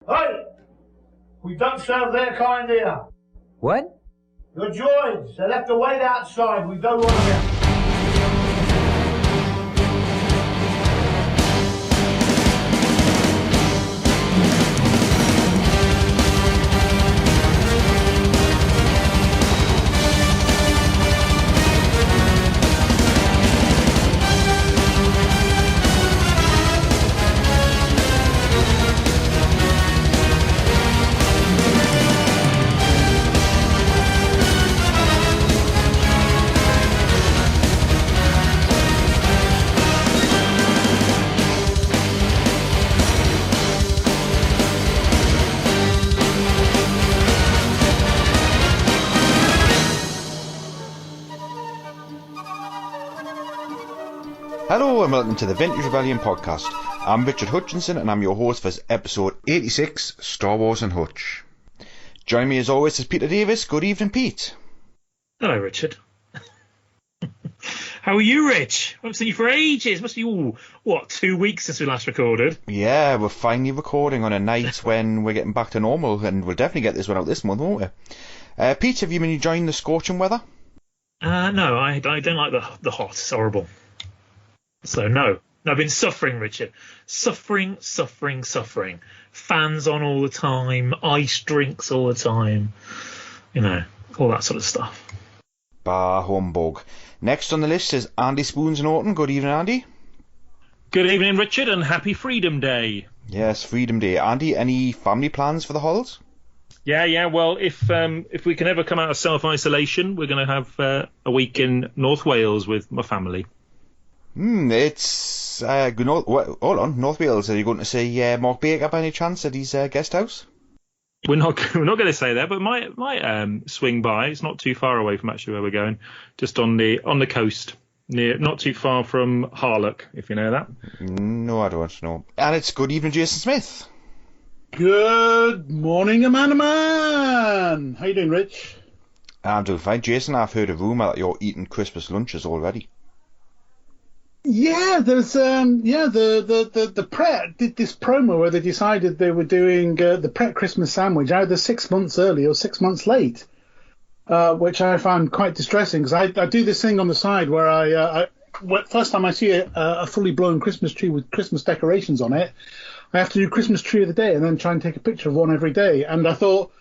Hey! We don't serve their kind here. What? Your droids, they'll have to wait outside. We don't want them. Hello and welcome to the Vintage Rebellion podcast. I'm Richard Hutchinson and I'm your host for episode 86, Star Wars and Hutch. Joining me as always is Peter Davis. Good evening, Pete. Hello, Richard. How are you, Rich? I haven't seen you for ages. Must be, 2 weeks since we last recorded? Yeah, we're finally recording on a night when we're getting back to normal, and we'll definitely get this one out this month, won't we? Pete, have you been enjoying the scorching weather? No, I don't like the hot. It's horrible. So, no. I've been suffering, Richard. Suffering. Fans on all the time, ice drinks all the time. You know, all that sort of stuff. Bah humbug. Next on the list is Andy Spoons and Orton. Good evening, Andy. Good evening, Richard, and happy Freedom Day. Yes, Freedom Day. Andy, any family plans for the holidays? Yeah. Well, if we can ever come out of self-isolation, we're going to have a week in North Wales with my family. It's hold on, North Wales. Are you going to see Mark Baker by any chance at his guest house? We're not going to say that, but might swing by. It's not too far away from actually where we're going, just on the coast, not too far from Harlock, if you know that. No, I don't know. And it's good evening, Jason Smith. Good morning, man. How you doing, Rich? I'm doing fine, Jason. I've heard a rumour that you're eating Christmas lunches already. Yeah, there's the Pret did this promo where they decided they were doing the Pret Christmas sandwich either 6 months early or 6 months late, which I found quite distressing because I do this thing on the side where I first time I see a fully blown Christmas tree with Christmas decorations on it, I have to do Christmas tree of the day and then try and take a picture of one every day. And I thought,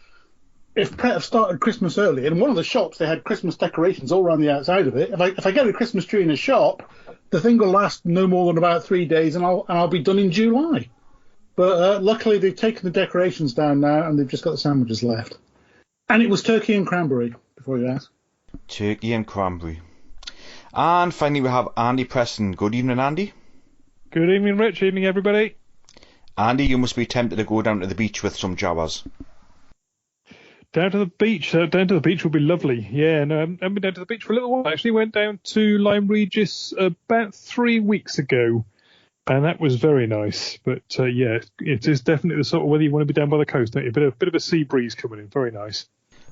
if Pret have started Christmas early, in one of the shops they had Christmas decorations all around the outside of it, if I get a Christmas tree in a shop, the thing will last no more than about 3 days, and I'll be done in July. But luckily they've taken the decorations down now, and they've just got the sandwiches left. And it was turkey and cranberry, before you ask. Turkey and cranberry. And finally we have Andy Preston. Good evening, Andy. Good evening, Rich. Evening, everybody. Andy, you must be tempted to go down to the beach with some Jawas. Down to the beach. Down to the beach would be lovely. Yeah, no, I haven't been down to the beach for a little while. I actually went down to Lyme Regis about 3 weeks ago, and that was very nice. But yeah, it is definitely the sort of weather you want to be down by the coast, don't you? A bit of a sea breeze coming in. Very nice.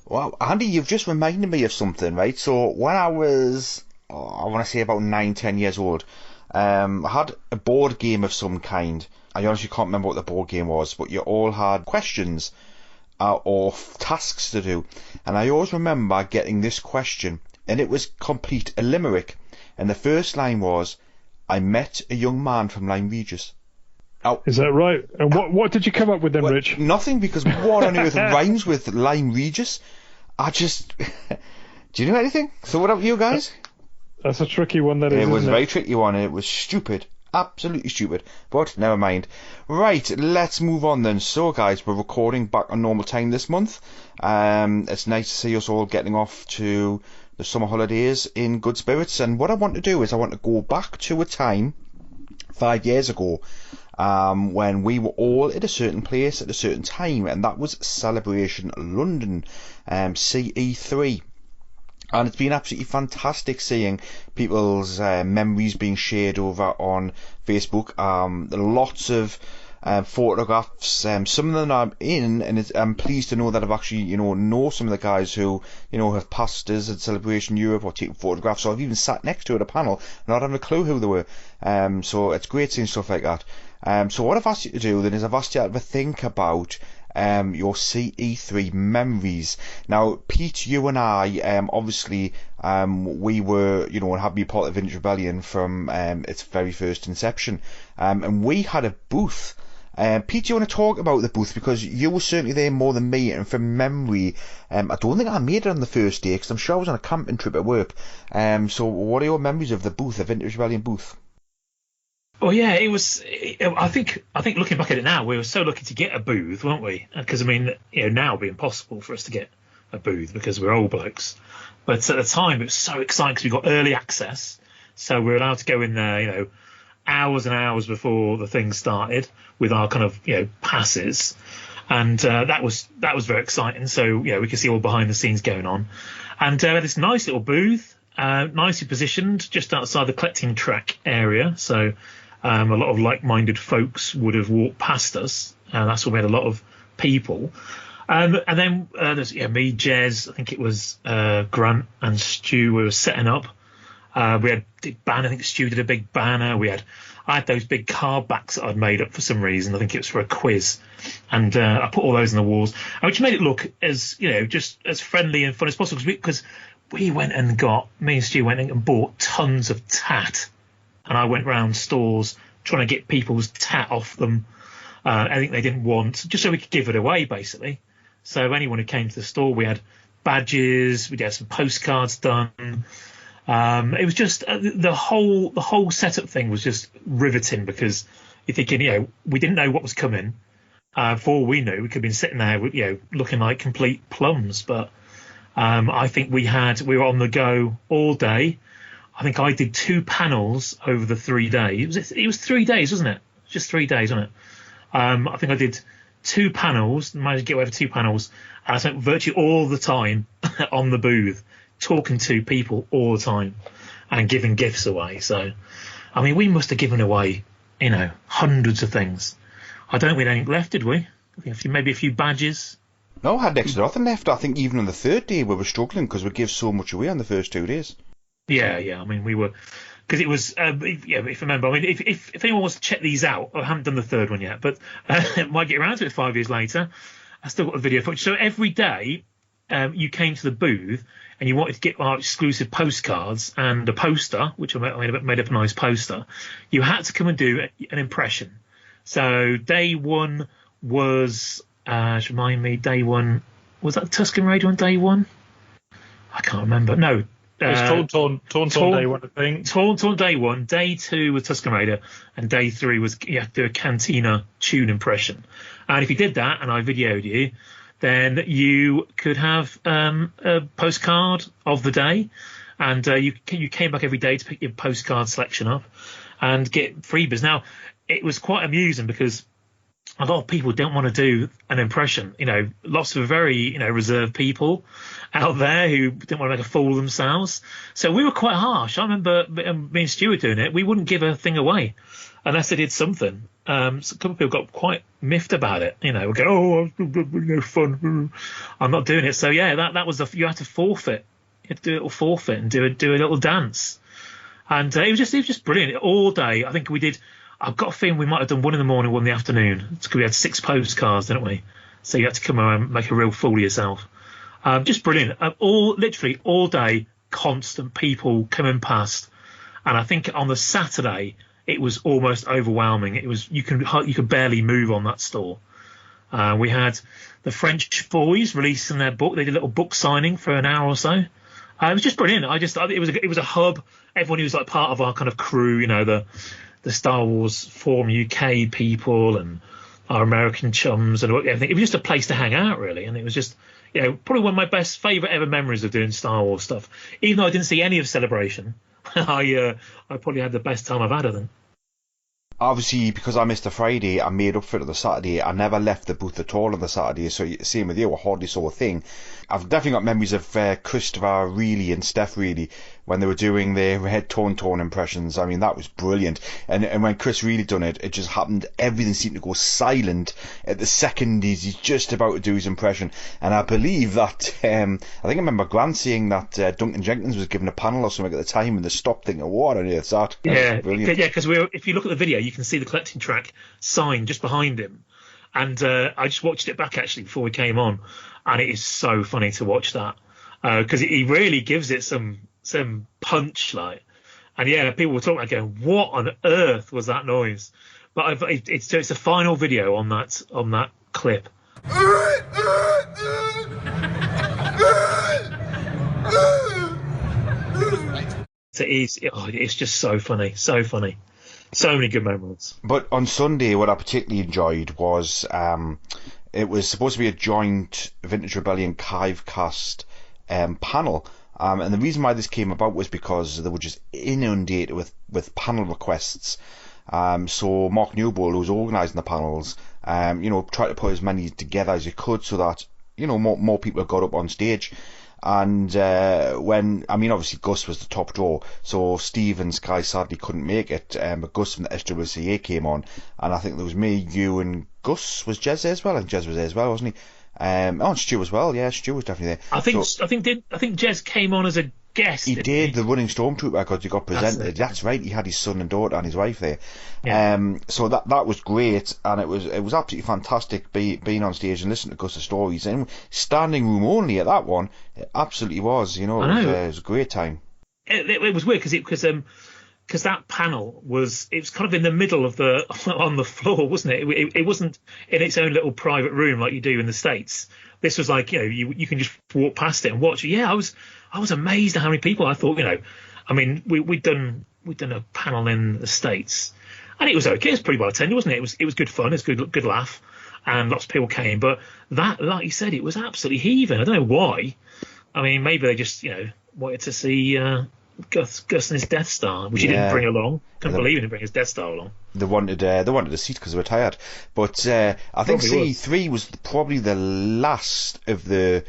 Well, Andy, you've just reminded me of something, right? So when I was, I want to say about 9-10 years old, I had a board game of some kind. I honestly can't remember what the board game was, but you all had questions or tasks to do, and I always remember getting this question, and it was complete a limerick, and the first line was, "I met a young man from Lyme Regis." Now, is that right? And what did you come up with then, Rich? Nothing, because what on earth rhymes with Lyme Regis? Do you know anything? So what about you guys? That's a tricky one, that is. It was a isn't very tricky one, and it was stupid. Absolutely stupid, but never mind. Right, let's move on then. So guys, we're recording back on normal time this month. It's nice to see us all getting off to the summer holidays in good spirits, and what I want to do is I want to go back to a time 5 years ago when we were all at a certain place at a certain time, and that was Celebration London, CE3. And it's been absolutely fantastic seeing people's memories being shared over on Facebook. Lots of photographs. Some of them I'm in, and I'm pleased to know that I've actually, know some of the guys who, have passed us at Celebration Europe or taken photographs, or I've even sat next to at a panel, not having a clue who they were. So it's great seeing stuff like that. So what I've asked you to do then is I've asked you to have a think about your CE3 memories. Now, Pete, you and I, obviously, we were, and have been part of Vintage Rebellion from its very first inception, and we had a booth. Pete, do you want to talk about the booth, because you were certainly there more than me, and from memory, I don't think I made it on the first day, because I'm sure I was on a camping trip at work. So what are your memories of the booth, the Vintage Rebellion booth? Well, yeah, it was. I think looking back at it now, we were so lucky to get a booth, weren't we? Because I mean, now it'd be impossible for us to get a booth because we're old blokes. But at the time, it was so exciting because we got early access, so we were allowed to go in there, hours and hours before the thing started with our kind of passes, and that was very exciting. So we could see all behind the scenes going on, and this nice little booth, nicely positioned just outside the collecting track area. So. A lot of like-minded folks would have walked past us, and that's where we had a lot of people. And then there's me, Jez, I think it was Grant and Stu. We were setting up. We had a big banner. I think Stu did a big banner. I had those big card backs that I'd made up for some reason. I think it was for a quiz, and I put all those on the walls, which made it look as just as friendly and fun as possible. Because me and Stu went and bought tons of tat. And I went round stores trying to get people's tat off them, anything they didn't want, just so we could give it away, basically. So anyone who came to the store, we had badges, we had some postcards done. It was just the whole setup thing was just riveting, because you're thinking, we didn't know what was coming. For all we knew, we could have been sitting there, looking like complete plums. But I think we were on the go all day. I think I did 2 panels over the 3 days. It was 3 days, wasn't it? Just 3 days, wasn't it? I think I did 2 panels, managed to get away for 2 panels, and I spent virtually all the time on the booth, talking to people all the time and giving gifts away. So, I mean, we must have given away, hundreds of things. I don't think we had anything left, did we? I think maybe a few badges. No, I had next to nothing left. I think even on the 3rd day we were struggling because we gave so much away on the first 2 days. Yeah. I mean, we were, because it was, if you remember, I mean, if anyone wants to check these out, I haven't done the 3rd one yet, but might get around to it 5 years later. I still got the video footage. So every day you came to the booth and you wanted to get our exclusive postcards and a poster, which I made up a nice poster. You had to come and do an impression. So day 1 was, remind me, day 1, was that Tuscan Radio on day 1? I can't remember. No. It's Tauntaun day 1, I think. Tauntaun day 1, day 2 was Tuscan Raider, and day 3 was you had to do a Cantina tune impression. And if you did that, and I videoed you, then you could have a postcard of the day, and you came back every day to pick your postcard selection up and get freebies. Now, it was quite amusing because a lot of people don't want to do an impression. Lots of very, reserved people out there who didn't want to make a fool of themselves. So we were quite harsh. I remember me and Stuart doing it. We wouldn't give a thing away unless they did something. So a couple of people got quite miffed about it. We go, no fun. I'm not doing it. So yeah, that was you had to forfeit. You had to do a little forfeit and do a little dance. And it was just brilliant all day. I think we did. I've got a feeling we might have done 1 in the morning, 1 in the afternoon. Because we had 6 postcards, didn't we? So you had to come around and make a real fool of yourself. Just brilliant. Literally all day, constant people coming past. And I think on the Saturday, it was almost overwhelming. It was you could barely move on that store. We had the French boys releasing their book. They did a little book signing for an hour or so. It was just brilliant. It was a hub. Everyone who was like part of our kind of crew, the Star Wars Forum UK people and our American chums and everything. It was just a place to hang out, really. And it was just, probably one of my favourite ever memories of doing Star Wars stuff. Even though I didn't see any of Celebration, I probably had the best time I've had of them. Obviously, because I missed the Friday, I made up for it on the Saturday. I never left the booth at all on the Saturday, so same with you, I hardly saw a thing. I've definitely got memories of Christopher Reilly and Steph Reilly when they were doing their head Tauntaun impressions. I mean, that was brilliant. And when Chris Reilly done it, it just happened, everything seemed to go silent at the second he's just about to do his impression. And I believe that, I think I remember Grant saying that Duncan Jenkins was given a panel or something at the time and they stopped thinking, what on earth's that? Yeah, brilliant. Yeah, because if you look at the video, you can see the collecting track sign just behind him. And I just watched it back actually before we came on, and it is so funny to watch that because he really gives it some punch, like. And yeah, people were talking about going, "What on earth was that noise?" But it's a final video on that clip. So it's just so funny, so funny. So many good moments. But on Sunday, what I particularly enjoyed was it was supposed to be a joint Vintage Rebellion Kivecast panel. And the reason why this came about was because they were just inundated with panel requests. So Mark Newbold, who was organising the panels, tried to put as many together as he could so that, more people got up on stage. And obviously Gus was the top draw, so Steve and Sky sadly couldn't make it, but Gus from the SWCA came on, and I think there was me, you and Gus. Was Jez there as well? And Jez was there as well, wasn't he? And Stu as well. Yeah, Stu was definitely there. I think Jez came on as a guest. He did, the running stormtrooper, because he got presented. That's right. He had his son and daughter and his wife there. Yeah. So that was great, and it was absolutely fantastic being on stage and listening to Gus's stories. And standing room only at that one, it absolutely was. It was a great time. It was weird because that panel was kind of in the middle of on the floor, wasn't it? It wasn't in its own little private room like you do in the States. This was like, you can just walk past it and watch it. Yeah, I was amazed at how many people. I thought, we'd done a panel in the States, and it was okay. It was pretty well attended, wasn't it? It was good fun. It was good laugh, and lots of people came. But that, like you said, it was absolutely heaving. I don't know why. I mean, maybe they just wanted to see Gus and his Death Star, which he didn't bring along. Couldn't believe he didn't bring his Death Star along. They wanted a seat because they were tired. But I think C3 was probably the last of the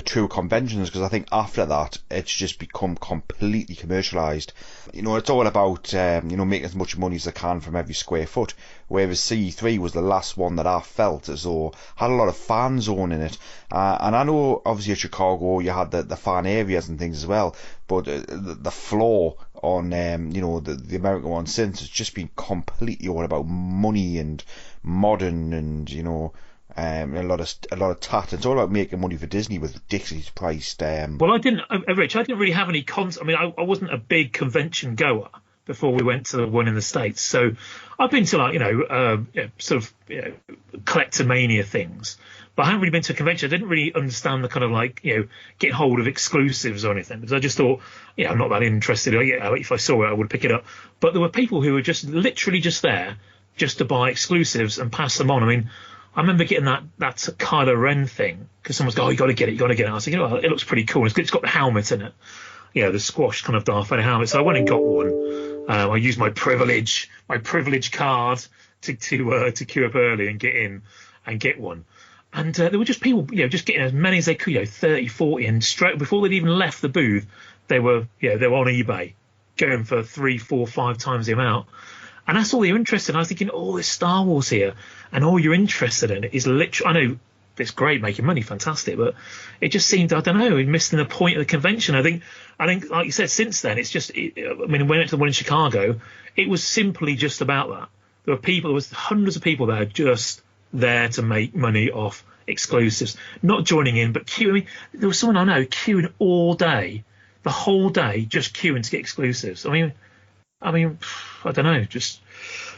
true conventions, because I think after that it's just become completely commercialised. It's all about making as much money as they can from every square foot, whereas C3 was the last one that I felt as though had a lot of fan zone in it. And I know obviously at Chicago you had the fan areas and things as well, but the floor on the American one since has just been completely all about money and modern and a lot of tat. It's all about making money for Disney with ridiculously priced. Well, Rich, I didn't really have any I wasn't a big convention goer before we went to the one in the States. So I've been to collectomania things, but I haven't really been to a convention. I didn't really understand the kind of getting hold of exclusives or anything, because I just thought, I'm not that interested. If I saw it, I would pick it up. But there were people who were just literally just there just to buy exclusives and pass them on. I mean, I remember getting that Kylo Ren thing because someone's going, "Oh, you got to get it." I was thinking, it looks pretty cool. It's got the helmet in it, the squashed kind of Darth Vader helmet. So I went and got one. I used my privilege card to queue up early and get in and get one. And there were just people, just getting as many as they could, 30, 40, and straight before they'd even left the booth, they were on eBay, going for 3, 4, 5 times the amount. And that's all you're interested in. I was thinking, there's Star Wars here, and all you're interested in is literally. I know it's great making money, fantastic, but it just seemed, I don't know, missing the point of the convention. I think, like you said, since then it's just. When I went to the one in Chicago, it was simply just about that. There was hundreds of people there just there to make money off exclusives, not joining in, but queuing. There was someone I know queuing all day, the whole day, just queuing to get exclusives. I mean, I don't know. Just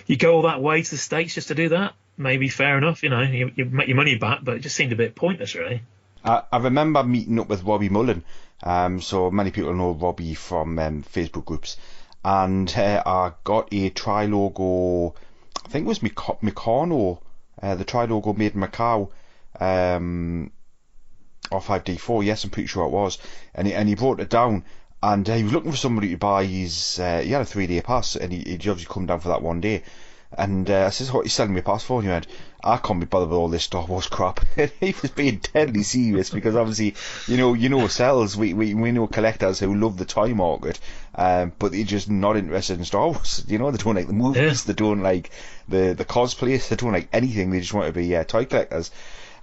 you go all that way to the States just to do that. Maybe fair enough. You make your money back, but it just seemed a bit pointless, really. I remember meeting up with Robbie Mullen. So many people know Robbie from Facebook groups, and I got a tri-logo. I think it was Meccano, the tri-logo made in Macau. R5D4. Yes, I'm pretty sure it was. And he brought it down. And he was looking for somebody to buy his. He had a 3-day pass, and he'd obviously come down for that one day. And I says, "What are you selling me a pass for?" And he went, "I can't be bothered with all this Star Wars crap." And he was being deadly serious, because obviously, ourselves, we know collectors who love the toy market, but they're just not interested in Star Wars. They don't like the movies, they don't like the cosplays, they don't like anything. They just want to be toy collectors.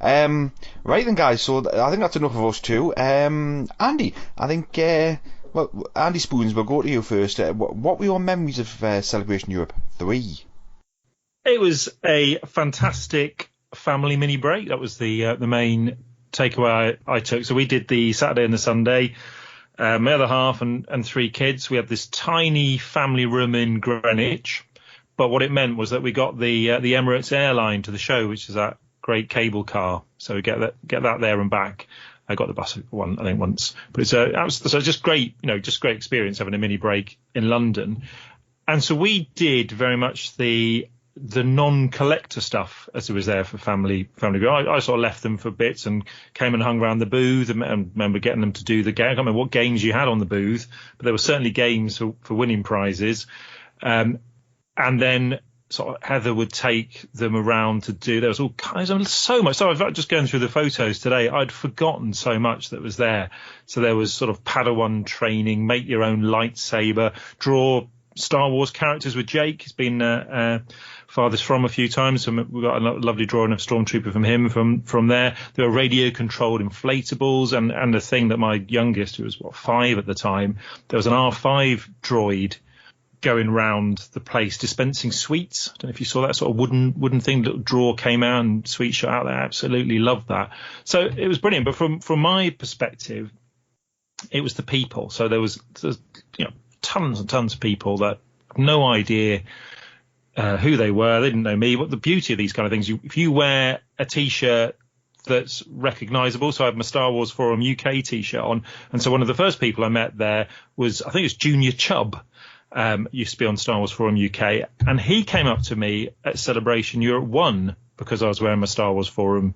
Right then, guys. So I think that's enough of us two. Andy, I think. Well, Andy Spoons, we'll go to you first. What were your memories of Celebration Europe 3? It was a fantastic family mini break. That was the main takeaway I took. So we did the Saturday and the Sunday. My other half and 3 kids. We had this tiny family room in Greenwich. But what it meant was that we got the Emirates airline to the show, which is that great cable car. So we get that there and back. I got the bus once, but it's just great, just great experience having a mini break in London. And so we did very much the non-collector stuff as it was there for family. I sort of left them for bits and came and hung around the booth and remember getting them to do the game. I can't remember what games you had on the booth, but there were certainly games for winning prizes. And then sort of Heather would take them around to do. There was all kinds of so much. So I was just going through the photos today. I'd forgotten so much that was there. So there was sort of Padawan training, make your own lightsaber, draw Star Wars characters with Jake. He's been farthest from a few times. So we got a lovely drawing of Stormtrooper from him from there. There were radio controlled inflatables and the thing that my youngest, who was 5 at the time, there was an R5 droid going round the place dispensing sweets. I don't know if you saw that sort of wooden thing. Little drawer came out and sweets shot out there. Absolutely loved that. So it was brilliant. But from my perspective, it was the people. So there's tons and tons of people that have no idea who they were. They didn't know me. What the beauty of these kind of things, if you wear a T-shirt that's recognisable. So I have my Star Wars Forum UK T-shirt on. And so one of the first people I met there was, I think it was Junior Chubb. Used to be on Star Wars Forum UK, and he came up to me at Celebration Europe 1 because I was wearing my Star Wars Forum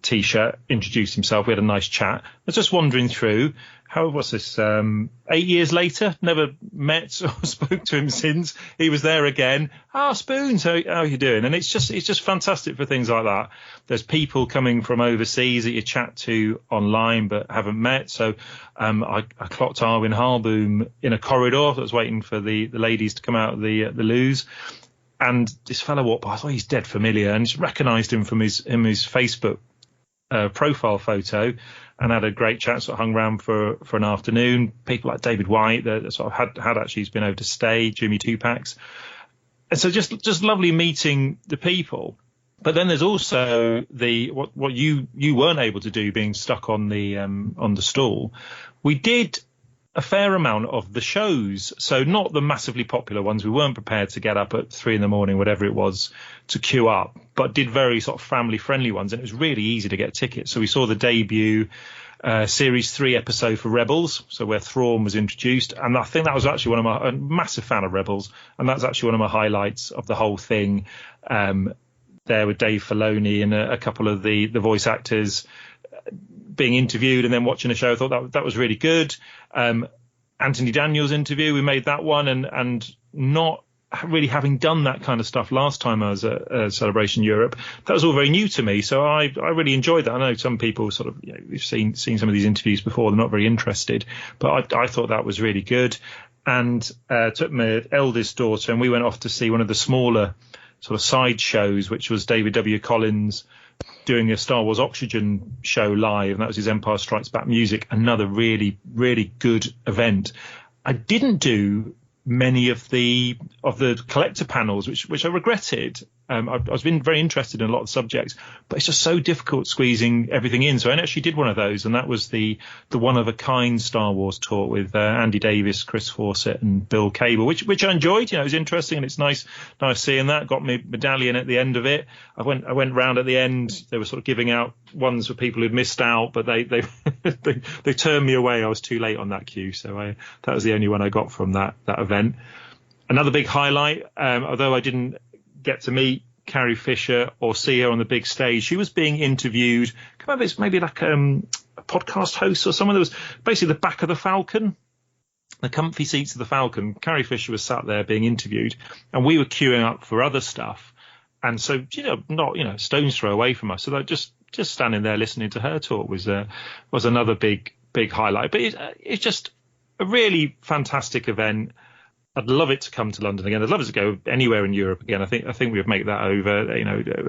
T-shirt, introduced himself. We had a nice chat. I was just wandering through. How was this? 8 years later, never met or spoke to him since. He was there again. Spoons, how are you doing? And it's just fantastic for things like that. There's people coming from overseas that you chat to online but haven't met. So I clocked Arwin Harboom in a corridor. I was waiting for the ladies to come out of the loos. And this fellow walked by. I thought he's dead familiar, and just recognised him from his Facebook profile photo, and had a great chat. Sort of hung around for an afternoon. People like David White that sort of had actually been over to stay. Jimmy Tupacs, and so just lovely meeting the people. But then there's also what you weren't able to do, being stuck on the stall. We did a fair amount of the shows, so not the massively popular ones. We weren't prepared to get up at 3 a.m, whatever it was, to queue up, but did very sort of family friendly ones, and it was really easy to get tickets. So we saw the debut Series 3 episode for Rebels, so where Thrawn was introduced, and I think that was actually a massive fan of Rebels, and that's actually one of my highlights of the whole thing. There with Dave Filoni and a couple of the voice actors being interviewed, and then watching the show. I thought that was really good. Anthony Daniels interview, we made that one, and not really having done that kind of stuff last time I was at Celebration Europe, that was all very new to me. So I really enjoyed that. I know some people sort of, we've seen some of these interviews before, they're not very interested, but I thought that was really good. And took my eldest daughter, and we went off to see one of the smaller sort of side shows, which was David W. Collins doing a Star Wars Oxygen show live, and that was his Empire Strikes Back music. Another really, really good event. I didn't do many of the collector panels, which I regretted. I've been very interested in a lot of subjects, but it's just so difficult squeezing everything in. So I actually did one of those, and that was the one of a kind Star Wars talk with Andy Davis, Chris Fawcett, and Bill Cable, which I enjoyed. It was interesting, and it's nice seeing that. Got me medallion at the end of it. I went round at the end. They were sort of giving out ones for people who'd missed out, but they they turned me away. I was too late on that queue, so that was the only one I got from that event. Another big highlight, although I didn't get to meet Carrie Fisher or see her on the big stage, she was being interviewed. I can't remember, it's maybe like a podcast host or someone. There was basically the back of the Falcon, the comfy seats of the Falcon. Carrie Fisher was sat there being interviewed, and we were queuing up for other stuff. And so, not stone's throw away from us. So that just standing there listening to her talk was another big highlight. But it's just a really fantastic event. I'd love it to come to London again. I'd love it to go anywhere in Europe again. I think we'd make that over.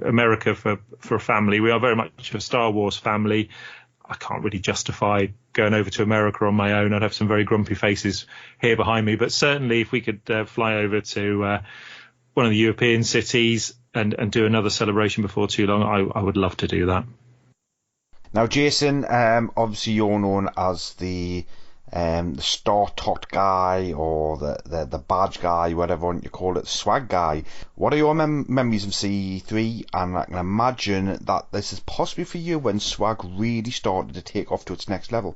America for a family. We are very much a Star Wars family. I can't really justify going over to America on my own. I'd have some very grumpy faces here behind me. But certainly if we could fly over to one of the European cities and do another celebration before too long, I would love to do that. Now, Jason, obviously you're known as the star tot guy, or the badge guy, whatever you call it, swag guy. What are your memories of CE3? And I can imagine that this is possibly for you when swag really started to take off to its next level.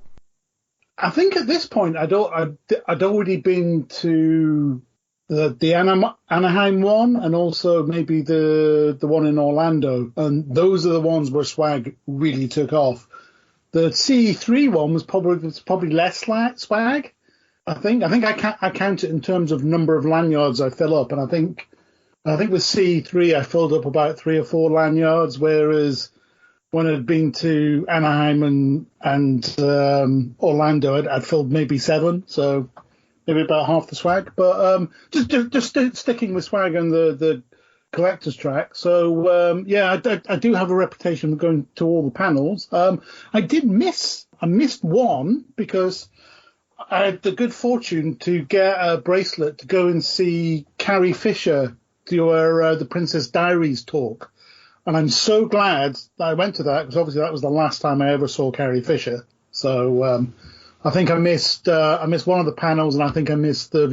I think at this point I'd already been to the Anaheim one, and also maybe the one in Orlando, and those are the ones where swag really took off. The CE3 one was probably less swag. I think I count it in terms of number of lanyards I fill up, and I think with CE3 I filled up about 3 or 4 lanyards, whereas when I'd been to Anaheim and Orlando, I'd filled maybe 7, so maybe about half the swag. But just sticking with swag and the collector's track. So I do have a reputation for going to all the panels. I missed one because I had the good fortune to get a bracelet to go and see Carrie Fisher do her the Princess Diaries talk, and I'm so glad that I went to that, because obviously that was the last time I ever saw Carrie Fisher. So I think I missed one of the panels, and I think I missed the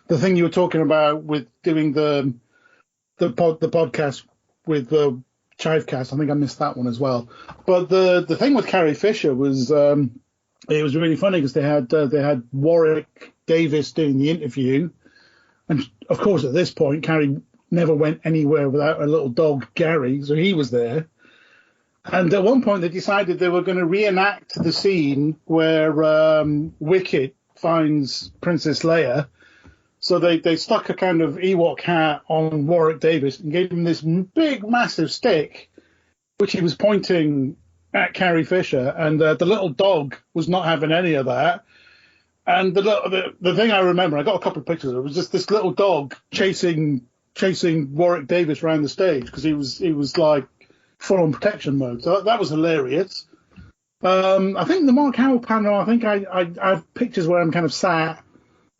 thing you were talking about with doing the podcast with the Chivecast. I think I missed that one as well. But the thing with Carrie Fisher was it was really funny because they had Warwick Davis doing the interview, and of course at this point Carrie never went anywhere without her little dog Gary, so he was there. And at one point they decided they were going to reenact the scene where Wicket finds Princess Leia. So they stuck a kind of Ewok hat on Warwick Davis and gave him this big, massive stick, which he was pointing at Carrie Fisher. And the little dog was not having any of that. And the thing I remember, I got a couple of pictures of it, was just this little dog chasing Warwick Davis around the stage, because he was like full on protection mode. So that was hilarious. I think the Mark Howell panel, I think I have pictures where I'm kind of sat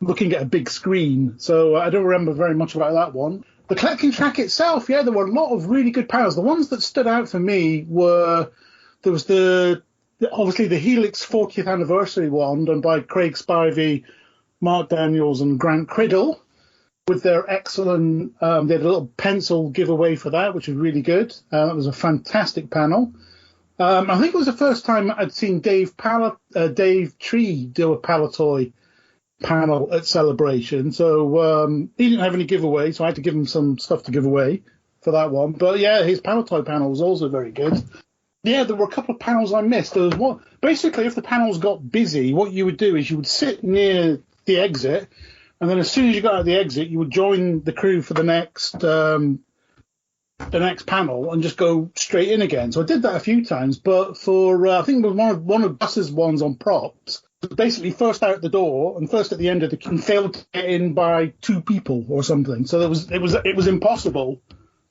looking at a big screen, so I don't remember very much about that one. The collecting track itself, yeah, there were a lot of really good panels. The ones that stood out for me were, there was obviously the Helix 40th anniversary one done by Craig Spivey, Mark Daniels and Grant Criddle, with their excellent, they had a little pencil giveaway for that, which was really good. That was a fantastic panel. I think it was the first time I'd seen Dave Tree do a Palatoy panel at Celebration, so he didn't have any giveaway, so I had to give him some stuff to give away for that one. But yeah, his Palatoy panel was also very good. Yeah, there were a couple of panels I missed. There was one, basically, if the panels got busy, what you would do is you would sit near the exit, and then as soon as you got out of the exit, you would join the crew for the next panel and just go straight in again. So I did that a few times, but for I think it was one of Bus's ones on props, basically first out the door and first at the end of the queue, failed to get in by 2 people or something. So it was impossible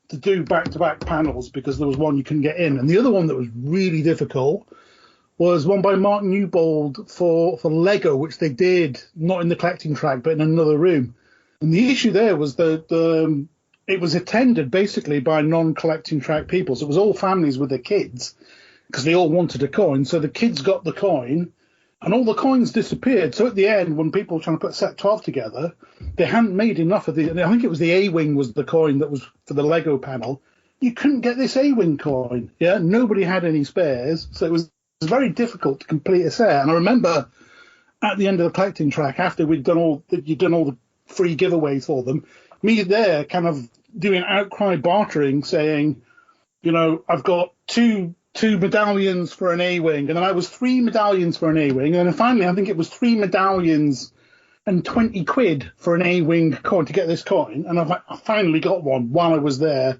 to do back-to-back panels because there was one you couldn't get in. And the other one that was really difficult was one by Mark Newbold for Lego, which they did not in the collecting track but in another room. And the issue there was that it was attended basically by non-collecting track people. So it was all families with their kids because they all wanted a coin. So the kids got the coin and all the coins disappeared. So at the end, when people were trying to put set 12 together, they hadn't made enough of I think it was the A-Wing was the coin that was for the Lego panel. You couldn't get this A-Wing coin. Yeah, nobody had any spares. So it was very difficult to complete a set. And I remember at the end of the collecting track, after you'd done all the free giveaways for them, me there kind of doing outcry bartering, saying, you know, I've got two medallions for an A-Wing, and then I was 3 medallions for an A-Wing, and then finally I think it was 3 medallions and 20 quid for an A-Wing coin to get this coin, and I finally got one while I was there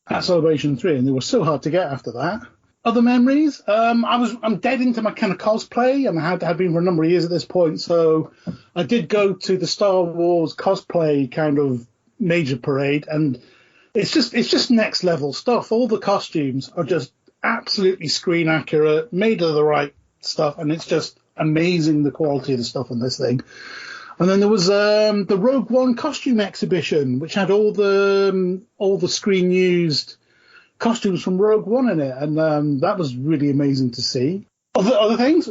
at Celebration 3, and they were so hard to get after that. Other memories? I'm dead into my kind of cosplay, and I had been for a number of years at this point, so I did go to the Star Wars cosplay kind of major parade, and it's just next level stuff. All the costumes are just absolutely screen accurate, made of the right stuff, and it's just amazing the quality of the stuff in this thing. And then there was the Rogue One costume exhibition, which had all the screen used costumes from Rogue One in it, and that was really amazing to see. Other things,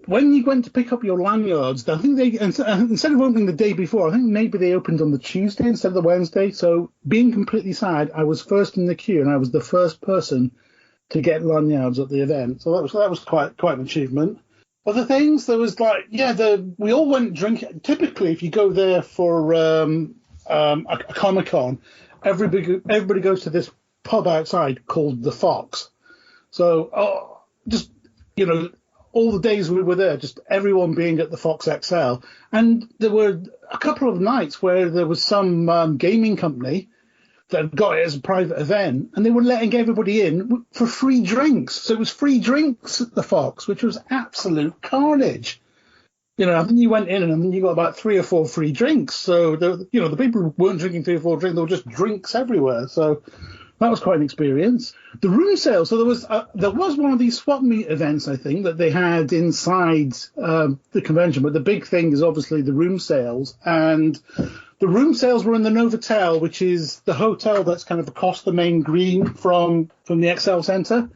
when you went to pick up your lanyards, I think they, instead of opening the day before, I think maybe they opened on the Tuesday instead of the Wednesday. So being completely sad, I was first in the queue, and I was the first person to get lanyards at the event. So that was quite an achievement. Other things, there was we all went drinking. Typically, if you go there for a Comic-Con, everybody goes to this pub outside called the Fox. So all the days we were there, just everyone being at the Fox XL. And there were a couple of nights where there was some gaming company that had got it as a private event, and they were letting everybody in for free drinks. So it was free drinks at the Fox, which was absolute carnage. I think you went in and you got about 3 or 4 free drinks. So, the people who weren't drinking 3 or 4 drinks, there were just drinks everywhere. So that was quite an experience. The room sale. So there was one of these swap meet events, I think, that they had inside the convention. But the big thing is obviously the room sales. And the room sales were in the Novotel, which is the hotel that's kind of across the main green from the XL Centre.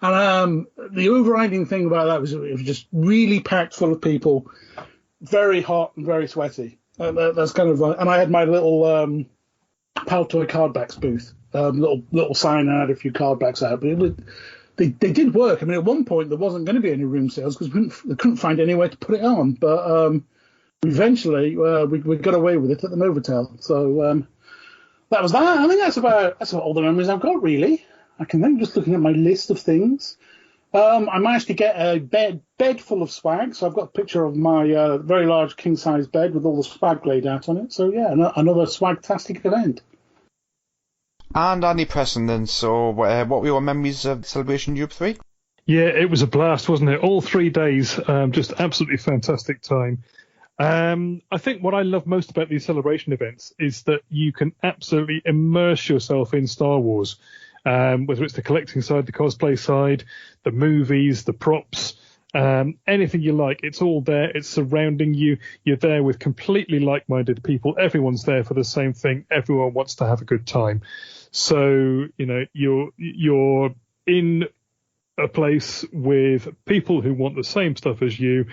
And the overriding thing about that was it was just really packed full of people, very hot and very sweaty. That's kind of and I had my little Paltoy cardbacks booth, little sign, and I had a few cardbacks out. But they did work. I mean, at one point there wasn't going to be any room sales because they couldn't find anywhere to put it on. But eventually we got away with it at the Novotel. So that was that. I think that's about all the memories I've got, really. I can think, just looking at my list of things. I managed to get a bed full of swag. So I've got a picture of my very large king-size bed with all the swag laid out on it. So, yeah, another swag-tastic event. And Andy Preston, then. So what were your memories of Celebration Europe 3? Yeah, it was a blast, wasn't it? All 3 days, just absolutely fantastic time. I think what I love most about these celebration events is that you can absolutely immerse yourself in Star Wars. Whether it's the collecting side, the cosplay side, the movies, the props, anything you like, it's all there. It's surrounding you. You're there with completely like-minded people. Everyone's there for the same thing. Everyone wants to have a good time. So, you're in a place with people who want the same stuff as you.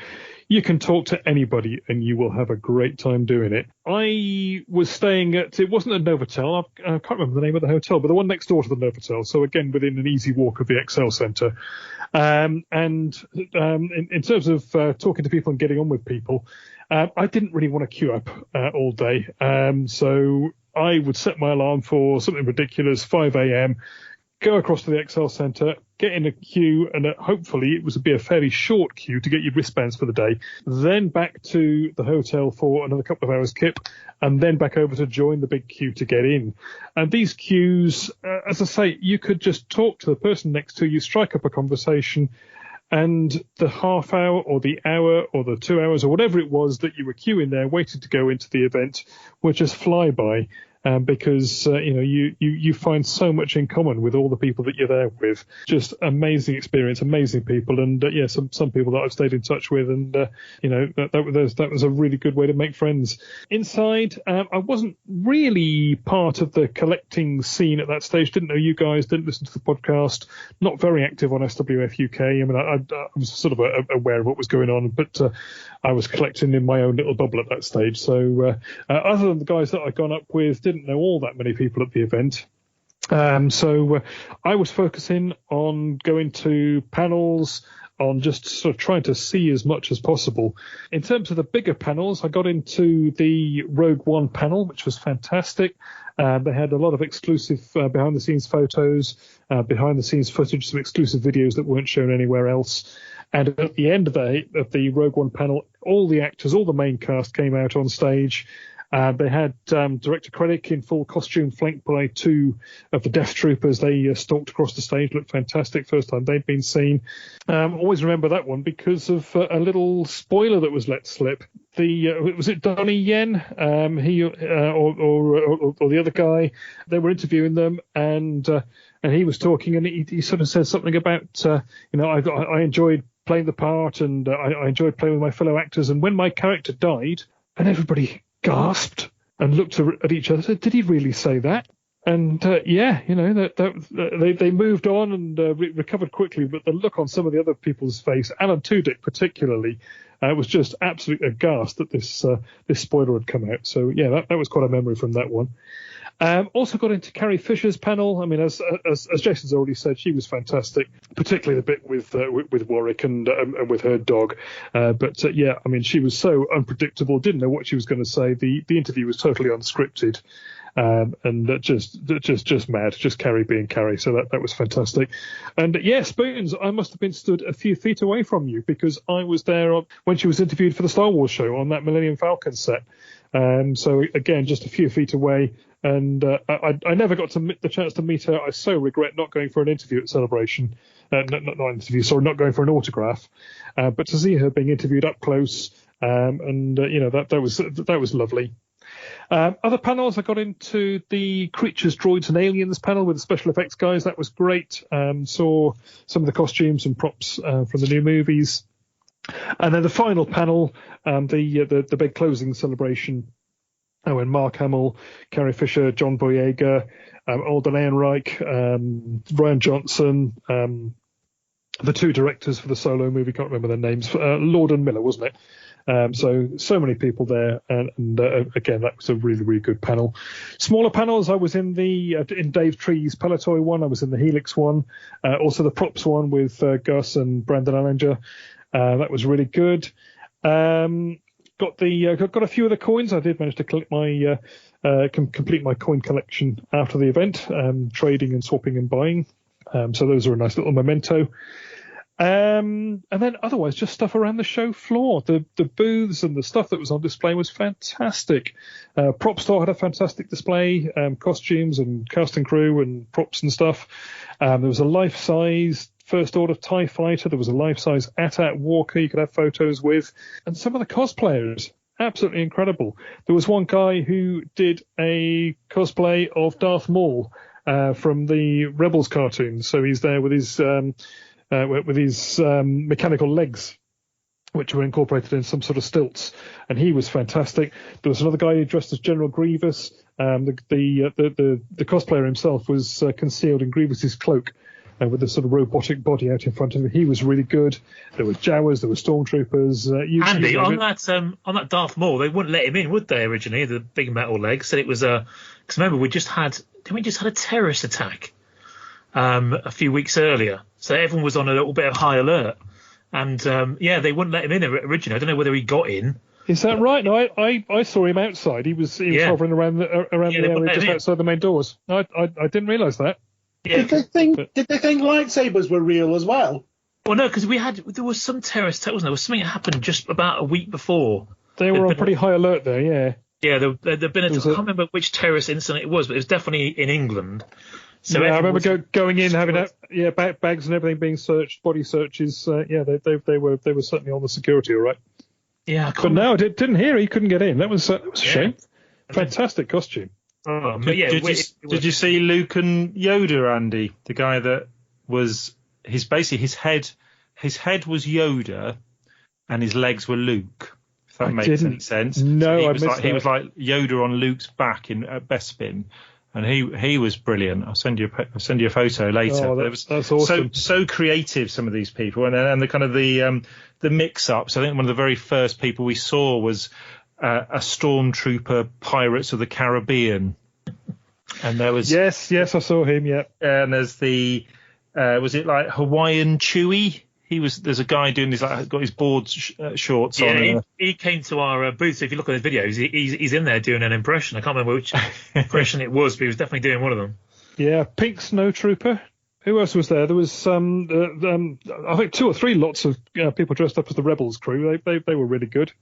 You can talk to anybody and you will have a great time doing it. I was staying it wasn't a Novotel, I can't remember the name of the hotel, but the one next door to the Novotel. So again, within an easy walk of the XL Centre. In terms of talking to people and getting on with people, I didn't really want to queue up all day. So I would set my alarm for something ridiculous, 5 a.m., go across to the XL Centre, get in a queue, and hopefully it would be a fairly short queue to get your wristbands for the day, then back to the hotel for another couple of hours kip, and then back over to join the big queue to get in. And these queues, as I say, you could just talk to the person next to you, strike up a conversation, and the half hour or the hour or the 2 hours or whatever it was that you were queuing there waiting to go into the event would just fly by. Because you find so much in common with all the people that you're there with. Just amazing experience, amazing people, and some people that I've stayed in touch with, and that was a really good way to make friends. Inside, I wasn't really part of the collecting scene at that stage. Didn't know you guys, didn't listen to the podcast. Not very active on SWF UK. I mean, I was sort of aware of what was going on, but I was collecting in my own little bubble at that stage. So other than the guys that I'd gone up with, didn't know all that many people at the event. So I was focusing on going to panels, on just sort of trying to see as much as possible. In terms of the bigger panels, I got into the Rogue One panel, which was fantastic. They had a lot of exclusive behind-the-scenes photos, behind-the-scenes footage, some exclusive videos that weren't shown anywhere else. And at the end of the Rogue One panel, all the actors, all the main cast came out on stage. They had Director Krennic in full costume, flanked by 2 of the Death Troopers. They stalked across the stage, looked fantastic. First time they'd been seen. Always remember that one because of a little spoiler that was let slip. was it Donnie Yen? He or the other guy. They were interviewing them, and he was talking, and he sort of said something about I enjoyed playing the part, and I enjoyed playing with my fellow actors. And when my character died, and everybody gasped and looked at each other, said, "Did he really say that?" And they moved on and recovered quickly, but the look on some of the other people's face, Alan Tudyk particularly, was just absolutely aghast that this spoiler had come out. So yeah, that was quite a memory from that one. Also got into Carrie Fisher's panel. I mean, as Jason's already said, she was fantastic, particularly the bit with Warwick and with her dog. But I mean, she was so unpredictable. Didn't know what she was going to say. The interview was totally unscripted. And just mad, just Carrie being Carrie. So that was fantastic. And Spoons, I must have been stood a few feet away from you because I was there when she was interviewed for the Star Wars show on that Millennium Falcon set. So again, just a few feet away. And I never got the chance to meet her. I so regret not going for an interview at Celebration. Not an interview, sorry, not going for an autograph. But to see her being interviewed up close, that was lovely. Other panels, I got into the Creatures, Droids and Aliens panel with the special effects guys. That was great. Saw some of the costumes and props from the new movies. And then the final panel, the big closing celebration, when Mark Hamill, Carrie Fisher, John Boyega, Alden Ehrenreich, Ryan Johnson, the two directors for the Solo movie, can't remember their names, Lord and Miller, wasn't it? So many people there, and again, that was a really, really good panel. Smaller panels, I was in in Dave Tree's Palatoy one, I was in the Helix one, also the props one with Gus and Brandon Allinger. That was really good. Got a few of the coins. I did manage to collect complete my coin collection after the event, trading and swapping and buying. So those are a nice little memento. And then otherwise, just stuff around the show floor. The booths and the stuff that was on display was fantastic. Prop Store had a fantastic display, costumes and cast and crew and props and stuff. There was a life-size First Order TIE Fighter. There was a life-size AT-AT Walker you could have photos with. And some of the cosplayers, absolutely incredible. There was one guy who did a cosplay of Darth Maul from the Rebels cartoon. So he's there with his mechanical legs, which were incorporated in some sort of stilts, and he was fantastic. There was another guy who dressed as General Grievous. The cosplayer himself was concealed in Grievous's cloak, with a sort of robotic body out in front of him. He was really good. There were Jawas, there were stormtroopers. Andy, on that Darth Maul, they wouldn't let him in, would they? Originally, the big metal legs said it was because remember we just had a terrorist attack a few weeks earlier, so everyone was on a little bit of high alert, and they wouldn't let him in originally. I don't know whether he got in. Is that right? No, I saw him outside. He was hovering around the area just outside the main doors. No, I didn't realise that. Yeah. Did they think lightsabers were real as well? Well, no, because there was some terrorist attack, wasn't there? There was something that happened just about a week before. They were on pretty high alert there, yeah. Yeah, there'd been I can't remember which terrorist incident it was, but it was definitely in England. So I remember going in, having bags and everything being searched, body searches. They were certainly on the security, all right. Yeah, but no, I didn't hear he couldn't get in. That was a shame. Fantastic costume. Oh, but did you see Luke and Yoda, Andy? The guy that was his head was Yoda, and his legs were Luke. If that makes any sense. No, he was like Yoda on Luke's back at Bespin. And he was brilliant. I'll send you a photo later. Oh, that's awesome. So creative, some of these people, and the kind of the mix-ups. I think one of the very first people we saw was a stormtrooper Pirates of the Caribbean, and there was yes, I saw him. Yeah, and there's the was it like Hawaiian Chewie? There's a guy doing this, got his board shorts on. Yeah, he came to our booth. So if you look at his videos, he's in there doing an impression. I can't remember which impression it was, but he was definitely doing one of them. Yeah, Pink Snow Trooper. Who else was there? There was I think 2 or 3 lots of people dressed up as the Rebels crew. They were really good.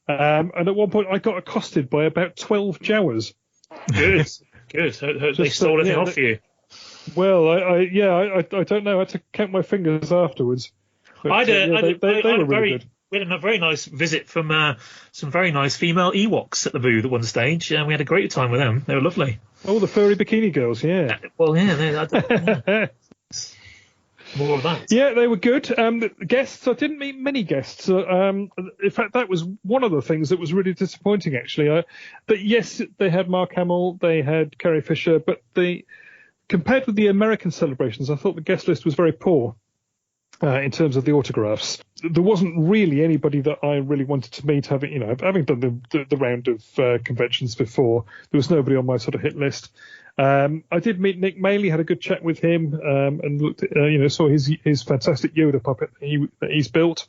And at one point, I got accosted by about 12 Jawas. Good. They stole anything off you. Well, I don't know. I had to count my fingers afterwards. But, they were really good. We had a very nice visit from some very nice female Ewoks at the booth at one stage, and we had a great time with them. They were lovely. Oh, the furry bikini girls, yeah. Well, yeah. More of that. Yeah, they were good. The guests, I didn't meet many guests. In fact, that was one of the things that was really disappointing, actually. But yes, they had Mark Hamill, they had Carrie Fisher, but compared with the American celebrations, I thought the guest list was very poor in terms of the autographs. There wasn't really anybody that I really wanted to meet, having done the round of conventions before. There was nobody on my sort of hit list. I did meet Nick Maley, had a good chat with him, and looked at, saw his fantastic Yoda puppet that he's built.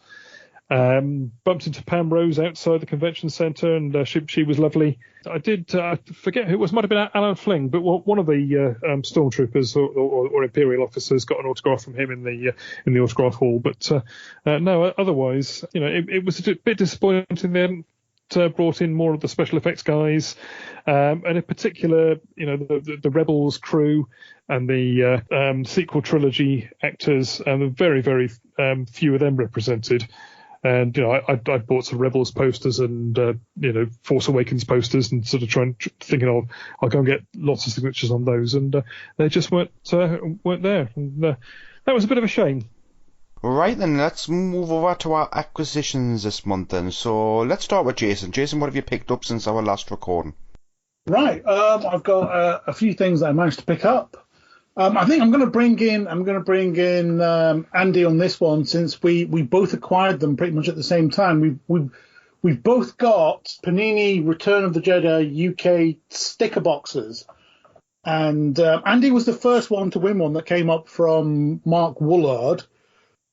Bumped into Pam Rose outside the convention centre, and she was lovely. I did forget who it was, might have been Alan Fling, but one of the stormtroopers or Imperial officers got an autograph from him in the autograph hall. But no, otherwise, it was a bit disappointing. They hadn't brought in more of the special effects guys, and in particular, the Rebels crew and the sequel trilogy actors, and very, very few of them represented. And I bought some Rebels posters and Force Awakens posters, and sort of thinking I'll go and get lots of signatures on those, and they just weren't there, and that was a bit of a shame. Right then, let's move over to our acquisitions this month then. So let's start with Jason. Jason, what have you picked up since our last recording? Right, I've got a few things that I managed to pick up. I think I'm going to bring in Andy on this one, since we both acquired them pretty much at the same time. We've both got Panini Return of the Jedi UK sticker boxes, and Andy was the first one to win one that came up from Mark Woolard.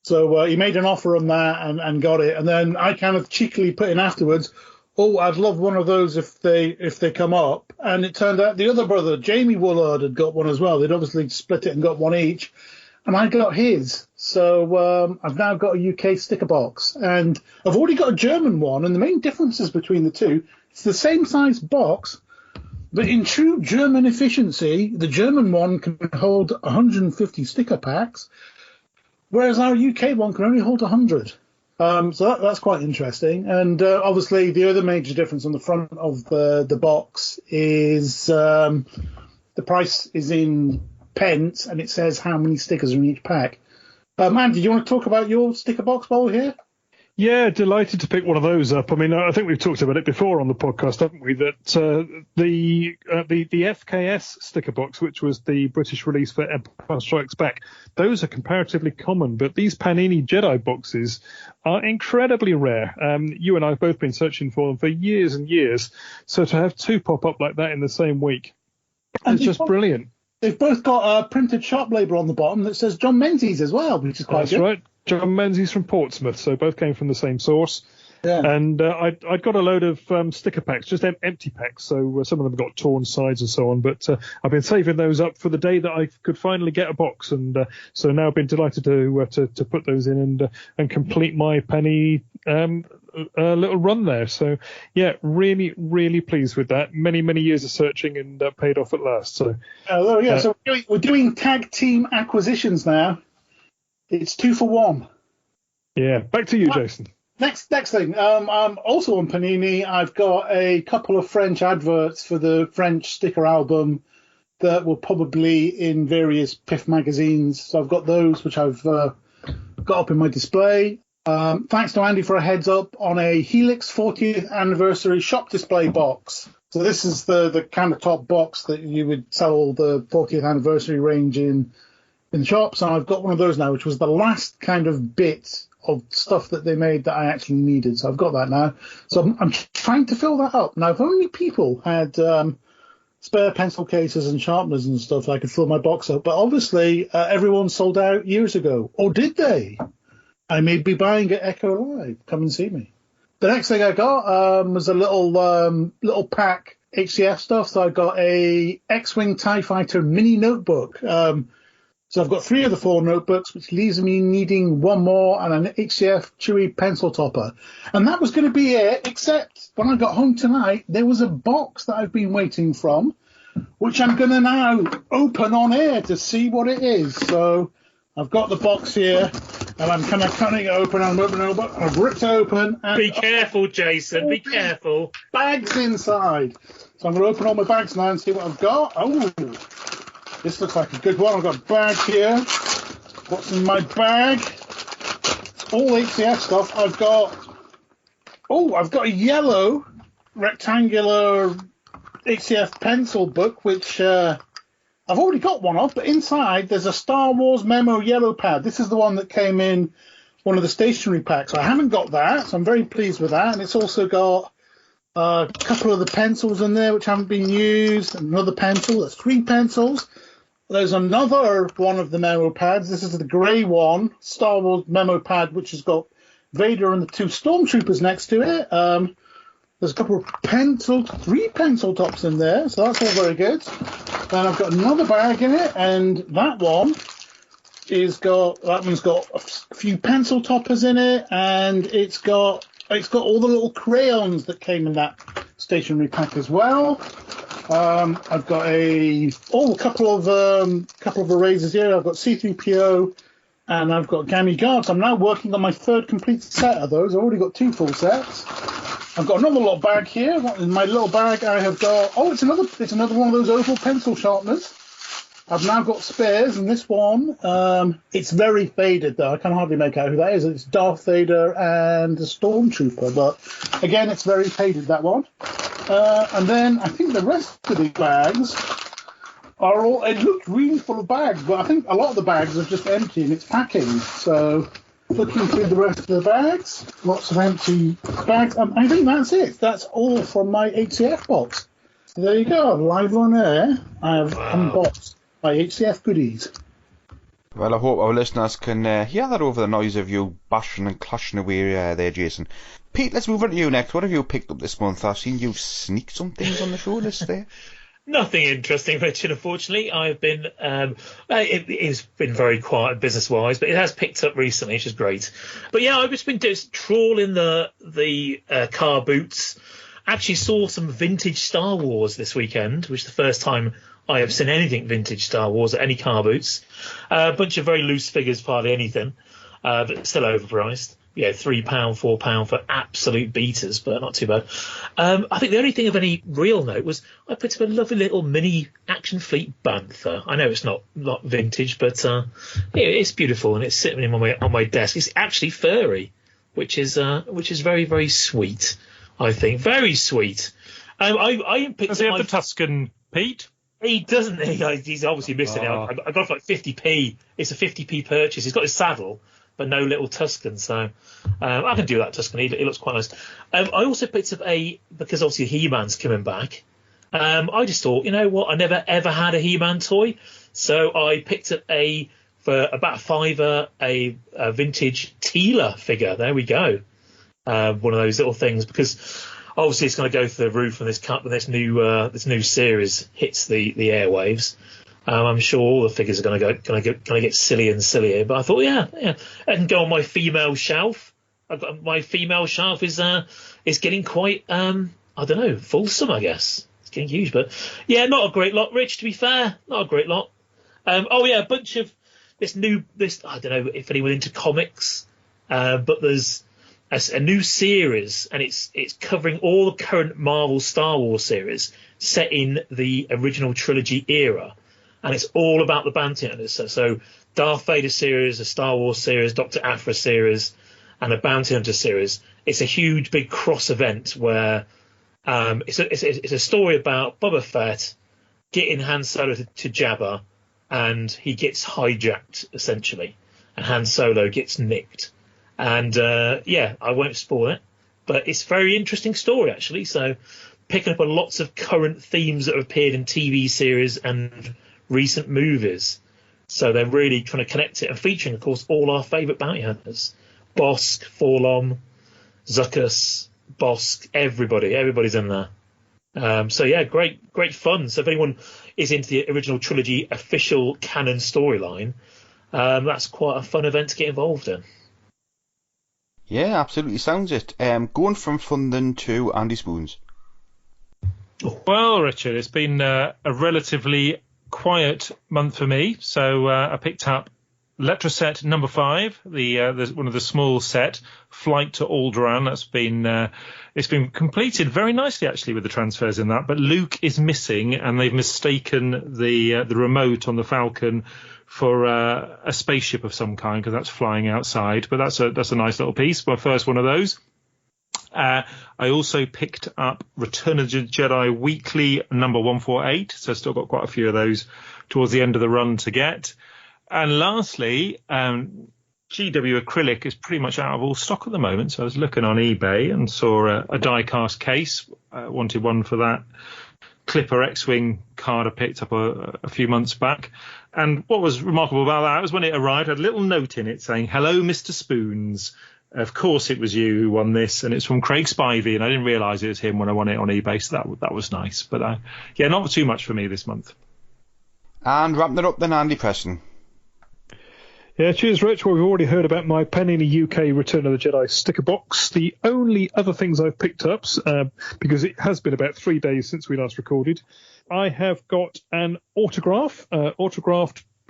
So he made an offer on that and got it, and then I kind of cheekily put in afterwards, "Oh, I'd love one of those if they come up." And it turned out the other brother, Jamie Woolard, had got one as well. They'd obviously split it and got one each, and I got his. So I've now got a UK sticker box, and I've already got a German one. And the main differences between the two, it's the same size box, but in true German efficiency, the German one can hold 150 sticker packs, whereas our UK one can only hold 100. So that's quite interesting. And obviously the other major difference on the front of the box is the price is in pence, and it says how many stickers are in each pack. Andy, do you want to talk about your sticker box while we're here? Yeah, delighted to pick one of those up. I mean, I think we've talked about it before on the podcast, haven't we? That the FKS sticker box, which was the British release for Empire Strikes Back, those are comparatively common. But these Panini Jedi boxes are incredibly rare. You and I have both been searching for them for years and years. So to have two pop up like that in the same week is just brilliant. They've both got a printed shop label on the bottom that says John Menzies as well, which is quite good. That's right. John Menzies from Portsmouth, so both came from the same source. Yeah. And I'd got a load of sticker packs, just empty packs, so some of them got torn sides and so on, but I've been saving those up for the day that I could finally get a box, and so now I've been delighted to put those in and complete my penny little run there. So yeah, really, really pleased with that. Many, many years of searching, and paid off at last. So so we're doing tag team acquisitions now. It's 2 for 1. Yeah, back to you, Jason. Next thing. Also on Panini, I've got a couple of French adverts for the French sticker album that were probably in various PIF magazines. So I've got those, which I've got up in my display. Thanks to Andy for a heads up on a Helix 40th anniversary shop display box. So this is the kind of top box that you would sell the 40th anniversary range in shops, and I've got one of those now, which was the last kind of bit of stuff that they made that I actually needed. So I've got that now. So I'm trying to fill that up. Now, if only people had spare pencil cases and sharpeners and stuff, I could fill my box up. But obviously, everyone sold out years ago. Or did they? I may be buying at Echo Live. Come and see me. The next thing I got was a little pack HCF stuff. So I got a X-Wing TIE Fighter mini notebook. So I've got 3 of the 4 notebooks, which leaves me needing one more and an HCF Chewy pencil topper. And that was going to be it, except when I got home tonight, there was a box that I've been waiting from, which I'm going to now open on air to see what it is. So I've got the box here. And I'm kind of cutting it open. I'm opening it open. I've ripped it open. And Be careful, Jason. Be careful. Bags inside. So I'm going to open all my bags now and see what I've got. Oh, this looks like a good one. I've got a bag here. What's in my bag? It's all HCF stuff. I've got a yellow rectangular HCF pencil book, which I've already got one of, but inside there's a Star Wars memo yellow pad. This is the one that came in one of the stationery packs. I haven't got that, so I'm very pleased with that. And it's also got a couple of the pencils in there which haven't been used. Another pencil. There's 3 pencils. There's another one of the memo pads. This is the grey one, Star Wars memo pad, which has got Vader and the 2 stormtroopers next to it. There's a couple of 3 pencil tops in there, so that's all very good. Then I've got another bag in it, and that one's got a few pencil toppers in it, and it's got all the little crayons that came in that stationery pack as well. I've got a couple of erasers here. I've got C3PO and I've got Gammy Guards. I'm now working on my 3rd complete set of those. I've already got 2 full sets. I've got another little bag here. In my little bag I have got it's another one of those oval pencil sharpeners. I've now got spares, and this one, it's very faded though. I can hardly make out who that is. It's Darth Vader and a Stormtrooper, but again, it's very faded, that one. And then I think the rest of the bags are all, it looked really full of bags, but I think a lot of the bags are just empty and it's packing. So looking through the rest of the bags, lots of empty bags. I think that's it. That's all from my HCF box. So there you go, live on air. I have unboxed my HCF goodies. Well, I hope our listeners can hear that over the noise of you bashing and clashing away there, Jason. Pete, let's move on to you next. What have you picked up this month? I've seen you sneak some things on the show list there. Nothing interesting, Richard, unfortunately. I've been, it's been very quiet business-wise, but it has picked up recently, which is great. But yeah, I've just been trawling the car boots. Actually saw some vintage Star Wars this weekend, which is the first time I have seen anything vintage Star Wars at any car boots. A bunch of very loose figures, hardly anything, but still overpriced. Yeah, £3, £4 for absolute beaters, but not too bad. I think the only thing of any real note was I picked up a lovely little mini Action Fleet Banther. I know it's not vintage, but it's beautiful and it's sitting on my desk. It's actually furry, which is very, very sweet. I think very sweet. I picked. Does he have the Tuscan, Pete? He doesn't. He's obviously missing it. I got for like 50p. It's a 50p purchase. He's got his saddle, but no little Tuscan. So I can do that Tuscan. He looks quite nice. I also picked up because obviously He-Man's coming back. I just thought, you know what? I never ever had a He-Man toy, so I picked up for about £5 a vintage Teela figure. There we go. One of those little things, because obviously it's going to go through the roof when this new series hits the airwaves. I'm sure all the figures are going to get sillier and sillier. But I thought, yeah, I can go on my female shelf. My female shelf is getting quite fulsome, I guess. It's getting huge, but yeah, not a great lot, Rich. To be fair, not a great lot. A bunch of this. I don't know if anyone into comics, but there's a new series, and it's covering all the current Marvel Star Wars series set in the original trilogy era, and it's all about the bounty hunters. So Darth Vader series, a Star Wars series, Dr. Aphra series, and a bounty hunter series. It's a huge, big cross event where it's a story about Boba Fett getting Han Solo to Jabba, and he gets hijacked essentially, and Han Solo gets nicked. And I won't spoil it, but it's a very interesting story actually. So picking up on lots of current themes that have appeared in TV series and recent movies. So they're really trying to connect it and featuring, of course, all our favourite bounty hunters: Bosk, Forlom, Zuckuss, Bosk, everybody's in there. Great fun. So if anyone is into the original trilogy official canon storyline, that's quite a fun event to get involved in. Yeah, absolutely sounds it. Going from fun then to Andy Spoons. Well, Richard, it's been a relatively quiet month for me, so I picked up Letraset number 5, the one of the small set, Flight to Alderaan. That's been it's been completed very nicely actually with the transfers in that. But Luke is missing, and they've mistaken the remote on the Falcon for a spaceship of some kind, because that's flying outside. But that's a nice little piece. My first one of those. I also picked up Return of the Jedi Weekly number 148, so still got quite a few of those towards the end of the run to get. And lastly, GW acrylic is pretty much out of all stock at the moment. So I was looking on eBay and saw a die-cast case. Wanted one for that Clipper X-Wing card I picked up a few months back. And what was remarkable about that was when it arrived, I had a little note in it saying, "Hello, Mr. Spoons. Of course it was you who won this." And it's from Craig Spivey, and I didn't realise it was him when I won it on eBay. So that was nice. But yeah, not too much for me this month. And wrapping it up then, Andy Preston. Yeah, cheers, Rich. Well, we've already heard about my Panini UK Return of the Jedi sticker box. The only other things I've picked up, because it has been about 3 days since we last recorded, I have got an autographed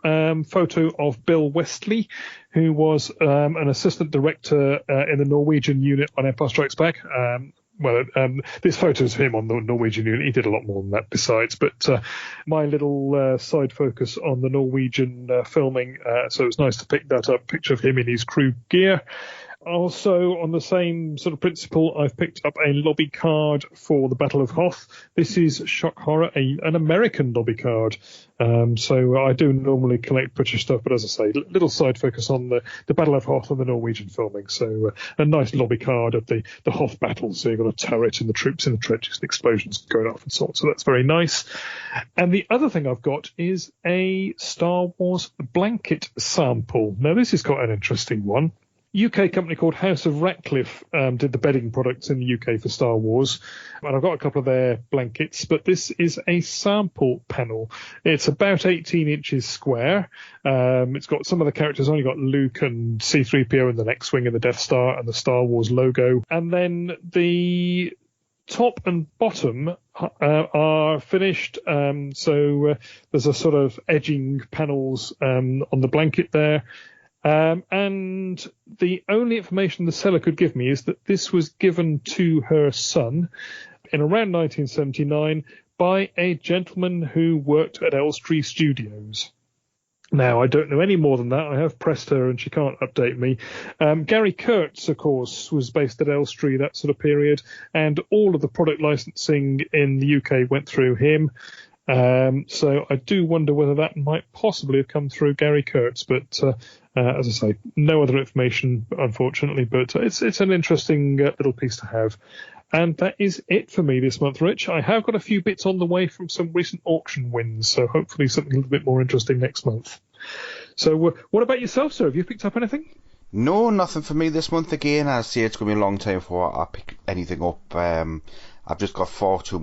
photo of Bill Westley, who was an assistant director in the Norwegian unit on Empire Strikes Back. This photo is him on the Norwegian unit. He did a lot more than that besides. But my little side focus on the Norwegian filming, so it was nice to pick that up. Picture of him in his crew gear. Also, on the same sort of principle, I've picked up a lobby card for the Battle of Hoth. This is, shock horror, an American lobby card. So I do normally collect British stuff, but as I say, little side focus on the Battle of Hoth and the Norwegian filming. So a nice lobby card of the Hoth battle. So you've got a turret and the troops in the trenches and explosions going off and so on. So that's very nice. And the other thing I've got is a Star Wars blanket sample. Now, this is quite an interesting one. UK company called House of Ratcliffe did the bedding products in the UK for Star Wars, and I've got a couple of their blankets, but this is a sample panel. It's about 18 inches square. It's got some of the characters, only got Luke and C-3PO and the X-Wing and the Death Star and the Star Wars logo, and then the top and bottom are finished, so there's a sort of edging panels on the blanket there. And the only information the seller could give me is that this was given to her son in around 1979 by a gentleman who worked at Elstree Studios. Now, I don't know any more than that. I have pressed her and she can't update me. Gary Kurtz, of course, was based at Elstree that sort of period, and all of the product licensing in the UK went through him. So I do wonder whether that might possibly have come through Gary Kurtz, but as I say, no other information, unfortunately, but it's an interesting little piece to have. And that is it for me this month, Rich. I have got a few bits on the way from some recent auction wins, so hopefully something a little bit more interesting next month. So what about yourself, sir? Have you picked up anything? No, nothing for me this month again. I say it's going to be a long time before I pick anything up. I've just got far too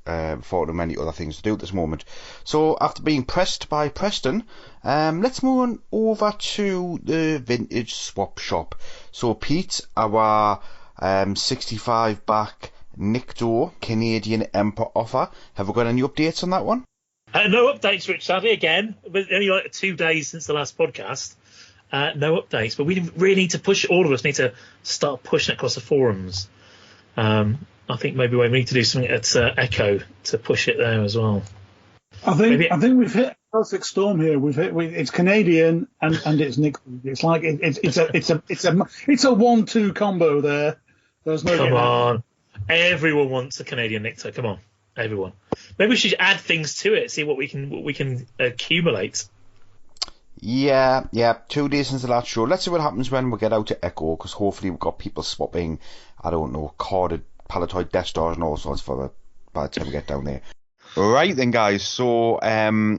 many other things to do at this moment. So after being pressed by Preston, let's move on over to the vintage swap shop. So Pete, our 65 back Nikto Canadian Emperor offer, have we got any updates on that one? No updates, Rich, sadly, again. But only like 2 days since the last podcast. No updates, but we really need to push. All of us need to start pushing across the forums. I think maybe we need to do something at Echo to push it there as well. I think we've hit a perfect storm here. It's Canadian and it's Nick. It's like it's a 1-2 combo there. There's no. Come on, everyone wants a Canadian Nikto. Come on, everyone. Maybe we should add things to it. See what we can accumulate. Yeah, 2 days since the last show. Let's see what happens when we get out to Echo, because hopefully we've got people swapping, I don't know, corded Palatoid Death Stars and all sorts by the time we get down there. Right then, guys, so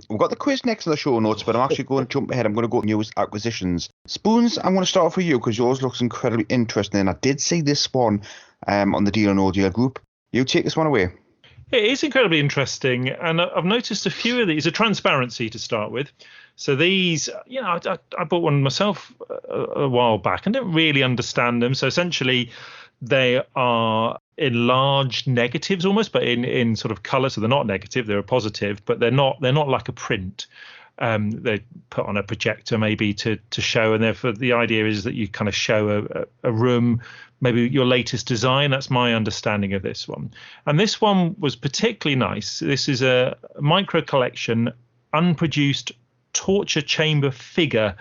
we've got the quiz next in the show notes, but I'm actually going to jump ahead. I'm going to go to newest acquisitions. Spoons, I'm going to start off with you because yours looks incredibly interesting, and I did see this one on the Deal or No Deal group. You take this one away. It is incredibly interesting, and I've noticed a few of these. A transparency to start with. So these, I bought one myself a while back and didn't really understand them. So essentially, they are enlarged negatives almost, but in sort of colour. So they're not negative; they're a positive, but they're not like a print. They put on a projector maybe to show, and therefore the idea is that you kind of show a room, maybe your latest design. That's my understanding of this one. And this one was particularly nice. This is a micro collection, unproduced torture chamber figure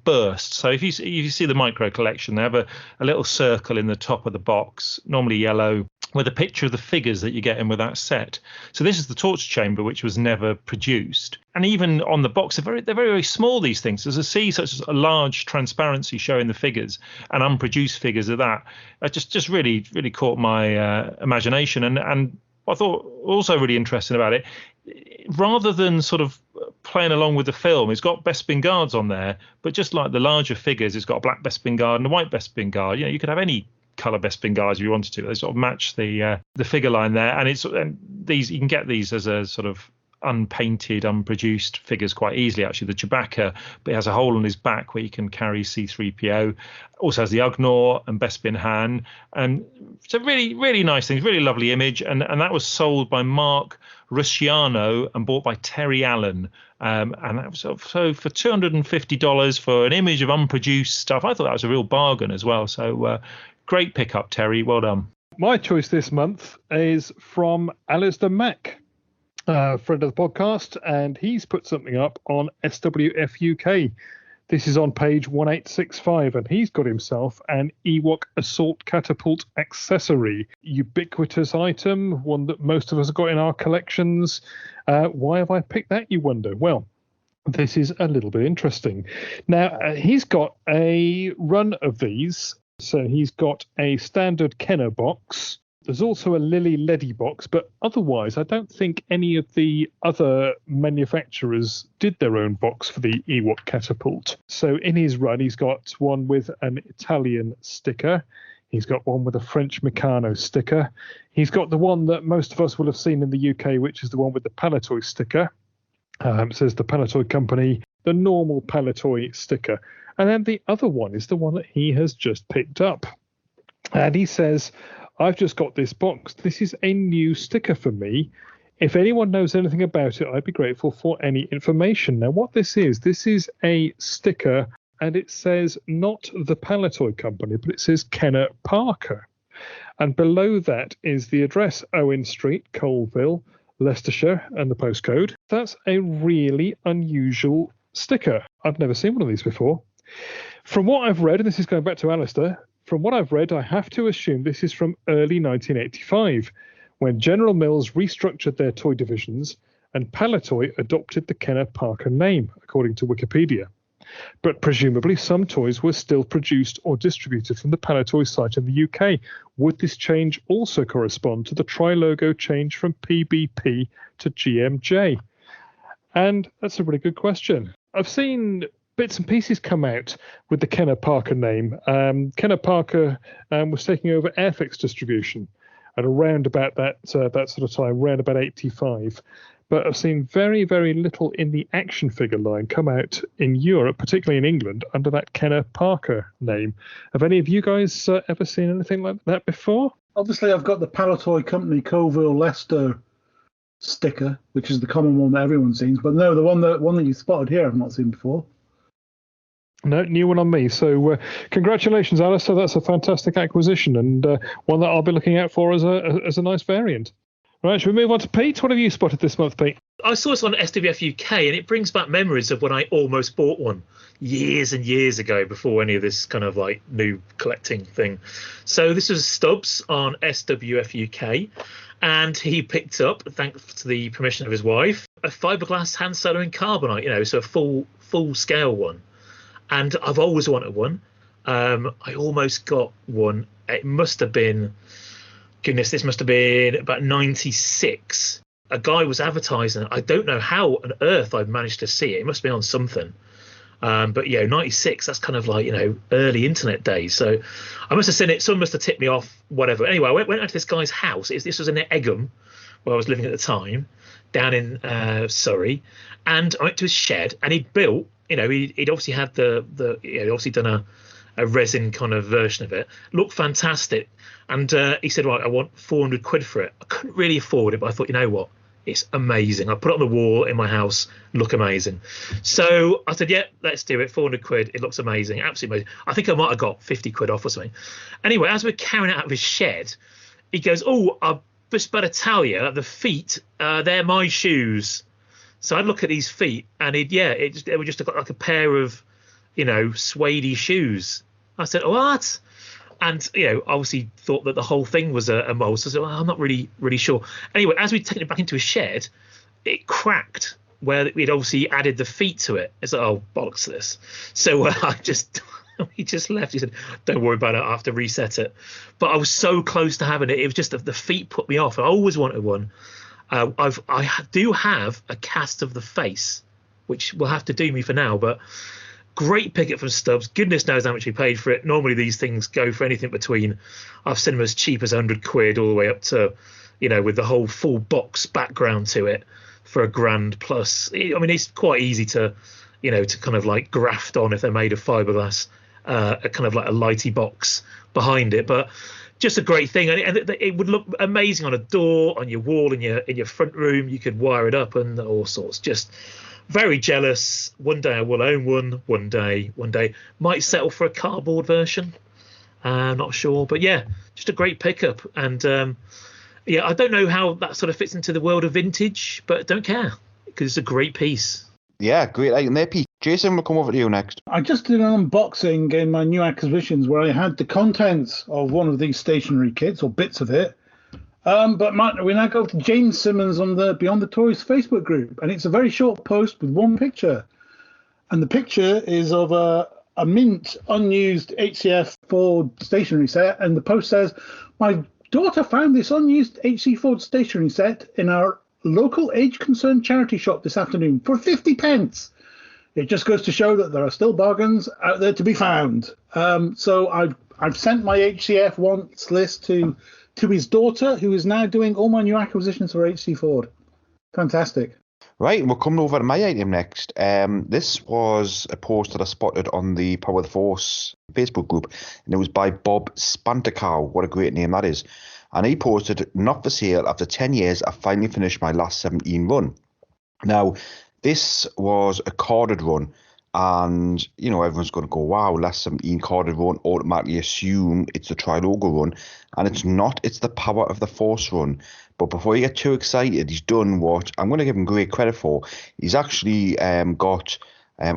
burst. So if you see the micro collection, they have a little circle in the top of the box, normally yellow, with a picture of the figures that you get in with that set. So this is the torture chamber, which was never produced. And even on the box, they're very, very small, these things. There's a C, such as a large transparency showing the figures, and unproduced figures of that. It just really, really caught my imagination. And I thought also really interesting about it, rather than sort of playing along with the film, it's got Bespin guards on there, but just like the larger figures, it's got a black Bespin guard and a white Bespin guard. You could have any colour Bespin guards if you wanted to. They sort of match the figure line there, and these you can get these as a sort of unpainted, unproduced figures quite easily. Actually, the Chewbacca, but he has a hole on his back where you can carry C-3PO. Also has the Ugnaught and Bespin Han, and it's a really, really nice thing, really lovely image, and that was sold by Mark Rusciano and bought by Terry Allen, and that was so for $250 for an image of unproduced stuff. I thought that was a real bargain as well. So great pickup, Terry. Well done. My choice this month is from Alistair Mack, friend of the podcast, and he's put something up on SWF UK. This is on page 1865, and he's got himself an Ewok assault catapult accessory, ubiquitous item, one that most of us have got in our collections. Why have I picked that, you wonder? Well, this is a little bit interesting. Now, he's got a run of these. So he's got a standard Kenner box. There's also a Lily Leddy box, but otherwise I don't think any of the other manufacturers did their own box for the Ewok catapult. So in his run, he's got one with an Italian sticker. He's got one with a French Meccano sticker. He's got the one that most of us will have seen in the UK, which is the one with the Palitoy sticker. It says the Palitoy Company, the normal Palitoy sticker. And then the other one is the one that he has just picked up. And he says, I've just got this box. This is a new sticker for me. If anyone knows anything about it, I'd be grateful for any information. Now, what this is a sticker, and it says not the Palitoy Company, but it says Kenner Parker. And below that is the address, Owen Street, Colville, Leicestershire, and the postcode. That's a really unusual sticker. I've never seen one of these before. From what I've read, and this is going back to Alistair, from what I've read, I have to assume this is from early 1985, when General Mills restructured their toy divisions and Palitoy adopted the Kenner Parker name, according to Wikipedia. But presumably some toys were still produced or distributed from the Palitoy site in the UK. Would this change also correspond to the tri-logo change from PBP to GMJ? And that's a really good question. I've seen bits and pieces come out with the Kenner Parker name. Kenner Parker was taking over Airfix distribution at around about that sort of time, around about 85. But I've seen very, very little in the action figure line come out in Europe, particularly in England, under that Kenner Parker name. Have any of you guys ever seen anything like that before? Obviously, I've got the Palitoy Company Colville Leicester sticker, which is the common one that everyone sees. But no, the one that you spotted here, I've not seen before. No, new one on me. So congratulations, Alistair. That's a fantastic acquisition, and one that I'll be looking out for as a nice variant. Right, should we move on to Pete? What have you spotted this month, Pete? I saw this on SWF UK, and it brings back memories of when I almost bought one years and years ago, before any of this kind of like new collecting thing. So this was Stubbs on SWF UK, and he picked up, thanks to the permission of his wife, a fiberglass Han Solo in carbonite, so a full scale one. And I've always wanted one. I almost got one. It must have been, this must have been about 96. A guy was advertising it. I don't know how on earth I've managed to see it. It must have been on something. But 96, that's kind of like, early internet days. So I must have seen it. Someone must have tipped me off, whatever. Anyway, I went out to this guy's house. This was in Egham, where I was living at the time, down in Surrey. And I went to his shed, and he'd built, he'd obviously had he'd obviously done a resin kind of version of it. Looked fantastic. And he said, right, I want 400 quid for it. I couldn't really afford it, but I thought, you know what? It's amazing. I put it on the wall in my house, look amazing. So I said, yeah, let's do it. 400 quid. It looks amazing, absolutely amazing. I think I might have got 50 quid off or something. Anyway, as we're carrying it out of his shed, he goes, oh, I just better tell you, the feet, they're my shoes. So I'd look at these feet, and they were just like a pair of, suede shoes. I said, what? And, obviously thought that the whole thing was a mole. So I said, well, I'm not really sure. Anyway, as we'd taken it back into a shed, it cracked where we'd obviously added the feet to it. It's like, oh, bollocks to this. So he just left. He said, don't worry about it. I have to reset it. But I was so close to having it. It was just the feet put me off. I always wanted one. I do have a cast of the face, which will have to do me for now, but great pickup from Stubbs. Goodness knows how much he paid for it. Normally these things go for anything between, I've seen them as cheap as 100 quid all the way up to, with the whole full box background to it for £1,000 plus. I mean, it's quite easy to, to kind of like graft on if they're made of fiberglass, a kind of like a lighty box behind it. But just a great thing, and it would look amazing on a door, on your wall, in your front room. You could wire it up and all sorts. Just very jealous. One day I will own one. One day might settle for a cardboard version. Not sure, but yeah, just a great pickup. And I don't know how that sort of fits into the world of vintage, but don't care because it's a great piece. Yeah, great item there, Pete. Jason, we'll come over to you next. I just did an unboxing in my new acquisitions where I had the contents of one of these stationery kits, or bits of it. But we now go to James Simmons on the Beyond the Toys Facebook group, and it's a very short post with one picture. And the picture is of a mint, unused HCF Ford stationery set, and the post says, my daughter found this unused HC Ford stationery set in our local age-concerned charity shop this afternoon for 50 pence. It just goes to show that there are still bargains out there to be found. So I've sent my HCF wants list to his daughter, who is now doing all my new acquisitions for HC Ford. Fantastic. Right, we're coming over to my item next. This was a post that I spotted on the Power of the Force Facebook group, and it was by Bob Spantercow. What a great name that is. And he posted, not for sale, after 10 years, I finally finished my last 17 run. Now, this was a carded run, and, everyone's going to go, wow, last 17 carded run, automatically assume it's the Tri-Logo run, and it's not. It's the Power of the Force run. But before you get too excited, he's done what I'm going to give him great credit for. He's actually got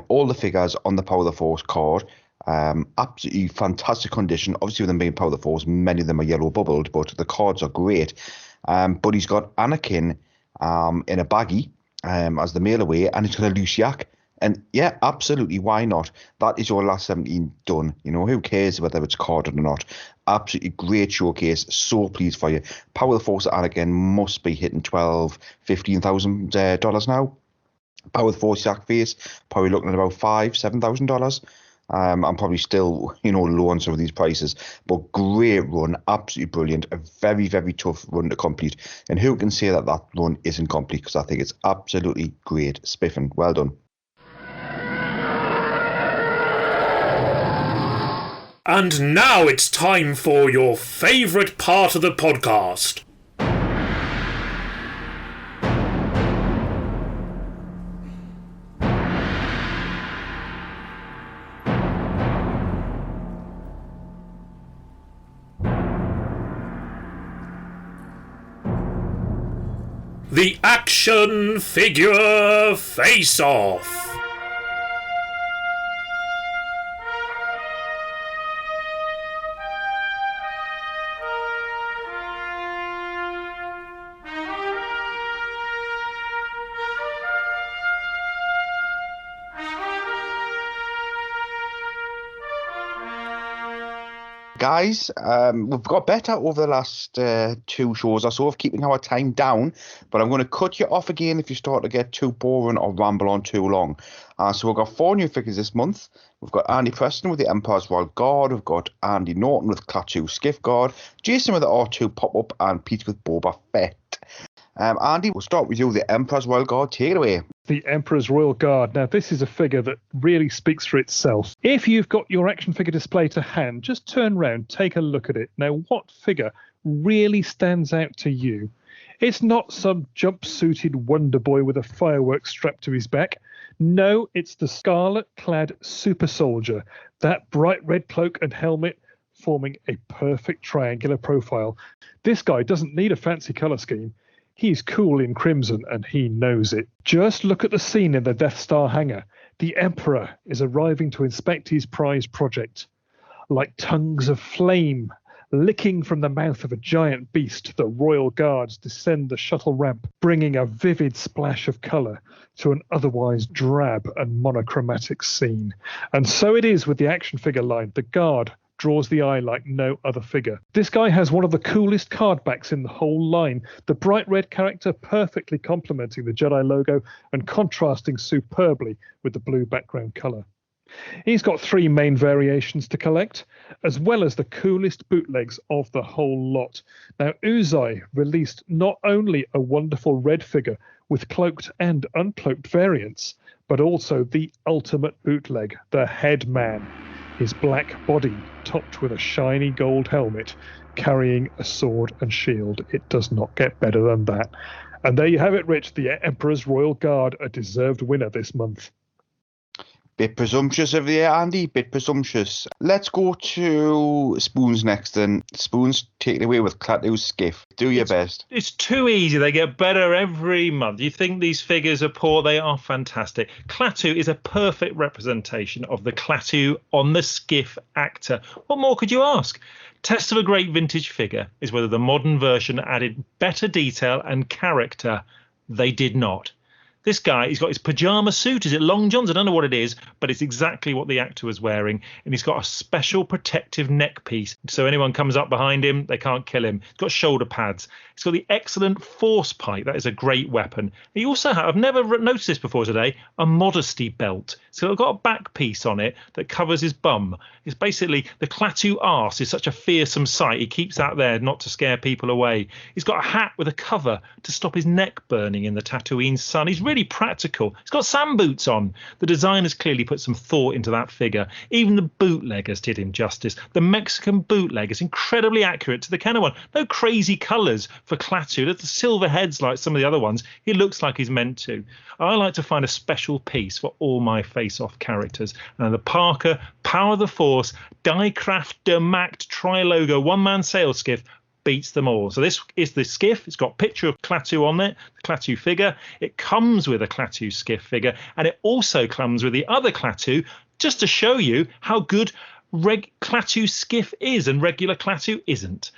all the figures on the Power of the Force card. Absolutely fantastic condition. Obviously, with them being Power of the Force, many of them are yellow bubbled, but the cards are great. But he's got Anakin in a baggie as the mail away, and he's got a loose yak. And yeah, absolutely, why not? That is your last 17 done. Who cares whether it's carded or not? Absolutely great showcase. So pleased for you. Power of the Force Anakin must be hitting $12,000-$15,000 now. Power of the Force Yak face probably looking at about $5,000-$7,000. I'm probably still, low on some of these prices, but great run, absolutely brilliant, a very, very tough run to complete. And who can say that run isn't complete? Because I think it's absolutely great. Spiffing, well done. And now it's time for your favourite part of the podcast. The Action Figure Face-Off. Guys, we've got better over the last 2 shows or so of keeping our time down, but I'm going to cut you off again if you start to get too boring or ramble on too long. So we've got 4 new figures this month. We've got Andy Preston with the Emperor's Royal Guard. We've got Andy Norton with Klaatu Skiff Guard. Jason with the R2 Pop-Up, and Pete with Boba Fett. Andy, we'll start with you, the Emperor's Royal Guard. Take it away. The Emperor's Royal Guard. Now, this is a figure that really speaks for itself. If you've got your action figure display to hand, just turn round, take a look at it. Now, what figure really stands out to you? It's not some jumpsuited wonder boy with a firework strapped to his back. No, it's the scarlet-clad super soldier, that bright red cloak and helmet forming a perfect triangular profile. This guy doesn't need a fancy colour scheme. He's cool in crimson, and he knows it. Just look at the scene in the Death Star hangar. The Emperor is arriving to inspect his prize project. Like tongues of flame licking from the mouth of a giant beast, the Royal Guards descend the shuttle ramp, bringing a vivid splash of colour to an otherwise drab and monochromatic scene. And so it is with the action figure line. The Guard draws the eye like no other figure. This guy has one of the coolest card backs in the whole line, the bright red character perfectly complementing the Jedi logo and contrasting superbly with the blue background colour. He's got 3 main variations to collect, as well as the coolest bootlegs of the whole lot. Now, Uzai released not only a wonderful red figure with cloaked and uncloaked variants, but also the ultimate bootleg, the Headman. His black body topped with a shiny gold helmet, carrying a sword and shield. It does not get better than that. And there you have it, Rich, the Emperor's Royal Guard, a deserved winner this month. Bit presumptuous of you, Andy, bit presumptuous. Let's go to Spoons next, and Spoons, take it away with Klaatu's skiff. Do your best. It's too easy. They get better every month. You think these figures are poor? They are fantastic. Klaatu is a perfect representation of the Klaatu on the skiff actor. What more could you ask? Test of a great vintage figure is whether the modern version added better detail and character. They did not. This guy, he's got his pyjama suit. Is it long johns? I don't know what it is, but it's exactly what the actor was wearing. And he's got a special protective neck piece. So anyone comes up behind him, they can't kill him. He's got shoulder pads. He's got the excellent force pipe. That is a great weapon. He also has, I've never noticed this before today, a modesty belt. So it's got a back piece on it that covers his bum. It's basically the Klaatu arse is such a fearsome sight. He keeps that there not to scare people away. He's got a hat with a cover to stop his neck burning in the Tatooine sun. He's really practical. He's got sand boots on. The designers clearly put some thought into that figure. Even the bootleggers did him justice. The Mexican bootleg is incredibly accurate to the Kenner one. No crazy colours for Klaatu. There's the silver heads like some of the other ones. He looks like he's meant to. I like to find a special piece for all my face-off characters. And the Parker Power of the Force Diecraft Demact Tri-Logo one-man sales skiff beats them all. So this is the skiff. It's got a picture of Klaatu on it, the Klaatu figure. It comes with a Klaatu skiff figure, and it also comes with the other Klaatu, just to show you how good Klaatu skiff is and regular Klaatu isn't.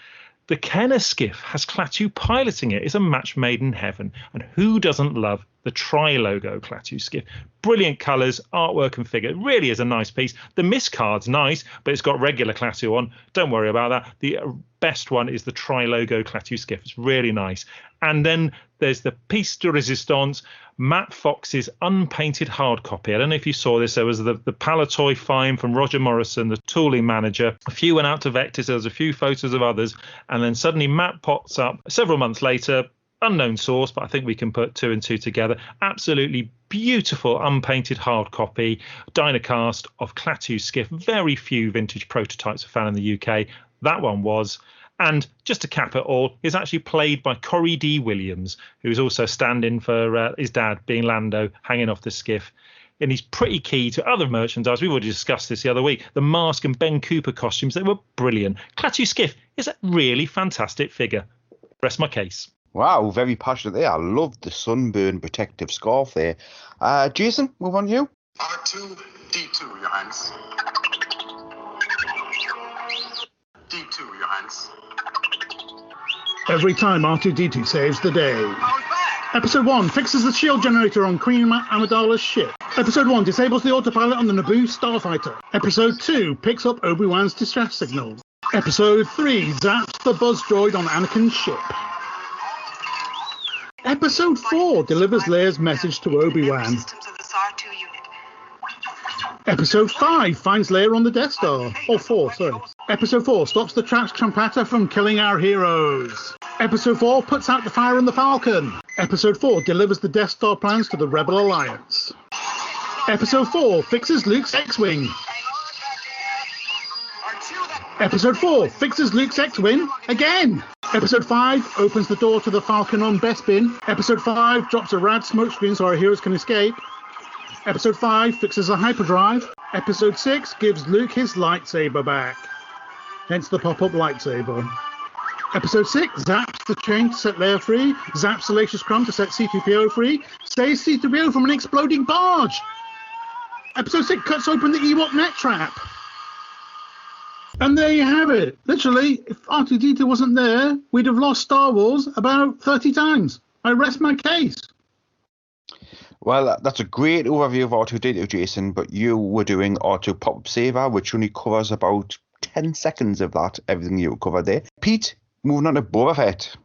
The Kenner skiff has Klaatu piloting it. It's a match made in heaven. And who doesn't love the Tri-Logo Klaatu skiff? Brilliant colours, artwork and figure. It really is a nice piece. The miscard's nice, but it's got regular Klaatu on. Don't worry about that. The best one is the Tri-Logo Klaatu skiff. It's really nice. And then there's the piece de resistance, Matt Fox's unpainted hard copy. I don't know if you saw this. There was the Palatoy find from Roger Morrison, the tooling manager. A few went out to Vectis. There was a few photos of others. And then suddenly Matt pops up several months later. Unknown source, but I think we can put 2 and 2 together. Absolutely beautiful unpainted hard copy, Dynacast of Klaatu skiff. Very few vintage prototypes are found in the UK. That one was. And just to cap it all, he's actually played by Corey D. Williams, who's also standing for his dad, being Lando, hanging off the skiff. And he's pretty key to other merchandise. We've already discussed this the other week. The mask and Ben Cooper costumes, they were brilliant. Klaatu skiff is a really fantastic figure. Rest my case. Wow, very passionate there. I love the sunburn protective scarf there. Jason, move on to you. R2-D2, Your Highness. D2, Your Highness. Every time R2-D2 saves the day. Episode 1 fixes the shield generator on Queen Amidala's ship. Episode 1 disables the autopilot on the Naboo starfighter. Episode 2 picks up Obi-Wan's distress signal. Episode 3 zaps the buzz droid on Anakin's ship. Episode 4 delivers Leia's message to Obi-Wan. Episode 5 finds Leia on the Death Star. Or 4, sorry. Episode 4 stops the Trax Trumpata from killing our heroes. Episode 4 puts out the fire on the Falcon. Episode 4 delivers the Death Star plans to the Rebel Alliance. Episode 4 fixes Luke's X-Wing. Episode 4 fixes Luke's X-Wing again. Episode 5 opens the door to the Falcon on Bespin. Episode 5 drops a rad smokescreen so our heroes can escape. Episode 5 fixes a hyperdrive. Episode 6 gives Luke his lightsaber back. Hence the pop-up lightsaber. Episode 6 zaps the chain to set Leia free. Zaps Salacious Crumb to set C-3PO free. Saves C-3PO from an exploding barge. Episode 6 cuts open the Ewok net trap. And there you have it. Literally, if R2-D2 wasn't there, we'd have lost Star Wars about 30 times. I rest my case. Well, that's a great overview of R2-D2, Jason, but you were doing R2 Pop-Up Saver, which only covers about 10 seconds of that, everything you covered there. Pete, moving on to Boba Fett.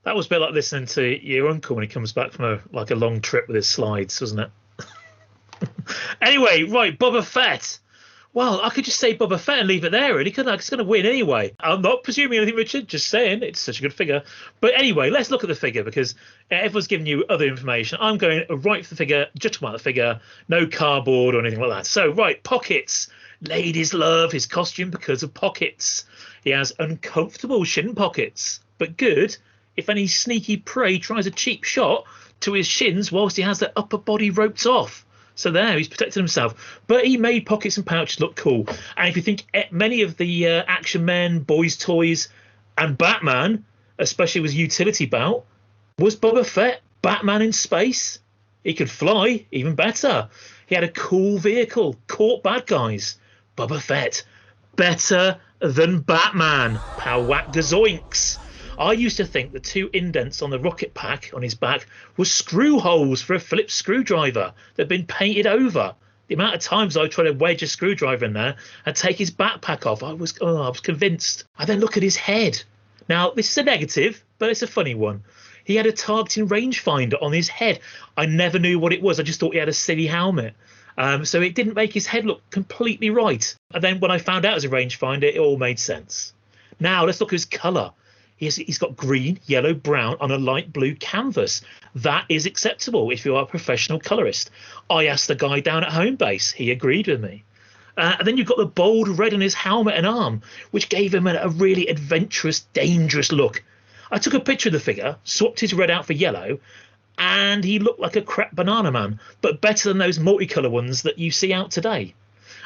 That was a bit like listening to your uncle when he comes back from a long trip with his slides, wasn't it? Anyway, right, Boba Fett. Well, I could just say Boba Fett and leave it there, really, couldn't I? It's going to win anyway. I'm not presuming anything, Richard, just saying. It's such a good figure. But anyway, let's look at the figure, because everyone's giving you other information. I'm going right for the figure, just about the figure, no cardboard or anything like that. So, right, pockets. Ladies love his costume because of pockets. He has uncomfortable shin pockets, but good if any sneaky prey tries a cheap shot to his shins whilst he has the upper body roped off. So there, he's protected himself. But he made pockets and pouches look cool. And if you think many of the Action Men, Boys Toys, and Batman, especially with utility belt, was Boba Fett Batman in space? He could fly, even better. He had a cool vehicle, caught bad guys. Boba Fett, better than Batman. Pow whack the zoinks. I used to think the 2 indents on the rocket pack on his back were screw holes for a Phillips screwdriver that had been painted over. The amount of times I tried to wedge a screwdriver in there and take his backpack off, I was convinced. I then look at his head. Now, this is a negative, but it's a funny one. He had a targeting rangefinder on his head. I never knew what it was. I just thought he had a silly helmet. So it didn't make his head look completely right. And then when I found out it was a rangefinder, it all made sense. Now, let's look at his colour. He's got green, yellow, brown on a light blue canvas. That is acceptable if you are a professional colourist. I asked the guy down at home base. He agreed with me. And then you've got the bold red on his helmet and arm, which gave him a really adventurous, dangerous look. I took a picture of the figure, swapped his red out for yellow, and he looked like a crap banana man, but better than those multicolour ones that you see out today.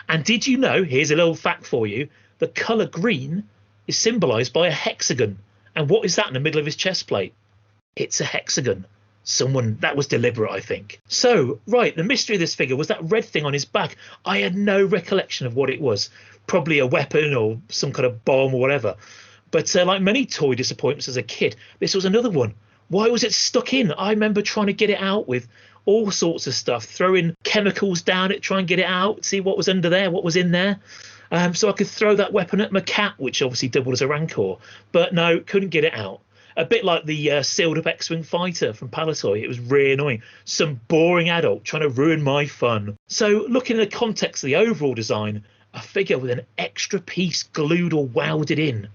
And did you know, here's a little fact for you, the colour green is symbolised by a hexagon. And what is that in the middle of his chest plate? It's a hexagon. That was deliberate, I think. So, right, the mystery of this figure was that red thing on his back. I had no recollection of what it was. Probably a weapon or some kind of bomb or whatever. But like many toy disappointments as a kid, this was another one. Why was it stuck in? I remember trying to get it out with all sorts of stuff, throwing chemicals down it, try and get it out, see what was under there, what was in there. So I could throw that weapon at my cat, which obviously doubled as a Rancor. But no, couldn't get it out. A bit like the sealed-up X-Wing fighter from Palatoy. It was really annoying. Some boring adult trying to ruin my fun. So looking at the context of the overall design, a figure with an extra piece glued or welded in.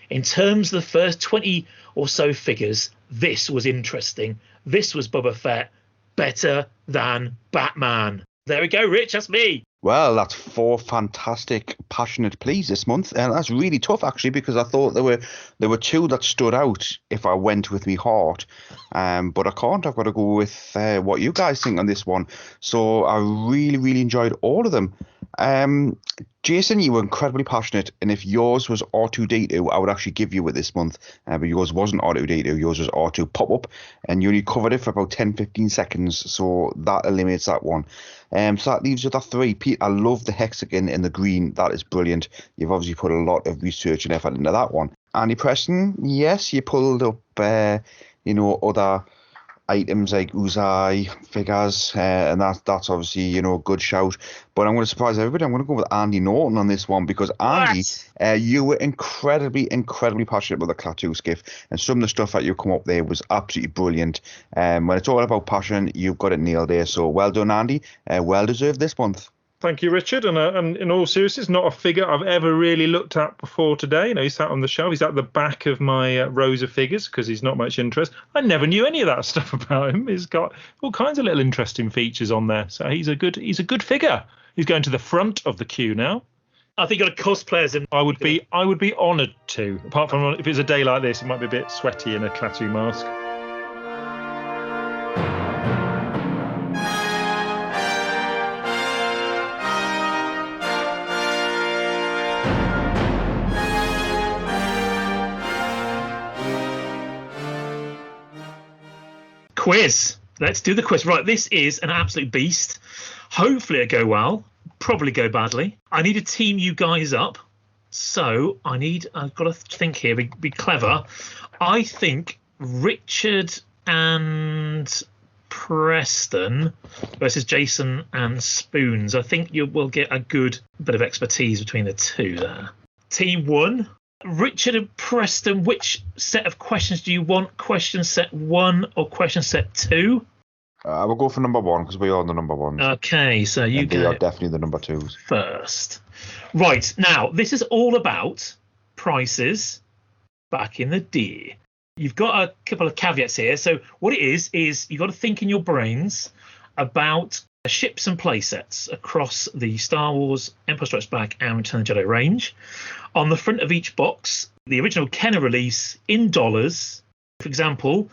In terms of the first 20 or so figures, this was interesting. This was Boba Fett, better than Batman. There we go, Rich, that's me. Well, that's 4 fantastic, passionate pleas this month, and that's really tough actually, because I thought there were 2 that stood out if I went with me heart, but I can't. I've got to go with what you guys think on this one. So I really enjoyed all of them. Jason, you were incredibly passionate, and if yours was R2-D2, I would actually give you it this month, but yours wasn't R2-D2, yours was R2 Pop-Up, and you only covered it for about 10-15 seconds, so that eliminates that one. So that leaves you with 3. Pete, I love the hexagon in the green. That is brilliant. You've obviously put a lot of research and effort into that one. Andy Preston, yes, you pulled up, other items like Uzai figures, and that's obviously a good shout. But I'm going to surprise everybody. I'm going to go with Andy Norton on this one, because Andy, you were incredibly passionate about the Klaatu skiff, and some of the stuff that you come up there was absolutely brilliant. When it's all about passion, you've got it nailed there. So well done, Andy. Well deserved this month. Thank you, Richard. And in all seriousness, not a figure I've ever really looked at before today. He sat on the shelf. He's at the back of my rows of figures because he's not much interest. I never knew any of that stuff about him. He's got all kinds of little interesting features on there. So he's a good figure. He's going to the front of the queue now. I think you've got cosplayers in. I would be honoured to. Apart from if it's a day like this, it might be a bit sweaty in a Klaatu mask. Quiz. Let's do the quiz. Right, this is an absolute beast. Hopefully it'll go well. Probably go badly. I need to team you guys up. So I've got to think here, be clever. I think Richard and Preston versus Jason and Spoons. I think you will get a good bit of expertise between the two there. Team 1. Richard and Preston, which set of questions do you want? Question set 1 or question set 2? We'll go for number 1 because we are the number 1s. Okay, so you They are definitely the number 2s. first. Right, now, this is all about prices back in the day. You've got a couple of caveats here. So what it is you've got to think in your brains about ships and playsets across the Star Wars, Empire Strikes Back and Return of the Jedi range. On the front of each box, the original Kenner release in dollars. For example,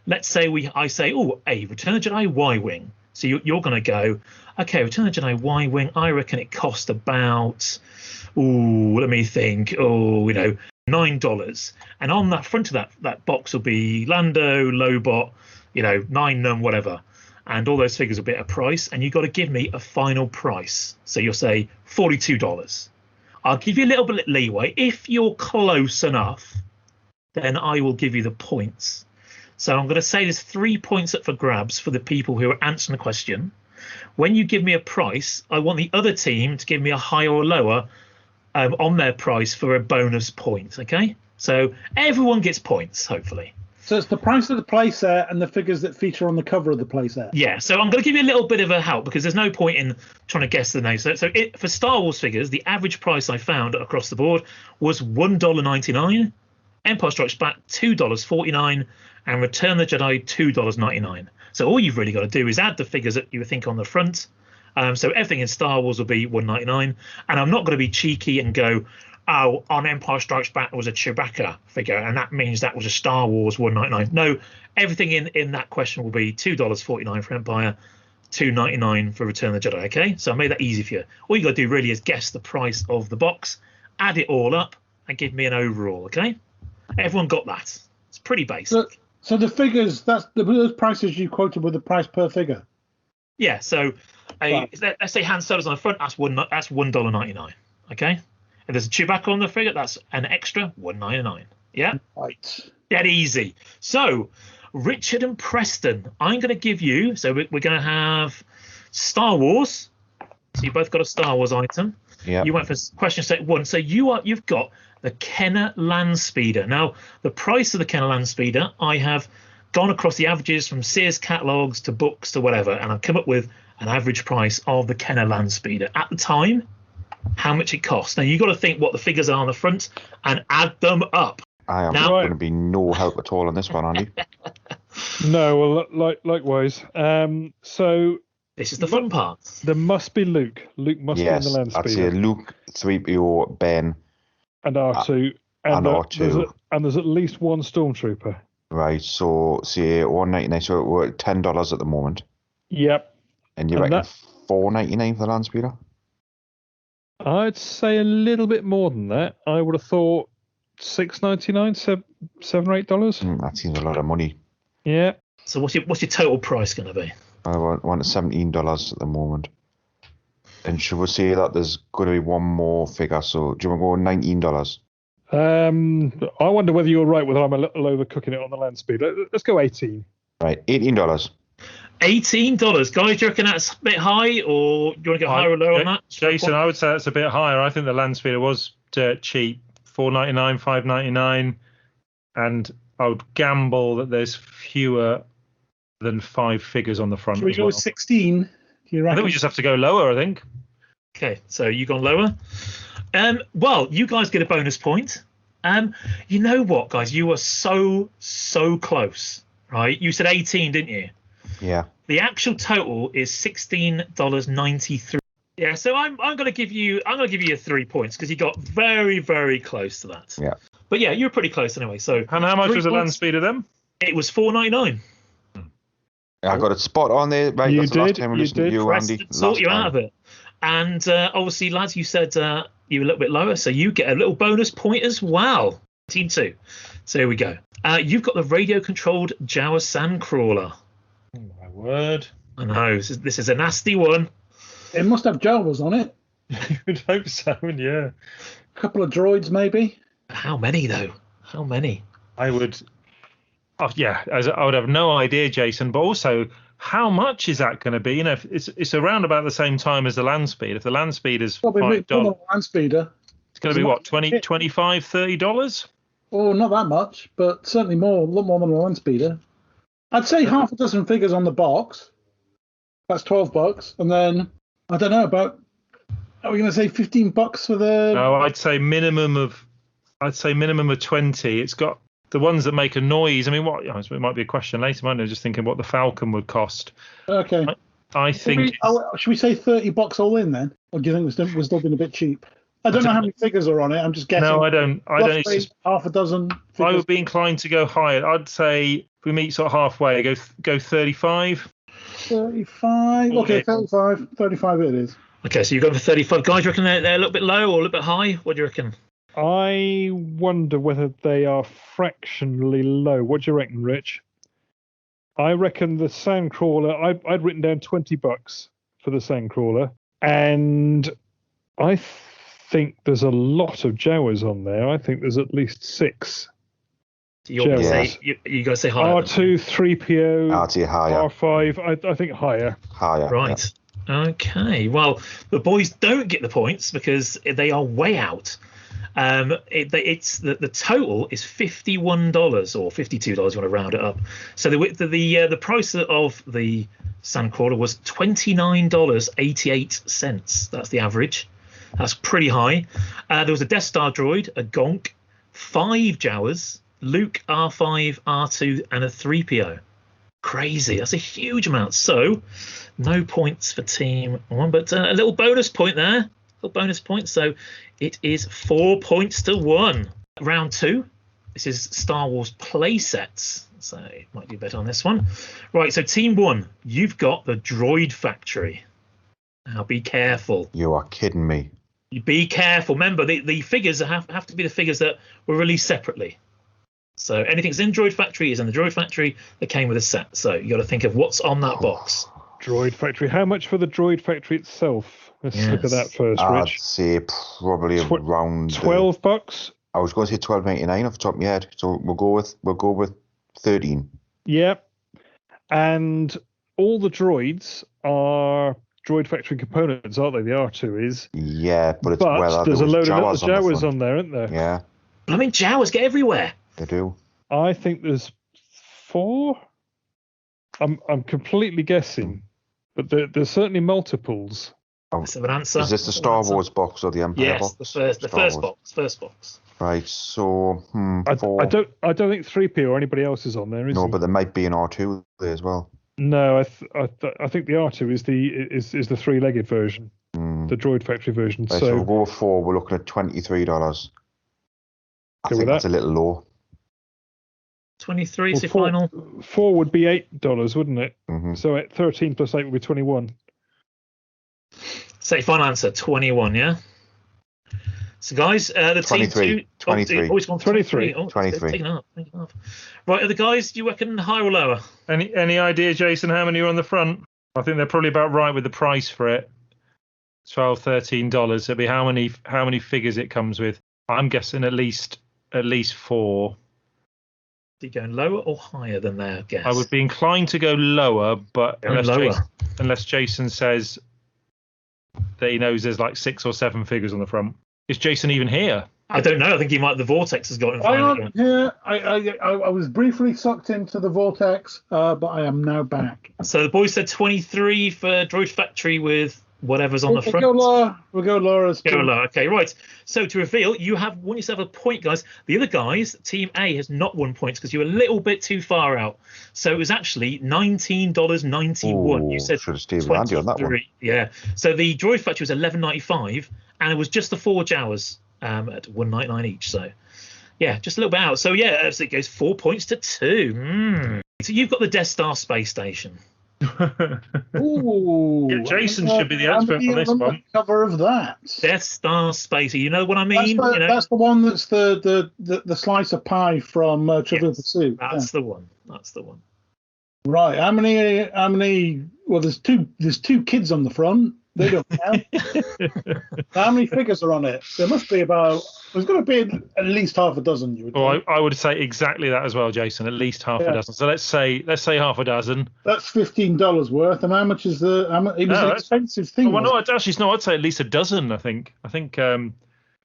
let's say I say, a Return of the Jedi Y-Wing. So you're going to go, okay, Return of the Jedi Y-Wing, I reckon it cost about, let me think, $9. And on that front of that box will be Lando, Lobot, 9 num, whatever. And all those figures will be at a price, and you've got to give me a final price. So you'll say $42. I'll give you a little bit of leeway. If you're close enough, then I will give you the points. So I'm going to say there's 3 points up for grabs for the people who are answering the question. When you give me a price, I want the other team to give me a higher or lower on their price for a bonus point. Okay? So everyone gets points, hopefully. So it's the price of the playset and the figures that feature on the cover of the playset. Yeah, so I'm going to give you a little bit of a help because there's no point in trying to guess the name. So for Star Wars figures, the average price I found across the board was $1.99, Empire Strikes Back $2.49, and Return of the Jedi $2.99. So all you've really got to do is add the figures that you think on the front. So everything in Star Wars will be $1.99, and I'm not going to be cheeky and go, on Empire Strikes Back was a Chewbacca figure, and that means that was a Star Wars $1.99. No, everything in that question will be $2.49 for Empire, $2.99 for Return of the Jedi. Okay, so I made that easy for you. All you got to do really is guess the price of the box, add it all up, and give me an overall. Okay, everyone got that? It's pretty basic. So the figures, those prices you quoted were the price per figure. Yeah. So let's say Han Solo's on the front. That's $1.99. Okay. If there's a Chewbacca on the figure, that's an extra $1.99. Yeah? Right. Dead easy. So, Richard and Preston, I'm going to give you, so we're going to have Star Wars. So you both got a Star Wars item. Yeah. You went for question set 1. So you've got the Kenner Landspeeder. Now, the price of the Kenner Landspeeder, I have gone across the averages from Sears catalogs to books to whatever, and I've come up with an average price of the Kenner Landspeeder. At the time, how much it costs. Now you've got to think what the figures are on the front and add them up. I am going to be no help at all on this one, Andy. No, well, likewise. So this is the fun part. There must be Luke. Luke must be in the land I'd speeder. say Luke, 3PO, Ben, and R2. And R2. There's at least one Stormtrooper. Right, so say $1.99, so we're at $10 at the moment. Yep. And you reckon $4.99 for the land speeder? I'd say a little bit more than that. I would have thought $6.99, $7 or $8. That seems a lot of money. Yeah. So what's your total price going to be? I want $17 at the moment. And should we say that there's going to be one more figure? So do you want to go $19? I wonder whether you're right, whether I'm a little overcooking it on the land speed. Let's go 18. Right, $18. $18. Guys, do you reckon that's a bit high, or do you want to go higher or lower on that? Jason, I would say that's a bit higher. I think the land speeder was dirt cheap. $4.99, $5.99, and I would gamble that there's fewer than 5 figures on the front. Should we go with 16? Do you reckon? I think we just have to go lower, I think. Okay, so you gone lower. Well, you guys get a bonus point. You know what, guys? You were so close, right? You said 18, didn't you? Yeah. The actual total is $16.93. Yeah, so I'm going to give you 3 points because you got very, very close to that. Yeah. But yeah, you're pretty close anyway. So And how much 3 was the land points. speed of them? It was $4.99. I got it spot on there. Right, You that's the last did, time we you listened to did. you, Press Andy. to sort Last you time. out of it. And obviously, lads, you said you were a little bit lower, so you get a little bonus point as well. Team 2. So here we go. You've got the radio-controlled Jawa Sandcrawler. Oh, my word. I know, this is a nasty one. It must have Jawas on it. You would hope so, yeah. A couple of droids, maybe. How many, though? How many? I would... Oh, yeah, I would have no idea, Jason, but also... How much is that going to be? You know, it's around about the same time as the land speed. If the land speed is Probably $5, more than a land speeder. it's going to be what, $20, $25, $30? Oh, not that much, but certainly more, a lot more than a land speeder. I'd say half a dozen figures on the box. That's $12, and then I don't know about. Are we going to say $15 for the? No, I'd say minimum of 20. It's got the ones that make a noise. I mean, what? It might be a question later. I'm just thinking what the Falcon would cost. Okay. I think. Should we say $30 all in then, or do you think we're still being a bit cheap? I don't know how many figures are on it. I'm just guessing. No, I don't. It's Roughly just, half a dozen. Figures. I would be inclined to go higher. I'd say if we meet sort of halfway, go 35. 35. Okay, 35. 35 it is. Okay, so you're going for 35. Guys, do you reckon they're a little bit low or a little bit high? What do you reckon? I wonder whether they are fractionally low. What do you reckon, Rich? I reckon the Sandcrawler, I'd written down $20 for the Sandcrawler, and I think there's a lot of Jawas on there. I think there's at least 6. You're going to say, you got to say higher. R2, 3PO, R2 higher. R5, I think higher. Higher. Right. Okay. Well, the boys don't get the points because they are way out. It's the total is $51 or $52. You want to round it up. So the price of the Sandcrawler was $29.88. That's the average. That's pretty high. There was a Death Star droid, a Gonk, 5 Jawas, Luke, R5, R2, and a 3PO. Crazy. That's a huge amount. So no points for Team 1, but a little bonus point there. A little bonus point. So it is 4 points to 1. Round 2. This is Star Wars play sets. So it might be better on this one. Right, so Team 1, you've got the Droid Factory. Now be careful. You are kidding me. You be careful. Remember, the figures have to be the figures that were released separately. So anything that's in Droid Factory is in the Droid Factory that came with a set. So you got to think of what's on that box. Droid Factory. How much for the Droid Factory itself? Let's look at that first, I'd Rich. say probably around $12. I was going to say $12.99 off the top of my head, so we'll go with 13. Yep. And all the droids are Droid Factory components, aren't they? The R2 is. Yeah, but it's there's a load of little Jawas Jawas on there, isn't there? Yeah, I mean, Jawas get everywhere. they do. I think there's 4. I'm completely guessing, but there's certainly multiples. Let's have an answer. Is this the Star Wars box or the Empire box? Yes, the first box. Right, so 4. I don't think 3P or anybody else is on there, is No, he? but there might be an R2 there as well. No, I think the R2 is the 3-legged version, the Droid Factory version. Right, so we'll go with 4. We're looking at $23. I think that's a little low. 23 is your 4, final. 4 would be $8, wouldn't it? Mm-hmm. So at 13 plus 8 would be 21. Say final answer, 21, yeah? So, guys, the 23, team 2... 23. Always gone 23. Oh, 23. Taken up. Right, are the guys, do you reckon higher or lower? Any idea, Jason, how many are on the front? I think they're probably about right with the price for it. $12, $13. It'll be how many figures it comes with. I'm guessing at least 4. Are you going lower or higher than their guess? I would be inclined to go lower, but unless Jason says that he knows there's like 6 or 7 figures on the front. Is Jason even here? I don't know. I think the Vortex has got him. I was briefly sucked into the Vortex, but I am now back. So the boys said 23 for Droid Factory with whatever's on the front. We'll go Laura's. Go Laura. Okay, right. So to reveal, you have won yourself a point, guys. The other guys, Team A, has not won points because you were a little bit too far out. So it was actually $19.91. You said should have stayed with Andy on that one. Yeah. So the Droid Factory was $11.95, and it was just the Forge hours at $1.99 each. So yeah, just a little bit out. So yeah, so it goes 4 points to 2. So you've got the Death Star space station. Ooh, Yeah, Jason should be the expert on this one. Cover of that. Death Star space. You know what I mean? That's the one that's the slice of pie from Trivial Pursuit. That's the one. That's the one. Right. How many? Well, there's two kids on the front. They don't count. How many figures are on it? There must be about. There's going to be at least half a dozen. You would. Well, I would say exactly that as well, Jason. At least half a dozen. So let's say half a dozen. That's $15 worth. And how much is the? It was an expensive thing. Well, no, actually, no. I'd say at least a dozen. I think. Do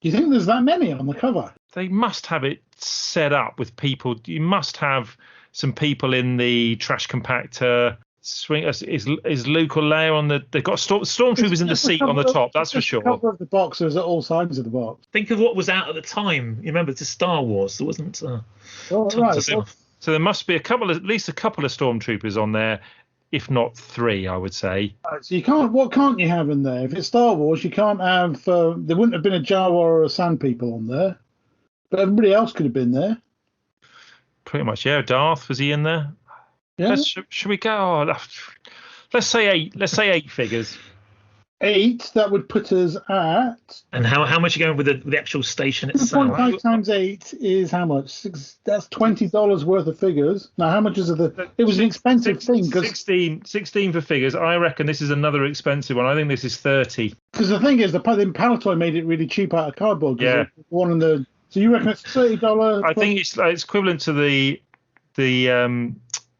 you think there's that many on the cover? They must have it set up with people. You must have some people in the trash compactor. Swing is Luke or Leia on the? They've got stormtroopers in the seat on the top. That's for sure. The cover of the box is at all sides of the box. Think of what was out at the time. You remember it's Star Wars. There wasn't. Right. So there must be at least a couple of stormtroopers on there, if not 3, I would say. Right, so you can't. What can't you have in there? If it's Star Wars, you can't have. There wouldn't have been a Jawa or a Sand People on there, but everybody else could have been there. Pretty much, yeah. Darth, was he in there? Yeah. Should we go? Let's say 8. Let's say 8 figures. 8. That would put us at. And how much are you going with the actual station itself? 2.5 times 8 is how much? That's $20 worth of figures. Now, how much is it? It was an expensive thing. 16 for figures. I reckon this is another expensive one. I think this is 30. Because the thing is, the Palatoy made it really cheap out of cardboard. Yeah. One in the. So you reckon it's $30? I think it's equivalent to the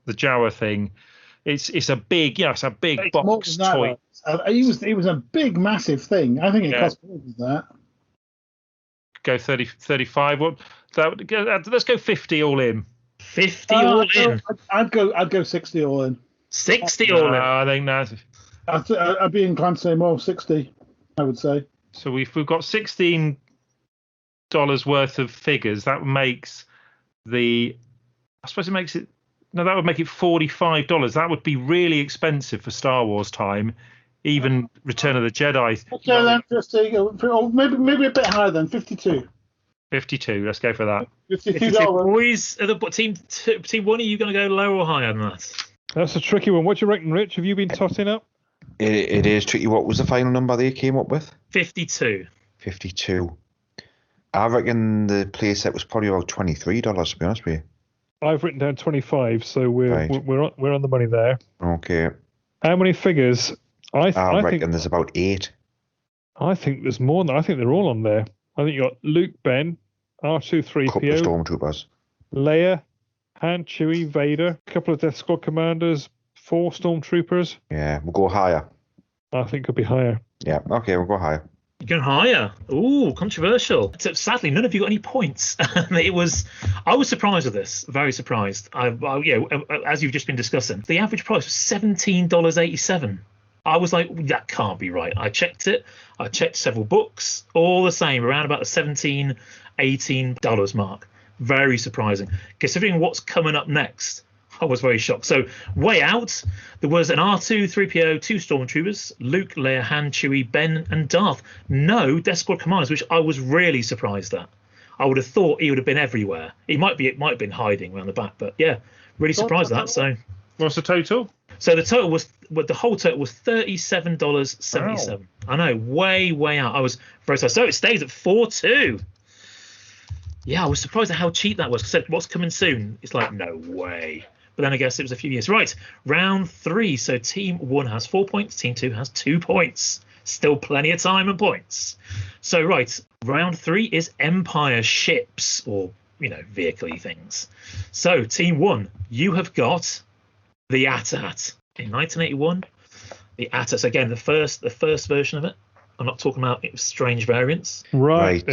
Jawa thing. It's a big, it's a big box toy. It was a big, massive thing. I think it cost more than that. Go 30, 35. What? Let's go 50 all in. 50 all in. I'd go 60 all in. 60 all in. I think that's. I'd be inclined to say more 60. I would say. So we've got $16 worth of figures. That makes I suppose it makes it. No, that would make it $45. That would be really expensive for Star Wars time, even Return of the Jedi. Okay, then maybe a bit higher than 52. 52. Let's go for that. $52. Boys, team 1, are you going to go lower or higher than that? That's a tricky one. What do you reckon, Rich? Have you been totting up? It is tricky. What was the final number they came up with? 52. 52. I reckon the playset was probably about $23. To be honest with you. I've written down 25, so we're on the money there. Okay. How many figures? I reckon think there's about 8. I think there's more than. I think they're all on there. I think you got Luke, Ben, R2-3PO, Couple of stormtroopers, Leia, Han, Chewie, Vader, a couple of Death Squad commanders, 4 stormtroopers. Yeah, we'll go higher. I think it could be higher. Yeah, okay, we'll go higher. You're going higher. Ooh, controversial. So, sadly, none of you got any points. I was surprised with this. Very surprised. As you've just been discussing, the average price was $17.87. I was like, that can't be right. I checked it. I checked several books, all the same, around about the $17, $18 mark. Very surprising. Considering what's coming up next, I was very shocked. So, way out, there was an R2-3PO, 2 stormtroopers, Luke, Leia, Han, Chewie, Ben, and Darth. No Death Squad commanders, which I was really surprised at. I would have thought he would have been everywhere. It might have been hiding around the back, but yeah, really surprised at that. So, what's the total? So the whole total was $37.77. Wow. I know, way out. I was very surprised. So it stays at 4-2. Yeah, I was surprised at how cheap that was. Because what's coming soon? It's like, no way. But then I guess it was a few years. Right, round 3. So team 1 has 4 points. Team 2 has 2 points. Still plenty of time and points. So, right, round 3 is Empire ships or, vehicle-y things. So, team 1, you have got the AT-AT. In 1981, the AT-AT. Again, the first version of it. I'm not talking about strange variants. Right.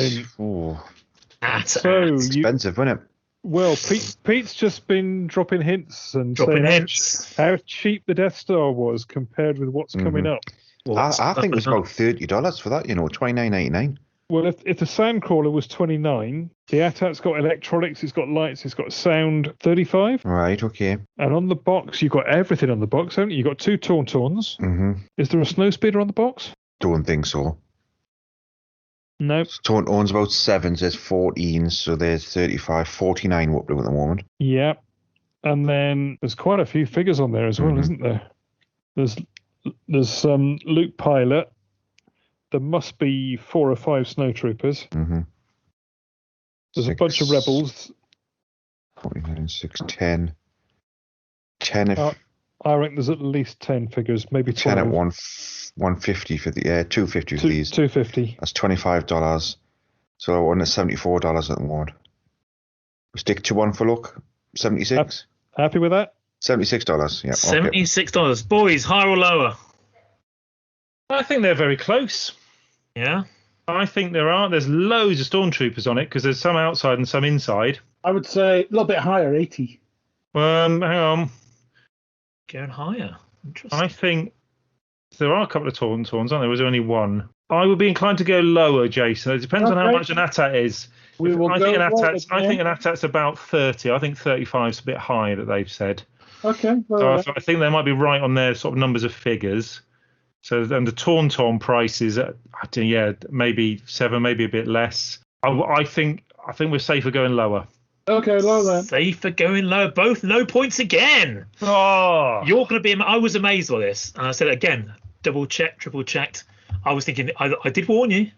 AT-AT. So expensive, wasn't it? Well, Pete's just been dropping hints and saying how cheap the Death Star was compared with what's coming up. I think it was about $30 for that. $29.99. Well, if the Sandcrawler was 29, the AT-AT's got electronics, it's got lights, it's got sound, 35. Right. Okay. And on the box, you've got everything on the box, haven't you? You've got 2 Tauntauns. Mm-hmm. Is there a Snowspeeder on the box? Don't think so. No. Tauntaun's about 7, there's 14, so there's 35, 49 up at the moment. Yeah. And then there's quite a few figures on there as well, isn't there? There's Luke Pilot. There must be 4 or 5 snowtroopers. Mm-hmm. There's a bunch of rebels. 49, 6, 10. 10 if... I reckon there's at least 10 figures, maybe 12. 10 at 150 for the... 250 for these. 250. That's $25. So we're on at $74 at the moment. We stick to one for luck. 76. Happy with that? $76. Yeah. $76. Okay. Boys, higher or lower? I think they're very close. Yeah. I think there's loads of stormtroopers on it because there's some outside and some inside. I would say a little bit higher, 80. Hang on. Going higher. Interesting. I think there are a couple of Tauntauns, aren't there? Was there only one? I would be inclined to go lower, Jason. It depends on how much an AT-AT is. I think an AT-AT's about 30. I think 35 is a bit high that they've said. Okay. So I think they might be right on their sort of numbers of figures. So then the Tauntaun price is, maybe 7, maybe a bit less. I think we're safer going lower. Okay, lower then. Safer going lower. Both no points again. Oh, You're going to be. I was amazed by this. And I said again, double checked, triple checked. I was thinking, I did warn you.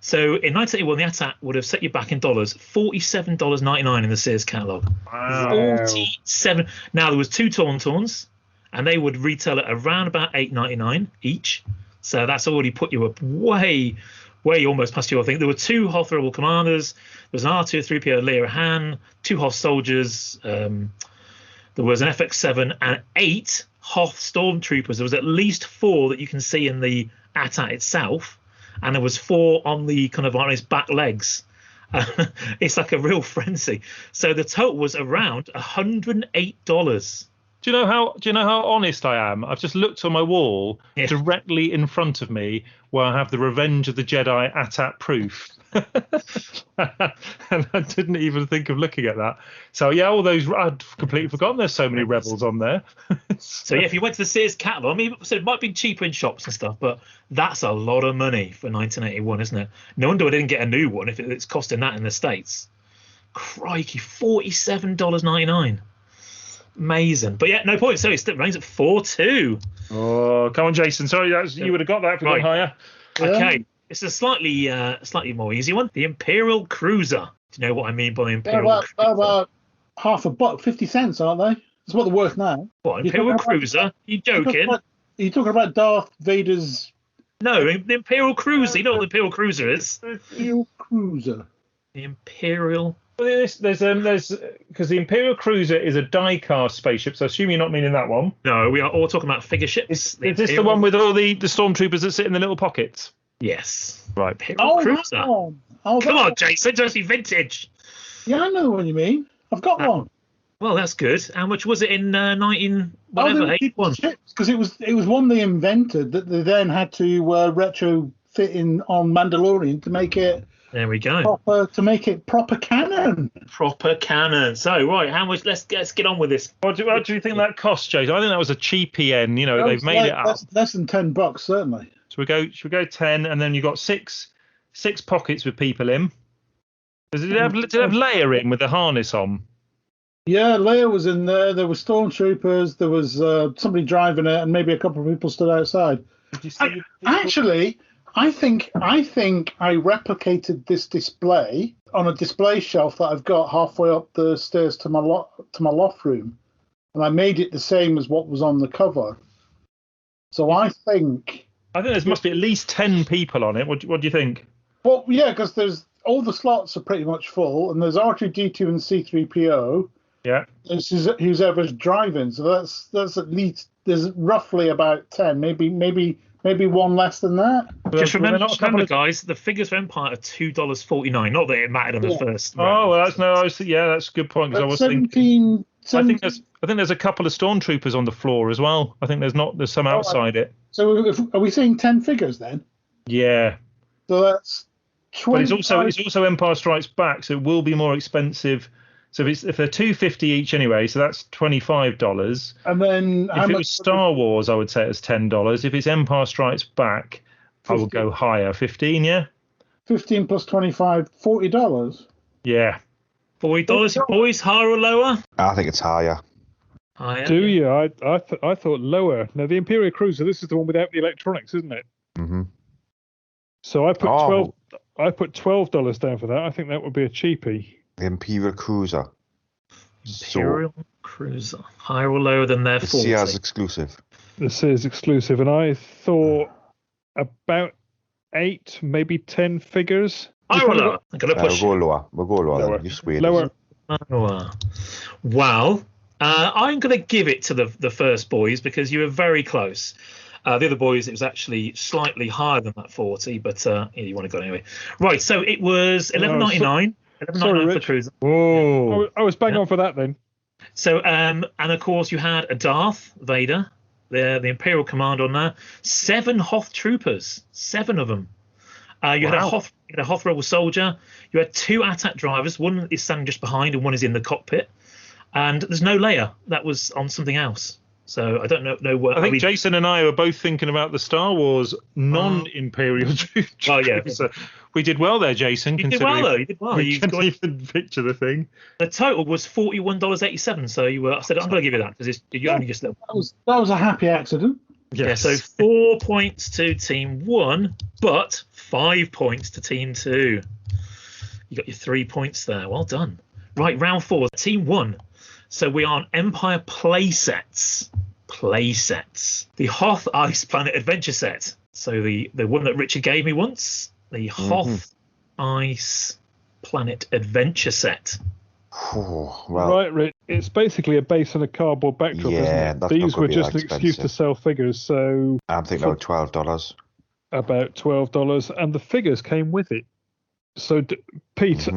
So in 1981, the AT-AT would have set you back in dollars, $47.99 in the Sears catalogue. Wow. 47. Now there was 2 Tauntauns, and they would retail at around about $8.99 each. So that's already put you up way almost past you. I think there were 2 Hoth Rebel commanders. There was an R2-3PO Leia Han, 2 Hoth soldiers. There was an FX7 and 8 Hoth stormtroopers. There was at least 4 that you can see in the AT-AT itself, and there was 4 on the kind of on his back legs. It's like a real frenzy. So the total was around $108. Do you know how honest I am? I've just looked on my wall directly in front of me where I have the Revenge of the Jedi AT-AT proof. And I didn't even think of looking at that. So yeah, all those, I'd completely forgotten there's so many rebels on there. So yeah, if you went to the Sears catalogue, I mean, so it might be cheaper in shops and stuff, but that's a lot of money for 1981, isn't it? No wonder I didn't get a new one if it's costing that in the States. Crikey, $47.99. Amazing. But yeah, no point. So it still remains at 4-2. Oh, come on, Jason. Sorry, you would have got that if we went higher. Okay. It's a slightly more easy one. The Imperial Cruiser. Do you know what I mean by the Imperial Cruiser? About $1, 50 cents, aren't they? That's what they're worth now. What, Imperial Cruiser? You joking? You're talking about Darth Vader's... No, the Imperial Cruiser. You know what the Imperial Cruiser is? Imperial Cruiser. The Imperial... There's because the Imperial Cruiser is a die-cast spaceship, so I assume you're not meaning that one. No, we are all talking about figure ships. Is this the one with all the stormtroopers that sit in the little pockets? Yes. Right. Imperial Cruiser. Come on, Jason, don't be vintage. Yeah, I know what you mean. I've got one. Well, that's good. How much was it in 81? Because it was one they invented that they then had to retrofit in on Mandalorian to make it. There we go. To make it proper canon. Proper canon. So, right, how much? Let's get on with this. What do you think that cost, Jason? I think that was a cheap yen. They've made it up. Less than $10, certainly. So should we go 10, and then you got six pockets with people in. Did it have Leia in with the harness on? Yeah, Leia was in there. There were stormtroopers. There was somebody driving it, and maybe a couple of people stood outside. Did you see? I think I replicated this display on a display shelf that I've got halfway up the stairs to my loft room, and I made it the same as what was on the cover. So I think there must be at least 10 people on it. What do you think? Well, yeah, because there's all the slots are pretty much full, and there's R2-D2 and C-3PO. Yeah. This is who's ever's driving. So that's at least there's roughly about 10, maybe one less than that. Just remember, guys, the figures for Empire are $2.49. Not that it mattered on the first. Oh, well, that's a good point. Because I was thinking So, I think there's a couple of stormtroopers on the floor as well. I think there's some outside it. So are we seeing 10 figures then? Yeah. So that's 20. But it's also Empire Strikes Back, so it will be more expensive. So if they're $2.50 each anyway, so that's $25. And then if it was Star Wars, I would say it's $10. If it's Empire Strikes Back, 15. I would go higher, 15. Yeah. 15 plus 25, $40. Yeah. $40, boys, higher or lower? I think it's higher. Higher. Do you? I thought lower. Now the Imperial Cruiser. This is the one without the electronics, isn't it? Mm-hmm. So I put $12 down for that. I think that would be a cheapie. The Imperial Cruiser. Imperial Cruiser. Higher or lower than their 40? The Sears exclusive. The Sears exclusive, and I thought about 8, maybe 10 figures. Higher or lower? I'm gonna push. We'll go lower. Then. You swear. Lower. Lower. Well, I'm going to give it to the first boys because you were very close. The other boys, it was actually slightly higher than that 40, but you want to go anyway. Right, so it was $11.99. $11.99 for Cruiser. Oh, I was bang on for that then. So, and of course, you had a Darth Vader, the Imperial Command on there, 7 Hoth troopers, 7 of them. You had a Hoth Rebel soldier. You had 2 AT-AT drivers. One is standing just behind, and one is in the cockpit. And there's no Leia. That was on something else. So I don't know what. I think Jason and I were both thinking about the Star Wars non-Imperial troopers. Oh yeah, so we did well there, Jason. You did well though. You did well. We couldn't even picture the thing. The total was $41.87. So you were. I said I'm going to give you that because you only just. That was a happy accident. Yes. Yeah. So 4 points to Team 1, but 5 points to Team 2. You got your 3 points there. Well done. Right, round 4, Team 1. So we are on Empire playsets. The Hoth Ice Planet Adventure set. So the one that Richard gave me once. The Hoth Ice Planet Adventure set. Oh, well, Right, Rich. It's basically a base and a cardboard backdrop, isn't it? These were just an excuse to sell figures, so... I think about $12. About $12, and the figures came with it. So, Pete,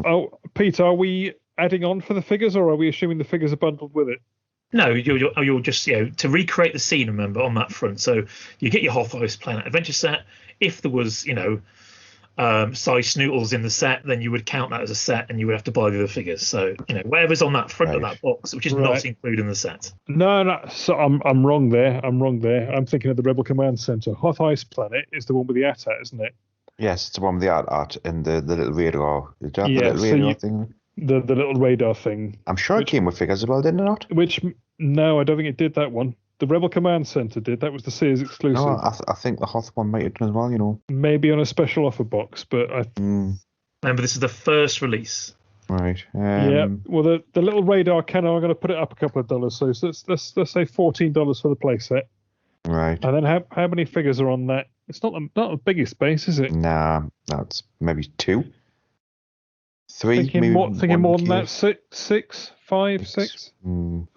are we adding on for the figures, or are we assuming the figures are bundled with it? No, you'll just, to recreate the scene, remember, on that front. So you get your Hoth Ice Planet Adventure set. If there was, size snootles in the set, then you would count that as a set and you would have to buy the other figures. So, whatever's on that front of that box, which is not included in the set. No, so I'm wrong there. I'm thinking of the Rebel Command Center. Hoth Ice Planet is the one with the AT-AT, isn't it? Yes, it's the one with the AT-AT and the little radar. The Yeah, little radar thing? The little radar thing. I'm sure it came with figures as well, didn't it not? No, I don't think it did that one. The Rebel Command Center did. That was the Sears exclusive. No, I think the Hoth one might have done as well, Maybe on a special offer box, but Remember, this is the first release. Right. Yeah. Well, the little radar cannon, I'm going to put it up a couple of dollars. So let's say $14 for the playset. Right. And then how many figures are on that? It's not the biggest base, is it? Nah, that's maybe 2. 3. Thinking more than that. 6, 5, 6.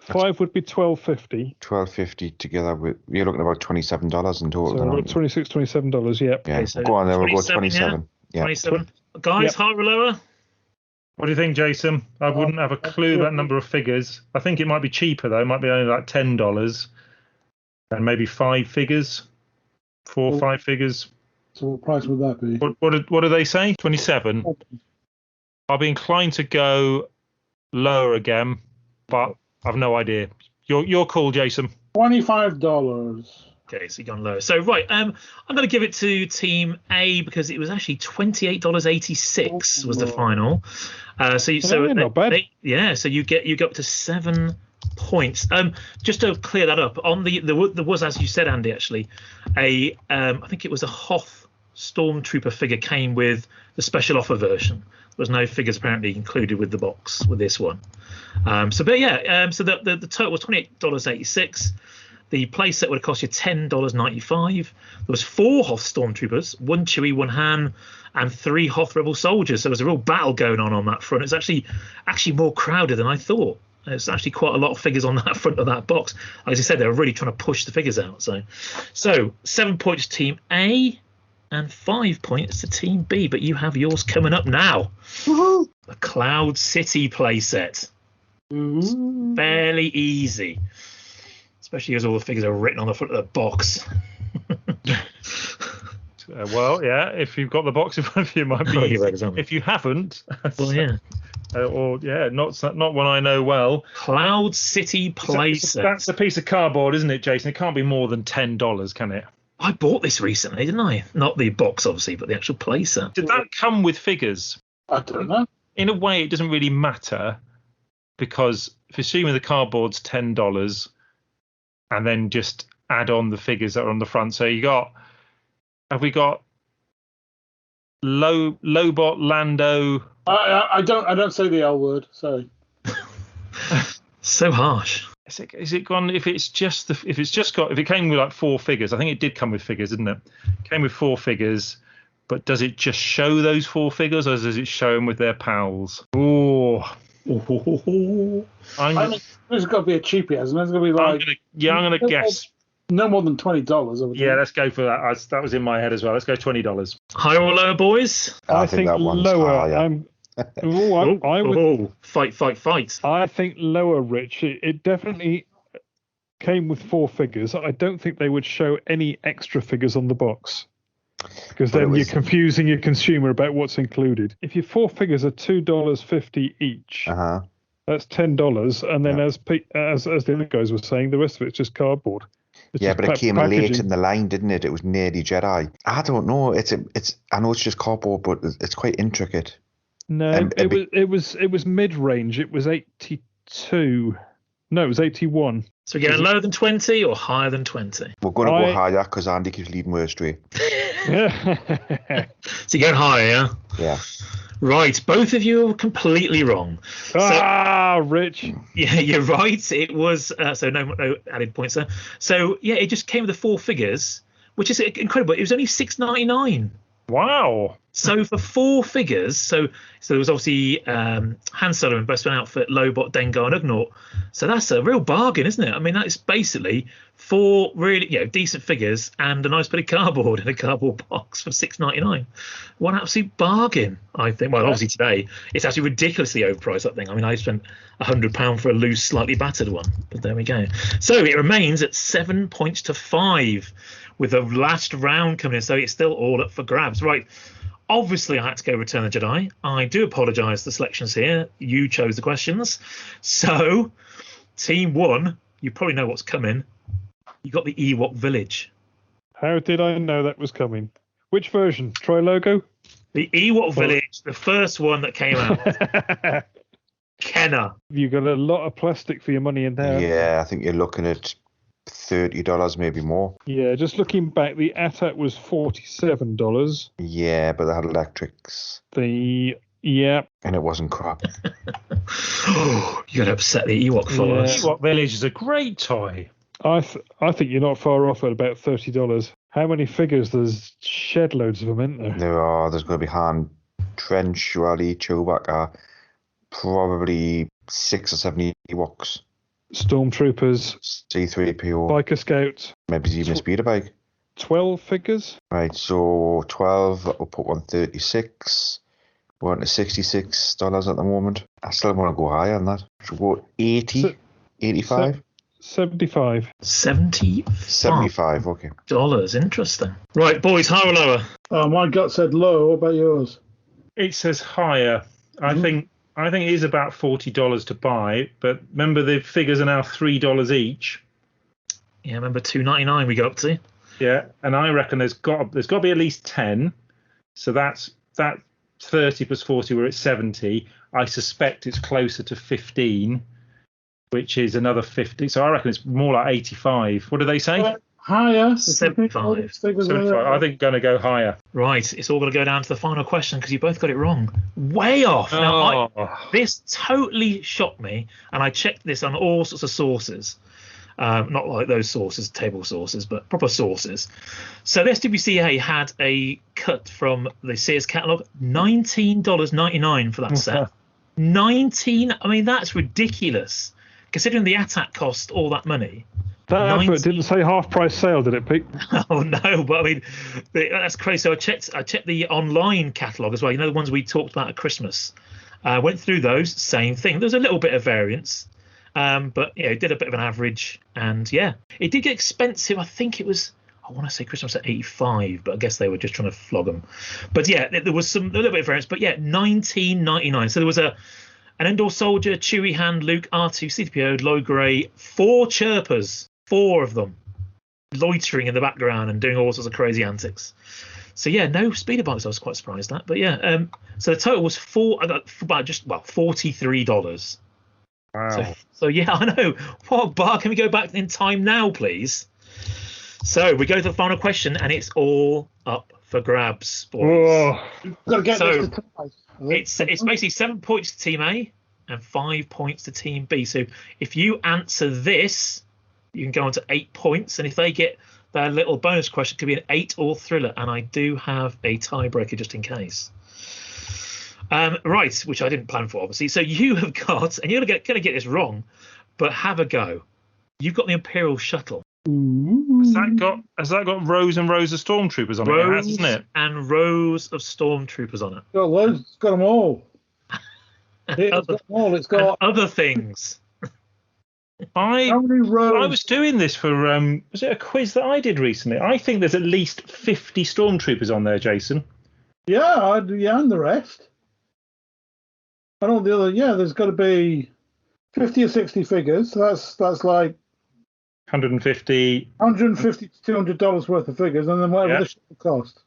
5 would be $12.50. $12.50 together with you're looking at about $27 in total. So about $26, $27. Yep. Yeah. So go on then. We'll go 27. Yeah. 27. Guys, higher or lower? What do you think, Jason? I wouldn't have a clue about number of figures. I think it might be cheaper though. It might be only like $10, and maybe 5 figures, 4 or 5 figures. So what price would that be? What do they say? 27. I'll be inclined to go lower again, but I've no idea. Your call, Jason. $25. Okay, so you've gone low. So right, I'm going to give it to Team A because it was actually $28.86 was the final. Not bad. So you get up to 7 points. Just to clear that up, on there was, as you said, Andy, actually, I think it was a Hoth Stormtrooper figure came with the special offer version. There was no figures apparently included with the box with this one. So the total was $28.86. The playset would have cost you $10.95. There was 4 Hoth Stormtroopers, 1 Chewie, 1 Han, and 3 Hoth Rebel soldiers. So there was a real battle going on that front. It's actually more crowded than I thought. There's actually quite a lot of figures on that front of that box. As I said, they were really trying to push the figures out. So 7 points to Team A and 5 points to Team B. But you have yours coming up now. Woohoo! The Cloud City playset. Fairly easy, especially as all the figures are written on the front of the box. Well, yeah, if you've got the box in front of you, it might be easy. If you haven't, well, yeah. Not one I know well. Cloud City Playset. That's a piece of cardboard, isn't it, Jason? It can't be more than $10, can it? I bought this recently, didn't I? Not the box, obviously, but the actual playset. Did that come with figures? I don't know. In a way, it doesn't really matter, because if assuming the cardboard's $10, and then just add on the figures that are on the front. So have we got Lobot, Lando? I don't say the L word. Sorry. So harsh. Is it gone? If it came with like 4 figures, I think it did come with figures, didn't it? It came with 4 figures, but does it just show those 4 figures, or does it show them with their pals? Oh. I mean, there's got to be a cheapie, hasn't it? There's got to be like. I'm gonna guess. No more than $20. Yeah, let's go for that. That was in my head as well. Let's go $20. Higher or lower, boys? I think that one's lower. higher. I would. Fight. I think lower, Rich. It definitely came with 4 figures. I don't think they would show any extra figures on the box, because then you're confusing your consumer about what's included. If your 4 figures are $2.50 each, that's $10, and then as the other guys were saying, the rest of it's just cardboard. But it came late in the line, didn't it? It was nearly Jedi. I don't know. I know it's just cardboard, but it's quite intricate. No, it was mid-range. It was 82. No, it was 81. So we're getting lower than 20 or higher than 20? We're going to go higher because Andy keeps leading way astray. So you're going higher, yeah? Yeah. Right, both of you are completely wrong. Rich. Yeah, you're right. It was so no added points there. So yeah, it just came with the 4 figures, which is incredible. It was only $6.99. Wow. So for 4 figures, so there was obviously Han Solo in Best Man outfit, Lobot, Dengar, and Ugnaught. So that's a real bargain, isn't it? I mean, that's basically 4 really decent figures and a nice bit of cardboard in a cardboard box for $6.99. What an absolute bargain, I think. Well, obviously today it's actually ridiculously overpriced, that thing. I mean, I spent £100 for a loose, slightly battered one, but there we go. So it remains at 7 points to 5 with the last round coming in. So it's still all up for grabs, right? Obviously, I had to go Return of the Jedi. I do apologise for the selections here. You chose the questions. So, Team 1, you probably know what's coming. You got the Ewok Village. How did I know that was coming? Which version? Tri-Logo? The Ewok Village, the first one that came out. Kenner. You got a lot of plastic for your money in there. Yeah, I think you're looking at $30, maybe more. Yeah, just looking back, the AT-AT was $47. Yeah, but they had electrics. And it wasn't crap. You got to upset the Ewok followers. Ewok Village is a great toy. I think you're not far off at about $30. How many figures? There's shed loads of them, isn't there? There's going to be Han, Trench, Rally, Chewbacca, probably 6 or 7 Ewoks. Stormtroopers, C-3PO, Biker Scouts, maybe even a speeder bike. 12 figures. Right, so 12, we'll put 136. We're on to $66 at the moment. I still want to go higher than that. Should we go 80, 85? 75. 75, okay. Dollars, interesting. Right, boys, higher or lower? Oh, my gut said low. What about yours? It says higher. I think it is about $40 to buy, but remember the figures are now $3 each. Yeah, remember $2.99 we go up to. Yeah, and I reckon there's got to be at least 10. So that 30 plus 40, we're at 70. I suspect it's closer to 15, which is another 50. So I reckon it's more like 85. What do they say? Higher. 75. 75. I think going to go higher. Right, it's all going to go down to the final question because you both got it wrong. Way off. Now, this totally shocked me, and I checked this on all sorts of sources. Not like those sources, table sources, but proper sources. So the SWCA had a cut from the Sears catalogue, $19.99 for that set. 19. I mean, that's ridiculous. Considering the AT-AT cost all that money. That advert didn't say half price sale, did it, Pete? Oh no, but I mean, that's crazy. So I checked the online catalogue as well. You know, the ones we talked about at Christmas. Went through those, same thing. There's a little bit of variance, but it did a bit of an average, and it did get expensive. I think it was, I want to say Christmas at 85, but I guess they were just trying to flog them. But there was a little bit of variance. But 19.99. So there was an Endor Soldier, Chewie Hand, Luke, R2, C-3PO, Low Grey, 4 chirpers, 4 of them, loitering in the background and doing all sorts of crazy antics. So no speeder bikes. I was quite surprised at, but so the total was $43. Wow. So I know. What bar? Can we go back in time now, please? So we go to the final question, and it's all up for grabs, boys. Got to get this to tie. It's basically 7 points to Team A and 5 points to Team B. So if you answer this, you can go on to 8 points, and if they get their little bonus question, it could be an 8 or thriller, and I do have a tiebreaker just in case. Right, which I didn't plan for, obviously. So you have got, and you're going to get this wrong, but have a go. You've got the Imperial Shuttle. Has that got rows and rows of stormtroopers on it? It has, isn't it? And rows of stormtroopers on it. It's got loads. It's got them all. It's got them all. It's got other things. I was doing this for was it a quiz that I did recently? I think there's at least 50 stormtroopers on there, Jason. Yeah, and the rest. I don't know the other. Yeah, there's got to be 50 or 60 figures. So that's like 150 to $200 worth of figures, and then whatever the shuttle cost.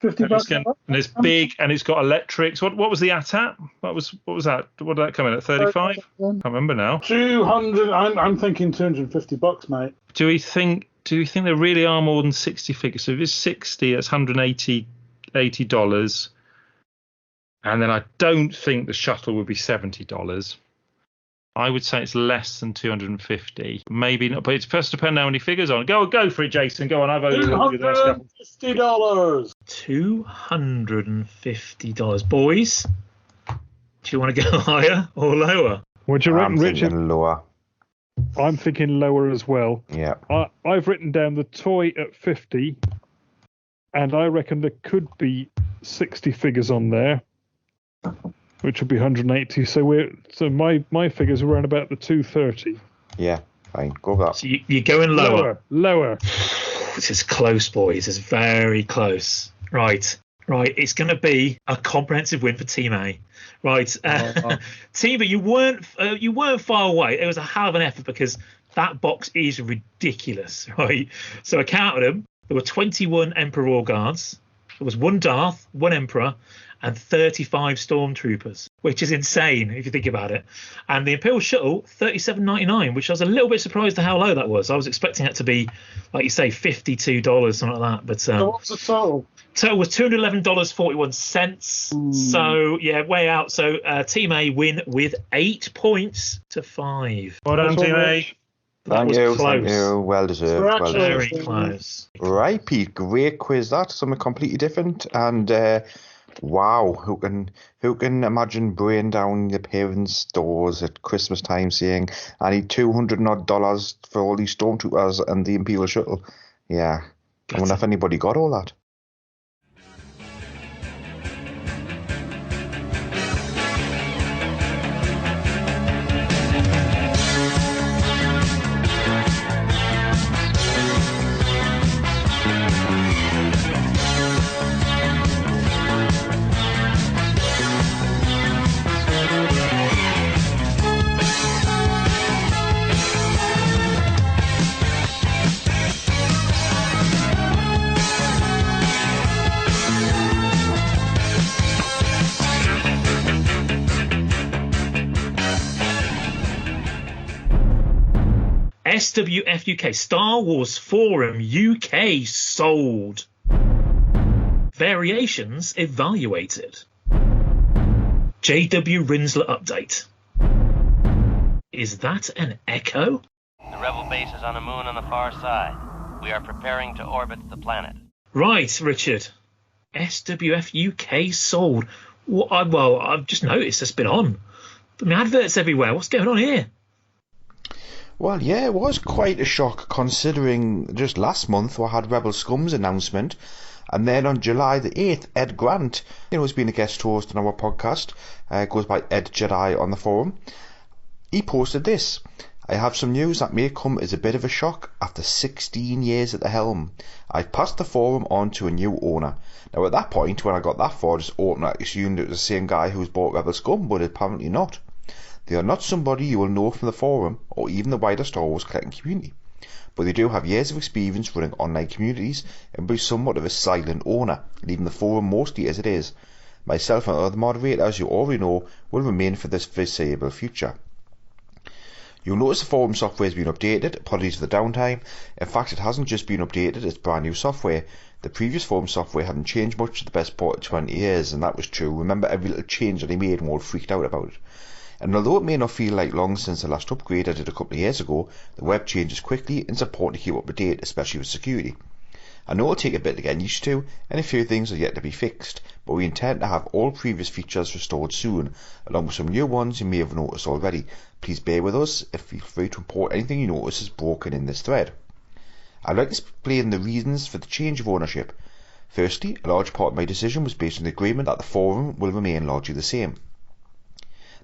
$50. And it's big, and it's got electrics. What was the AT-AT? What was that? What did that come in at? 35? Can't remember now. 200. I'm thinking $250, mate. Do we think there really are more than 60 figures? So if it's 60, that's $180. And then I don't think the shuttle would be $70. I would say it's less than 250. Maybe not, but it's supposed to depend on how many figures on. Go for it, Jason. Go on. I've only $250. $250, boys. Do you want to go higher or lower? What do you reckon, I'm Richard? thinking lower. I'm thinking lower as well. Yeah. I've written down the toy at 50, and I reckon there could be 60 figures on there, which would be 180. So my figures are around about the 230. Yeah, fine. Go with that. So you're going lower. Lower. This is close, boys. It's very close. Right. It's going to be a comprehensive win for Team A. Right. Team B, you weren't far away. It was a hell of an effort because that box is ridiculous. Right. So I counted them. There were 21 Emperor Royal Guards. There was 1 Darth, 1 Emperor, and 35 stormtroopers, which is insane if you think about it. And the Imperial Shuttle, $37.99, which I was a little bit surprised at how low that was. I was expecting it to be, like you say, $52, something like that. But so what's the total? Total was $211.41. So way out. So Team A win with 8 points to 5. Well done, Team A. Thank you. Well deserved. Very close. Right, Pete. Great quiz. That's something completely different. And wow, who can imagine bringing down your parents' doors at Christmas time saying, "I need $200 for all these stormtroopers and the Imperial Shuttle"? Yeah, I wonder if anybody got all that. SWF UK, Star Wars Forum UK sold. Variations evaluated. JW Rinsler update. Is that an echo? The rebel base is on a moon on the far side. We are preparing to orbit the planet. Right, Richard. SWF UK sold. Well, I've just noticed it's been on. I mean, adverts everywhere. What's going on here? Well, yeah, it was quite a shock considering just last month we had Rebel Scum's announcement, And then on July the 8th, Ed Grant, who's been a guest host on our podcast, goes by Ed Jedi on the forum. He posted this: I have some news that may come as a bit of a shock after 16 years at the helm. I've passed the forum on to a new owner. Now at that point, when I got that far, this owner assumed it was the same guy who's bought Rebel Scum, but apparently not. They are not somebody you will know from the forum or even the wider Star Wars collecting community, but they do have years of experience running online communities and be somewhat of a silent owner, leaving the forum mostly as it is. Myself and other moderators you already know will remain for this foreseeable future. You'll notice the forum software has been updated. Apologies for the downtime. In fact, it hasn't just been updated, it's brand new software. The previous forum software hadn't changed much for the best part of 20 years, and that was true. Remember every little change that he made and all freaked out about it. And although it may not feel like long since the last upgrade I did a couple of years ago, the web changes quickly and it's important to keep up to date, especially with security. I know it'll take a bit to get used to, and a few things are yet to be fixed, but we intend to have all previous features restored soon, along with some new ones you may have noticed already. Please bear with us and feel free to report anything you notice is broken in this thread. I'd like to explain the reasons for the change of ownership. Firstly, a large part of my decision was based on the agreement that the forum will remain largely the same.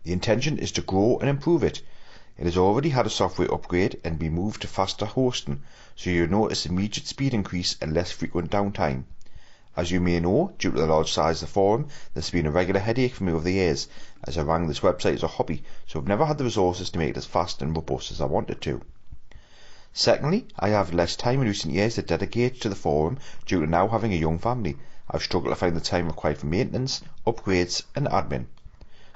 The intention is to grow and improve it. It has already had a software upgrade and been moved to faster hosting, so you'll notice immediate speed increase and less frequent downtime. As you may know, due to the large size of the forum, this has been a regular headache for me over the years, as I ran this website as a hobby, so I've never had the resources to make it as fast and robust as I wanted to. Secondly, I have less time in recent years to dedicate to the forum due to now having a young family. I've struggled to find the time required for maintenance, upgrades and admin.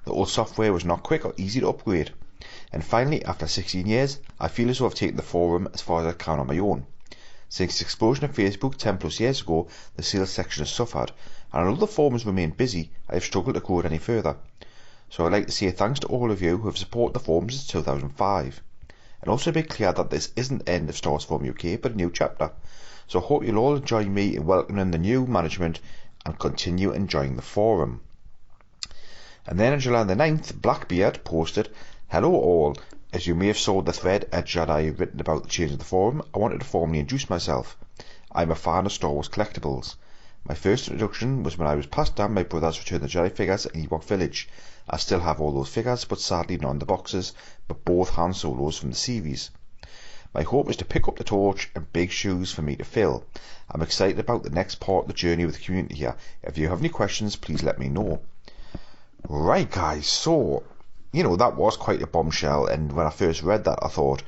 The old software was not quick or easy to upgrade. And finally, after 16 years, I feel as though I've taken the forum as far as I can on my own. Since the explosion of Facebook 10 plus years ago, the sales section has suffered, and although the forum has remained busy, I have struggled to grow it any further. So I'd like to say thanks to all of you who have supported the forum since 2005. And also be clear that this isn't the end of Star Wars Forum UK, but a new chapter. So I hope you'll all join me in welcoming the new management and continue enjoying the forum. And then on July the 9th, Blackbeard posted, Hello all. As you may have saw the thread Ed Jedi written about the change of the forum, I wanted to formally introduce myself. I'm a fan of Star Wars collectibles. My first introduction was when I was passed down my brother's Return of the Jedi figures at Ewok Village. I still have all those figures, but sadly none in the boxes, but both Han Solos from the series. My hope is to pick up the torch and big shoes for me to fill. I'm excited about the next part of the journey with the community here. If you have any questions, please let me know. Right guys, so that was quite a bombshell, and when I first read that I thought,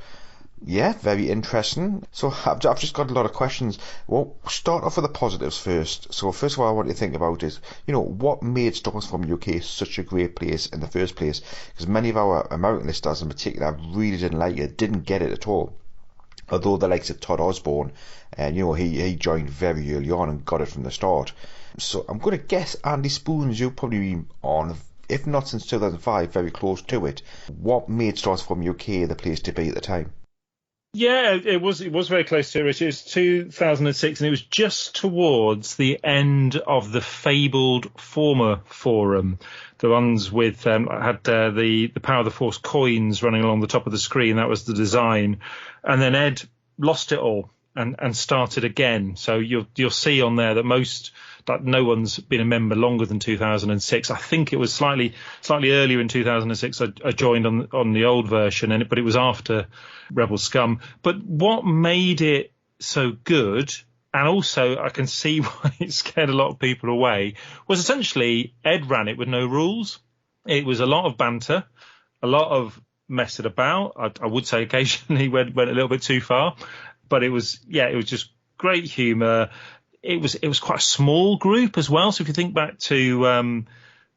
yeah, very interesting. So I've just got a lot of questions. Well, start off with the positives first. So first of all I want to think about is, what made Star Wars Forum UK such a great place in the first place? Because many of our American listeners in particular really didn't like it, didn't get it at all. Although the likes of Todd Osborne, and he joined very early on and got it from the start. So I'm going to guess Andy Spoons, you've probably been on, if not since 2005, very close to it. What made Star Wars Forum UK the place to be at the time? Yeah, it was very close to it. It was 2006, and it was just towards the end of the fabled former forum, the ones with had the Power of the Force coins running along the top of the screen. That was the design, and then Ed lost it all and started again. So you'll see on there that no one's been a member longer than 2006. I think it was slightly earlier in 2006. I joined on the old version, but it was after Rebel Scum. But what made it so good, and also I can see why it scared a lot of people away, was essentially Ed ran it with no rules. It was a lot of banter, a lot of messing about. I would say occasionally went a little bit too far, but it was just great humour. It was quite a small group as well. So if you think back to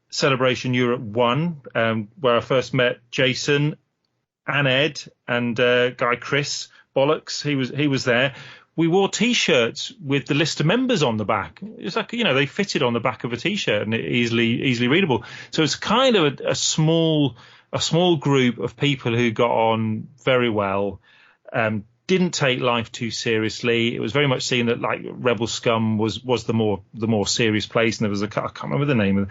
Celebration Europe 1, where I first met Jason and Ed and guy Chris Bollocks, he was there. We wore T-shirts with the list of members on the back. It's like, they fitted on the back of a T-shirt and easily readable. So it's kind of a small group of people who got on very well. Didn't take life too seriously. It was very much seen that like Rebel Scum was the more serious place, and there was I can't remember the name.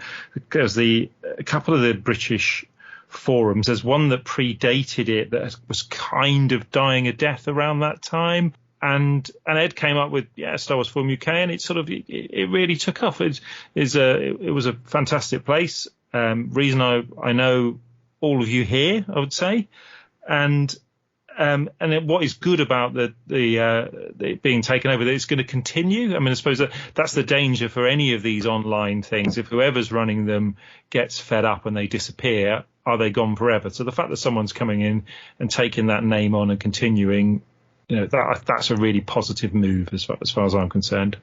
There's a couple of the British forums. There's one that predated it that was kind of dying a death around that time. and Ed came up with Star Wars Forum UK, and it really took off. It was a fantastic place. Reason I know all of you here, I would say, and what is good about the being taken over, that it's going to continue. I mean, I suppose that's the danger for any of these online things. If whoever's running them gets fed up and they disappear, are they gone forever? So the fact that someone's coming in and taking that name on and continuing, that's a really positive move as far as I'm concerned.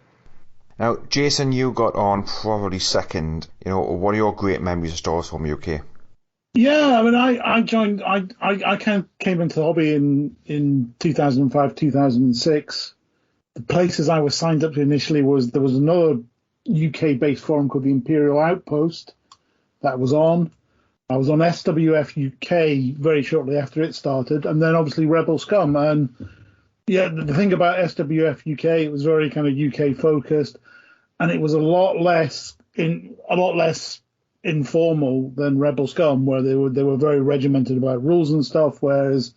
Now, Jason, you got on probably second. What are your great memories of Star Wars Forum UK? Yeah, I mean, I joined. I kind of came into the hobby in 2005, 2006. The places I was signed up to initially there was another UK-based forum called the Imperial Outpost that was on. I was on SWF UK very shortly after it started, and then obviously Rebel Scum. And yeah, the thing about SWF UK, it was very kind of UK focused, and it was a lot less informal than Rebel Scum, where they were very regimented about rules and stuff, whereas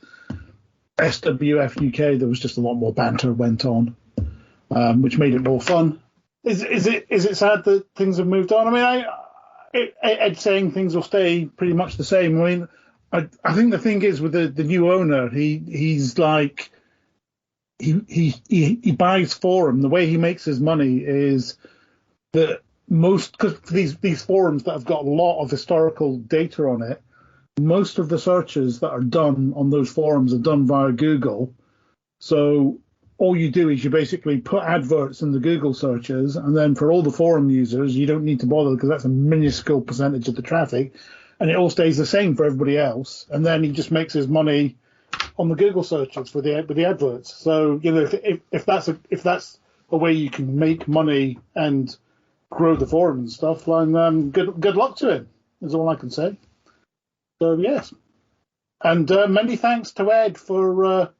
SWF UK, there was just a lot more banter went on, which made it more fun. Is it sad that things have moved on? I mean, Ed's saying things will stay pretty much the same. I mean, I think the thing is with the new owner, he's like he buys Forum. The way he makes his money is that because these forums that have got a lot of historical data on it, most of the searches that are done on those forums are done via Google. So all you do is you basically put adverts in the Google searches, and then for all the forum users, you don't need to bother because that's a minuscule percentage of the traffic, and it all stays the same for everybody else. And then he just makes his money on the Google searches with the adverts. So if that's a way you can make money and grow the forum and stuff, and good luck to him is all I can say. So yes, and many thanks to Ed for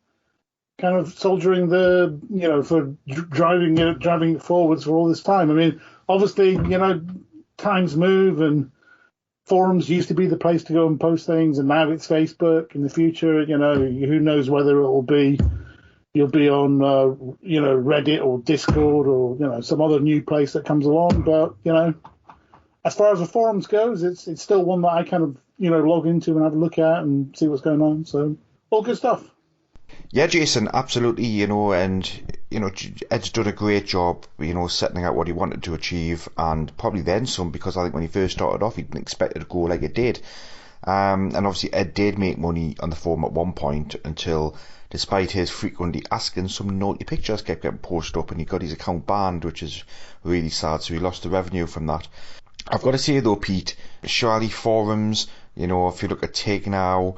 kind of soldiering for driving it forwards for all this time. I mean, obviously, times move, and forums used to be the place to go and post things, and now it's Facebook. In the future, who knows whether you'll be on Reddit or Discord or some other new place that comes along. But as far as the forums goes, it's still one that I kind of log into and have a look at and see what's going on. So all good stuff. Yeah, Jason, absolutely. And Ed's done a great job, setting out what he wanted to achieve, and probably then some, because I think when he first started off, he didn't expect it to go like it did. And obviously Ed did make money on the forum at one point, until, despite his frequently asking, some naughty pictures kept getting posted up and he got his account banned, which is really sad. So he lost the revenue from that. I've got to say though, Pete, surely forums, if you look at Take Now,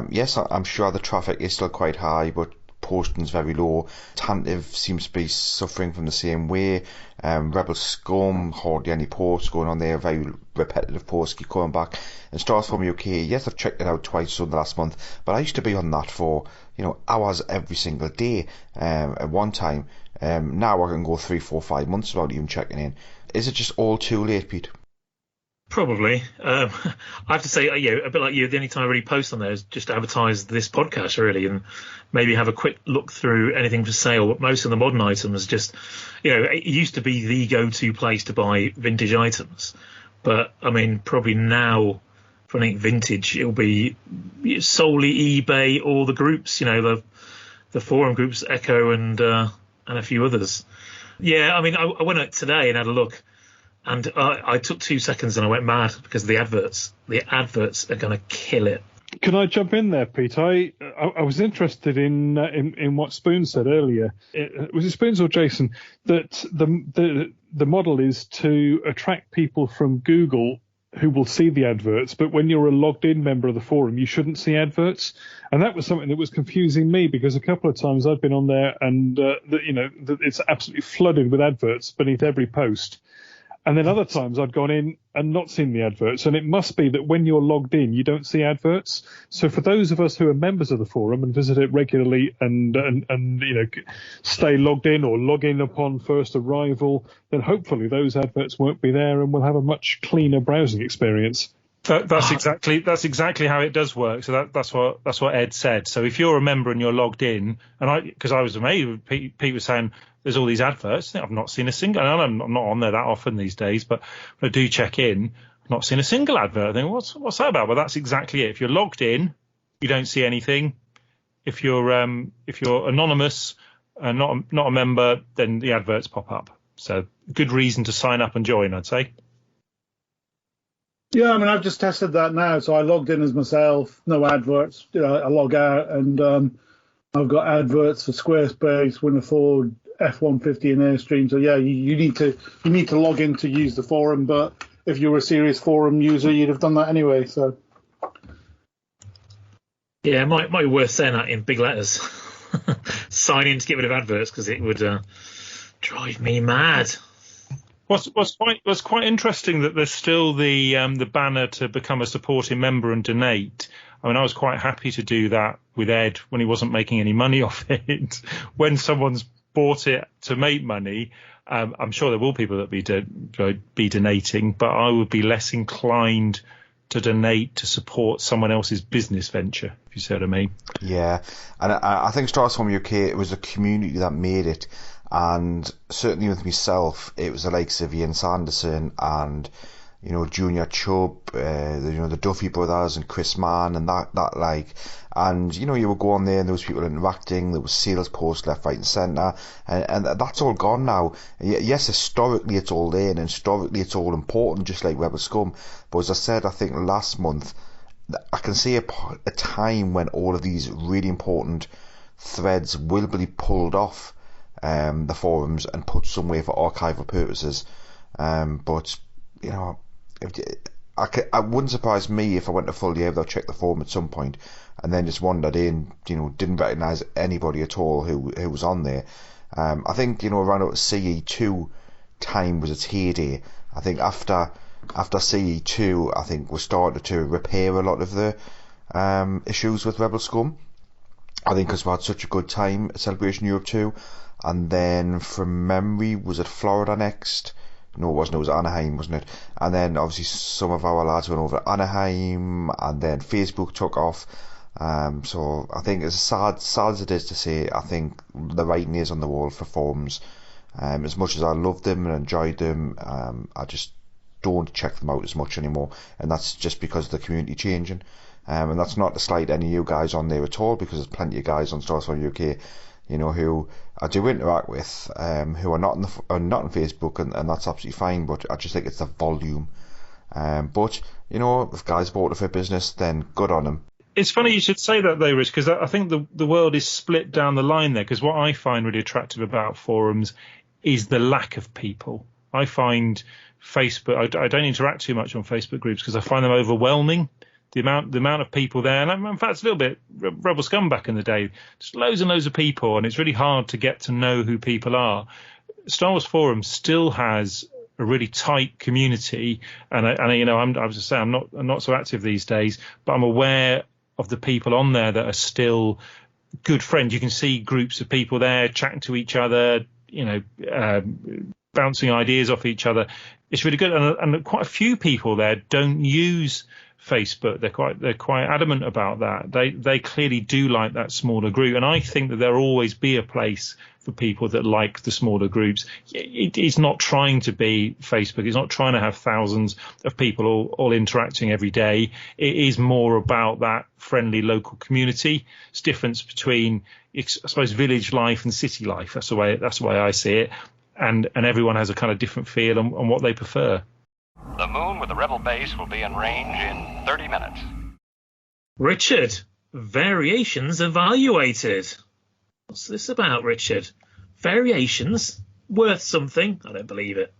yes, I'm sure the traffic is still quite high, but posting's very low. Tantive seems to be suffering from the same way. Rebel Scum, hardly any posts going on there, very repetitive posts keep coming back. And Star Wars Forum UK, yes, I've checked it out twice in the last month, but I used to be on that for hours every single day at one time. Now I can go 3, 4, 5 months without even checking in. Is it just all too late, Pete? Probably. I have to say, a bit like you, the only time I really post on there is just to advertise this podcast, really, and maybe have a quick look through anything for sale. But most of the modern items just, it used to be the go-to place to buy vintage items. But, I mean, probably now, for anything vintage, it'll be solely eBay or the groups, the forum groups, Echo and a few others. Yeah, I mean, I went out today and had a look. And I took 2 seconds and I went mad because of the adverts. The adverts are going to kill it. Can I jump in there, Pete? I was interested in what Spoon said earlier. Was it Spoons or Jason? That the model is to attract people from Google who will see the adverts, but when you're a logged in member of the forum, you shouldn't see adverts. And that was something that was confusing me, because a couple of times I've been on there and it's absolutely flooded with adverts beneath every post. And then other times I'd gone in and not seen the adverts. And it must be that when you're logged in, you don't see adverts. So for those of us who are members of the forum and visit it regularly and stay logged in or log in upon first arrival, then hopefully those adverts won't be there and we'll have a much cleaner browsing experience. That's exactly how it does work. So that's what Ed said. So if you're a member and you're logged in, and because I was amazed, Pete was saying there's all these adverts. I've not seen a single. And I'm not on there that often these days, but when I do check in, I've not seen a single advert. I think what's that about? Well, that's exactly it. If you're logged in, you don't see anything. If you're anonymous and not a member, then the adverts pop up. So good reason to sign up and join, I'd say. Yeah, I mean, I've just tested that now. So I logged in as myself, no adverts. I log out, and I've got adverts for Squarespace, Winterford, F-150, and Airstream. So yeah, you need to log in to use the forum. But if you were a serious forum user, you'd have done that anyway. So yeah, it might be worth saying that in big letters. Sign in to get rid of adverts, because it would drive me mad. What's quite interesting that there's still the banner to become a supporting member and donate. I mean, I was quite happy to do that with Ed when he wasn't making any money off it. When someone's bought it to make money, I'm sure there will people that be donating, but I would be less inclined to donate to support someone else's business venture, if you see what I mean. Yeah, and I think Stars Home UK, it was a community that made it. And certainly with myself, it was the likes of Ian Sanderson and, Junior Chubb, the Duffy brothers and Chris Mann and that like. And, you would go on there and there was people interacting, there was sales posts left, right and centre. And that's all gone now. Yes, historically it's all there and historically it's all important, just like Rebel Scum. But as I said, I think last month, I can see a time when all of these really important threads will be pulled off the forums and put somewhere for archival purposes, but I wouldn't surprise me if I went a full year without check the forum at some point, and then just wandered in, didn't recognise anybody at all who was on there. I think around about CE2 time was its heyday. I think after CE2, I think we started to repair a lot of the issues with Rebel Scum. I think because we had such a good time at Celebration Europe 2. And then from memory, was it Florida next? No, it wasn't. It was Anaheim, wasn't it? And then obviously some of our lads went over to Anaheim, and then Facebook took off. So I think as sad as it is to say, I think the writing is on the wall for forums. As much as I loved them and enjoyed them, I just don't check them out as much anymore. And that's just because of the community changing. And that's not to slight any of you guys on there at all, because there's plenty of guys on Stars for UK, who I do interact with, who are not on Facebook, and that's absolutely fine. But I just think it's the volume. But if guys bought it for business, then good on them. It's funny you should say that though, Rich, because I think the world is split down the line there. Because what I find really attractive about forums is the lack of people. I find Facebook. I don't interact too much on Facebook groups because I find them overwhelming. The amount of people there, and in fact, it's a little bit Rebel Scum back in the day. Just loads and loads of people, and it's really hard to get to know who people are. Star Wars Forum still has a really tight community, and I was just saying, I'm not so active these days, but I'm aware of the people on there that are still good friends. You can see groups of people there chatting to each other, bouncing ideas off each other. It's really good, and quite a few people there don't use Facebook. They're quite adamant about that. They clearly do like that smaller group, and I think that there'll always be a place for people that like the smaller groups. It's not trying to be Facebook. It's not trying to have thousands of people all interacting every day. It is more about that friendly local community. It's difference between, I suppose, village life and city life. That's the way I see it, and everyone has a kind of different feel on what they prefer. The moon with the rebel base will be in range in 30 minutes. Richard, variations evaluated. What's this about, Richard? Variations? Worth something? I don't believe it.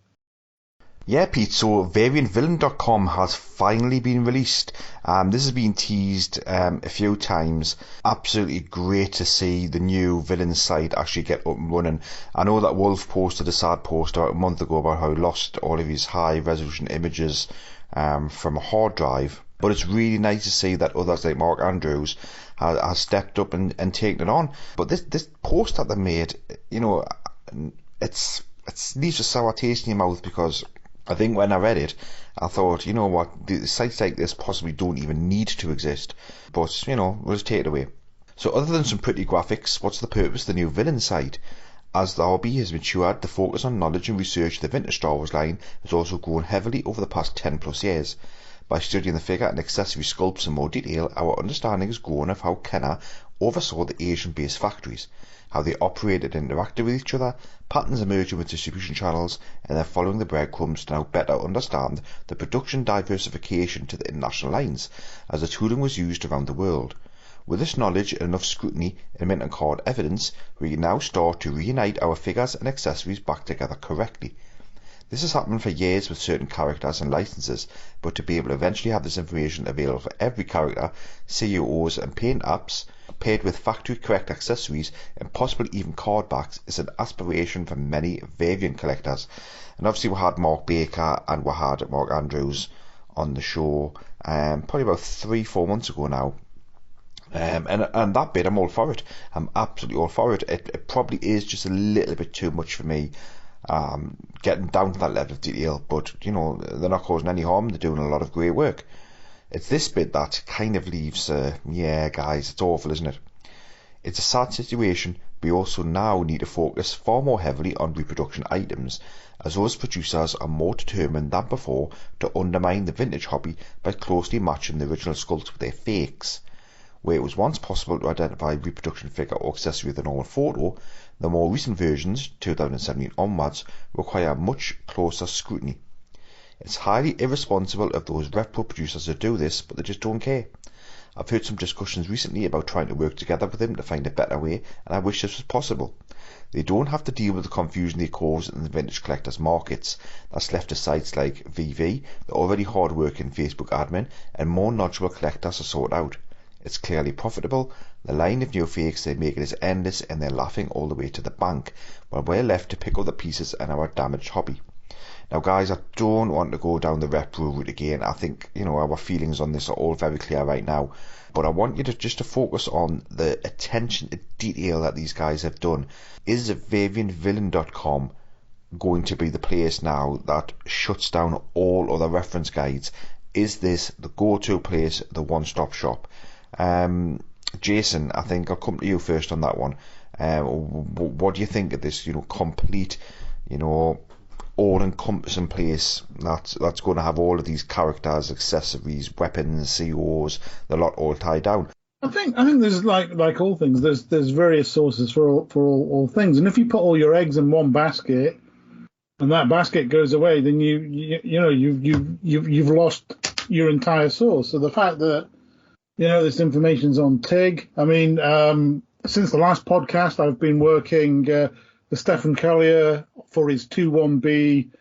Yeah, Pete, so variantvillain.com has finally been released. This has been teased a few times. Absolutely great to see the new villain site actually get up and running. I know that Wolf posted a sad post about a month ago about how he lost all of his high resolution images from a hard drive. But it's really nice to see that others like Mark Andrews has stepped up and taken it on. But this post that they made, it leaves a sour taste in your mouth, because I think when I read it, I thought, you know what, the sites like this possibly don't even need to exist. But, you know, we'll just take it away. So other than some pretty graphics, what's the purpose of the new villain site? As the hobby has matured, the focus on knowledge and research of the vintage Star Wars line has also grown heavily over the past 10 plus years. By studying the figure and accessory sculpts in more detail, our understanding has grown of how Kenner oversaw the Asian-based factories, how they operated and interacted with each other, patterns emerging with distribution channels, and then following the breadcrumbs to now better understand the production diversification to the international lines, as the tooling was used around the world. With this knowledge and enough scrutiny and mint and card evidence, we can now start to reunite our figures and accessories back together correctly. This has happened for years with certain characters and licenses, but to be able to eventually have this information available for every character, CEOs and paint apps, paired with factory correct accessories and possibly even card backs, is an aspiration for many variant collectors. And obviously we had Mark Baker and we had Mark Andrews on the show probably about 3-4 months ago now. And that bit, I'm all for it. I'm absolutely all for it. It probably is just a little bit too much for me, getting down to that level of detail, but you know, they're not causing any harm. They're doing a lot of great work. It's this bit that kind of leaves, yeah guys, it's awful, isn't it? It's a sad situation. We also now need to focus far more heavily on reproduction items, as those producers are more determined than before to undermine the vintage hobby by closely matching the original sculpts with their fakes. Where it was once possible to identify a reproduction figure or accessory with a normal photo, the more recent versions, 2017 onwards, require much closer scrutiny. It's highly irresponsible of those repro producers to do this, but they just don't care. I've heard some discussions recently about trying to work together with them to find a better way, and I wish this was possible. They don't have to deal with the confusion they cause in the vintage collectors markets. That's left to sites like VV, the already hard-working Facebook admin, and more knowledgeable collectors to sort out. It's clearly profitable. The line of new fakes they make it is endless, and they're laughing all the way to the bank, while we're left to pick up the pieces in our damaged hobby. Now guys, I don't want to go down the repro route again. I think, you know, our feelings on this are all very clear right now, but I want you to just to focus on the attention to detail that these guys have done. Is variantvillain.com going to be the place now that shuts down all other reference guides? Is this the go-to place, the one-stop shop? Jason, I think I'll come to you first on that one. What do you think of this, you know, complete, you know, all-encompassing place that's going to have all of these characters, accessories, weapons, COs, the lot all tied down? I think there's like all things. There's various sources for all things, and if you put all your eggs in one basket, and that basket goes away, then you've lost your entire source. So the fact that, you know, this information's on TIG. I mean, since the last podcast, I've been working with Stephen Collier for his 2-1B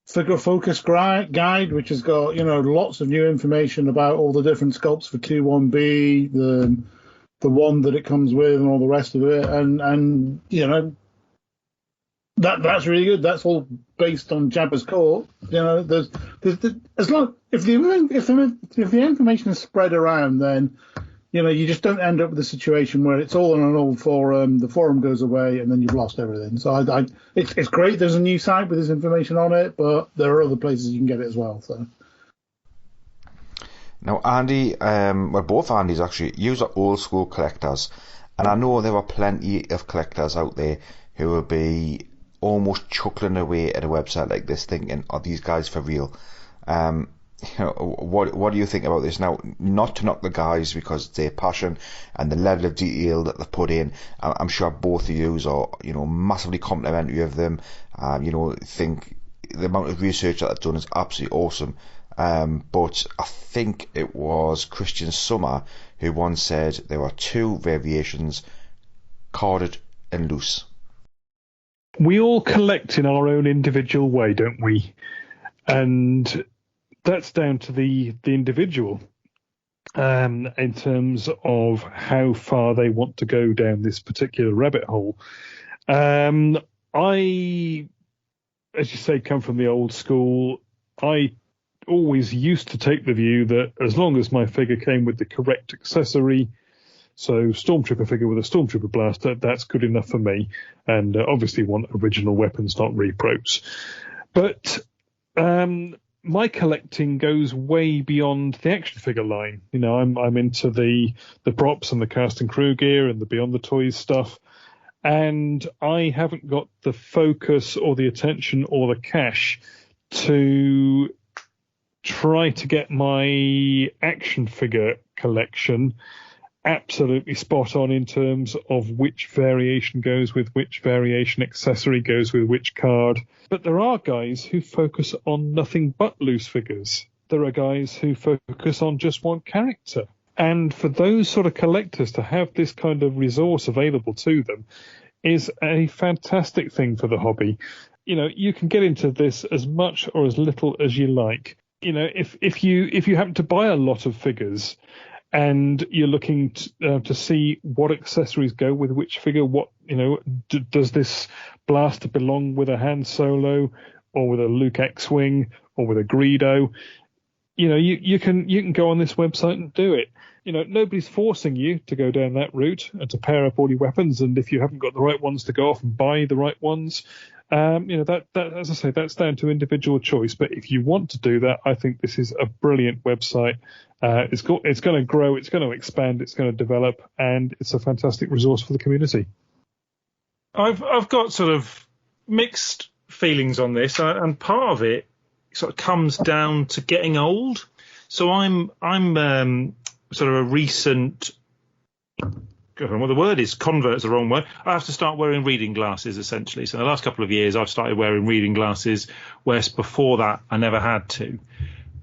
figure focus guide, which has got, you know, lots of new information about all the different sculpts for 2-1B, the one that it comes with, and all the rest of it, and you know, that's really good. That's all based on Jabba's Court. You know, there's as long if the information is spread around, then, you know, you just don't end up with a situation where it's all in an old forum, the forum goes away, and then you've lost everything. So it's great. There's a new site with this information on it, but there are other places you can get it as well. So. Now, Andy, well, both Andys actually, use are old school collectors, and I know there are plenty of collectors out there who will be almost chuckling away at a website like this, thinking, "Are these guys for real?" You know, what do you think about this? Now, not to knock the guys because it's their passion and the level of detail that they've put in. I'm sure both of you are, you know, massively complimentary of them. You know, think the amount of research that they've done is absolutely awesome. But I think it was Christian Summer who once said there are two variations, carded and loose. We all collect in our own individual way, don't we? And that's down to the individual in terms of how far they want to go down this particular rabbit hole. I, as you say, come from the old school. I always used to take the view that as long as my figure came with the correct accessory, so Stormtrooper figure with a Stormtrooper blaster, that's good enough for me. And obviously want original weapons, not repros. But My collecting goes way beyond the action figure line. You know, I'm into the props and the cast and crew gear and the Beyond the Toys stuff. And I haven't got the focus or the attention or the cash to try to get my action figure collection absolutely spot on in terms of which variation goes with which variation accessory goes with which card. But there are guys who focus on nothing but loose figures. There are guys who focus on just one character. And for those sort of collectors to have this kind of resource available to them is a fantastic thing for the hobby. You know, you can get into this as much or as little as you like. You know, if you happen to buy a lot of figures and you're looking to see what accessories go with which figure, what, you know, does this blaster belong with a Han Solo or with a Luke X-Wing or with a Greedo? You know, you can go on this website and do it. You know, nobody's forcing you to go down that route and to pair up all your weapons. And if you haven't got the right ones, to go off and buy the right ones. You know, that as I say, that's down to individual choice. But if you want to do that, I think this is a brilliant website. It's going to grow, it's going to expand, it's going to develop, and it's a fantastic resource for the community. I've got sort of mixed feelings on this, and part of it sort of comes down to getting old. So I'm sort of a recent, well, the word is convert's the wrong word. I have to start wearing reading glasses, essentially. So in the last couple of years, I've started wearing reading glasses, whereas before that, I never had to.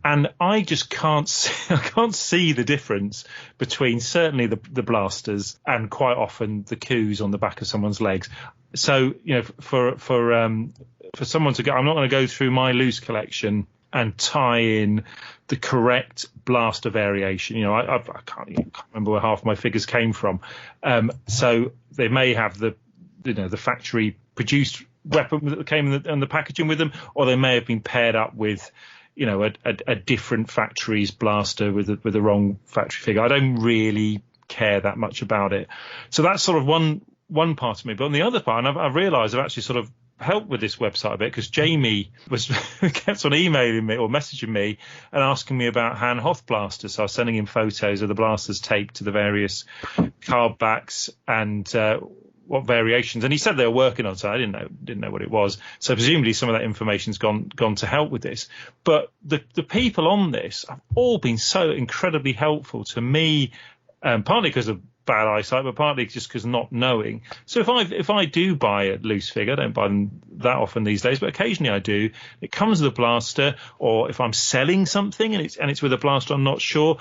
And I just can't see the difference between certainly the blasters and quite often the coups on the back of someone's legs. So, you know, for someone to go, I'm not going to go through my loose collection and tie in the correct blaster variation. You know, I can't remember where half my figures came from. So they may have the factory produced weapon that came in the packaging with them, or they may have been paired up with, you know, a different factory's blaster with the wrong factory figure. I don't really care that much about it. So that's sort of one part of me. But on the other part, and I've realised I've actually sort of helped with this website a bit, because Jamie kept on emailing me or messaging me and asking me about Han Hoth blasters. So I was sending him photos of the blasters taped to the various card backs and what variations. And he said they were working on, so I didn't know what it was. So presumably some of that information's gone to help with this. But the people on this have all been so incredibly helpful to me, partly because of bad eyesight, but partly just because not knowing. So if I do buy a loose figure, I don't buy them that often these days, but occasionally I do. It comes with a blaster, or if I'm selling something and it's with a blaster, I'm not sure.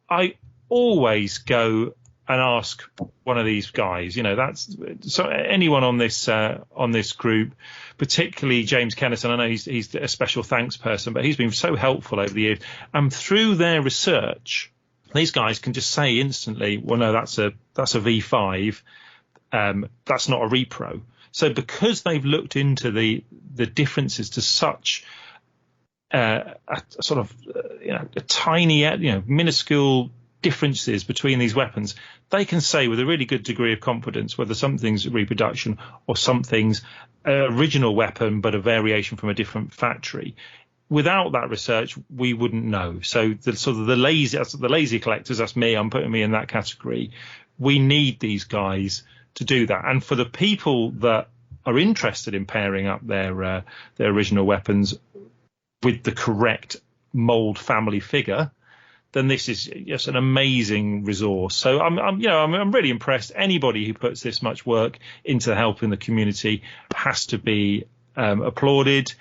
I always go and ask one of these guys. You know, that's so anyone on this group, particularly James Kennison. I know he's a special thanks person, but he's been so helpful over the years. And through their research, these guys can just say instantly, well, no, that's a V5. That's not a repro. So because they've looked into the differences to such a sort of a tiny, minuscule differences between these weapons, they can say with a really good degree of confidence whether something's reproduction or something's original weapon but a variation from a different factory. Without that research, we wouldn't know. So the lazy collectors, that's me, I'm putting me in that category. We need these guys to do that. And for the people that are interested in pairing up their original weapons with the correct mold family figure, then this is just an amazing resource. So I'm really impressed. Anybody who puts this much work into helping the community has to be applauded.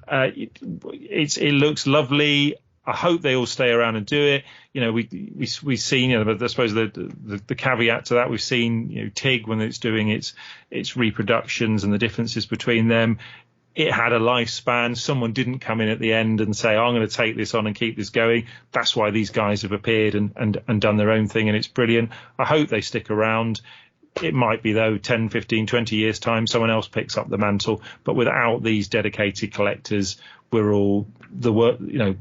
It looks lovely. I hope they all stay around and do it. You know, we've seen, but I suppose the caveat to that, we've seen, TIG when it's doing its reproductions and the differences between them. It had a lifespan. Someone didn't come in at the end and say, I'm going to take this on and keep this going. That's why these guys have appeared and done their own thing, and it's brilliant. I hope they stick around. It might be, though, 10, 15, 20 years' time, someone else picks up the mantle. But without these dedicated collectors, we're all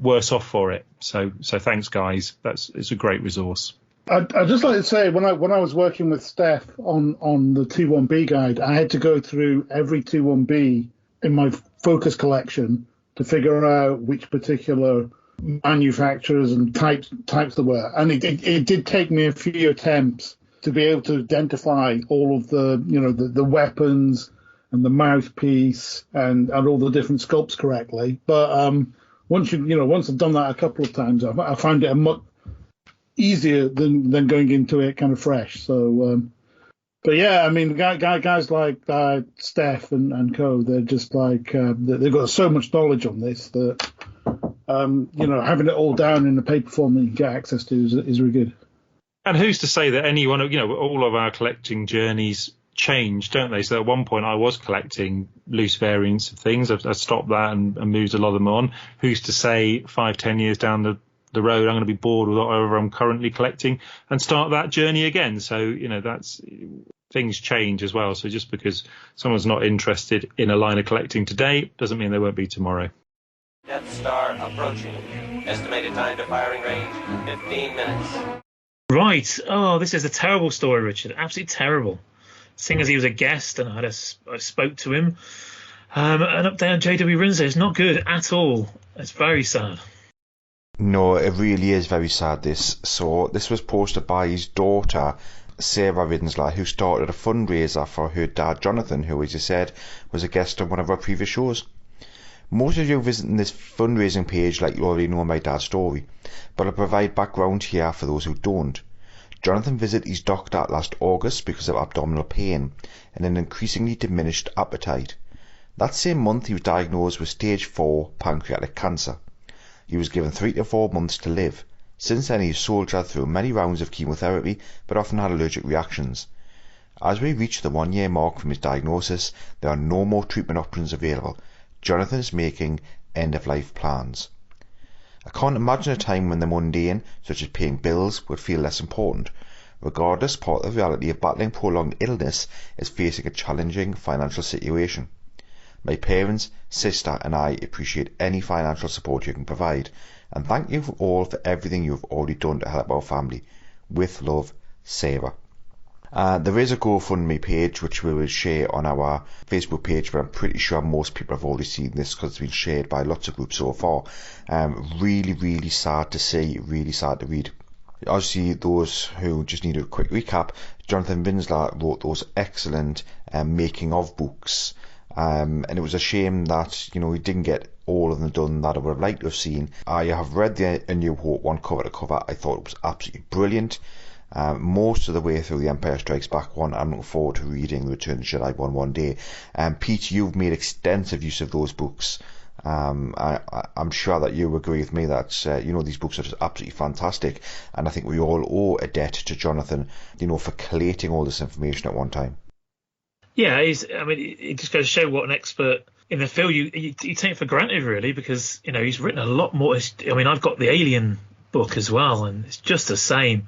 worse off for it. So thanks, guys. It's a great resource. I'd just like to say, when I was working with Steph on the 2-1B guide, I had to go through every 2-1B in my Focus collection to figure out which particular manufacturers and types there were. And it did take me a few attempts to be able to identify all of the weapons and the mouthpiece and all the different sculpts correctly. But once I've done that a couple of times, I found it a much easier than going into it kind of fresh. So, but yeah, I mean, guys like Steph and co, they're just like they've got so much knowledge on this that having it all down in the paper form that you can get access to is really good. And who's to say that anyone, all of our collecting journeys change, don't they? So at one point I was collecting loose variants of things. I've stopped that and moved a lot of them on. Who's to say 5-10 years down the road I'm going to be bored with whatever I'm currently collecting and start that journey again? So, that's things change as well. So just because someone's not interested in a line of collecting today doesn't mean they won't be tomorrow. Death Star approaching. Estimated time to firing range, 15 minutes. Right. Oh, this is a terrible story, Richard. Absolutely terrible. Seeing as he was a guest and I spoke to him, an update on J.W. Rinsey is not good at all. It's very sad. No, it really is very sad, this. So this was posted by his daughter, Sarah Rinsler, who started a fundraiser for her dad, Jonathan, who, as you said, was a guest on one of our previous shows. Most of you visiting this fundraising page like you already know my dad's story, but I'll provide background here for those who don't. Jonathan visited his doctor last August because of abdominal pain and an increasingly diminished appetite. That same month he was diagnosed with stage 4 pancreatic cancer. He was given 3 to 4 months to live. Since then he has soldiered through many rounds of chemotherapy but often had allergic reactions. As we reach the 1-year mark from his diagnosis, there are no more treatment options available. Jonathan is making end-of-life plans. I can't imagine a time when the mundane, such as paying bills, would feel less important. Regardless, part of the reality of battling prolonged illness is facing a challenging financial situation. My parents, sister and I appreciate any financial support you can provide, and thank you all for everything you have already done to help our family. With love, Sarah. There is a GoFundMe page which we will share on our Facebook page, but I'm pretty sure most people have already seen this because it's been shared by lots of groups so far. Really, really sad to see, really sad to read. Obviously, those who just need a quick recap, Jonathan Rinsler wrote those excellent making of books, and it was a shame that he didn't get all of them done that I would have liked to have seen. I have read the A New Hope one cover to cover. I thought it was absolutely brilliant. Most of the way through the Empire Strikes Back one. I'm looking forward to reading the Return of the Jedi one day. Pete, you've made extensive use of those books. I'm sure that you agree with me that these books are just absolutely fantastic, and I think we all owe a debt to Jonathan, for collating all this information at one time. Yeah, it just goes to show what an expert in the field you take it for granted, really, because he's written a lot more. I've got the Alien book as well, and it's just the same.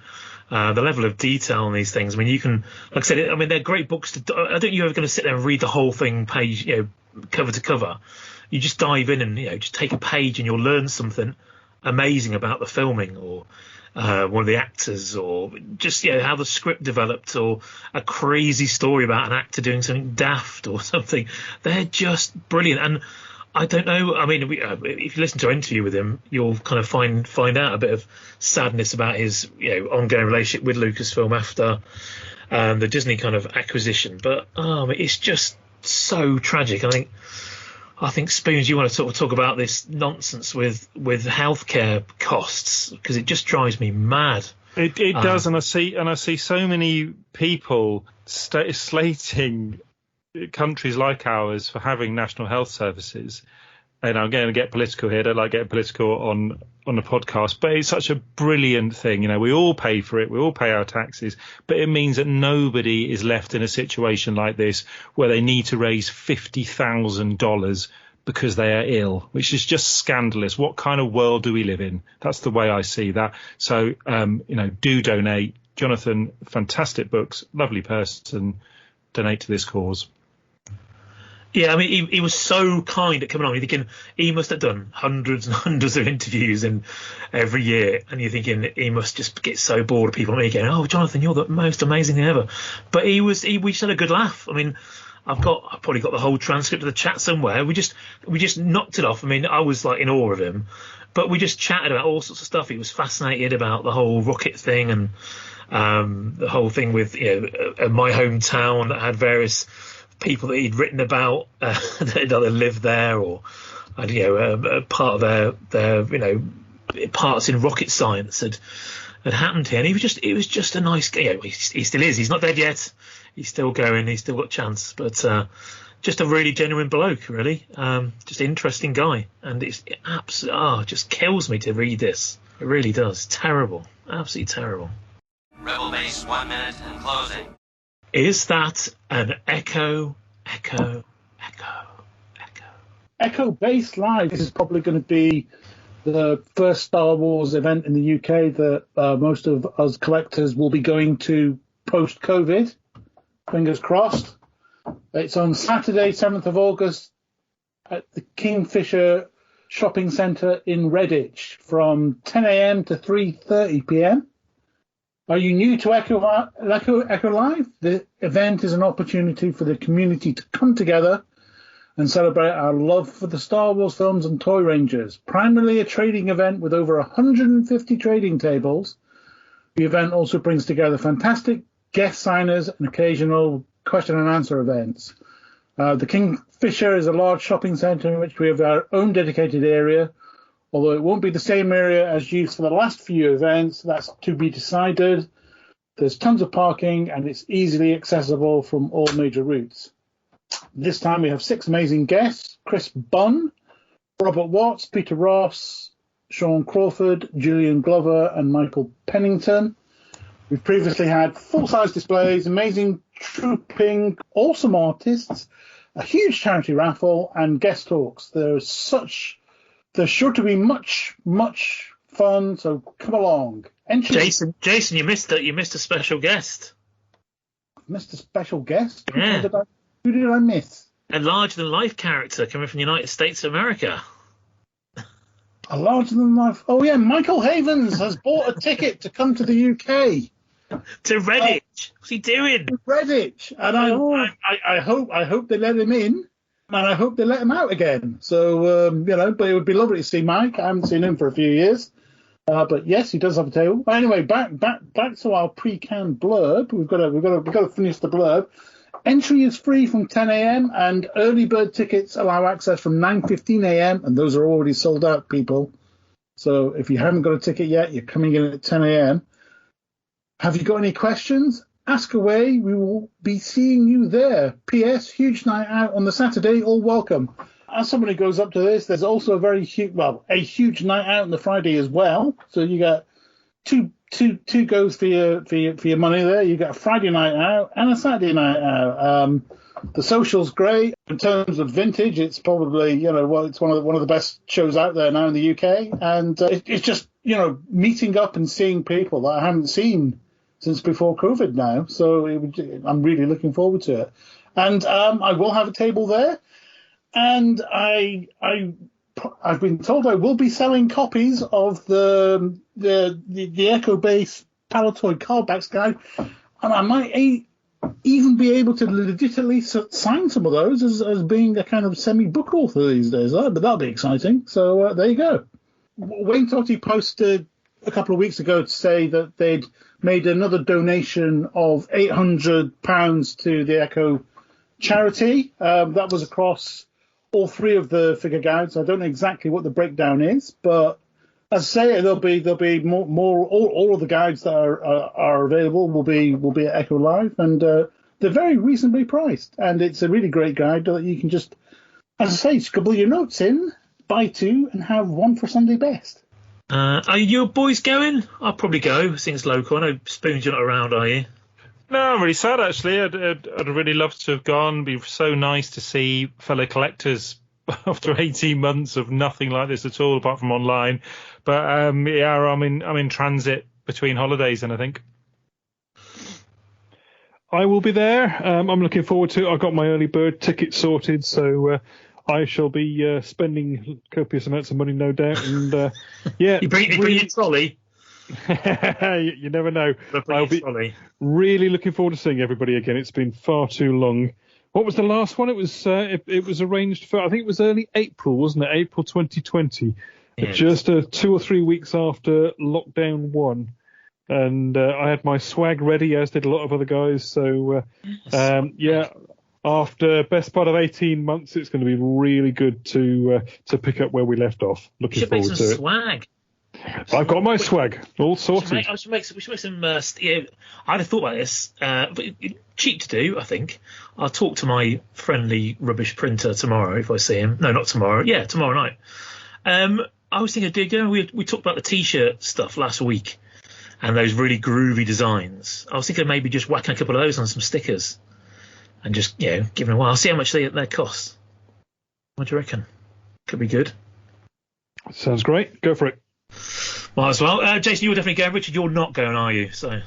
The level of detail on these things. You can, like I said, they're great books to. I don't think you're ever going to sit there and read the whole thing page, cover to cover. You just dive in and just take a page and you'll learn something amazing about the filming or one of the actors, or just how the script developed, or a crazy story about an actor doing something daft or something. They're just brilliant. And I don't know. If you listen to an interview with him, you'll kind of find out a bit of sadness about his ongoing relationship with Lucasfilm after the Disney kind of acquisition. But it's just so tragic. I think Spoons, you want to sort of talk about this nonsense with healthcare costs, because it just drives me mad. It does, and I see so many people slating countries like ours for having national health services. And I'm going to get political here. I don't like getting political on the podcast, but it's such a brilliant thing. We all pay for it. We all pay our taxes, but it means that nobody is left in a situation like this where they need to raise $50,000 because they are ill, which is just scandalous. What kind of world do we live in? That's the way I see that. So, do donate. Jonathan, fantastic books, lovely person. Donate to this cause. Yeah, he was so kind at coming on. You're thinking he must have done hundreds and hundreds of interviews every year, and you're thinking he must just get so bored of people like me going, "Oh, Jonathan, you're the most amazing thing ever." But we just had a good laugh. I've probably got the whole transcript of the chat somewhere. We just knocked it off. I mean, I was like in awe of him, but we just chatted about all sorts of stuff. He was fascinated about the whole rocket thing and the whole thing with my hometown that had various people that he'd written about that either lived there or part of their parts in rocket science had happened here. And it was just a nice guy. He still is. He's not dead yet. He's still going. He's still got a chance. But just a really genuine bloke, really. Just an interesting guy. And it's absolutely just kills me to read this. It really does. Terrible. Absolutely terrible. Rebel base 1 minute and closing. Is that an echo? Echo Base Live. This is probably going to be the first Star Wars event in the UK that most of us collectors will be going to post-COVID. Fingers crossed. It's on Saturday, 7th of August at the Kingfisher Shopping Centre in Redditch from 10 a.m. to 3:30 p.m. Are you new to Echo Live? The event is an opportunity for the community to come together and celebrate our love for the Star Wars films and toy ranges. Primarily a trading event with over 150 trading tables, the event also brings together fantastic guest signers and occasional question and answer events. The Kingfisher is a large shopping centre in which we have our own dedicated area, although it won't be the same area as used for the last few events. That's to be decided. There's tons of parking and it's easily accessible from all major routes. This time we have 6 amazing guests: Chris Bunn, Robert Watts, Peter Ross, Sean Crawford, Julian Glover and Michael Pennington. We've previously had full-size displays, amazing trooping, awesome artists, a huge charity raffle and guest talks. There's sure to be much fun, so come along. Jason, you missed a special guest. Missed a special guest? Yeah. Who did I miss? A larger-than-life character coming from the United States of America. A larger-than-life... Oh, yeah, Michael Havens has bought a ticket to come to the UK. To Redditch. What's he doing? To Redditch. And I hope they let him in, and I hope they let him out again. So, but it would be lovely to see Mike. I haven't seen him for a few years. But yes, he does have a table. But anyway, back to our pre-canned blurb. We've got to finish the blurb. Entry is free from 10 a.m. and early bird tickets allow access from 9:15 a.m. and those are already sold out, people. So if you haven't got a ticket yet, you're coming in at 10 a.m. Have you got any questions? Ask away. We will be seeing you there. P.S. Huge night out on the Saturday. All welcome. As somebody goes up to this, there's also a huge night out on the Friday as well. So you got two goes for your money there. You got a Friday night out and a Saturday night out. The social's great in terms of vintage. It's probably it's one of the best shows out there now in the UK, and it's just meeting up and seeing people that I haven't seen since before COVID now. So I'm really looking forward to it, and I will have a table there, and I've been told I will be selling copies of the Echo Base Palatoy Cardbacks Guide, and I might even be able to legitimately sign some of those as being a kind of semi-book author these days. But that'll be exciting. So there you go. Wayne Totty posted a couple of weeks ago to say that they'd made another donation of £800 to the Echo charity. That was across all 3 of the figure guides. I don't know exactly what the breakdown is, but as I say, there'll be more. All of the guides that are available will be at Echo Live, and they're very reasonably priced. And it's a really great guide that you can just, as I say, scribble your notes in, buy 2, and have 1 for Sunday best. Are you boys going? I'll probably go. Seems local. I know Spoons, you're not around, are you? No, I'm really sad, actually. I'd really love to have gone. It'd be so nice to see fellow collectors after 18 months of nothing like this at all, apart from online. But, I'm in transit between holidays, and I think. I will be there. I'm looking forward to it. I've got my early bird ticket sorted, so I shall be spending copious amounts of money, no doubt. And yeah, you bring your trolley. You never know. I'll be really looking forward to seeing everybody again. It's been far too long. What was the last one? It was arranged for, I think it was early April, wasn't it? April 2020. Yeah. Just 2 or 3 weeks after lockdown 1. And I had my swag ready, as did a lot of other guys. So, after best part of 18 months, it's going to be really good to pick up where we left off. Looking should make forward some to swag. I've got my swag all sorted. We should make some. I'd have thought about this, but cheap to do. I think I'll talk to my friendly rubbish printer tomorrow if I see him. No, not tomorrow. Yeah, tomorrow night. I was thinking, we talked about the T-shirt stuff last week and those really groovy designs. I was thinking of maybe just whacking a couple of those on some stickers and just giving them a while. I'll see how much they cost. What do you reckon? Could be good. Sounds great. Go for it. Might as well. Jason, you're definitely going. Richard, you're not going, are you? So.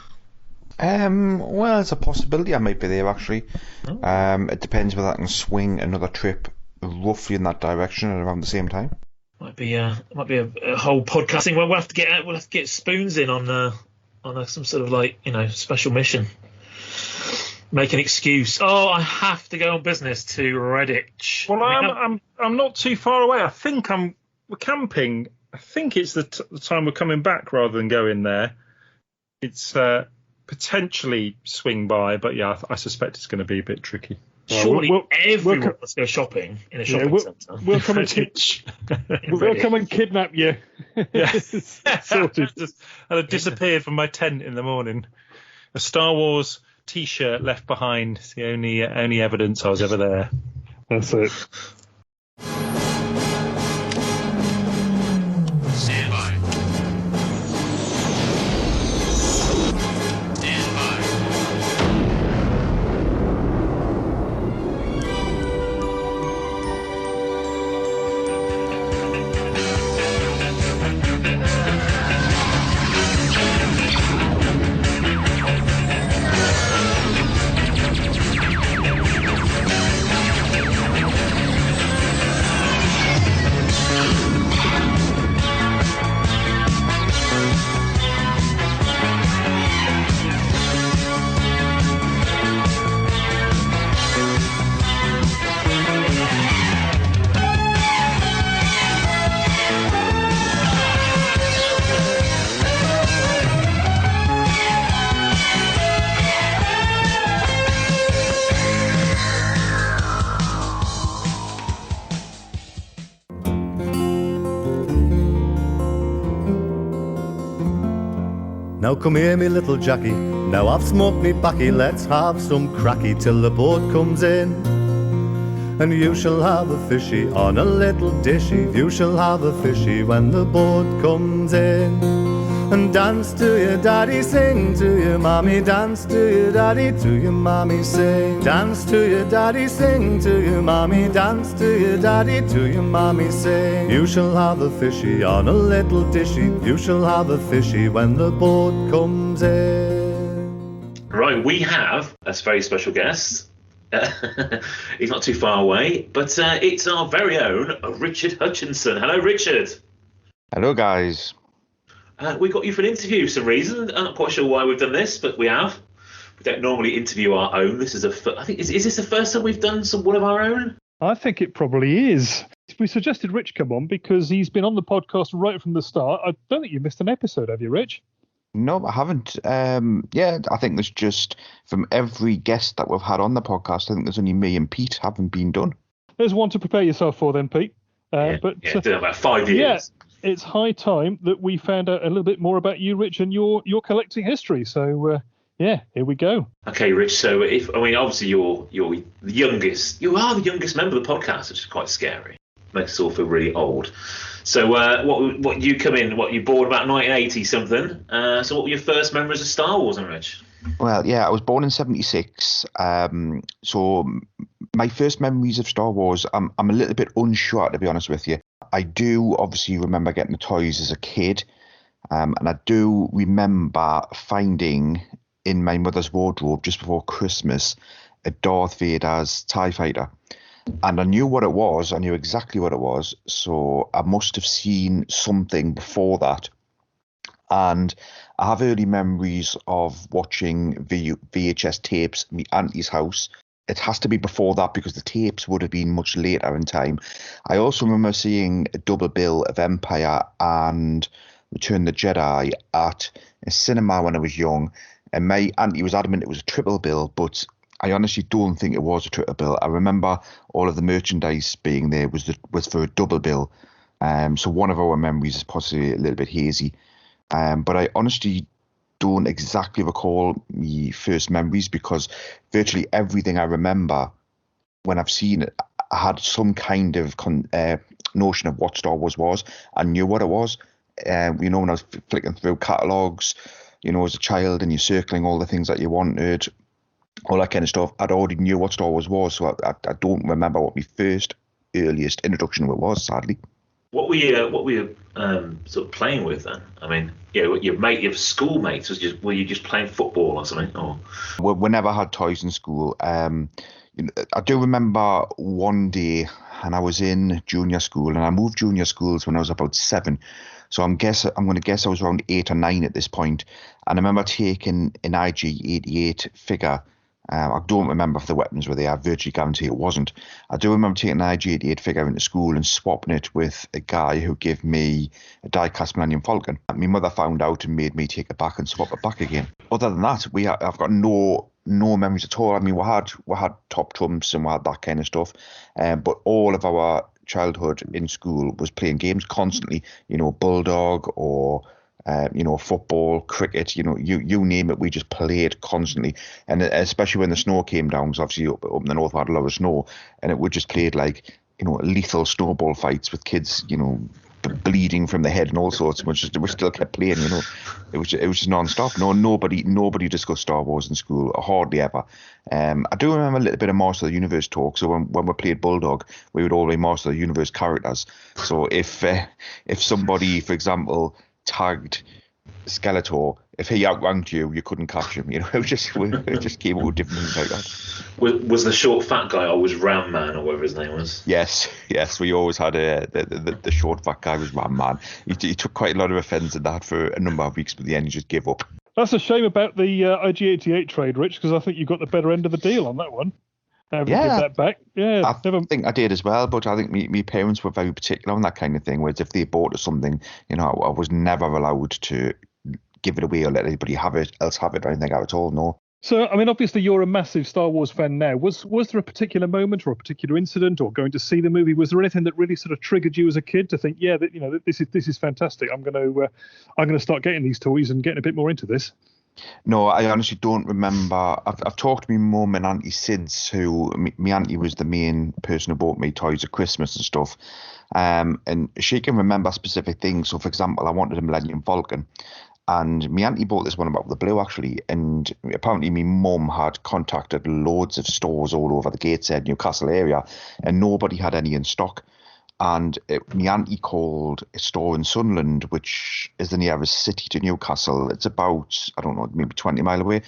Well, it's a possibility I might be there, actually. Oh. It depends whether I can swing another trip roughly in that direction at around the same time. Might be a whole podcasting. We'll have to get spoons in on some sort of special mission. Make an excuse. Oh, I have to go on business to Redditch. Well, I'm not too far away. I think we're camping. I think it's the time we're coming back rather than going there. It's potentially swing by, but yeah, I suspect it's going to be a bit tricky. Surely everyone wants to go shopping in a shopping centre. We'll come and kidnap you. Yes. Sorted. I disappeared from my tent in the morning. A Star Wars T-shirt left behind. It's the only evidence I was ever there. That's it. Stand by. Stand by. Now come here, me little Jackie. Now I've smoked me backy. Let's have some cracky till the boat comes in. And you shall have a fishy on a little dishy. You shall have a fishy when the boat comes in. And dance to your daddy, sing to your mommy. Dance to your daddy, to your mommy, sing. Dance to your daddy, sing to your mommy. Dance to your daddy, to your mommy, sing. You shall have a fishy on a little dishy. You shall have a fishy when the boat comes in. Right, we have a very special guest. He's not too far away, but it's our very own Richard Hutchinson. Hello, Richard. Hello, guys. We got you for an interview for some reason. I'm not quite sure why we've done this, but we have. We don't normally interview our own. This is I think is this the first time we've done one of our own? I think it probably is. We suggested Rich come on because he's been on the podcast right from the start. I don't think you missed an episode, have you, Rich? No, I haven't. I think there's just, from every guest that we've had on the podcast, I think there's only me and Pete haven't been done. There's one to prepare yourself for then, Pete. Been about 5 years. Yeah, it's high time that we found out a little bit more about you, Rich, and your collecting history. So, here we go. Okay, Rich. So, obviously you're the youngest. You are the youngest member of the podcast, which is quite scary. Makes us all feel really old. So, what you come in? What you born about 1980 something? So, what were your first memories of Star Wars, then, Rich? Well, yeah, I was born in '76. So my first memories of Star Wars, I'm a little bit unsure, to be honest with you. I do obviously remember getting the toys as a kid, and I do remember finding in my mother's wardrobe just before Christmas a Darth Vader's TIE Fighter. And I knew what it was. I knew exactly what it was. So I must have seen something before that. And I have early memories of watching VHS tapes at my auntie's house it has to be before that because the tapes would have been much later in time. I also remember seeing a double bill of Empire and Return of the Jedi at a cinema when I was young, and my auntie was adamant it was a triple bill, but I honestly don't think it was a triple bill. I remember all of the merchandise being there was for a double bill. So one of our memories is possibly a little bit hazy. But I honestly don't exactly recall my first memories because virtually everything I remember when I've seen it, I had some kind of notion of what Star Wars was. I knew what it was. When I was flicking through catalogues, as a child, and you're circling all the things that you wanted, all that kind of stuff, I'd already knew what Star Wars was, so I don't remember what my earliest introduction to it was, sadly. What were you sort of playing with then? I mean, your schoolmates, were you just playing football or something? Or we never had toys in school. I do remember one day, and I was in junior school, and I moved junior schools when I was about 7. So I'm going to guess I was around 8 or 9 at this point. And I remember taking an IG-88 figure. I don't remember if the weapons were there. I virtually guarantee it wasn't. I do remember taking an IG-88 figure into school and swapping it with a guy who gave me a die-cast Millennium Falcon. My mother found out and made me take it back and swap it back again. Other than that, I've got no memories at all. I mean, we had top trumps and we had that kind of stuff, but all of our childhood in school was playing games constantly. Bulldog or football, cricket, you name it, we just played constantly. And especially when the snow came down, because obviously up in the north we had a lot of snow, and we just played lethal snowball fights with kids, bleeding from the head and all sorts. We still kept playing, It was just non-stop. Nobody discussed Star Wars in school, hardly ever. I do remember a little bit of Master of the Universe talk. So when we played Bulldog, we would all be Master of the Universe characters. So if somebody, for example, tagged Skeletor, if he outranked you, you couldn't catch him. It just came up with different things like that. Was the short fat guy always Ram Man or whatever his name was? Yes. We always had the short fat guy was Ram Man. He took quite a lot of offence at that for a number of weeks, but at the end he just gave up. That's a shame about the IG-88 trade, Rich, because I think you got the better end of the deal on that one. Give that back. Yeah, I think I did as well, but I think my parents were very particular on that kind of thing. Whereas if they bought us something, I was never allowed to give it away or let anybody else have it or anything at all. No. So, I mean, obviously you're a massive Star Wars fan now. Was there a particular moment or a particular incident or going to see the movie? Was there anything that really sort of triggered you as a kid to think, this is fantastic. I'm going to start getting these toys and getting a bit more into this? No, I honestly don't remember. I've talked to my mum and auntie since, who my auntie was the main person who bought me toys at Christmas and stuff. And she can remember specific things. So, for example, I wanted a Millennium Falcon. And my auntie bought this one about the blue, actually. And apparently my mum had contacted loads of stores all over the Gateshead, Newcastle area, and nobody had any in stock. And my auntie called a store in Sunderland, which is the nearest city to Newcastle. It's about, I don't know, maybe 20 miles away.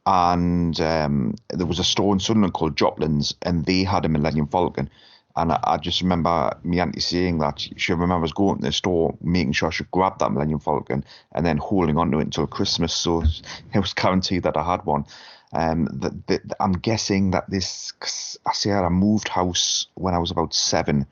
And there was a store in Sunderland called Joplin's, and they had a Millennium Falcon. And I just remember my auntie saying that she remembers going to the store, making sure she grabbed that Millennium Falcon, and then holding on to it until Christmas. So it was guaranteed that I had one. I'm guessing that I moved house when I was about 7.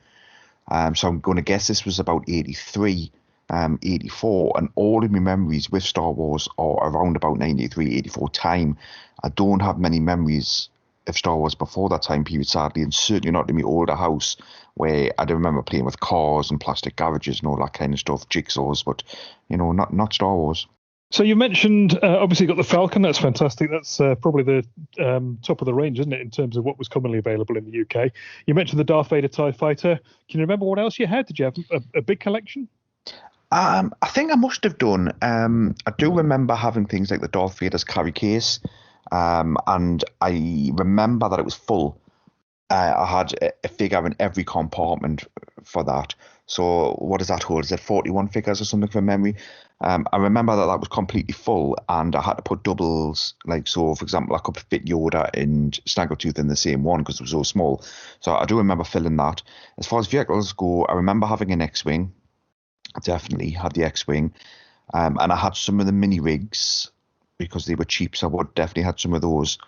So I'm going to guess this was about 83, 84, and all of my memories with Star Wars are around about 93, 84 time. I don't have many memories of Star Wars before that time period, sadly, and certainly not in my older house, where I do remember playing with cars and plastic garages and all that kind of stuff, jigsaws, but, not Star Wars. So you mentioned, obviously, you got the Falcon. That's fantastic. That's probably the top of the range, isn't it, in terms of what was commonly available in the UK. You mentioned the Darth Vader TIE Fighter. Can you remember what else you had? Did you have a big collection? I think I must have done. I do remember having things like the Darth Vader's carry case, and I remember that it was full. I had a figure in every compartment for that. So what does that hold? Is it 41 figures or something from memory? I remember that was completely full, and I had to put doubles. So for example, I could fit Yoda and Snaggletooth in the same one because it was so small. So I do remember filling that. As far as vehicles go, I remember having an X-Wing. I definitely had the X-Wing. And I had some of the mini rigs because they were cheap, so I would definitely had some of those.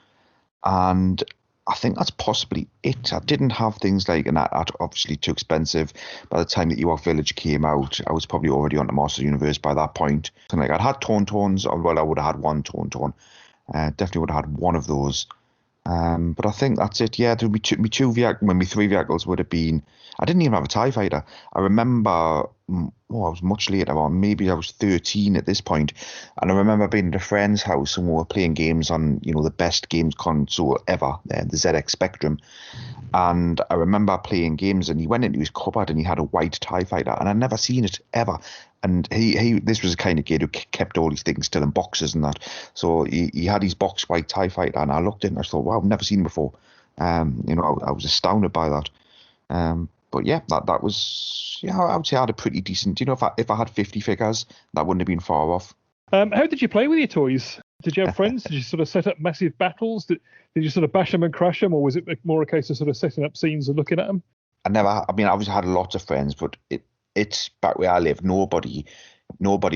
And I think that's possibly it. I didn't have things like, and that obviously too expensive. By the time that Ewok Village came out, I was probably already on the Master Universe by that point. Something like I'd had Tauntauns, or well, I would have had one Tauntaun. Definitely would have had one of those. But I think that's it. Yeah, my three vehicles would have been. I didn't even have a TIE fighter. I remember, I was much later on. Maybe I was 13 at this point, and I remember being at a friend's house and we were playing games on, the best games console ever, the ZX Spectrum. And I remember playing games, and he went into his cupboard and he had a white TIE fighter, and I'd never seen it ever. And this was the kind of kid who kept all these things still in boxes and that. So he had his box white TIE fighter, and I looked at it and I thought, wow, I've never seen it before. I was astounded by that. But yeah, that was, I would say I had a pretty decent, if I had 50 figures, that wouldn't have been far off. How did you play with your toys? Did you have friends? Did you sort of set up massive battles? Did you sort of bash them and crash them, or was it more a case of sort of setting up scenes and looking at them? I obviously had lots of friends, but it's back where I live. Nobody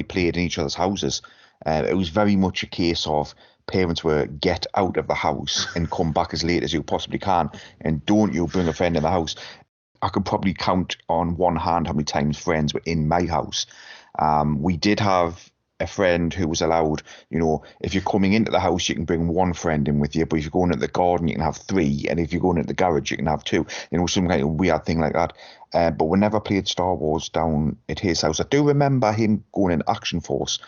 played in each other's houses. It was very much a case of parents were get out of the house and come back as late as you possibly can, and don't you bring a friend in the house. I could probably count on one hand how many times friends were in my house. We did have a friend who was allowed, if you're coming into the house, you can bring one friend in with you, but if you're going into the garden, you can have three, and if you're going into the garage, you can have two, some kind of weird thing like that. But we never played Star Wars down at his house. I do remember him going in Action Force,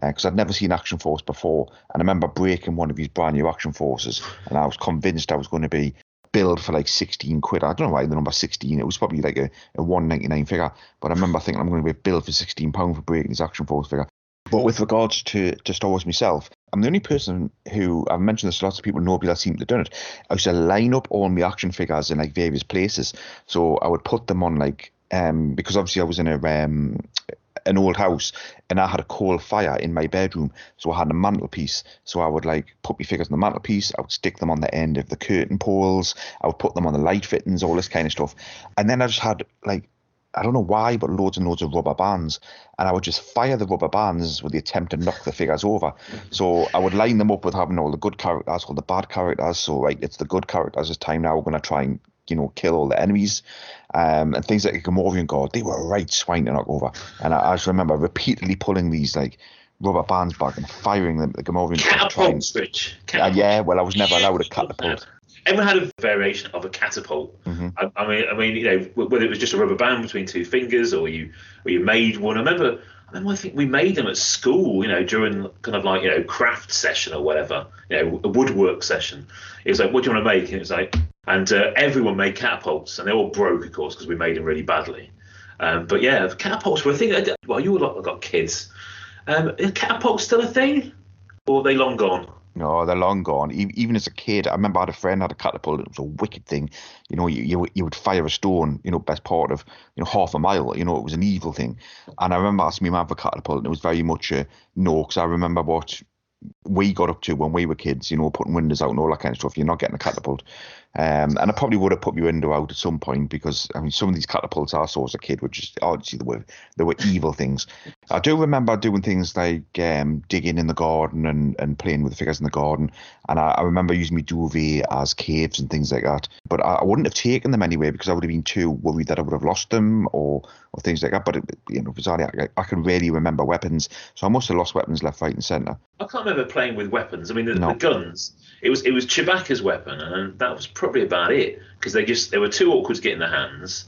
because I'd never seen Action Force before, and I remember breaking one of his brand new Action Forces, and I was convinced I was going to be billed for like 16 quid. I don't know why the number 16, it was probably like a $1.99 figure, but I remember thinking I'm going to be billed for £16 for breaking his Action Force figure. But with regards to Star Wars myself, I'm the only person who, I've mentioned this to lots of people, nobody else seemed to have done it. I used to line up all my action figures in like various places. So I would put them on like, because obviously I was in an old house and I had a coal fire in my bedroom. So I had a mantelpiece. So I would like put my figures on the mantelpiece. I would stick them on the end of the curtain poles. I would put them on the light fittings, all this kind of stuff. And then I just had like, I don't know why, but loads and loads of rubber bands. And I would just fire the rubber bands with the attempt to knock the figures over. So I would line them up with having all the good characters, all the bad characters. So, right, it's the good characters. It's time now. We're going to try and, kill all the enemies. And things like a Gamorrean guard, they were right swine to knock over. And I just remember repeatedly pulling these, like, rubber bands back and firing them at the Gamorrean guard. Catapults, Rich. Yeah, well, I was never allowed a catapult. Everyone had a variation of a catapult. Mm-hmm. I mean, whether it was just a rubber band between two fingers or you made one. I think we made them at school, during kind of like, craft session or whatever, a woodwork session. It was like, what do you want to make? And it was like, and everyone made catapults, and they all broke, of course, because we made them really badly. But yeah, catapults were a thing. Well, you all got kids. Are catapults still a thing? Or are they long gone? No, they're long gone. Even as a kid, I remember I had a friend had a catapult. It was a wicked thing. You would fire a stone, best part of, half a mile. It was an evil thing. And I remember asking my mum for catapult, and it was very much a no, because I remember what we got up to when we were kids, putting windows out and all that kind of stuff. You're not getting a catapult. And I probably would have put my window out at some point, because some of these catapults I saw as a kid were just obviously they were evil things. I do remember doing things like digging in the garden and playing with the figures in the garden, and I remember using my duvet as caves and things like that. But I wouldn't have taken them anyway, because I would have been too worried that I would have lost them or things like that. But bizarrely, I can rarely remember weapons, so I must have lost weapons left, right, and centre. I can't remember playing with weapons. The guns. It was Chewbacca's weapon, and that was probably about it, because they were too awkward to get in their hands,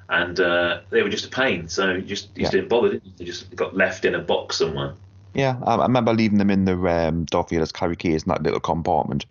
and they were just a pain. So you just didn't bother, did you? They just got left in a box somewhere. Yeah, I remember leaving them in the Darth Vader's carry case in that little compartment.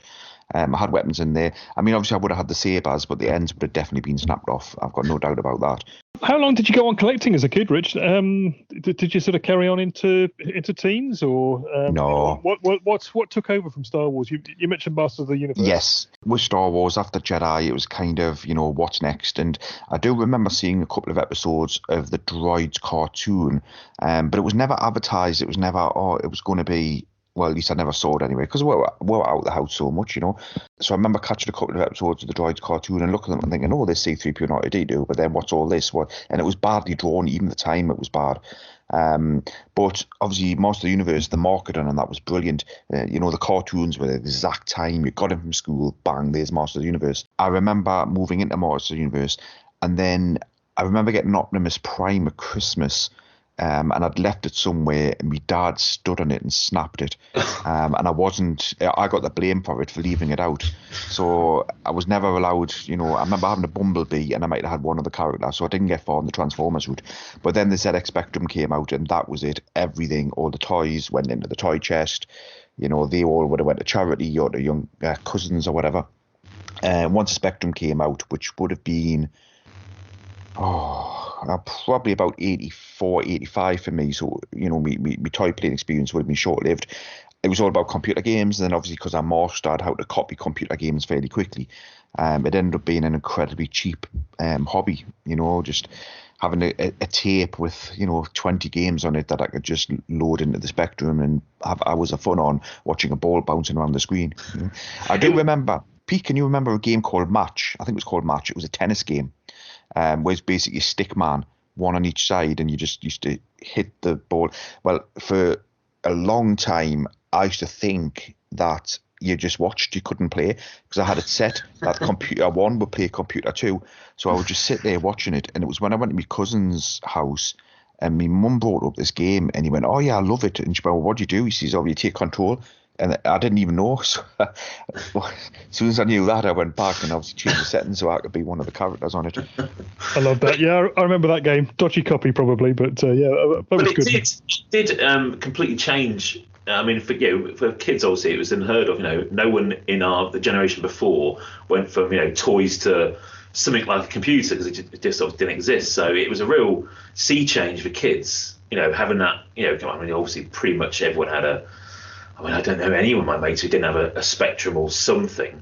I had weapons in there. Obviously I would have had the sabers, but the ends would have definitely been snapped off. I've got no doubt about that. How long did you go on collecting as a kid, Rich? Did you sort of carry on into teens, or no? What took over from Star Wars? You mentioned Masters of the Universe. Yes, with Star Wars after Jedi, it was kind of what's next, and I do remember seeing a couple of episodes of the Droids cartoon, but it was never advertised. It was never it was going to be Well, at least I never saw it anyway, because we were out of the house so much, you know. So I remember catching a couple of episodes of the Droids cartoon and looking at them and thinking, oh, this C-3PO and R2-D2, but then what's all this? And it was badly drawn, even at the time it was bad. But obviously, Master of the Universe, the marketing on that was brilliant. You know, the cartoons were the exact time. You got him from school, bang, there's Master of the Universe. I remember moving into Master of the Universe, and then I remember getting Optimus Prime at Christmas. And I'd left it somewhere, and my dad stood on it and snapped it. And I got the blame for it, for leaving it out. So I was never allowed, you know, I remember having a Bumblebee, and I might have had one of the characters, so I didn't get far on the Transformers route. But then the ZX Spectrum came out, and that was it. Everything, all the toys went into the toy chest. You know, they all would have went to charity or to young cousins or whatever. Once the Spectrum came out, which would have been... probably about 84, 85 for me. So, you know, my toy playing experience would have been short-lived. It was all about computer games, and then obviously because I mastered how to copy computer games fairly quickly, it ended up being an incredibly cheap hobby, you know, just having a tape with, you know, 20 games on it that I could just load into the Spectrum and have hours of fun on watching a ball bouncing around the screen. You know? I do remember, Pete, can you remember a game called Match? I think it was called Match. It was a tennis game. Where it's basically a stick man, one on each side, and you just used to hit the ball. Well, for a long time, I used to think that you just watched, you couldn't play, because I had it set that computer 1 would play computer 2. So I would just sit there watching it. And it was when I went to my cousin's house, and my mum brought up this game, and he went, oh yeah, I love it. And she went, well, what do you do? He says, oh, you take control. And I didn't even know. So as soon as I knew that, I went back and obviously changed the settings so I could be one of the characters on it. I love that. Yeah, I remember that game. Dodgy copy probably, but yeah, that was good. It did completely change. I mean, for kids, obviously, it was unheard of. You know, no one in the generation before went from, you know, toys to something like a computer, because it just sort of didn't exist. So it was a real sea change for kids. You know, having that. You know, I mean, obviously, pretty much everyone had a. I mean, I don't know anyone, my mates, who didn't have a Spectrum or something.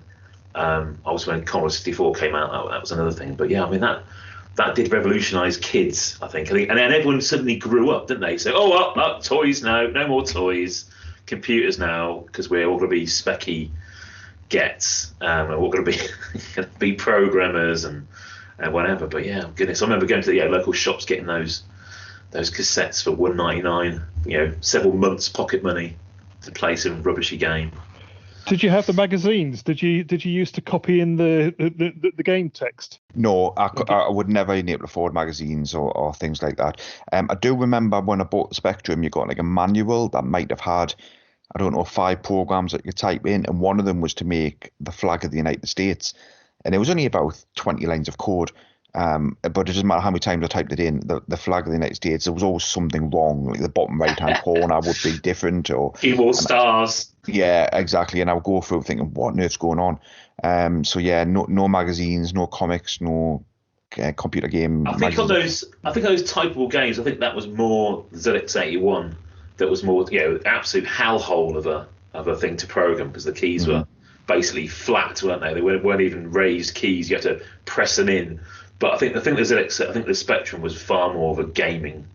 Also, when Commodore 64 came out, that was another thing. But yeah, I mean, that did revolutionise kids, I think. And then everyone suddenly grew up, didn't they? So, toys now, no more toys, computers now, because we're all going to be specky gets. We're all going to be programmers and whatever. But yeah, goodness, I remember going to the local shops getting those cassettes for $1.99. You know, several months pocket money to play some rubbishy game. Did you have the magazines? Did you used to copy in the game text? No, I would never been able to afford magazines or things like that. I do remember when I bought the Spectrum, you got like a manual that might have had, I don't know, 5 programs that you type in, and one of them was to make the flag of the United States, and it was only about 20 lines of code. But it doesn't matter how many times I typed it in, the flag of the United States, there was always something wrong. Like the bottom right hand corner would be different, or keyboard stars. Yeah, exactly. And I would go through thinking, what on earth's going on? So yeah, no magazines, no comics, no computer game. I think those typeable games, I think that was more ZX81. That was more, you know, absolute hellhole of a thing to program, because the keys were basically flat, weren't they? They weren't even raised keys. You had to press them in. But I think the Spectrum was far more of a gaming,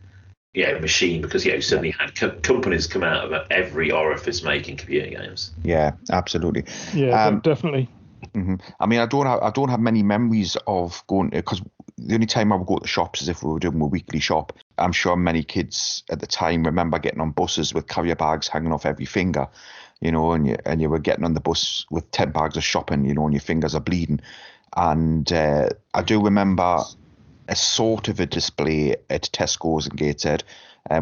machine, because suddenly had companies come out of every orifice making computer games. Yeah, absolutely. Yeah, definitely. Mm-hmm. I mean, I don't have many memories of going, because the only time I would go to the shops is if we were doing a weekly shop. I'm sure many kids at the time remember getting on buses with carrier bags hanging off every finger, and you were getting on the bus with 10 bags of shopping, and your fingers are bleeding. And I do remember a sort of a display at Tesco's in Gateshead,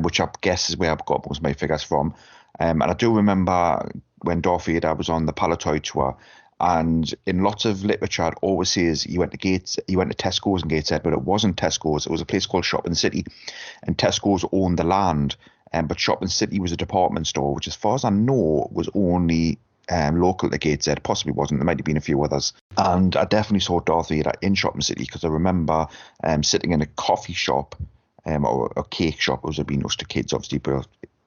which I guess is where I've got most of my figures from. And I do remember when Darth Vader was on the Palatoy tour, and in lots of literature it always says you went to Tesco's in Gateshead, but it wasn't Tesco's. It was a place called Shopping City, and Tesco's owned the land, but Shopping City was a department store, which as far as I know was only local to Gateshead. Possibly wasn't. There might have been a few others. And I definitely saw Darth Vader in Shopping City, because I remember sitting in a coffee shop or a cake shop. It was being us to kids, obviously, but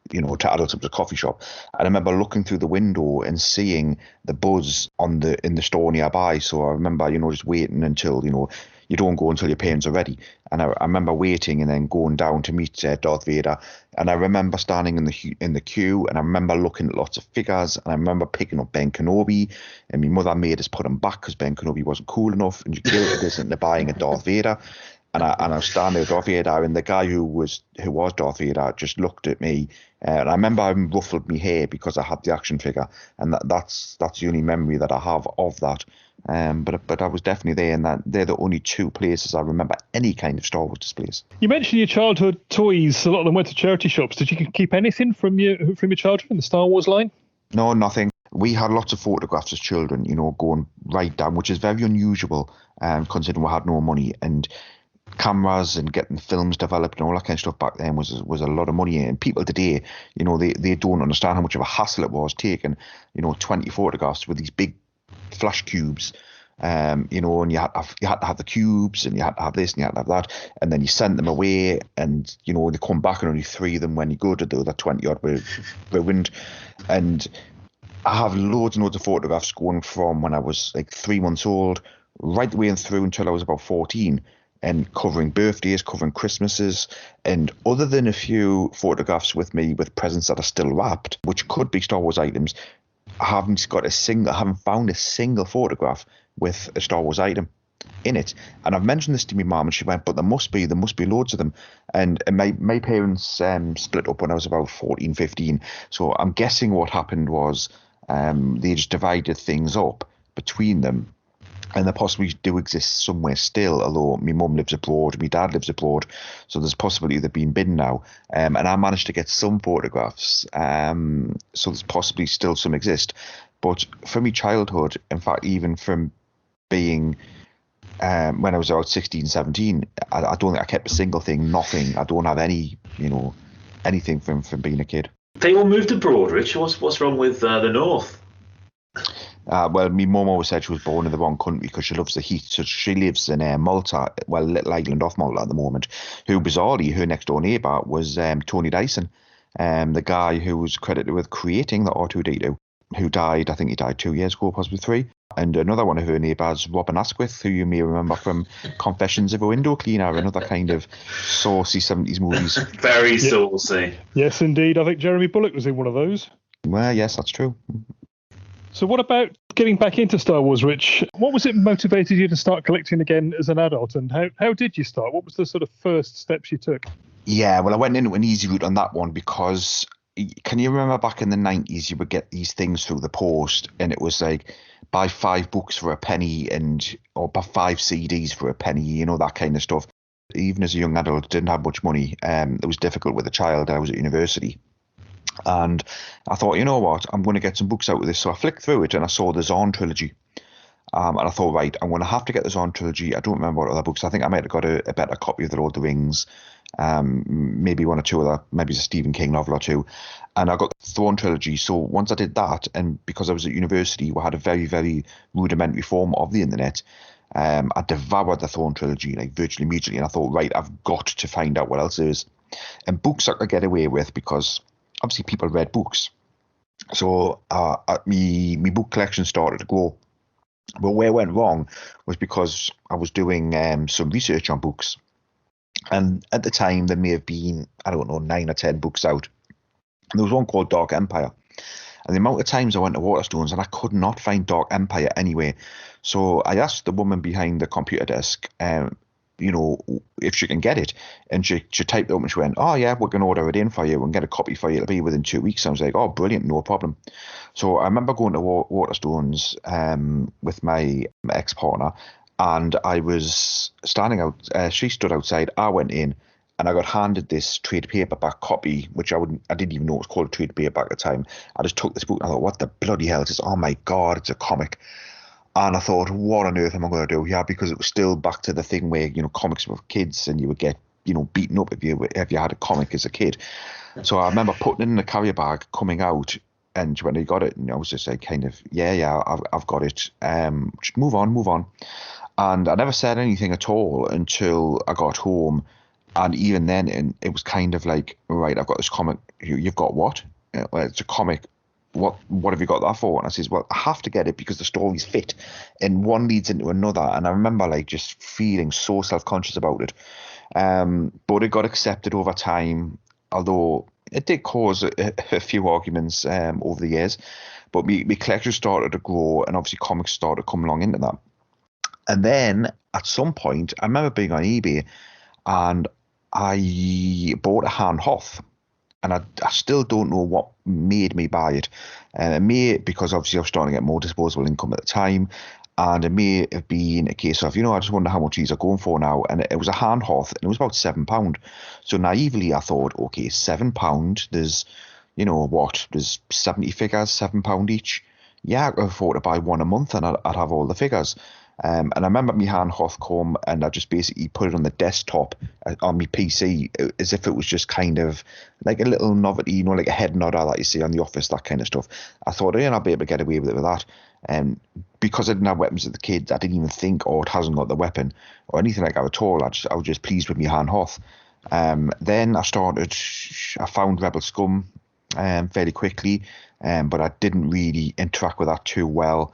to adults it was a coffee shop. And I remember looking through the window and seeing the buzz in the store nearby. So I remember, just waiting until you don't go until your parents are ready. And I remember waiting and then going down to meet Darth Vader. And I remember standing in the queue, and I remember looking at lots of figures, and I remember picking up Ben Kenobi, and my mother made us put him back because Ben Kenobi wasn't cool enough, and she guilted us into buying a Darth Vader. And I was standing with Darth Vader, and the guy who was Darth Vader just looked at me, and I remember I ruffled my hair because I had the action figure, and that's the only memory that I have of that. But I was definitely there, and they're the only two places I remember any kind of Star Wars displays. You mentioned your childhood toys. A lot of them went to charity shops. Did you keep anything from your childhood in the Star Wars line? No, nothing. We had lots of photographs as children, going right down, which is very unusual, considering we had no money, and cameras and getting films developed and all that kind of stuff back then was a lot of money. And people today, they don't understand how much of a hassle it was taking 20 photographs with these big flash cubes, and you had to have the cubes, and you had to have this and you had to have that, and then you sent them away, and they come back and only 3 of them when you go to the other 20 odd were ruined. And I have loads and loads of photographs going from when I was like 3 months old right the way through until I was about 14, and covering birthdays, covering Christmases, and other than a few photographs with me with presents that are still wrapped, which could be Star Wars items, I haven't found a single photograph with a Star Wars item in it. And I've mentioned this to my mum, and she went, but there must be loads of them. And my parents split up when I was about 14, 15. So I'm guessing what happened was they just divided things up between them. And they possibly do exist somewhere still, although my mum lives abroad, my dad lives abroad, so there's possibly they've been bin now. And I managed to get some photographs, so there's possibly still some exist. But from my childhood, in fact, even from being, when I was about 16, 17, I don't think I kept a single thing, nothing. I don't have any, anything from being a kid. They all moved abroad, Rich. What's wrong with the North? Well, my mum always said she was born in the wrong country because she loves the heat. So she lives in Malta, well, little island off Malta at the moment. Who bizarrely, her next door neighbour was Tony Dyson, the guy who was credited with creating the R2D2, who died. I think he died 2 years ago, possibly 3. And another one of her neighbours, Robin Asquith, who you may remember from Confessions of a Window Cleaner, another kind of saucy 70s movies. Very saucy. Yes, indeed. I think Jeremy Bulloch was in one of those. Well, yes, that's true. So what about getting back into Star Wars, Rich? What was it motivated you to start collecting again as an adult, and how did you start? What was the sort of first steps you took? Yeah, well, I went into an easy route on that one because, can you remember back in the 90s, you would get these things through the post, and it was like, buy 5 books for a penny, or buy 5 CDs for a penny, that kind of stuff. Even as a young adult, didn't have much money. It was difficult with a child. I was at university. And I thought, you know what, I'm going to get some books out of this. So I flicked through it and I saw the Zorn trilogy. And I thought, right, I'm going to have to get the Zorn trilogy. I don't remember what other books. I think I might have got a better copy of The Lord of the Rings. Maybe 1 or 2 other, maybe it's a Stephen King novel or 2. And I got the Thrawn trilogy. So once I did that, and because I was at university, we had a very, very rudimentary form of the internet. I devoured the Thrawn trilogy like virtually immediately. And I thought, right, I've got to find out what else there is. And books I could get away with because obviously people read books. So my book collection started to grow. But where it went wrong was because I was doing some research on books. And at the time, there may have been, 9 or 10 books out. And there was one called Dark Empire. And the amount of times I went to Waterstones and I could not find Dark Empire anywhere. So I asked the woman behind the computer desk, if she can get it. And she typed it up and she went, oh yeah, we can order it in for you and get a copy for you. It'll be within 2 weeks. I was like, oh, brilliant, no problem. So I remember going to Waterstones with my ex-partner, and I was standing out, she stood outside, I went in, and I got handed this trade paperback copy, which I didn't even know it was called a trade paperback at the time. I just took this book and I thought, what the bloody hell is this? Oh my God, it's a comic. And I thought, what on earth am I going to do here? Because it was still back to the thing where, comics were for kids and you would get, beaten up if you had a comic as a kid. So I remember putting it in a carrier bag, coming out, and when I got it, and I was just like, kind of, yeah, I've got it. Just move on. And I never said anything at all until I got home. And even then, it was kind of like, right, I've got this comic. You've got what? Well, it's a comic what have you got that for? And I says, well, I have to get it because the stories fit, and one leads into another. And I remember like just feeling so self-conscious about it. But it got accepted over time, although it did cause a few arguments over the years. But my collection started to grow, and obviously comics started to come along into that. And then at some point, I remember being on eBay, and I bought a Han Hoth. And I still don't know what made me buy it. It may, because obviously I was starting to get more disposable income at the time, and it may have been a case of, I just wonder how much these are going for now. And it was a Han Hoth, and it was about £7. So naively I thought, okay, £7, there's, there's 70 figures, £7 each. Yeah, I could afford to buy one a month, and I'd have all the figures. And I remember my Han Hoth come, and I just basically put it on the desktop on my PC as if it was just kind of like a little novelty, like a head nodder that you see on The Office, that kind of stuff. I thought, I'll be able to get away with it with that. Because I didn't have weapons as a kid, I didn't even think, it hasn't got the weapon or anything like that at all. I was just pleased with my Han Hoth. Then I found Rebel Scum fairly quickly, but I didn't really interact with that too well.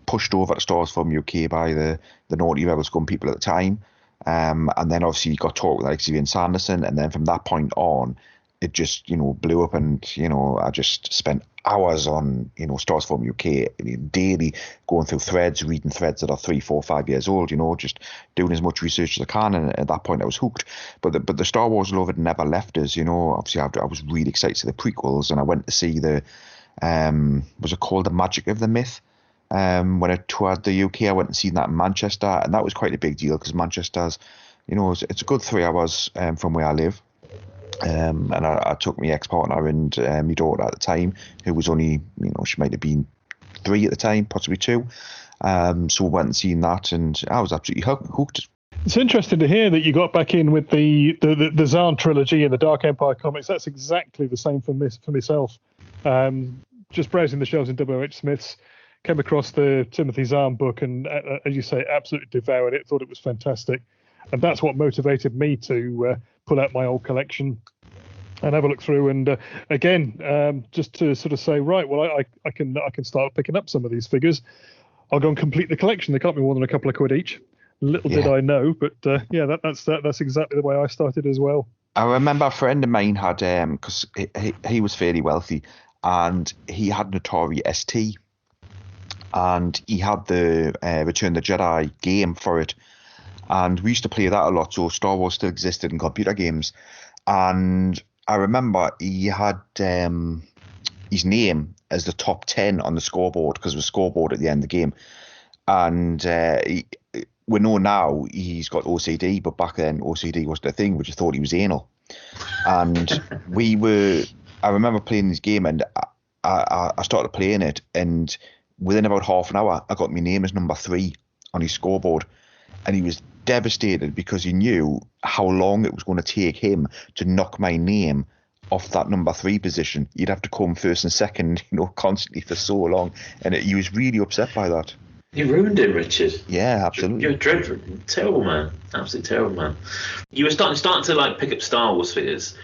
Pushed over to Stars Film UK by the naughty Rebel Scum people at the time. And then obviously got talk with like Ian Sanderson. And then from that point on, it just, blew up. And, I just spent hours on, Stars Film UK, daily going through threads, reading threads that are 3, 4, 5 years old, just doing as much research as I can. And at that point I was hooked. But the Star Wars love had never left us, Obviously I was really excited to the prequels, and I went to see was it called The Magic of the Myth? When I toured the UK, I went and seen that in Manchester, and that was quite a big deal because Manchester's, it's a good 3 hours from where I live. And I took my ex-partner and my daughter at the time, who was only, she might have been 3 at the time, possibly 2. So we went and seen that, and I was absolutely hooked. It's interesting to hear that you got back in with the Zahn trilogy and the Dark Empire comics. That's exactly the same for myself. Just browsing the shelves in W.H. Smith's, came across the Timothy Zahn book, and as you say, absolutely devoured it, thought it was fantastic. And that's what motivated me to pull out my old collection and have a look through. And again, just to sort of say, right, well, I can start picking up some of these figures. I'll go and complete the collection. They can't be more than a couple of quid each. Little did I know, but that's exactly the way I started as well. I remember a friend of mine had, because he was fairly wealthy, and he had an Atari ST. And he had the Return of the Jedi game for it. And we used to play that a lot, so Star Wars still existed in computer games. And I remember he had his name as the top 10 on the scoreboard, because it was a scoreboard at the end of the game. And we know now he's got OCD, but back then OCD wasn't a thing, we just thought he was anal. And I remember playing this game, and I started playing it, and within about half an hour, I got my name as number 3 on his scoreboard. And he was devastated because he knew how long it was going to take him to knock my name off that number 3 position. He'd have to come first and second, constantly for so long. And he was really upset by that. You ruined him, Richard. Yeah, absolutely. You're a dreadful, terrible man. Absolutely terrible man. You were starting to like pick up Star Wars figures.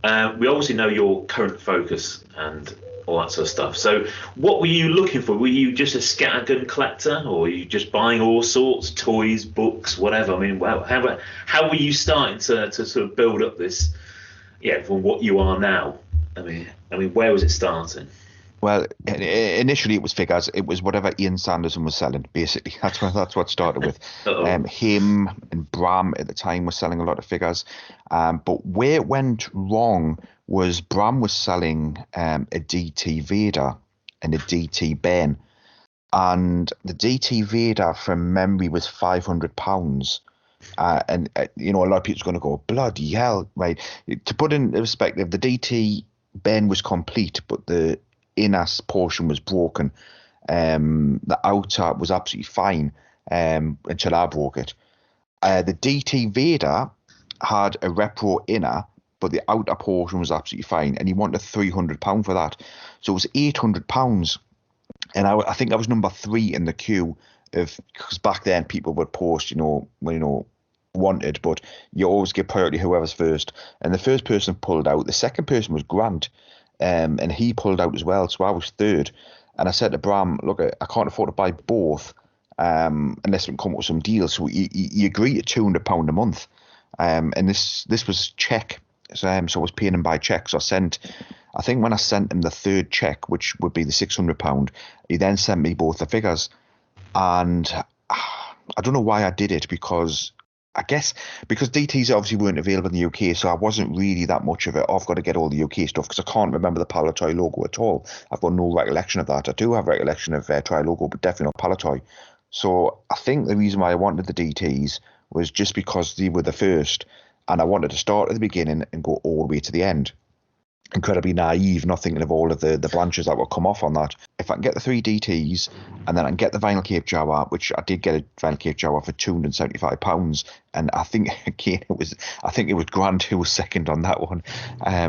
We obviously know your current focus and all that sort of stuff. So what were you looking for? Were you just a scattergun collector, or were you just buying all sorts, toys, books, whatever? I mean, how were you starting to sort of build up this, from what you are now? I mean, where was it starting? Well, initially it was figures. It was whatever Ian Sanderson was selling, basically. That's what started with. Him and Bram at the time was selling a lot of figures. But where it went wrong was Bram was selling a DT Vader and a DT Ben. And the DT Vader, from memory, was £500. And a lot of people's going to go, bloody hell, right? To put in perspective, the DT Ben was complete, but the inner portion was broken. The outer was absolutely fine until I broke it. The DT Vader had a repro inner, but the outer portion was absolutely fine, and he wanted £300 for that. So it was £800, and I think I was number 3 in the queue because back then people would post, wanted, but you always give priority whoever's first. And the first person pulled out. The second person was Grant. and he pulled out as well, so I was third. And I said to Bram, look, I can't afford to buy both unless we can come up with some deals. So he agreed to £200 a month, and this was check, so I was paying him by check. So I think when I sent him the third check, which would be the £600, he then sent me both the figures. And I don't know why I did it, because I guess because DTs obviously weren't available in the UK, so I wasn't really that much of it. I've got to get all the UK stuff because I can't remember the Palatoy logo at all. I've got no recollection of that. I do have recollection of Tri logo, but definitely not Palatoy. So I think the reason why I wanted the DTs was just because they were the first, and I wanted to start at the beginning and go all the way to the end. Incredibly naive, not thinking of all of the branches that will come off on that. If I can get the 3 DTs and then I can get the vinyl Cape Jawa, which I did get a vinyl Cape Jawa for £275, and I think again it was Grant who was second on that one,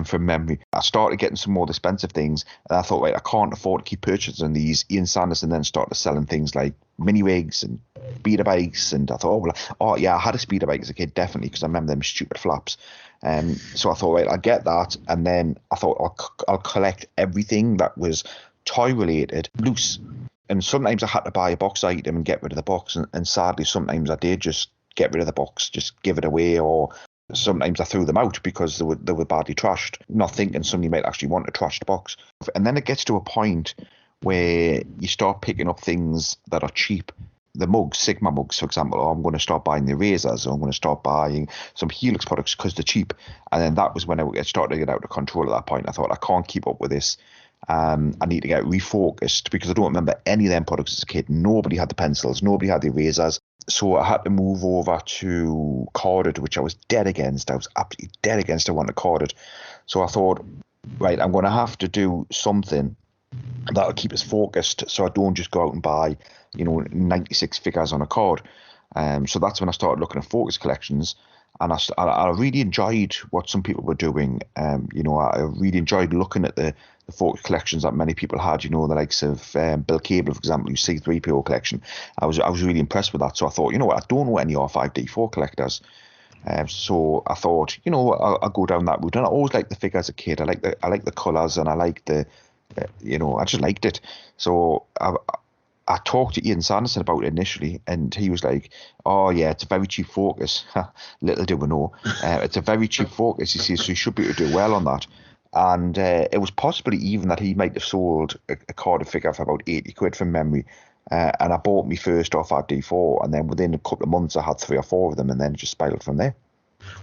from memory. I started getting some more expensive things, and I thought, right, I can't afford to keep purchasing these. Ian Sanderson then started selling things like mini rigs and speeder bikes, and I thought, I had a speeder bike as a kid, definitely, because I remember them stupid flaps. So I thought, right, I'll get that, and then I thought I'll collect everything that was toy related loose. And sometimes I had to buy a box item and get rid of the box, and sadly sometimes I did just get rid of the box, just give it away, or sometimes I threw them out because they were badly trashed, not thinking somebody might actually want to trash the box. And then it gets to a point where you start picking up things that are cheap. The mugs, Sigma mugs, for example, or I'm going to start buying the razors, or I'm going to start buying some Helix products because they're cheap. And then that was when I started to get out of control at that point. I thought, I can't keep up with this. I need to get refocused, because I don't remember any of them products as a kid. Nobody had the pencils, nobody had the erasers. So I had to move over to corded, which I was dead against. I was absolutely dead against. I wanted corded. So I thought, right, I'm going to have to do something that'll keep us focused, so I don't just go out and buy 96 figures on a card. So that's when I started looking at focus collections, and I really enjoyed what some people were doing. I really enjoyed looking at the focus collections that many people had, the likes of Bill Cable, for example, whose C3PO collection. I was really impressed with that. So I thought, I don't know any R5D4 collectors. So I thought, I'll go down that route. And I always liked the figure as a kid. I like the colours, and I like the I just liked it. So I talked to Ian Sanderson about it initially, and he was like, oh yeah, it's a very cheap focus. Little do we know. It's a very cheap focus, he says, so you should be able to do well on that. And it was possibly even that he might have sold a carded figure for about 80 quid from memory. And I bought me first off at D4, and then within a couple of months I had 3 or 4 of them, and then it just spiraled from there.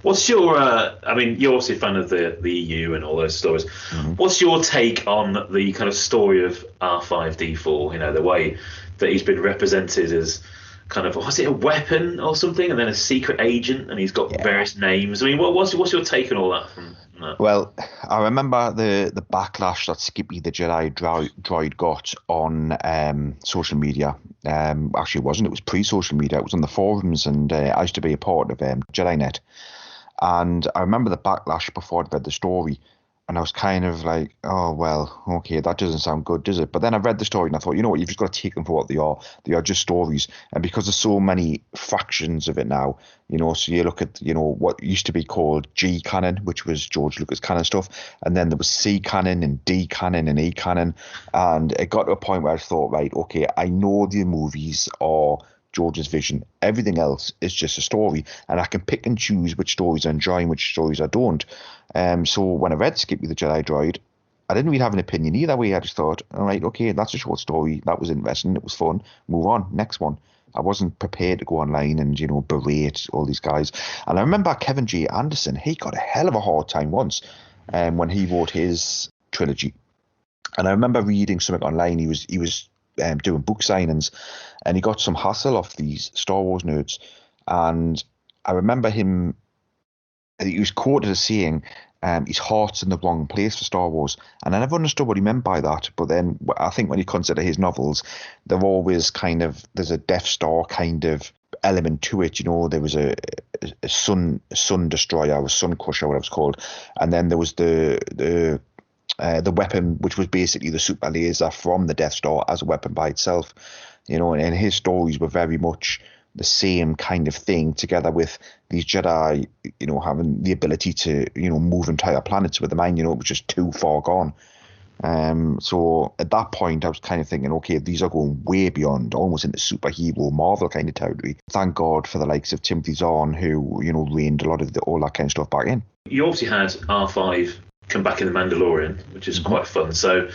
What's your, you're obviously a fan of the EU and all those stories. Mm-hmm. What's your take on the kind of story of R5D4, the way that he's been represented as kind of, was it a weapon or something, and then a secret agent, and he's got various names? I mean, what's your take on all that from that? Well, I remember the backlash that Skippy the Jedi droid got on social media. Actually, it wasn't. It was pre-social media. It was on the forums, and I used to be a part of JediNet. And I remember the backlash before I'd read the story, and I was kind of like, oh, well, okay, that doesn't sound good, does it? But then I read the story and I thought, what, you've just got to take them for what they are. They are just stories. And because there's so many fractions of it now, so you look at, what used to be called G canon, which was George Lucas canon stuff. And then there was C canon and D canon and E canon. And it got to a point where I thought, right, okay, I know the movies are George's vision. Everything else is just a story, and I can pick and choose which stories I enjoy and which stories I don't. So when I read Skippy the Jedi Droid, I didn't really have an opinion either way. I just thought, all right, okay, that's a short story. That was interesting. It was fun. Move on. Next one. I wasn't prepared to go online and, berate all these guys. And I remember Kevin J. Anderson, he got a hell of a hard time once when he wrote his trilogy. And I remember reading something online. He was doing book signings, and he got some hassle off these Star Wars nerds. And I remember he was quoted as saying, his heart's in the wrong place for Star Wars. And I never understood what he meant by that. But then I think when you consider his novels, they're always there's a Death Star kind of element to it. There was a sun destroyer, or sun crusher, whatever it's called. And then there was the weapon, which was basically the super laser from the Death Star as a weapon by itself, and his stories were very much the same kind of thing, together with these Jedi, having the ability to, move entire planets with the mind, which is too far gone. So at that point, I was kind of thinking, okay, these are going way beyond, almost into superhero Marvel kind of territory. Thank God for the likes of Timothy Zahn, who, you know, reined a lot of all that kind of stuff back in. You obviously had R5 come back in The Mandalorian, which is quite fun. So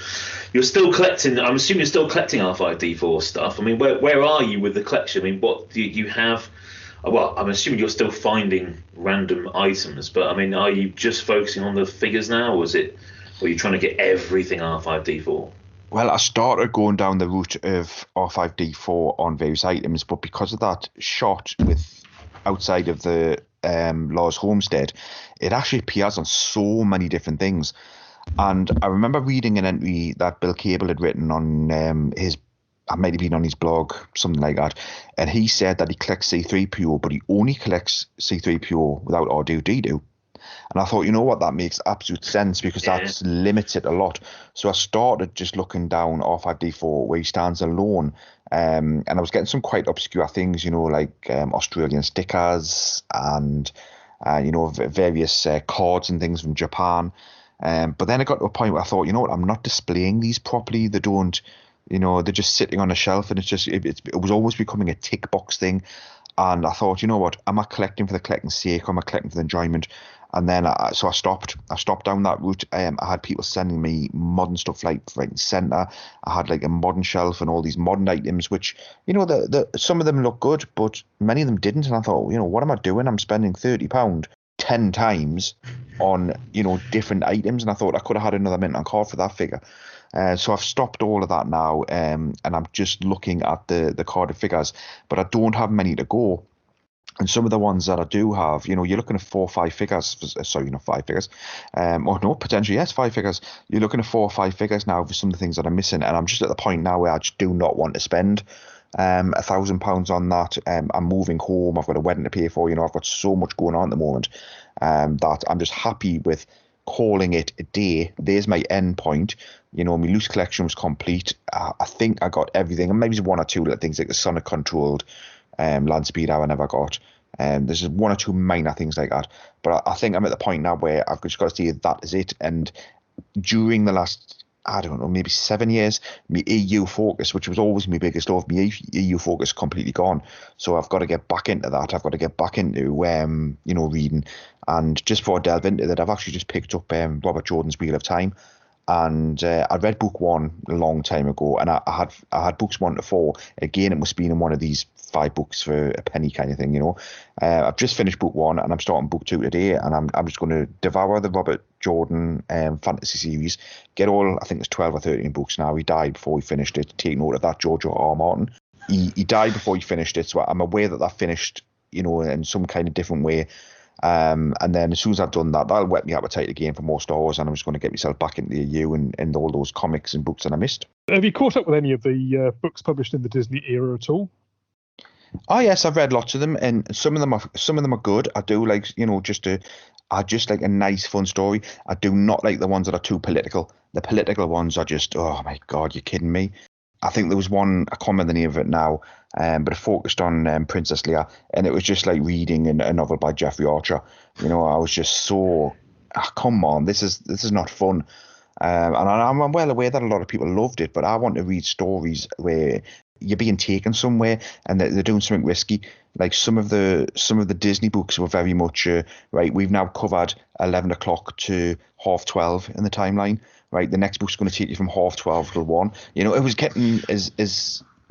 you're still collecting, I'm assuming you're still collecting R5D4 stuff. I mean, where are you with the collection? I mean, what do you have? Well, I'm assuming you're still finding random items, but I mean, are you just focusing on the figures now, or are you trying to get everything R5D4? Well, I started going down the route of R5D4 on various items, but because of that shot with outside of the Law's Homestead, it actually appears on so many different things. And I remember reading an entry that Bill Cable had written on I might have been on his blog, something like that, and he said that he collects C-3PO, but he only collects C-3PO without R2-D2. And I thought, you know what, that makes absolute sense, because that's limited a lot. So I started just looking down R5D4 where he stands alone, and I was getting some quite obscure things, you know, like Australian stickers and you know, various cards and things from Japan. But then I got to a point where I thought, you know what, I'm not displaying these properly. They don't, you know, they're just sitting on a shelf, and it's just it was almost becoming a tick box thing. And I thought, you know what, am I collecting for the collecting's sake, or am I collecting for the enjoyment? And then I stopped down that route. I had people sending me modern stuff like right and centre. I had like a modern shelf and all these modern items, which, you know, some of them look good, but many of them didn't. And I thought, you know, what am I doing? I'm spending £30 10 times on, you know, different items. And I thought I could have had another mint on card for that figure. So I've stopped all of that now, and I'm just looking at the carded figures, but I don't have many to go. And some of the ones that I do have, you know, you're looking at 4 or 5 figures. Sorry, not 5 figures. Or no, potentially, yes, 5 figures. You're looking at 4 or 5 figures now for some of the things that I'm missing. And I'm just at the point now where I just do not want to spend £1,000 on that. I'm moving home. I've got a wedding to pay for. You know, I've got so much going on at the moment that I'm just happy with calling it a day. There's my end point. You know, my loose collection was complete. I think I got everything. And maybe 1 or 2 little things like the Sonic controlled land speed I never got. There's 1 or 2 minor things like that. But I think I'm at the point now where I've just got to say that is it. And during the last, I don't know, maybe 7 years, my EU focus, which was always my biggest love, my EU focus completely gone. So I've got to get back into that. I've got to get back into, you know, reading. And just before I delve into that, I've actually just picked up Robert Jordan's Wheel of Time. And I read book 1 a long time ago, and I had books 1 to 4. Again, it must be in one of these 5 books for a penny kind of thing, you know. I've just finished book 1, and I'm starting book 2 today, and I'm just going to devour the Robert Jordan fantasy series. Get all, I think there's 12 or 13 books now. He died before he finished it. Take note of that, George R. Martin. He died before he finished it, so I'm aware that finished, you know, in some kind of different way. And then as soon as I've done that, that'll whet my appetite again for more Star Wars, and I'm just going to get myself back into the EU and all those comics and books that I missed. Have you caught up with any of the books published in the Disney era at all? Oh yes, I've read lots of them, and some of them are good. I do like, you know, I just like a nice, fun story. I do not like the ones that are too political. The political ones are just, oh my God, you're kidding me. I think there was one, I can't remember the name of it now, but it focused on Princess Leia, and it was just like reading a novel by Jeffrey Archer. You know, I was just so, come on, this is not fun. And I'm well aware that a lot of people loved it, but I want to read stories where you're being taken somewhere and they're doing something risky. Like some of the Disney books were very much right. We've now covered 11 o'clock to 12:30 in the timeline. Right, the next book's going to take you from 12:30 to 1. You know, it was getting as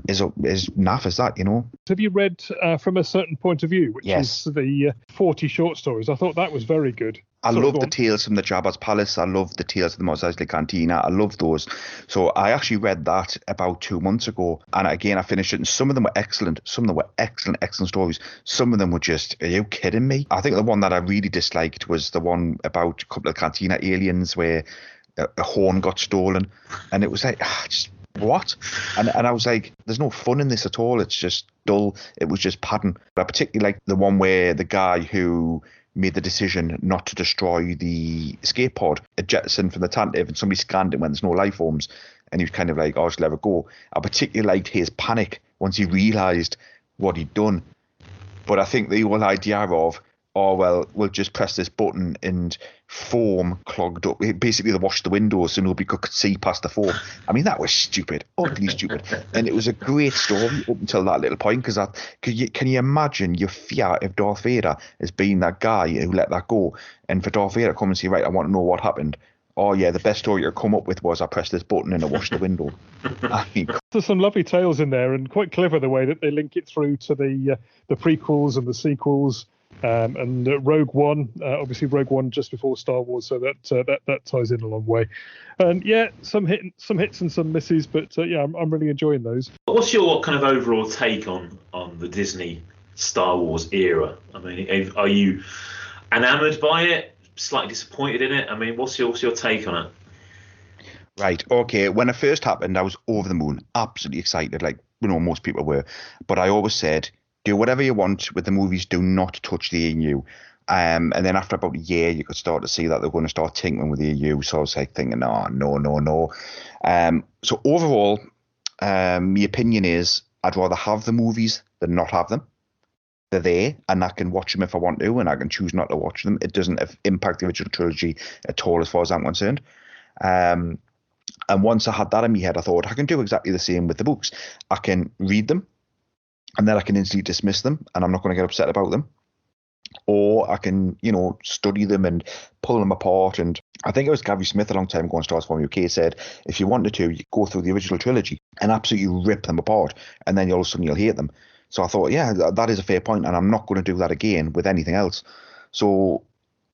naff as that. You know. Have you read From a Certain Point of View, which is the 40 short stories? I thought that was very good. I love the Tales from the Jabba's Palace. I love the Tales of the Mos Eisley Cantina. I love those. So I actually read that about 2 months ago. And again, I finished it. And some of them were excellent. Some of them were excellent stories. Some of them were just, are you kidding me? I think the one that I really disliked was the one about a couple of Cantina aliens where a horn got stolen. And it was like, just what? And I was like, there's no fun in this at all. It's just dull. It was just padding. But I particularly like the one where the guy who made the decision not to destroy the escape pod, a jettison from the Tantive, and somebody scanned it when there's no life forms, and he was kind of like, oh, just let it go. I particularly liked his panic once he realised what he'd done. But I think the whole idea of oh, well, we'll just press this button and foam clogged up. Basically, they washed the windows so nobody could see past the foam. I mean, that was stupid, utterly stupid. And it was a great story up until that little point, because can you imagine your fear if Darth Vader as being that guy who let that go, and for Darth Vader to come and say, right, I want to know what happened. Oh, yeah, the best story you come up with was I pressed this button and I washed the window. I mean, there's some lovely tales in there, and quite clever the way that they link it through to the prequels and the sequels. And Rogue One, obviously Rogue One just before Star Wars, so that ties in a long way. And yeah, some hits and some misses, but yeah, I'm really enjoying those. What's your kind of overall take on the Disney Star Wars era? I mean, are you enamoured by it? Slightly disappointed in it? I mean, what's your take on it? Right, okay. When it first happened, I was over the moon, absolutely excited, like most people were. But I always said, do whatever you want with the movies, do not touch the EU. And then after about a year, you could start to see that they're going to start tinkering with the EU. So I was like thinking, no. So overall, my opinion is I'd rather have the movies than not have them. They're there, and I can watch them if I want to, and I can choose not to watch them. It doesn't impact the original trilogy at all, as far as I'm concerned. And once I had that in my head, I thought I can do exactly the same with the books. I can read them, and then I can instantly dismiss them, and I'm not going to get upset about them. Or I can, study them and pull them apart. And I think it was Gary Smith a long time ago on Stars Form UK said, if you wanted to, you go through the original trilogy and absolutely rip them apart, and then all of a sudden you'll hate them. So I thought, yeah, that is a fair point, and I'm not going to do that again with anything else. So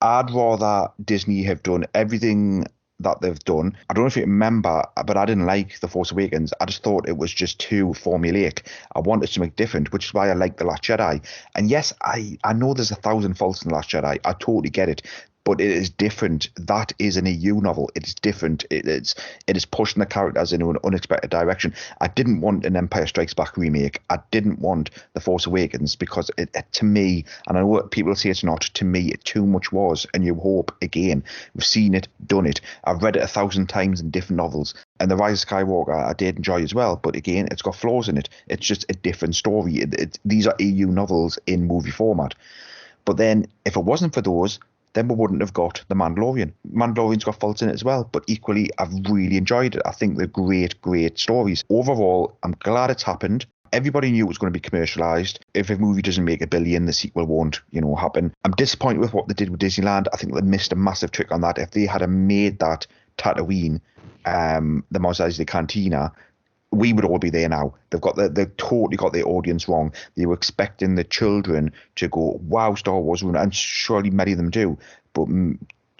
I'd rather Disney have done everything that they've done. I don't know if you remember, but I didn't like The Force Awakens. I just thought it was just too formulaic. I wanted something different, which is why I like The Last Jedi. And yes, I know there's 1,000 faults in The Last Jedi. I totally get it. But it is different. That is an EU novel. It is different. It is pushing the characters in an unexpected direction. I didn't want an Empire Strikes Back remake. I didn't want The Force Awakens because it to me, and I know people say it's not, to me it too much was A New Hope again. We've seen it, done it. I've read it 1,000 times in different novels. And The Rise of Skywalker I did enjoy as well. But again, it's got flaws in it. It's just a different story. These are EU novels in movie format. But then if it wasn't for those, then we wouldn't have got The Mandalorian. Mandalorian's got faults in it as well, but equally, I've really enjoyed it. I think they're great, great stories. Overall, I'm glad it's happened. Everybody knew it was going to be commercialised. If a movie doesn't make $1 billion, the sequel won't, happen. I'm disappointed with what they did with Disneyland. I think they missed a massive trick on that. If they had made that Tatooine, the Mos Eisley Cantina, we would all be there now. They've totally got their audience wrong. They were expecting the children to go, wow, Star Wars, and surely many of them do. But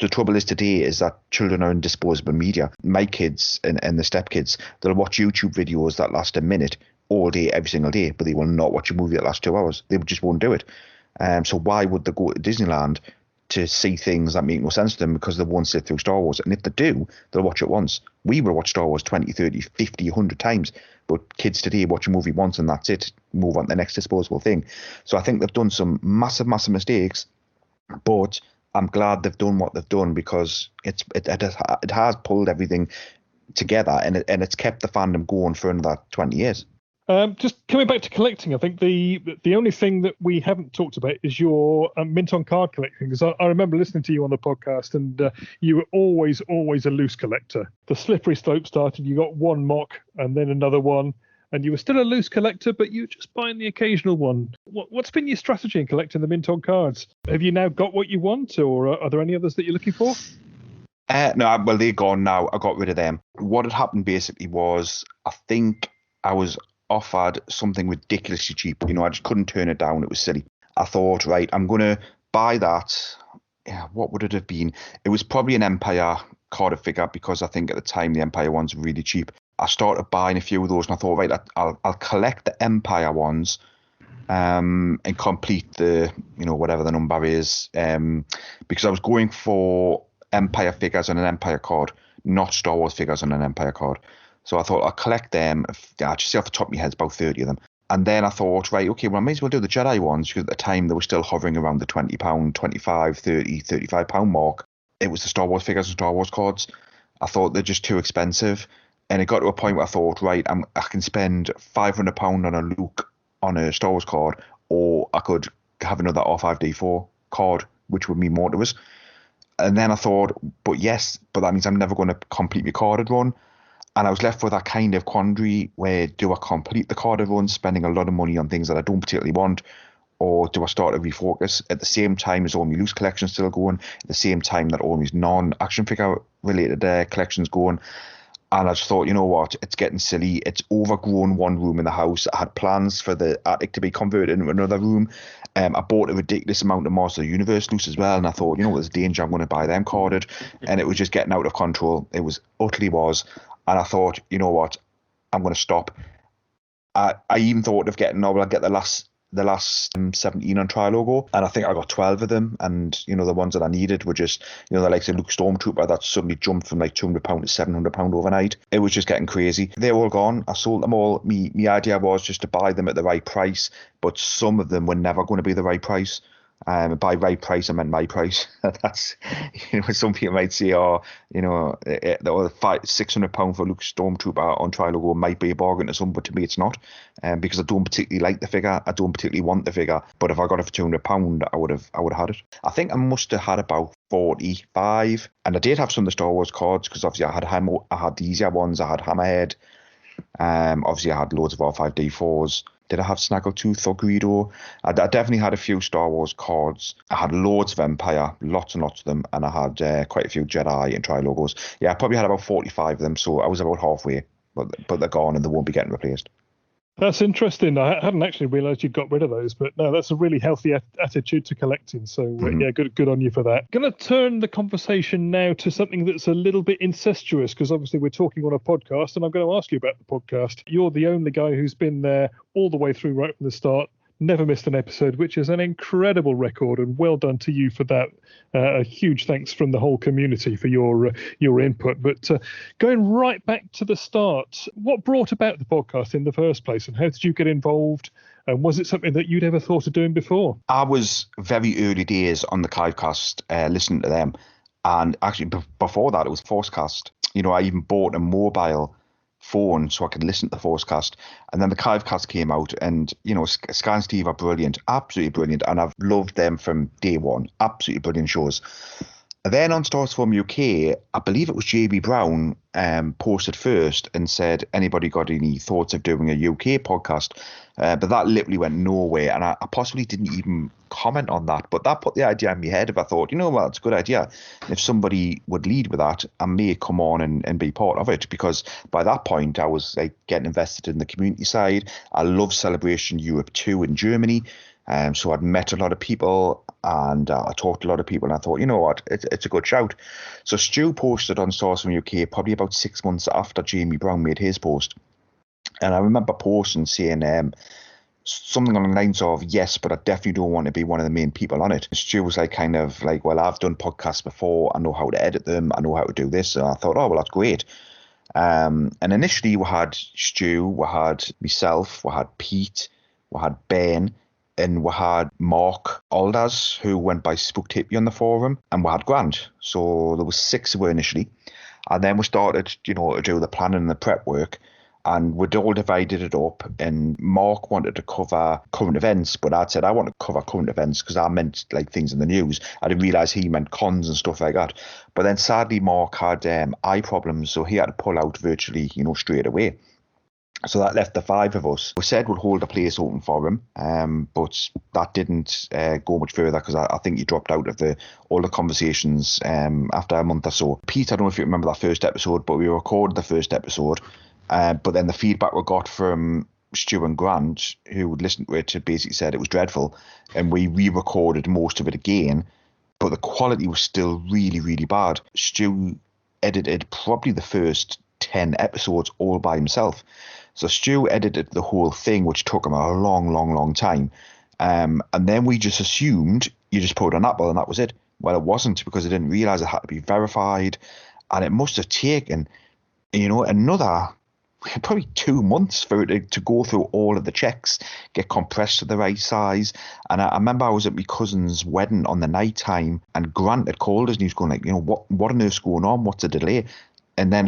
the trouble is today is that children are in disposable media. My kids and the stepkids, they'll watch YouTube videos that last a minute all day, every single day, but they will not watch a movie that lasts 2 hours. They just won't do it. So why would they go to Disneyland to see things that make no sense to them, because they won't sit through Star Wars? And if they do, they'll watch it once. We will watch Star Wars 20, 30, 50, 100 times. But kids today watch a movie once and that's it. Move on to the next disposable thing. So I think they've done some massive, massive mistakes. But I'm glad they've done what they've done, because it has pulled everything together, and it's kept the fandom going for another 20 years. Just coming back to collecting, I think the only thing that we haven't talked about is your mint on card collecting. Because I remember listening to you on the podcast, and you were always a loose collector. The slippery slope started. You got one mock and then another one, and you were still a loose collector, but you were just buying the occasional one. What's been your strategy in collecting the mint on cards? Have you now got what you want, or are there any others that you're looking for? No, well, they're gone now. I got rid of them. What had happened basically was, I think I was offered something ridiculously cheap. I just couldn't turn it down. It was silly. I thought, right, I'm going to buy that. Yeah, what would it have been? It was probably an Empire carded figure, because I think at the time the Empire ones were really cheap. I started buying a few of those, and I thought, right, I'll collect the Empire ones and complete the, whatever the number is, because I was going for Empire figures on an Empire card, not Star Wars figures on an Empire card. So I thought I'll collect them. Just see off the top of my head, it's about 30 of them. And then I thought, right, okay, well, I may as well do the Jedi ones, because at the time they were still hovering around the £20, 25, 30, £35 mark. It was the Star Wars figures and Star Wars cards. I thought they're just too expensive. And it got to a point where I thought, right, I can spend £500 on a Luke on a Star Wars card, or I could have another R5D4 card, which would mean more to us. And then I thought, but that means I'm never going to complete my carded run. And I was left with that kind of quandary where do I complete the carded run, spending a lot of money on things that I don't particularly want, or do I start to refocus at the same time as all my loose collections still going, at the same time that all my non-action figure related collections going? And I just thought, you know what, it's getting silly. It's overgrown one room in the house. I had plans for the attic to be converted into another room. I bought a ridiculous amount of Master of the Universe loose as well. And I thought, you know, there's danger, I'm going to buy them carded. And it was just getting out of control. It was utterly was. And I thought, you know what, I'm going to stop. I even thought of getting, I'll get the last 17 on Tri Logo, and I think I got 12 of them, and you know the ones that I needed were just, you know, the likes of Luke Stormtrooper that suddenly jumped from like £200 to £700 overnight. It was just getting crazy. They're all gone. I sold them all. My idea was just to buy them at the right price, but some of them were never going to be the right price. By right price, I meant my price. That's, you know, some people might say, oh, you know, the £600 for Luke Stormtrooper on Tri Logo might be a bargain to some, but to me it's not, because I don't particularly like the figure. I don't particularly want the figure, but if I got it for £200, I would have had it. I think I must have had about 45, and I did have some of the Star Wars cards because obviously I had the easier ones. I had Hammerhead. Obviously I had loads of R5D4s. Did I have Snaggletooth or Greedo? I definitely had a few Star Wars cards. I had loads of Empire, lots and lots of them, and I had quite a few Jedi and Tri-Logos. Yeah, I probably had about 45 of them, so I was about halfway, but they're gone and they won't be getting replaced. That's interesting. I hadn't actually realised you'd got rid of those, but no, that's a really healthy attitude to collecting. So yeah, good on you for that. Going to turn the conversation now to something that's a little bit incestuous, because obviously we're talking on a podcast, and I'm going to ask you about the podcast. You're the only guy who's been there all the way through right from the start, never missed an episode, which is an incredible record, and well done to you for that. A huge thanks from the whole community for your input. But going right back to the start, what brought about the podcast in the first place, and how did you get involved? And was it something that you'd ever thought of doing before? I was very early days on the Clivecast, listening to them, and actually before that it was Forcecast. You know, I even bought a mobile phone so I could listen to the Forcecast, and then the Clivecast came out, and you know, Sky and Steve are brilliant, absolutely brilliant, and I've loved them from day one. Absolutely brilliant shows. And then on Starstorm UK, I believe it was JB Brown posted first and said, anybody got any thoughts of doing a UK podcast? But that literally went nowhere, and I possibly didn't even comment on that. But that put the idea in my head. If I thought, you know what, it's a good idea. If somebody would lead with that, I may come on and be part of it, because by that point I was like getting invested in the community side. I love Celebration Europe 2 in Germany. So I'd met a lot of people, and I talked to a lot of people, and I thought, you know what, it's a good shout. So Stu posted on Starstorm UK probably about 6 months after Jamie Brown made his post. And I remember posting saying something along the lines of, yes, but I definitely don't want to be one of the main people on it. And Stu was like, kind of like, well, I've done podcasts before. I know how to edit them. I know how to do this. And I thought, oh, well, that's great. And initially we had Stu, we had myself, we had Pete, we had Ben, and we had Mark Alders, who went by Spooktapey on the forum, and we had Grant. So there was 6 of us initially. And then we started, you know, to do the planning and the prep work. And we'd all divided it up, and Mark wanted to cover current events, but I'd said I want to cover current events because I meant like things in the news. I didn't realise he meant cons and stuff like that. But then sadly Mark had eye problems, so he had to pull out virtually, you know, straight away. So that left the 5 of us. We said we'd hold a place open for him, but that didn't go much further because I think he dropped out of all the conversations after a month or so. Pete, I don't know if you remember that first episode, but we recorded the first episode. But then the feedback we got from Stu and Grant, who would listen to it, basically said it was dreadful. And we re-recorded most of it again, but the quality was still really, really bad. Stu edited probably the first 10 episodes all by himself. So Stu edited the whole thing, which took him a long, long, long time. And then we just assumed you just put it on Apple and that was it. Well, it wasn't, because I didn't realise it had to be verified. And it must have taken, you know, another probably 2 months for it to go through all of the checks, get compressed to the right size. And I remember I was at my cousin's wedding on the night time, and Grant had called us and he was going like, you know, what on earth's going on? What's the delay? And then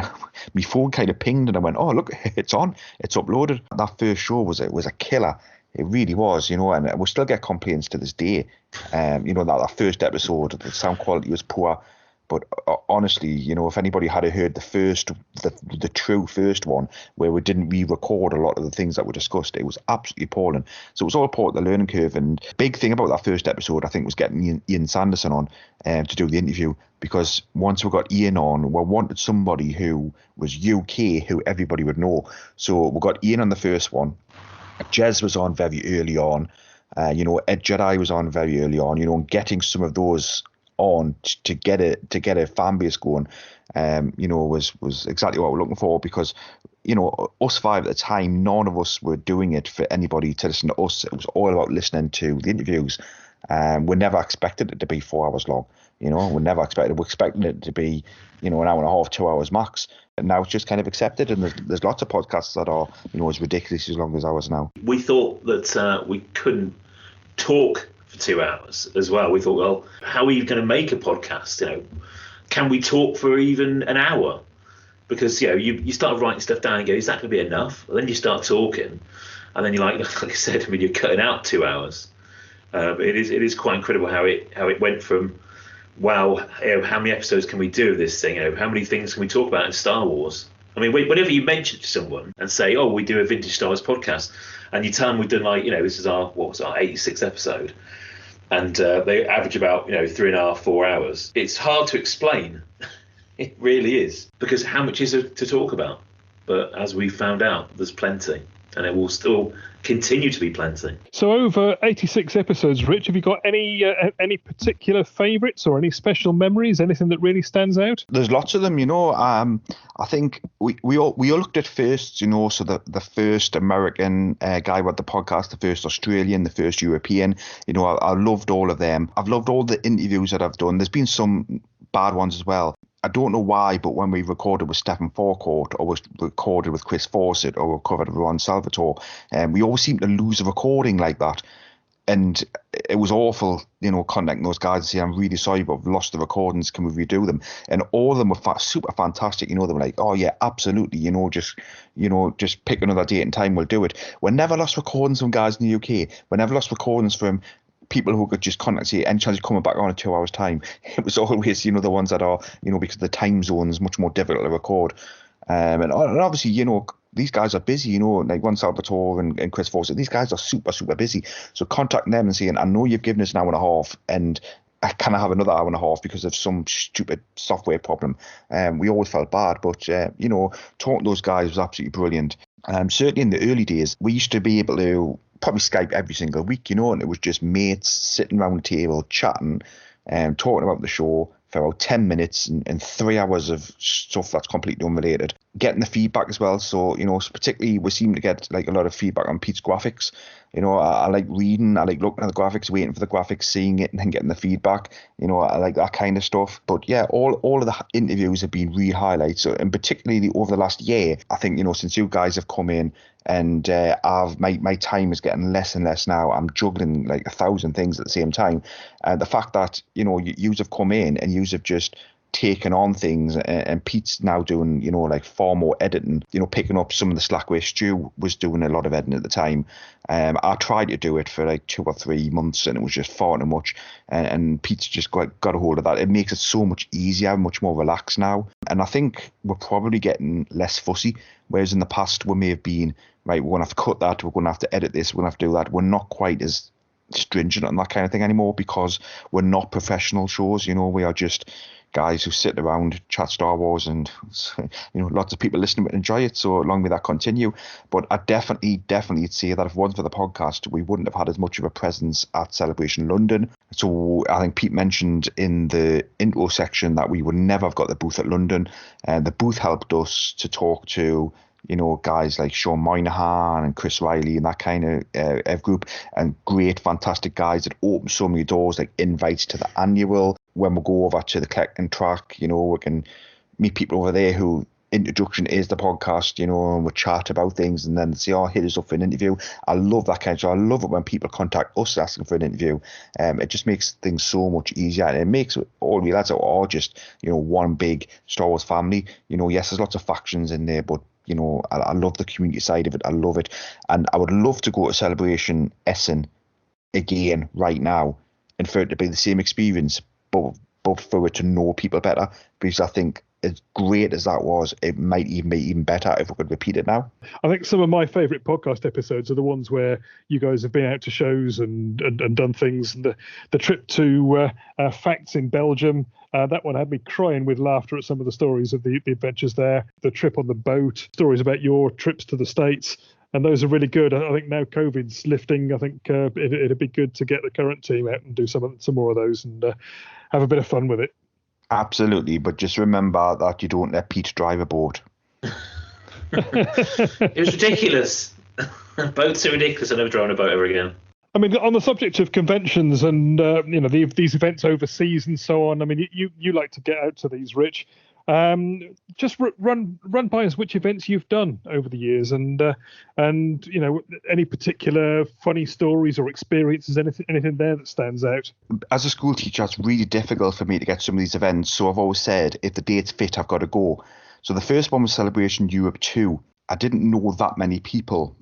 my phone kind of pinged and I went, oh, look, it's on. It's uploaded. That first show was a killer. It really was, and we still get complaints to this day. That first episode, the sound quality was poor. But honestly, if anybody had heard the true first one, where we didn't re-record a lot of the things that were discussed, it was absolutely appalling. So it was all part of the learning curve. And big thing about that first episode, I think, was getting Ian Sanderson on to do the interview, because once we got Ian on, we wanted somebody who was UK, who everybody would know. So we got Ian on the first one. Jez was on very early on. Ed Jedi was on very early on. Getting some of those on to get a fan base going, was exactly what we're looking for, because us five at the time, none of us were doing it for anybody to listen to us. It was all about listening to the interviews. We never expected it to be 4 hours long. We never expected it. We expected it to be an hour and a half, 2 hours max. And now it's just kind of accepted, and there's lots of podcasts that are as ridiculous as long as ours now. We thought that we couldn't talk for 2 hours as well. We thought, well, how are you going to make a podcast? Can we talk for even an hour? Because you start writing stuff down and go, is that going to be enough? And then you start talking, and then you're like I said, you're cutting out 2 hours. It is quite incredible how it went from, wow, how many episodes can we do of this thing? How many things can we talk about in Star Wars? I mean, whenever you mention it to someone and say, oh, we do a Vintage Star Wars podcast, and you tell them we've done this is our 86th episode, and they average about 3.5, 4 hours. It's hard to explain. It really is, because how much is there to talk about? But as we found out, there's plenty, and it will still continue to be plenty. So over 86 episodes, Rich, have you got any particular favourites or any special memories? Anything that really stands out? There's lots of them, I think we all looked at first, so the first American guy with the podcast, the first Australian, the first European, I loved all of them. I've loved all the interviews that I've done. There's been some bad ones as well. I don't know why, but when we recorded with Stephen Forecourt, or was recorded with Chris Fawcett, or recovered with Ron Salvatore, we always seem to lose a recording like that. And it was awful, contacting those guys and saying, I'm really sorry, but I've lost the recordings. Can we redo them? And all of them were super fantastic. They were like, oh yeah, absolutely. Just pick another date and time, we'll do it. We never lost recordings from guys in the UK. We never lost recordings from people who could just contact you any chance of coming back on in 2 hours time. It was always, the ones that are, because the time zone is much more difficult to record. And obviously, these guys are busy, like Ron Salvatore and Chris Fawcett. These guys are super, super busy. So contacting them and saying, I know you've given us an hour and a half, and I kind of have another hour and a half because of some stupid software problem. We always felt bad, but, talking to those guys was absolutely brilliant. Certainly in the early days, we used to be able to probably Skype every single week, and it was just mates sitting around the table chatting and talking about the show for about 10 minutes and 3 hours of stuff that's completely unrelated. Getting the feedback as well. So, particularly we seem to get like a lot of feedback on Pete's graphics. I like reading, I like looking at the graphics, waiting for the graphics, seeing it and then getting the feedback. I like that kind of stuff. But yeah, all of the interviews have been real highlights. So, and particularly over the last year, I think, since you guys have come in, and my time is getting less and less now. I'm juggling like 1,000 things at the same time. The fact that, you have come in and you have just taken on things, and Pete's now doing, like far more editing, picking up some of the slack where Stu was doing a lot of editing at the time. I tried to do it for like 2 or 3 months, and it was just far too much. And Pete's just got a hold of that. It makes it so much easier, much more relaxed now. And I think we're probably getting less fussy, whereas in the past we may have been, right, we're going to have to cut that, we're going to have to edit this, we're going to have to do that. We're not quite as stringent on that kind of thing anymore, because we're not professional shows. We are just guys who sit around, chat Star Wars, and lots of people listening and enjoy it. So long may that continue. But I definitely say that if it wasn't for the podcast, we wouldn't have had as much of a presence at Celebration London. So I think Pete mentioned in the intro section that we would never have got the booth at London, and the booth helped us to talk to guys like Sean Moynihan and Chris Riley and that kind of group, and great, fantastic guys that open so many doors, like invites to the annual. When we go over to the Collect and Track, we can meet people over there who introduction is the podcast, and we chat about things, and then say, oh, hit us up for an interview. I love that kind of stuff. I love it when people contact us asking for an interview. It just makes things so much easier, and it makes all we lads are all just, one big Star Wars family. Yes, there's lots of factions in there, but I love the community side of it. I love it. And I would love to go to Celebration Essen again right now and for it to be the same experience, but for it to know people better, because I think as great as that was, it might even be even better if we could repeat it now. I think some of my favourite podcast episodes are the ones where you guys have been out to shows and done things. And the trip to Facts in Belgium, that one had me crying with laughter at some of the stories of the adventures there. The trip on the boat, stories about your trips to the States. And those are really good. I think now COVID's lifting. I think it'd be good to get the current team out and do some more of those and have a bit of fun with it. Absolutely, but just remember that you don't let Pete drive a boat. It was ridiculous. Boats are ridiculous. I've never drawn a boat ever again. I mean, on the subject of conventions and these events overseas and so on. I mean, you like to get out to these, Rich. Just run by us which events you've done over the years, and any particular funny stories or experiences, anything there that stands out. As a school teacher, it's really difficult for me to get some of these events. So I've always said, if the date's fit, I've got to go. So the first one was Celebration Europe 2. I didn't know that many people.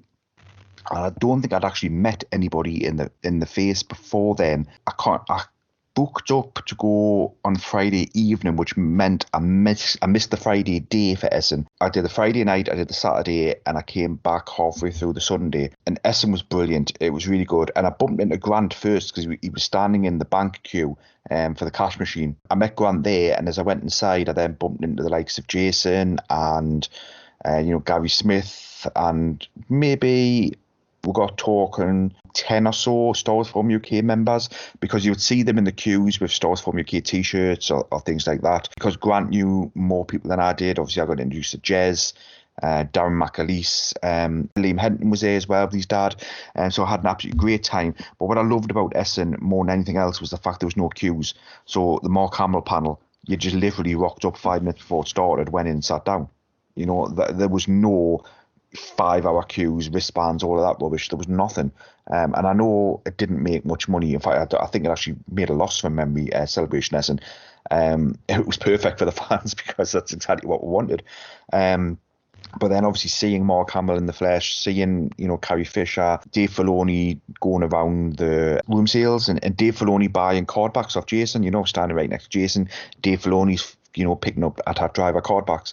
And I don't think I'd actually met anybody in the face before then. I booked up to go on Friday evening, which meant I missed the Friday day for Essen. I did the Friday night, I did the Saturday, and I came back halfway through the Sunday. And Essen was brilliant. It was really good. And I bumped into Grant first because he was standing in the bank queue for the cash machine. I met Grant there, and as I went inside, I then bumped into the likes of Jason and Gary Smith, and maybe we got talking 10 or so Star Wars Forum UK members, because you would see them in the queues with Star Wars Forum UK t-shirts or things like that. Because Grant knew more people than I did. Obviously, I got introduced to Jez, Darren McAleese, Liam Henton was there as well with his dad. So I had an absolutely great time. But what I loved about Essen more than anything else was the fact there was no queues. So the Mark Hamill panel, you just literally rocked up 5 minutes before it started, went in and sat down. There was no 5-hour queues, wristbands, all of that rubbish. There was nothing. And I know it didn't make much money. In fact, I think it actually made a loss from memory, Celebration Essen. It was perfect for the fans because that's exactly what we wanted. But then obviously seeing Mark Hamill in the flesh, seeing, Carrie Fisher, Dave Filoni going around the room sales and Dave Filoni buying card backs off Jason, standing right next to Jason. Dave Filoni's, picking up at driver card backs,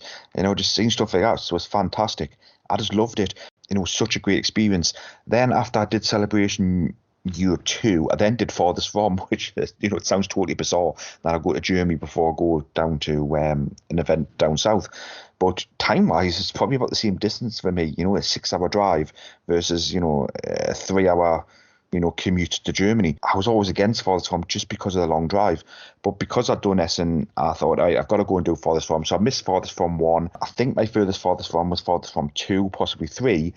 just seeing stuff like that. So it was fantastic. I just loved it. It was such a great experience. Then after I did Celebration Europe 2, I then did Farthest From, which, it sounds totally bizarre that I go to Germany before I go down to an event down south. But time-wise, it's probably about the same distance for me, a 6-hour drive versus, a 3-hour, commute to Germany. I was always against Farthest From just because of the long drive. But because I'd done Essen, I thought, I've got to go and do Farthest From. So I missed Farthest From 1. I think my furthest Farthest From was Farthest From 2, possibly 3.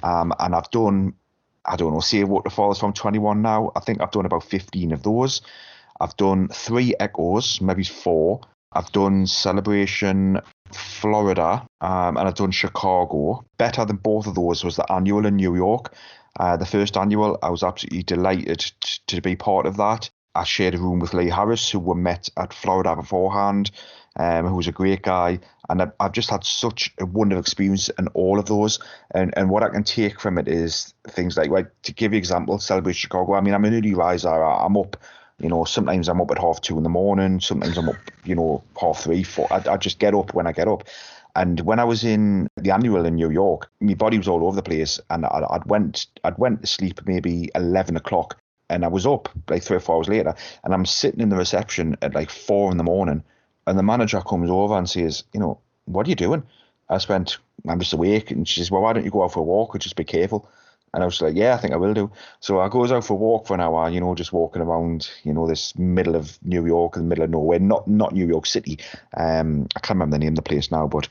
And I've done, say what the Farthest From 21 now. I think I've done about 15 of those. I've done 3 Echoes, maybe 4. I've done Celebration Florida, and I've done Chicago. Better than both of those was the annual in New York. The first annual, I was absolutely delighted to be part of that. I shared a room with Lee Harris, who we met at Florida beforehand, who was a great guy. And I've just had such a wonderful experience in all of those. And what I can take from it is things like to give you an example, Celebration Chicago. I mean, I'm an early riser. I'm up, sometimes I'm up at 2:30 in the morning. Sometimes I'm up, 3:30, 4. I just get up when I get up. And when I was in the annual in New York, my body was all over the place, and I went to sleep maybe 11 o'clock, and I was up like 3 or 4 hours later, and I'm sitting in the reception at like 4 in the morning, and the manager comes over and says, what are you doing? I'm just awake, and she says, well, why don't you go out for a walk and just be careful? And I was like, yeah, I think I will do. So I goes out for a walk for an hour, just walking around, this middle of New York, in the middle of nowhere, not New York City. I can't remember the name of the place now, but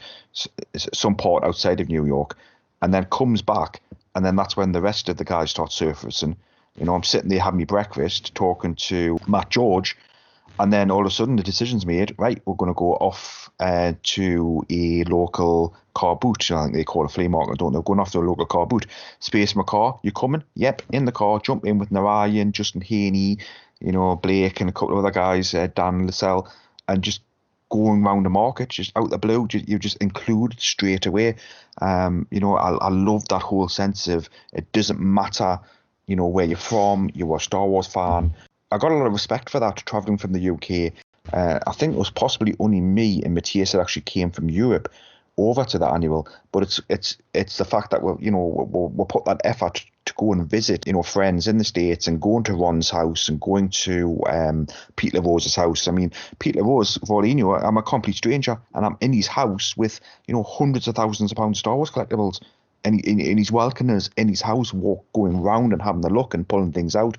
it's some port outside of New York. And then comes back, and then that's when the rest of the guys start surfacing. I'm sitting there having my breakfast, talking to Matt George, and then all of a sudden the decision's made, right, we're going to go off to a local car boot. I think they call it a flea market, I don't know. Going off to a local car boot. Space my car, you coming? Yep, in the car, jump in with Narayan, Justin Haney, Blake and a couple of other guys, Dan Lascelle, and just going round the market, just out the blue, you just include straight away. You know, I love that whole sense of it doesn't matter, you know, where you're from, you're a Star Wars fan. I got a lot of respect for that travelling from the UK. I think it was possibly only me and Matthias that actually came from Europe over to the annual, but it's the fact that we'll put that effort to go and visit, you know, friends in the States and going to Ron's house and going to Peter Rose's house. I mean, Peter Rose, for all you know, I'm a complete stranger and I'm in his house with, you know, hundreds of thousands of pounds of Star Wars collectibles, and he's welcoming us in his house, going round and having a look and pulling things out.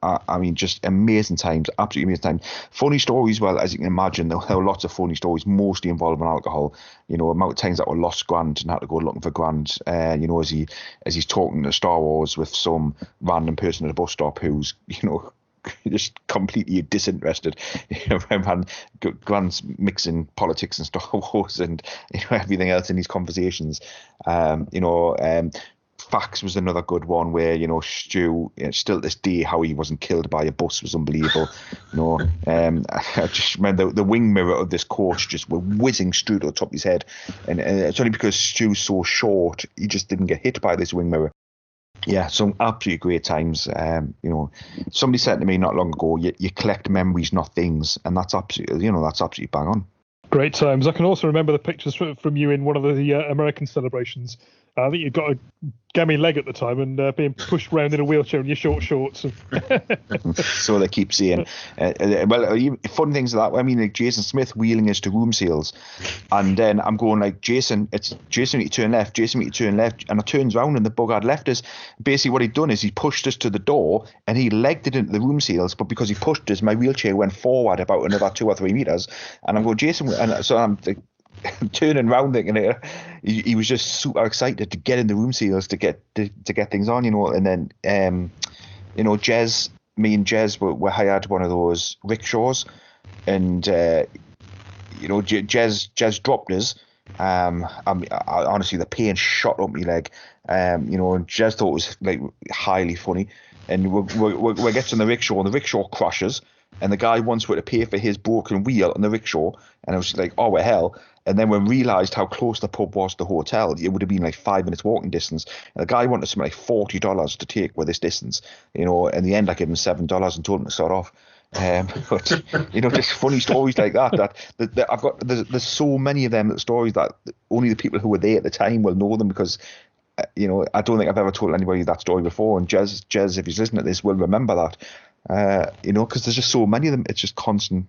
I mean, just amazing times, absolutely amazing times. Funny stories, well, as you can imagine, there were lots of funny stories, mostly involving alcohol. You know, amount of times that we lost Grant and had to go looking for Grant. You know, as he's talking to Star Wars with some random person at a bus stop who's, you know, just completely disinterested. You know, Grant's mixing politics and Star Wars and, you know, everything else in these conversations. Fax was another good one where, you know, Stu, you know, still to this day, how he wasn't killed by a bus was unbelievable. You know, I just remember the wing mirror of this coach just were whizzing straight to the top of his head, and it's only because Stu's so short he just didn't get hit by this wing mirror. Yeah, some absolutely great times. You know, somebody said to me not long ago, you collect memories, not things, and that's absolutely bang on. Great times. I can also remember the pictures from you in one of the American celebrations. I think you've got a gammy leg at the time and being pushed around in a wheelchair in your short shorts. So they keep saying. Fun things like that. I mean, like Jason Smith wheeling us to room sales. And then I'm going like, Jason, you need to turn left. Jason, you need to turn left. And I turns around and the bug had left us. Basically what he'd done is he pushed us to the door and he legged it into the room sales. But because he pushed us, my wheelchair went forward about another 2 or 3 meters. And I'm going, Jason, and so I'm like, turning around thinking he was just super excited to get in the room sales to get things on, you know. And then you know, me and Jez we hired one of those rickshaws, and you know, Jez dropped us. Honestly, the pain shot up my leg. You know, and Jez thought it was like highly funny, and we get on the rickshaw and the rickshaw crashes, and the guy wants to pay for his broken wheel on the rickshaw, and I was just like, oh well, hell. And then we realised how close the pub was to the hotel. It would have been like 5 minutes walking distance. And the guy wanted something like $40 to take with this distance. You know, in the end, I gave him $7 and told him to start off. But you know, just funny stories like that I've got. There's so many of them stories that only the people who were there at the time will know them, because you know, I don't think I've ever told anybody that story before. And Jez, if he's listening to this, will remember that. You know, because there's just so many of them. It's just constant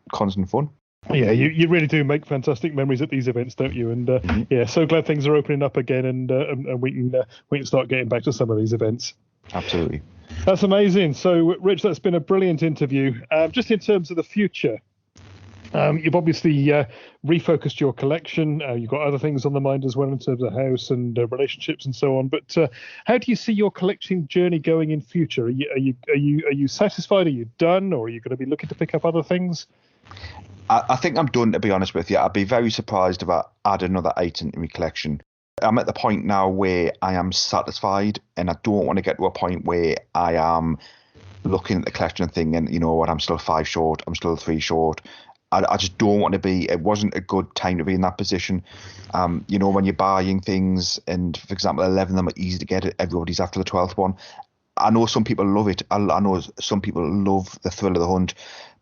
fun. Yeah, you really do make fantastic memories at these events, don't you? And yeah, so glad things are opening up again, and we can start getting back to some of these events. Absolutely. That's amazing. So, Rich, that's been a brilliant interview. Just in terms of the future, you've obviously refocused your collection. You've got other things on the mind as well in terms of house and relationships and so on. But how do you see your collecting journey going in future? Are you satisfied? Are you done, or are you going to be looking to pick up other things? I think I'm done, to be honest with you. I'd be very surprised if I add another item to my collection. I'm at the point now where I am satisfied, and I don't want to get to a point where I am looking at the collection and thinking, you know what, I'm still 5 short, I'm still 3 short. I just don't want to be. It wasn't a good time to be in that position. You know, when you're buying things, and for example, 11 of them are easy to get, everybody's after the 12th one. I know some people love it. I know some people love the thrill of the hunt.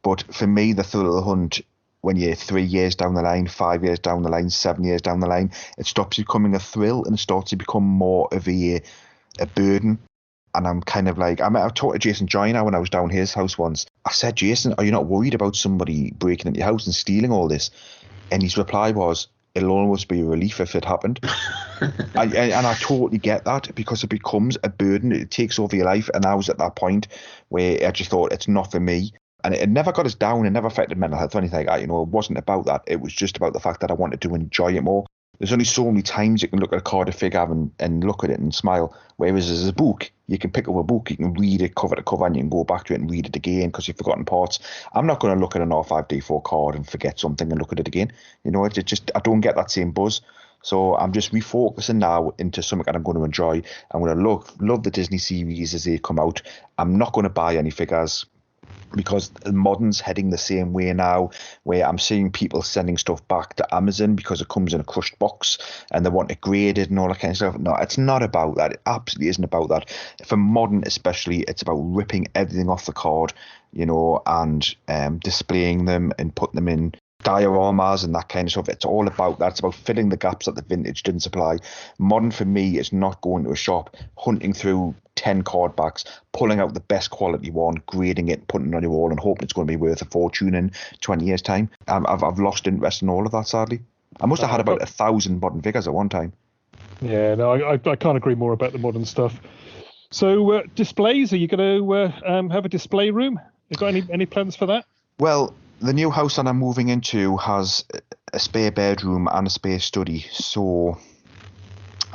But for me, the thrill of the hunt, when you're 3 years down the line, 5 years down the line, 7 years down the line, it stops becoming a thrill and it starts to become more of a burden. And I'm kind of like, I talked to Jason Joyner when I was down his house once. I said, Jason, are you not worried about somebody breaking into your house and stealing all this? And his reply was, it'll almost be a relief if it happened. And I totally get that, because it becomes a burden. It takes over your life. And I was at that point where I just thought, it's not for me. And it never got us down. It never affected mental health or anything like that. You know, it wasn't about that. It was just about the fact that I wanted to enjoy it more. There's only so many times you can look at a card of figure and look at it and smile. Whereas as a book, you can pick up a book, you can read it cover to cover, and you can go back to it and read it again because you've forgotten parts. I'm not going to look at an R5D4 card and forget something and look at it again. You know, it just, I don't get that same buzz. So I'm just refocusing now into something that I'm going to enjoy. I'm going to love the Disney series as they come out. I'm not going to buy any figures. because modern's heading the same way now, where I'm seeing people sending stuff back to Amazon because it comes in a crushed box and they want it graded and all that kind of stuff. No, it's not about that. It absolutely isn't about that. For modern especially, it's about ripping everything off the card, you know, and displaying them and putting them in dioramas and that kind of stuff. It's all about that. It's about filling the gaps that the vintage didn't supply. Modern for me is not going to a shop, hunting through 10 card backs, pulling out the best quality one, grading it, putting it on your wall and hoping it's going to be worth a fortune in 20 years time. I've lost interest in all of that, sadly. I must have had about 1,000 modern figures at one time. Yeah, no, I can't agree more about the modern stuff. So displays, are you going to have a display room? You got any plans for that? Well, the new house that I'm moving into has a spare bedroom and a spare study, so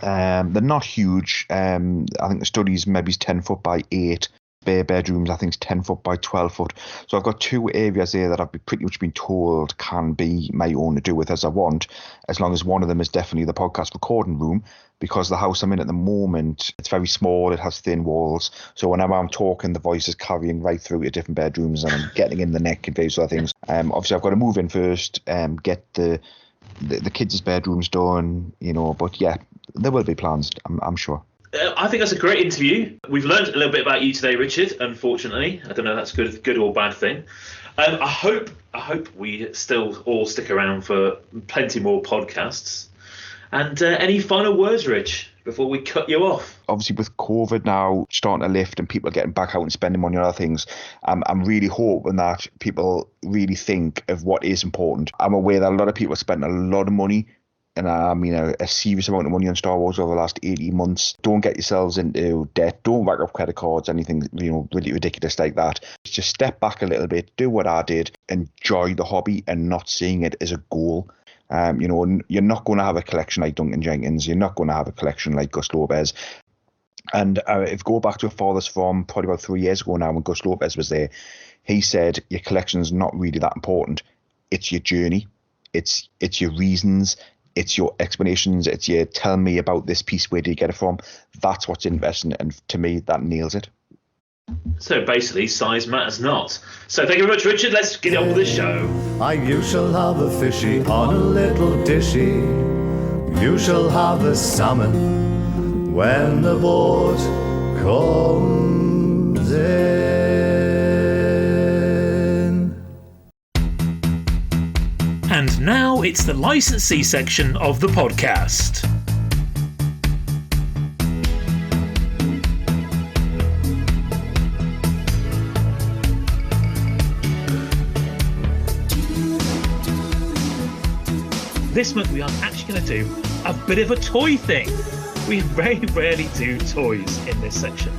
they're not huge. I think the study's maybe 10 foot by 8. Spare bedrooms, I think, is 10 foot by 12 foot. So I've got 2 areas there that I've pretty much been told can be my own to do with as I want, as long as one of them is definitely the podcast recording room, because the house I'm in at the moment, it's very small, it has thin walls. So whenever I'm talking, the voice is carrying right through to different bedrooms and I'm getting in the neck and various other things. Obviously, I've got to move in first, get the kids' bedrooms done, you know, but yeah, there will be plans, I'm sure. I think that's a great interview. We've learned a little bit about you today, Richard. Unfortunately, I don't know if that's good or bad thing. I hope we still all stick around for plenty more podcasts. And any final words, Rich, before we cut you off? Obviously, with COVID now starting to lift and people getting back out and spending money on other things, I'm really hoping that people really think of what is important. I'm aware that a lot of people spend a lot of money, and I mean a serious amount of money on Star Wars over the last 18 months. Don't get yourselves into debt. Don't rack up credit cards, anything, you know, really ridiculous like that. Just step back a little bit, do what I did, enjoy the hobby and not seeing it as a goal. You know, you're not going to have a collection like Duncan Jenkins. You're not going to have a collection like Gus Lopez. And if you go back to a farthest from probably about 3 years ago now when Gus Lopez was there, he said your collection's not really that important. It's your journey. It's your reasons. It's your explanations. It's your tell me about this piece. Where do you get it from? That's what's interesting. And to me, that nails it. So basically, size matters not. So thank you very much, Richard. Let's get on with the show. You shall have a fishy on a little dishy. You shall have a salmon when the boat comes in. And now it's the licensee section of the podcast. This month we are actually going to do a bit of a toy thing. We very rarely do toys in this section,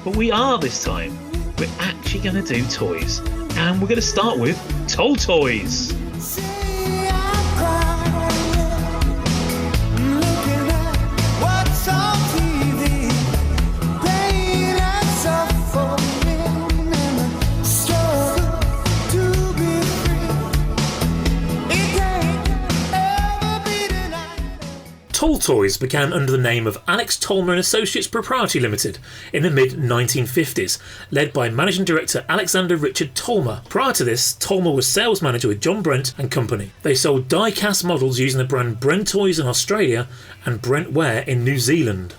but we are this time. We're actually going to do toys, and we're going to start with Toll Toys. Toll Toys began under the name of Alex Tolmer & Associates Proprietary Limited in the mid-1950s, led by Managing Director Alexander Richard Tolmer. Prior to this, Tolmer was sales manager with John Brent and Company. They sold die-cast models using the brand Brent Toys in Australia and Brent Ware in New Zealand.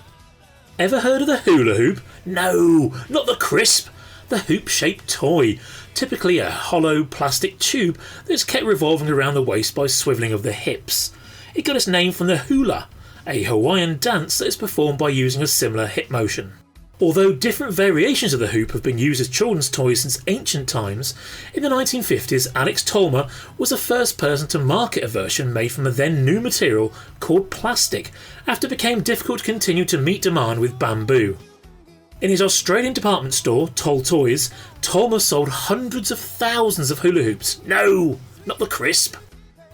Ever heard of the hula hoop? No, not the crisp. The hoop-shaped toy, typically a hollow plastic tube that's kept revolving around the waist by swivelling of the hips. It got its name from the hula, a Hawaiian dance that is performed by using a similar hip motion. Although different variations of the hoop have been used as children's toys since ancient times, in the 1950s Alex Tolmer was the first person to market a version made from a then new material called plastic, after it became difficult to continue to meet demand with bamboo. In his Australian department store, Toll Toys, Tolmer sold hundreds of thousands of hula hoops. No, not the crisp.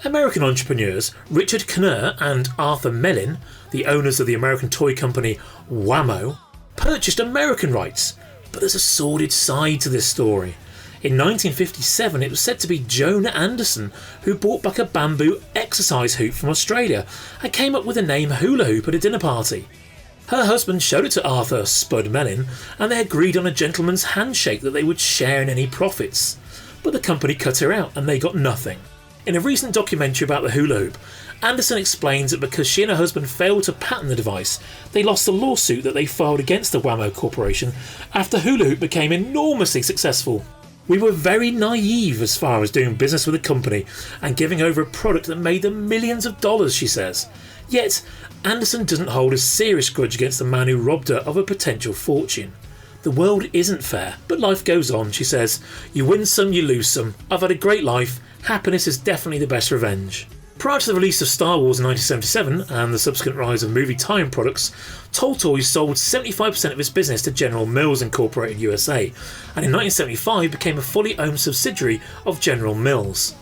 American entrepreneurs Richard Knurr and Arthur Mellin, the owners of the American toy company Wham-O, purchased American rights, but there's a sordid side to this story. In 1957 it was said to be Jonah Anderson who brought back a bamboo exercise hoop from Australia and came up with the name hula hoop at a dinner party. Her husband showed it to Arthur Spud Mellin, and they agreed on a gentleman's handshake that they would share in any profits. But the company cut her out and they got nothing. In a recent documentary about the hula hoop, Anderson explains that because she and her husband failed to patent the device, they lost the lawsuit that they filed against the Whammo Corporation after hula hoop became enormously successful. We were very naive as far as doing business with a company and giving over a product that made them millions of dollars, she says. Yet, Anderson doesn't hold a serious grudge against the man who robbed her of a potential fortune. The world isn't fair, but life goes on, she says. You win some, you lose some. I've had a great life. Happiness is definitely the best revenge. Prior to the release of Star Wars in 1977 and the subsequent rise of movie tie-in products, Tall Toys sold 75% of its business to General Mills Incorporated USA, and in 1975 became a fully owned subsidiary of General Mills.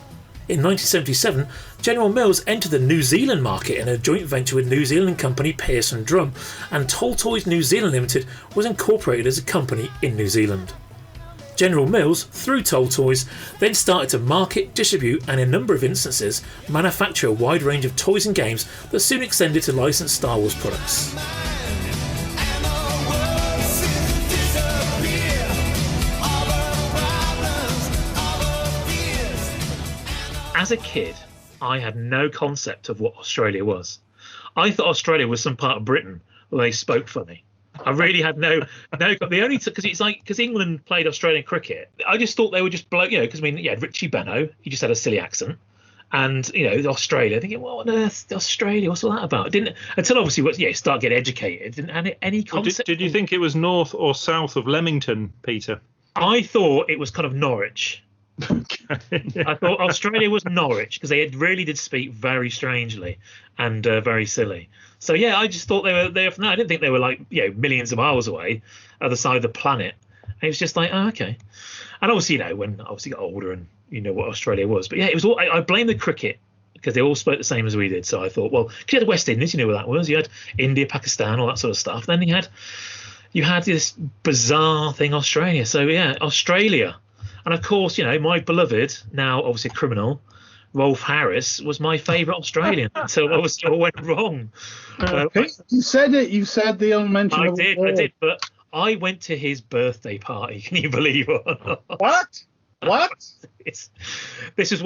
In 1977, General Mills entered the New Zealand market in a joint venture with New Zealand company Pearson Drum, and Tall Toys New Zealand Limited was incorporated as a company in New Zealand. General Mills, through Tall Toys, then started to market, distribute and in a number of instances manufacture a wide range of toys and games that soon extended to licensed Star Wars products. As a kid, I had no concept of what Australia was. I thought Australia was some part of Britain where they spoke funny. I really had no. The only because England played Australian cricket. I just thought they were just because you had Richie Benaud. He just had a silly accent, and Australia. Thinking, what on earth, Australia? What's all that about? Didn't until obviously start getting educated. Didn't have any concept. Did you think it was north or south of Leamington, Peter? I thought it was kind of Norwich. I thought Australia was Norwich because they really did speak very strangely and very silly. So yeah, I just thought they were there. No, I didn't think they were millions of miles away, other side of the planet. And it was just like, oh, okay. And obviously, when I obviously got older and what Australia was, but yeah, it was all. I blame the cricket because they all spoke the same as we did. So I thought, well, because you had West Indies, you knew where that was. You had India, Pakistan, all that sort of stuff. Then you had this bizarre thing, Australia. So yeah, Australia. And of course, my beloved, now obviously a criminal, Rolf Harris, was my favourite Australian until obviously it all went wrong. You said it. You said the unmentioned. I did. But I went to his birthday party. Can you believe it? What? This is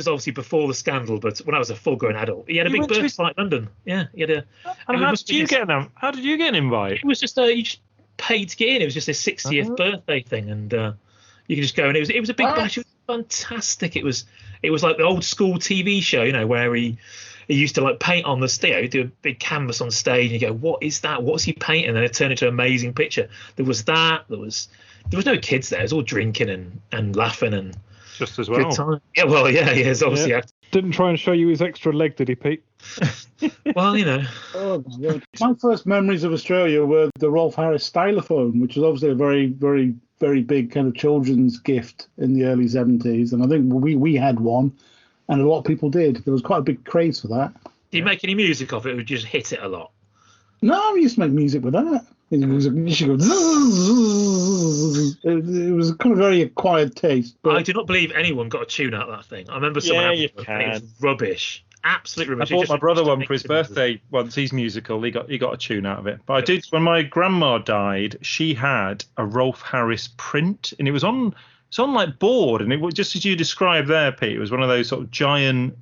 obviously before the scandal, but when I was a full-grown adult, he had a big birthday party in London. Yeah, he had a. And how did you get an invite? It was just you just paid to get in. It was just his 60th birthday thing, and you could just go, and it was a big bash. It was fantastic. It was like the old school TV show, where he used to paint on the do a big canvas on stage, and you go, what is that? What's he painting? And it turned into an amazing picture. There was no kids there. It was all drinking and laughing and just as well. Good time. Yeah, well, yeah, he is obviously. Yeah. Didn't try and show you his extra leg, did he, Pete? Well, Oh, my first memories of Australia were the Rolf Harris stylophone, which was obviously a very, very, very big kind of children's gift in the early 70s. And I think we had one, and a lot of people did. There was quite a big craze for that. Did you make any music of it, or would you just hit it a lot? No, we used to make music with that. It was it was kind of very acquired taste. But I do not believe anyone got a tune out of that thing. I remember someone it was rubbish. Absolute rubbish. I bought my brother one for his birthday once. He's musical. He got a tune out of it. But I did when my grandma died. She had a Rolf Harris print, and it was on board, and it was just as you described there, Pete. It was one of those sort of giant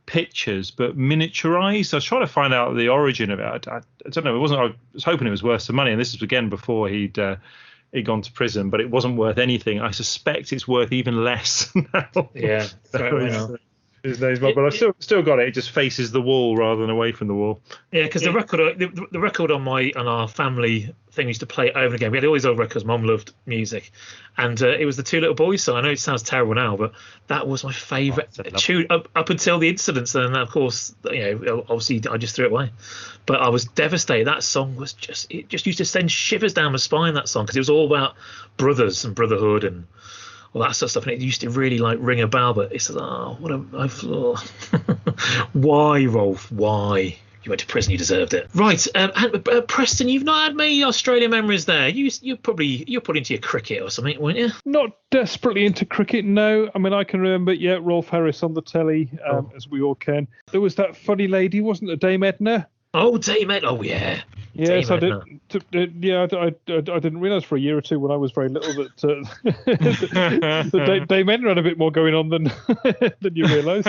pictures, but miniaturized. I was trying to find out the origin of it. I don't know. I was hoping it was worth some money, and this was again before he'd gone to prison, but it wasn't worth anything. I suspect it's worth even less now. Yeah. But I still got it. It just faces the wall rather than away from the wall. Yeah, because the record on our family thing used to play over again. We had all these old records. Mum loved music, and it was the Two Little Boys song. I know it sounds terrible now, but that was my favourite tune up until the incidents. And then, of course, obviously I just threw it away. But I was devastated. That song was just used to send shivers down my spine. That song, because it was all about brothers and brotherhood and all that sort of stuff, and it used to really ring a bell. But it's why, Rolf? Why? You went to prison, you deserved it. Right, and Preston, you've not had many Australian memories there. You're probably into your cricket or something, weren't you? Not desperately into cricket, no. I mean, I can remember, Rolf Harris on the telly, as we all can. There was that funny lady, wasn't there, Dame Edna? Oh, Dame Edna. Oh, yeah. Yes, I Dame Edna. I didn't realise for a year or two when I was very little that Dame Edna had a bit more going on than than you realised.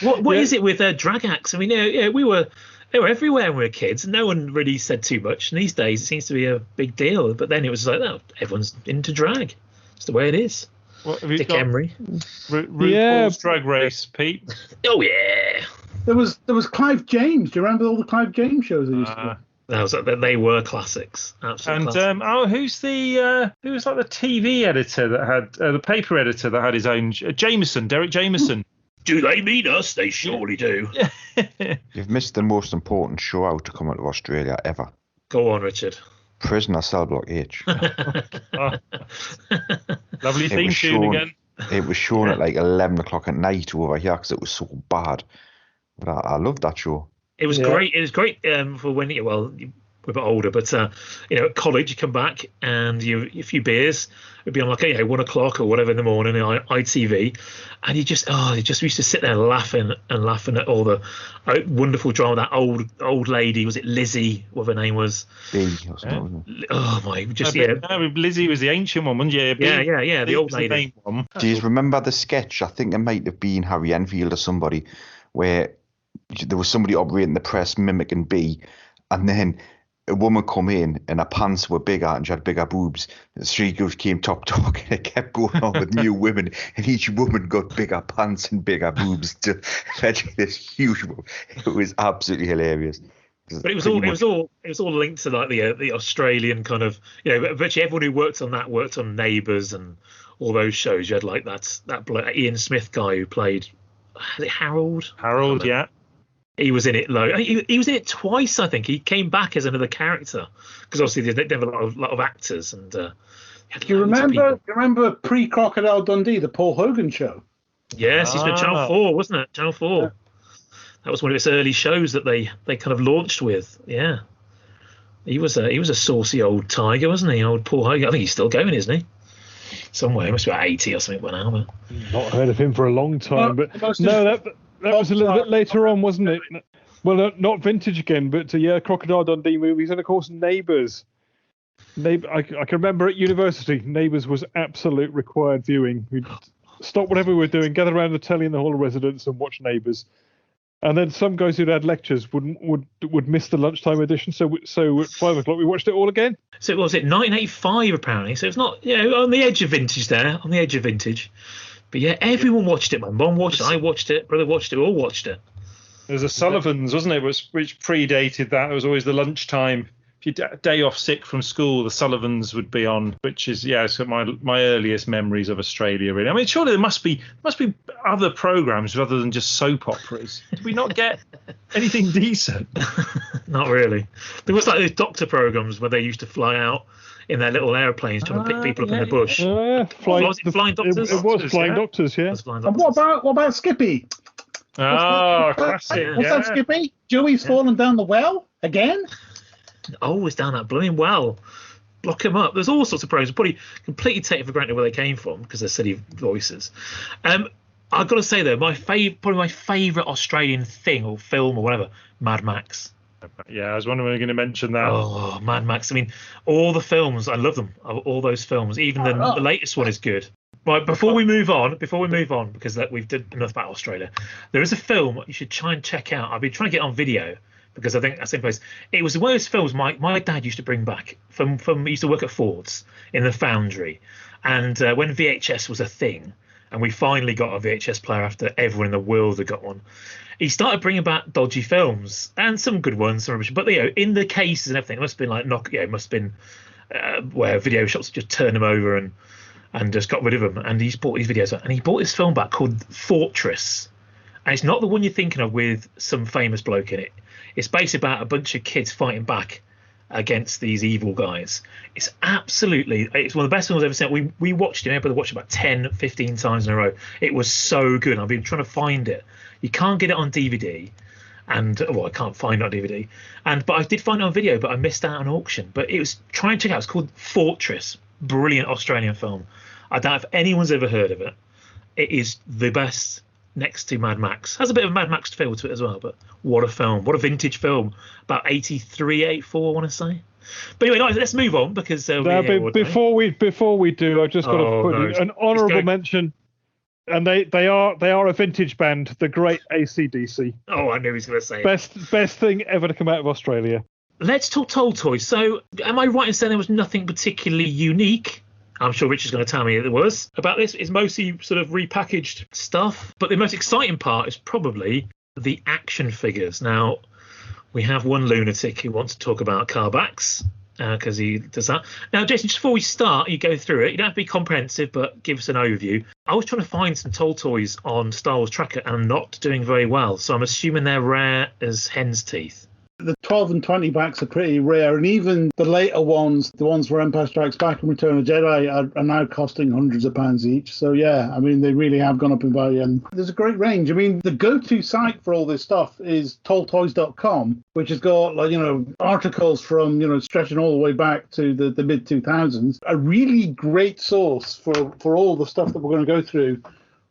What is it with drag acts? I mean, they were everywhere when we were kids. No one really said too much. And these days, it seems to be a big deal. But then it was like, oh, everyone's into drag. It's the way it is. What have you Dick got? Emery. RuPaul's Drag Race, Pete. Oh yeah. There was Clive James. Do you remember all the Clive James shows they used to do? They were classics. Absolutely. And who's who was like the TV editor that had the paper editor that had his own Jameson, Derek Jameson. Do they mean us? They surely do. You've missed the most important show out to come out of Australia ever. Go on, Richard. Prisoner Cell Block H. Lovely theme tune again. It was shown at like 11 o'clock at night over here because it was so bad. But I loved that show. It was great. It was great for when we're a bit older, but at college you come back and a few beers. It'd be on like 1 o'clock or whatever in the morning in ITV, and you just used to sit there laughing at all the wonderful drama. That old lady, was it Lizzie? What her name was? B or something, wasn't it? Oh my! Lizzie was the ancient one, wasn't you? Yeah, the old lady. Do you remember the sketch? I think it might have been Harry Enfield or somebody, where there was somebody operating the press mimicking B, and then a woman come in and her pants were bigger and she had bigger boobs. She came top dog and it kept going on with new women, and each woman got bigger pants and bigger boobs to eventually this huge. It was absolutely hilarious. But it was all linked to like the Australian kind of, virtually everyone who worked on Neighbours and all those shows. You had like that Ian Smith guy who played, is it Harold? Harold, yeah. He was in it. He was in it twice, I think. He came back as another character because obviously they have a lot of actors. And do you remember pre-Crocodile Dundee, the Paul Hogan show? Yes, he's been Channel 4, wasn't it? Channel 4. Yeah. That was one of its early shows that they kind of launched with. Yeah, he was a saucy old tiger, wasn't he? Old Paul Hogan. I think he's still going, isn't he? Somewhere, he must be about 80 or something by now. But not heard of him for a long time. That was a little bit later on, wasn't it? Well, not vintage again, but Crocodile Dundee movies, and of course Neighbours. I can remember at university, Neighbours was absolute required viewing. We'd stop whatever we were doing, gather around the telly in the hall of residence, and watch Neighbours. And then some guys who'd had lectures would miss the lunchtime edition. So at 5 o'clock we watched it all again. So was it 1985 apparently? So it's not on the edge of vintage there, on the edge of vintage. But yeah, everyone watched it. My mum watched it, I watched it, brother watched it, we all watched it. There was a Sullivan's, wasn't it, which predated that. It was always the lunchtime. If you day off sick from school, the Sullivans would be on, which is it's my earliest memories of Australia. Really, I mean, surely there must be other programs rather than just soap operas. Did we not get anything decent? Not really. There was like those doctor programs where they used to fly out in their little airplanes trying to pick people up in the bush. Flying Doctors? It was Flying Doctors, yeah. And what about Skippy? Oh, classic. What's that, Skippy? Joey's fallen down the well again? Always down that blooming well. Block him up. There's all sorts of programs. Probably completely taken for granted where they came from because they're silly voices. I've got to say though, probably my favourite Australian thing or film or whatever, Mad Max. Yeah, I was wondering when you were going to mention that. Oh, Mad Max. I mean, all the films, I love them. All those films. Even the latest one is good. Right, before we move on, because we've done enough about Australia, there is a film you should try and check out. I've been trying to get on video because I think that's the same place. It was one of those films my dad used to bring back from he used to work at Ford's in the foundry. And when VHS was a thing, and we finally got a VHS player after everyone in the world had got one, he started bringing back dodgy films and some good ones, some rubbish. But in the cases and everything, it must have been it must have been where video shops just turned them over and just got rid of them. And he's bought these videos out, and he bought this film back called Fortress. And it's not the one you're thinking of with some famous bloke in it. It's basically about a bunch of kids fighting back against these evil guys. It's one of the best films I've ever seen. We watched it. Everybody watched it about 10, 15 times in a row. It was so good. I've been trying to find it. You can't get it on DVD. And I can't find it on DVD. But I did find it on video, but I missed out on auction. But try and check it out. It's called Fortress. Brilliant Australian film. I doubt if anyone's ever heard of it. It is the best next to Mad Max. Has a bit of a Mad Max feel to it as well, but what a film. What a vintage film. About 83, 84, I want to say. But anyway, let's move on because before we do, I've just got to put an honourable mention, and they are a vintage band, the great AC/DC. Oh, I knew he was going to say best thing ever to come out of Australia. Let's talk Toll Toys. So, am I right in saying there was nothing particularly unique? I'm sure Richard's going to tell me there was about this. It's mostly sort of repackaged stuff, but the most exciting part is probably the action figures. Now, we have one lunatic who wants to talk about carbacks because he does that. Now, Jason, just before we start, you go through it. You don't have to be comprehensive, but give us an overview. I was trying to find some Toll Toys on Star Wars Tracker and I'm not doing very well, so I'm assuming they're rare as hen's teeth. The 12 and 20 backs are pretty rare, and even the later ones, the ones for Empire Strikes Back and Return of the Jedi, are now costing hundreds of pounds each. So yeah, I mean, they really have gone up in value, and there's a great range. I mean, the go-to site for all this stuff is tolltoys.com, which has got, like, articles from, stretching all the way back to the mid-2000s. A really great source for all the stuff that we're going to go through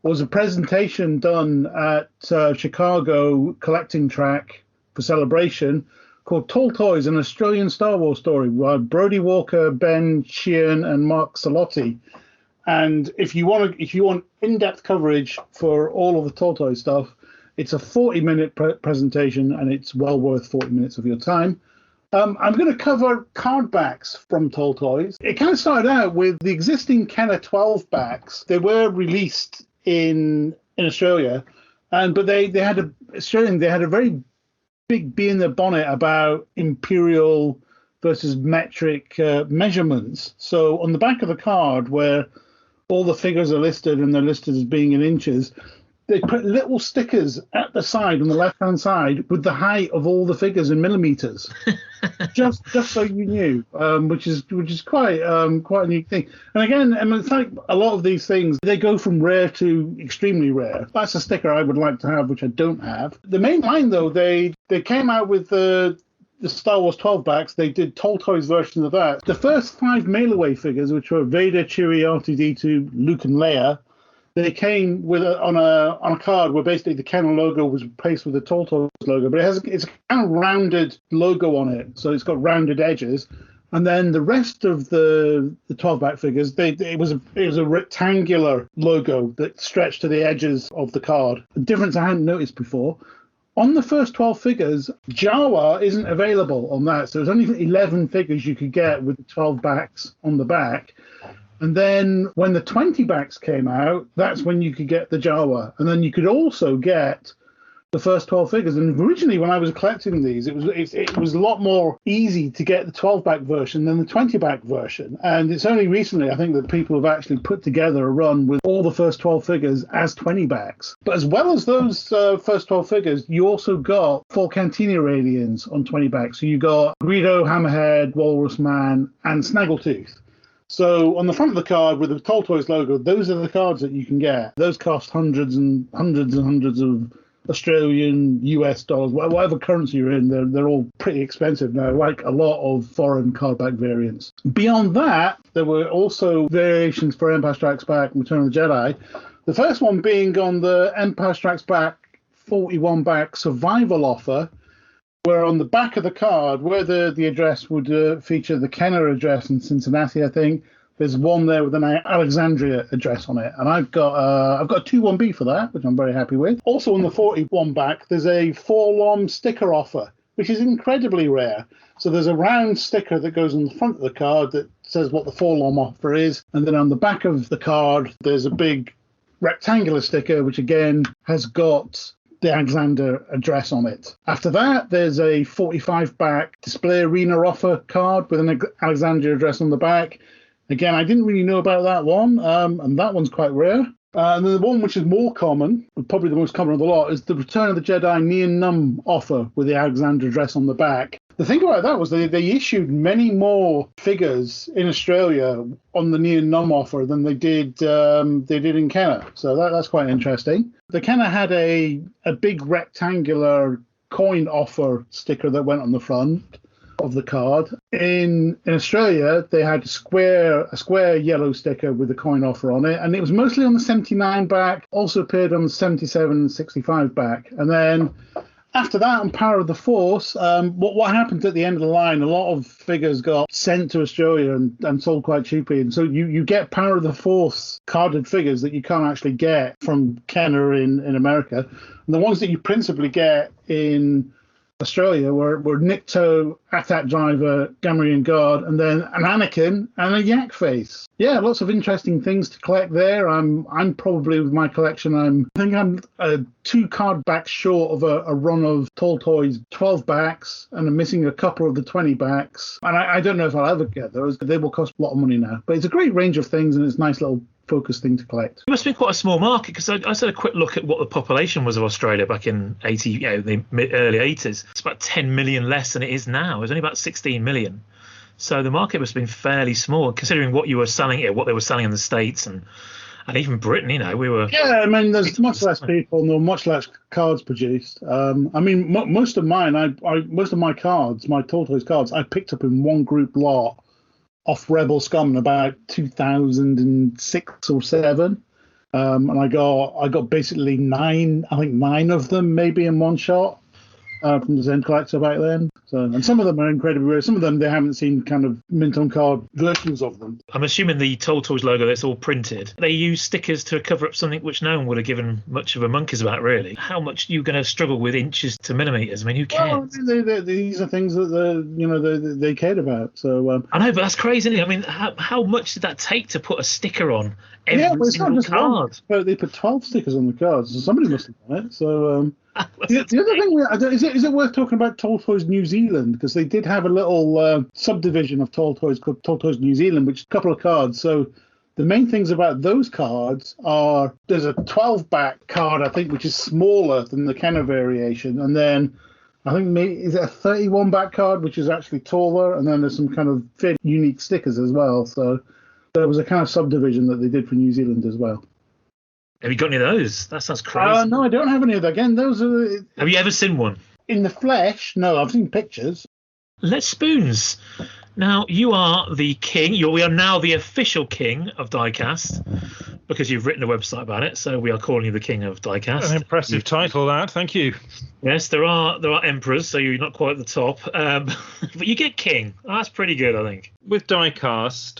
was a presentation done at Chicago Collecting Track for Celebration called Toll Toys, an Australian Star Wars story by Brodie Walker, Ben Sheehan and Mark Salotti. And if you want in-depth coverage for all of the Toll Toys stuff, it's a 40-minute presentation and it's well worth 40 minutes of your time. I'm going to cover card backs from Toll Toys. It kind of started out with the existing Kenner 12 backs. They were released in Australia, but they had a very big bee in the bonnet about imperial versus metric measurements. So on the back of the card, where all the figures are listed and they're listed as being in inches, they put little stickers at the side, on the left-hand side, with the height of all the figures in millimeters, just so you knew, which is quite a neat thing. And again, I mean, it's like a lot of these things, they go from rare to extremely rare. That's a sticker I would like to have, which I don't have. The main line, though, they came out with the Star Wars 12 backs. They did Toll Toys versions of that. The first 5 mail-away figures, which were Vader, Chewie, R2-D2, Luke, and Leia, they came with on a card where basically the Kenner logo was replaced with the Toll Toys logo, but it's a kind of rounded logo on it, so it's got rounded edges. And then the rest of the 12-back figures, it was a rectangular logo that stretched to the edges of the card. A difference I hadn't noticed before. On the first 12 figures, Jawa isn't available on that, so there's only 11 figures you could get with the 12 backs on the back. And then when the 20 backs came out, that's when you could get the Jawa. And then you could also get the first 12 figures. And originally, when I was collecting these, it was a lot more easy to get the 12-back version than the 20-back version. And it's only recently, I think, that people have actually put together a run with all the first 12 figures as 20 backs. But as well as those first 12 figures, you also got 4 Cantina aliens on 20 backs. So you got Greedo, Hammerhead, Walrus Man, and Snaggletooth. So on the front of the card with the Toll Toys logo, those are the cards that you can get. Those cost hundreds and hundreds of Australian, US dollars, whatever currency you're in. They're all pretty expensive now, like a lot of foreign cardback variants. Beyond that, there were also variations for Empire Strikes Back and Return of the Jedi. The first one being on the Empire Strikes Back 41-back survival offer, where on the back of the card, where the address would feature the Kenner address in Cincinnati, I think, there's one there with an Alexandria address on it. And I've got a 2-1B for that, which I'm very happy with. Also on the 41 back, there's a Forlom sticker offer, which is incredibly rare. So there's a round sticker that goes on the front of the card that says what the Forlom offer is. And then on the back of the card, there's a big rectangular sticker, which again has got the Alexander address on it. After that, there's a 45-back display arena offer card with an Alexander address on the back. Again, I didn't really know about that one, and that one's quite rare. And then the one which is more common, probably the most common of the lot, is the Return of the Jedi Neon Num offer with the Alexander address on the back. The thing about that was they issued many more figures in Australia on the Neon Num offer than they did in Kenner. So that's quite interesting. The Kenner had a big rectangular coin offer sticker that went on the front. of the card. In Australia, they had a square yellow sticker with a coin offer on it, and it was mostly on the 79 back, also appeared on the 77 and 65 back. And then after that, on Power of the Force, what happened at the end of the line, a lot of figures got sent to Australia and sold quite cheaply. And so you get Power of the Force carded figures that you can't actually get from Kenner in America. And the ones that you principally get in Australia were Nikto, Attack Driver, Gamorrean Guard, and then an Anakin and a Yak Face. Yeah, lots of interesting things to collect there. I'm probably, with my collection, I think I'm 2 card backs short of a run of Tall Toys 12 backs, and I'm missing a couple of the 20 backs. And I don't know if I'll ever get those. They will cost a lot of money now. But it's a great range of things, and it's a nice little focus thing to collect. It must have been quite a small market, because I had a quick look at what the population was of Australia back in the early 80s. It's about 10 million less than it is now. It's only about 16 million. So the market must have been fairly small, considering what you were selling what they were selling in the States and even Britain. We were. Yeah, I mean, there's much less people, and there were much less cards produced. I mean, most of mine, most of my cards, my Tall Toys cards, I picked up in one group lot off Rebel Scum in about 2006 or 7, and I got basically 9 of them maybe in one shot from the Zen Collector back then. So, and some of them are incredibly rare. Some of them, they haven't seen kind of mint on card versions of them. I'm assuming the Tall Toys logo that's all printed, they use stickers to cover up something which no one would have given much of a monkeys about, really. How much are you going to struggle with inches to millimetres? I mean, who cares? Well, these are things that they cared about. So I know, but that's crazy, isn't it? I mean, how much did that take to put a sticker on every it's single not just card? One, they put 12 stickers on the cards, so somebody must have done it. So the other thing, is it worth talking about Tall Toys New Zealand? Because they did have a little subdivision of Tall Toys called Tall Toys New Zealand, which is a couple of cards. So the main things about those cards are there's a 12-back card, I think, which is smaller than the Kenner variation. And then I think is it a 31-back card, which is actually taller. And then there's some kind of fairly unique stickers as well. So there was a kind of subdivision that they did for New Zealand as well. Have you got any of those? That sounds crazy. No, I don't have any of that. Again, those are... Have you ever seen one? In the flesh? No, I've seen pictures. Let's Spoons. Now, you are the king. We are now the official king of Diecast, because you've written a website about it, so we are calling you the king of Diecast. An impressive title, that. Thank you. Yes, there are emperors, so you're not quite at the top. But you get king. That's pretty good, I think. With Diecast,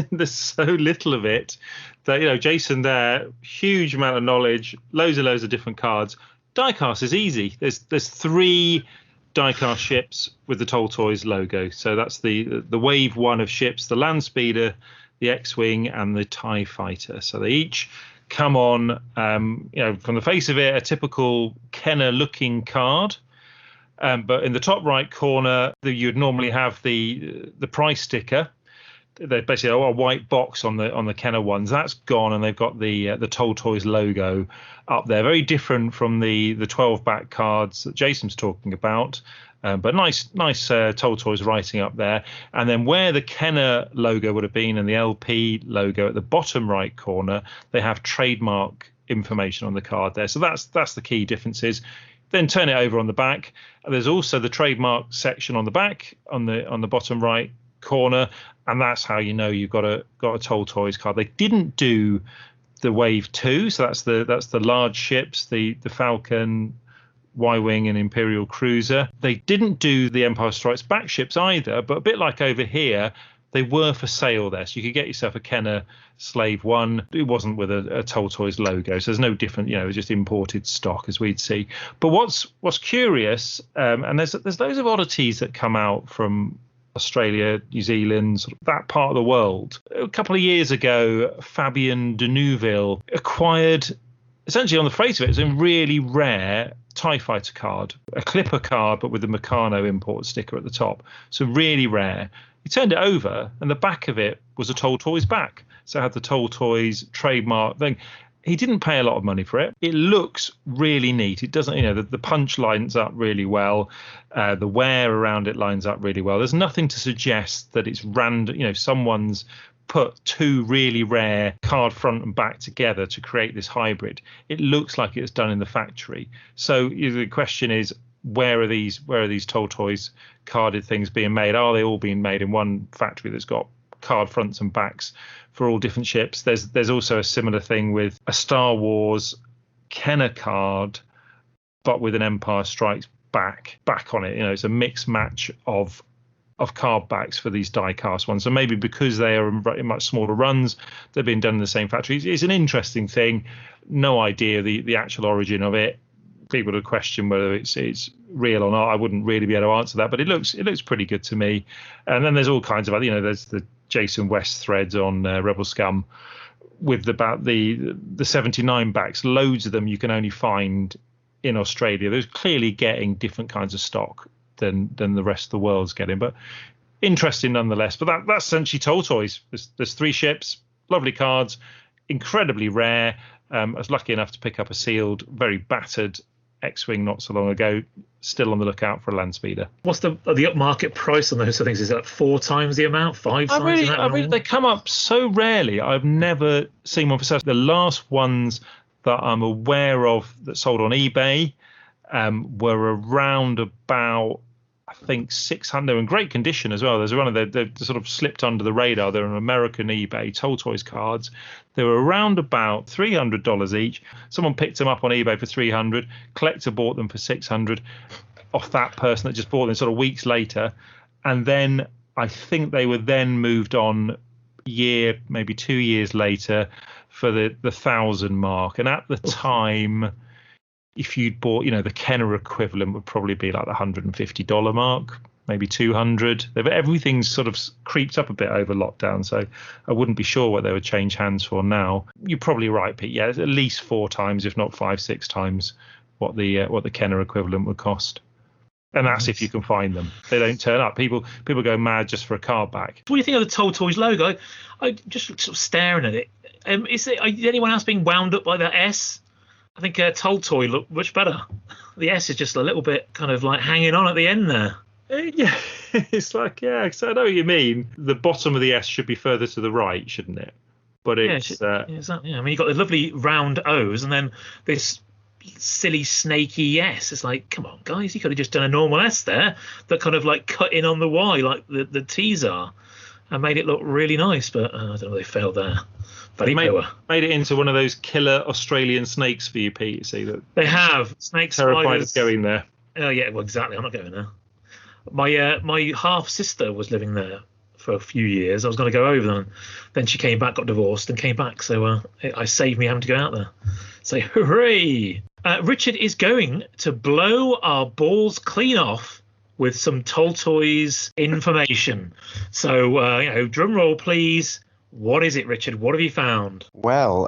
there's so little of it that, Jason there, huge amount of knowledge, loads of different cards. Diecast is easy. There's 3 diecast ships with the Tall Toys logo. So that's the wave 1 of ships, the Land Speeder, the X-Wing, and the TIE Fighter. So they each come on, from the face of it, a typical Kenner-looking card. But in the top right corner, you'd normally have the price sticker. They're basically a white box on the Kenner ones. That's gone, and they've got the Tall Toys logo up there. Very different from the 12-back cards that Jason's talking about, but nice Tall Toys writing up there. And then where the Kenner logo would have been and the LP logo at the bottom right corner, they have trademark information on the card there. So that's the key differences. Then turn it over on the back. There's also the trademark section on the back on the bottom right corner, and that's how you've got a Tall Toys card. They didn't do the Wave 2, so that's the large ships, the Falcon, Y-Wing, and Imperial Cruiser. They didn't do the Empire Strikes Back ships either, but a bit like over here, they were for sale there, so you could get yourself a Kenner Slave 1. It wasn't with a Tall Toys logo, so there's no different, it was just imported stock, as we'd see. But what's curious, and there's loads of oddities that come out from Australia, New Zealand, sort of that part of the world. A couple of years ago, Fabien de Neuville acquired, essentially on the face of it, a really rare TIE Fighter card, a Clipper card, but with the Meccano import sticker at the top. So really rare. He turned it over, and the back of it was a Tall Toys back. So it had the Tall Toys trademark thing. He didn't pay a lot of money for it. It looks really neat. It doesn't, the punch lines up really well. The wear around it lines up really well. There's nothing to suggest that it's random. Someone's put 2 really rare card front and back together to create this hybrid. It looks like it's done in the factory. So the question is where are these Toll Toys carded things being made? Are they all being made in one factory that's got card fronts and backs for all different ships? There's also a similar thing with a Star Wars Kenner card, but with an Empire Strikes back on it. It's a mixed match of card backs for these die cast ones. So maybe because they are in much smaller runs, they're being done in the same factory. It's an interesting thing. No idea the actual origin of it. People would question whether it's real or not. I wouldn't really be able to answer that, but it looks pretty good to me. And then there's all kinds of there's the Jason West threads on Rebel Scum with the 79 backs. Loads of them you can only find in Australia. They're clearly getting different kinds of stock than the rest of the world's getting, but interesting nonetheless. But that's essentially Toll Toys. There's 3 ships, lovely cards, incredibly rare. I was lucky enough to pick up a sealed, very battered X-Wing not so long ago. Still on the lookout for a land speeder. What's the upmarket price on those things? Is that 4 times the amount, 5 times the amount? They come up so rarely. I've never seen one for sale. The last ones that I'm aware of that sold on eBay were around about, I think, 600. They're in great condition as well. There's one of they're sort of slipped under the radar. They're an American eBay Toll Toys cards. They were around about $300 each. Someone picked them up on eBay for $300. Collector bought them for $600 off that person that just bought them sort of weeks later. And then I think they were then moved on maybe 2 years later for the 1,000 mark. And at the time, if you'd bought, the Kenner equivalent would probably be like the $150 mark, maybe $200. Everything's sort of creeped up a bit over lockdown, so I wouldn't be sure what they would change hands for now. You're probably right, Pete. Yeah, at least 4 times, if not 5-6 times, what the Kenner equivalent would cost. And that's if you can find them. They don't turn up. People go mad just for a card back. What do you think of the Toll Toys logo? I just sort of staring at it. Is anyone else being wound up by that S? I think Toll Toy looked much better. The S is just a little bit kind of like hanging on at the end there. Yeah, it's like, so I know what you mean. The bottom of the S should be further to the right, shouldn't it? But it's... exactly. I mean, you've got the lovely round O's and then this silly snaky S. It's like, come on, guys, you could have just done a normal S there that kind of like cut in on the Y like the T's are and made it look really nice. But I don't know, they failed there. They made it into one of those killer Australian snakes for you, Pete. You see that they have snakes. Terrified of going there. Oh yeah, well exactly. I'm not going there. My half sister was living there for a few years. I was going to go over there. Then she came back, got divorced, and came back. So I saved me having to go out there. So hooray! Richard is going to blow our balls clean off with some Toll Toys information. So drum roll, please. What is it, Richard? What have you found? Well,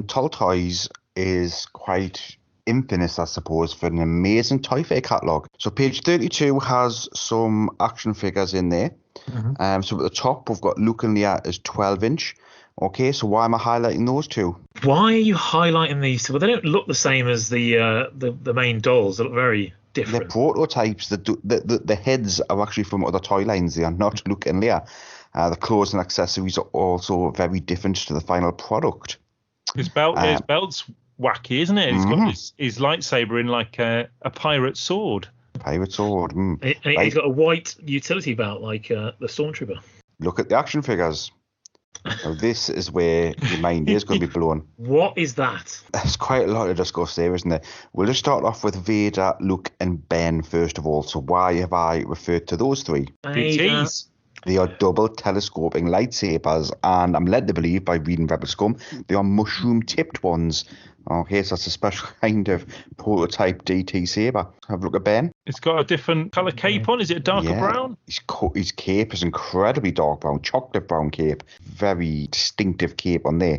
Toll Toys is quite infamous, I suppose, for an amazing Toy Fair catalogue. So page 32 has some action figures in there. Mm-hmm. So at the top, we've got Luke and Leia as 12-inch. Okay, so why am I highlighting those two? Why are you highlighting these two? Well, they don't look the same as the main dolls. They look very different. They're prototypes. The heads are actually from other toy lines. They are not Luke and Leia. The clothes and accessories are also very different to the final product. His belt's wacky, isn't it? He's got his lightsaber in like a pirate sword. Pirate sword. And he's got a white utility belt like the Stormtrooper. Look at the action figures. Now this is where your mind is going to be blown. What is that? There's quite a lot to discuss there, isn't there? We'll just start off with Vader, Luke and Ben first of all. So why have I referred to those three? They are double telescoping lightsabers, and I'm led to believe by reading Rebel Scum, they are mushroom-tipped ones. Okay, so that's a special kind of prototype DT saber. Have a look at Ben. It's got a different colour cape on. Is it a darker brown? His cape is incredibly dark brown, chocolate brown cape. Very distinctive cape on there.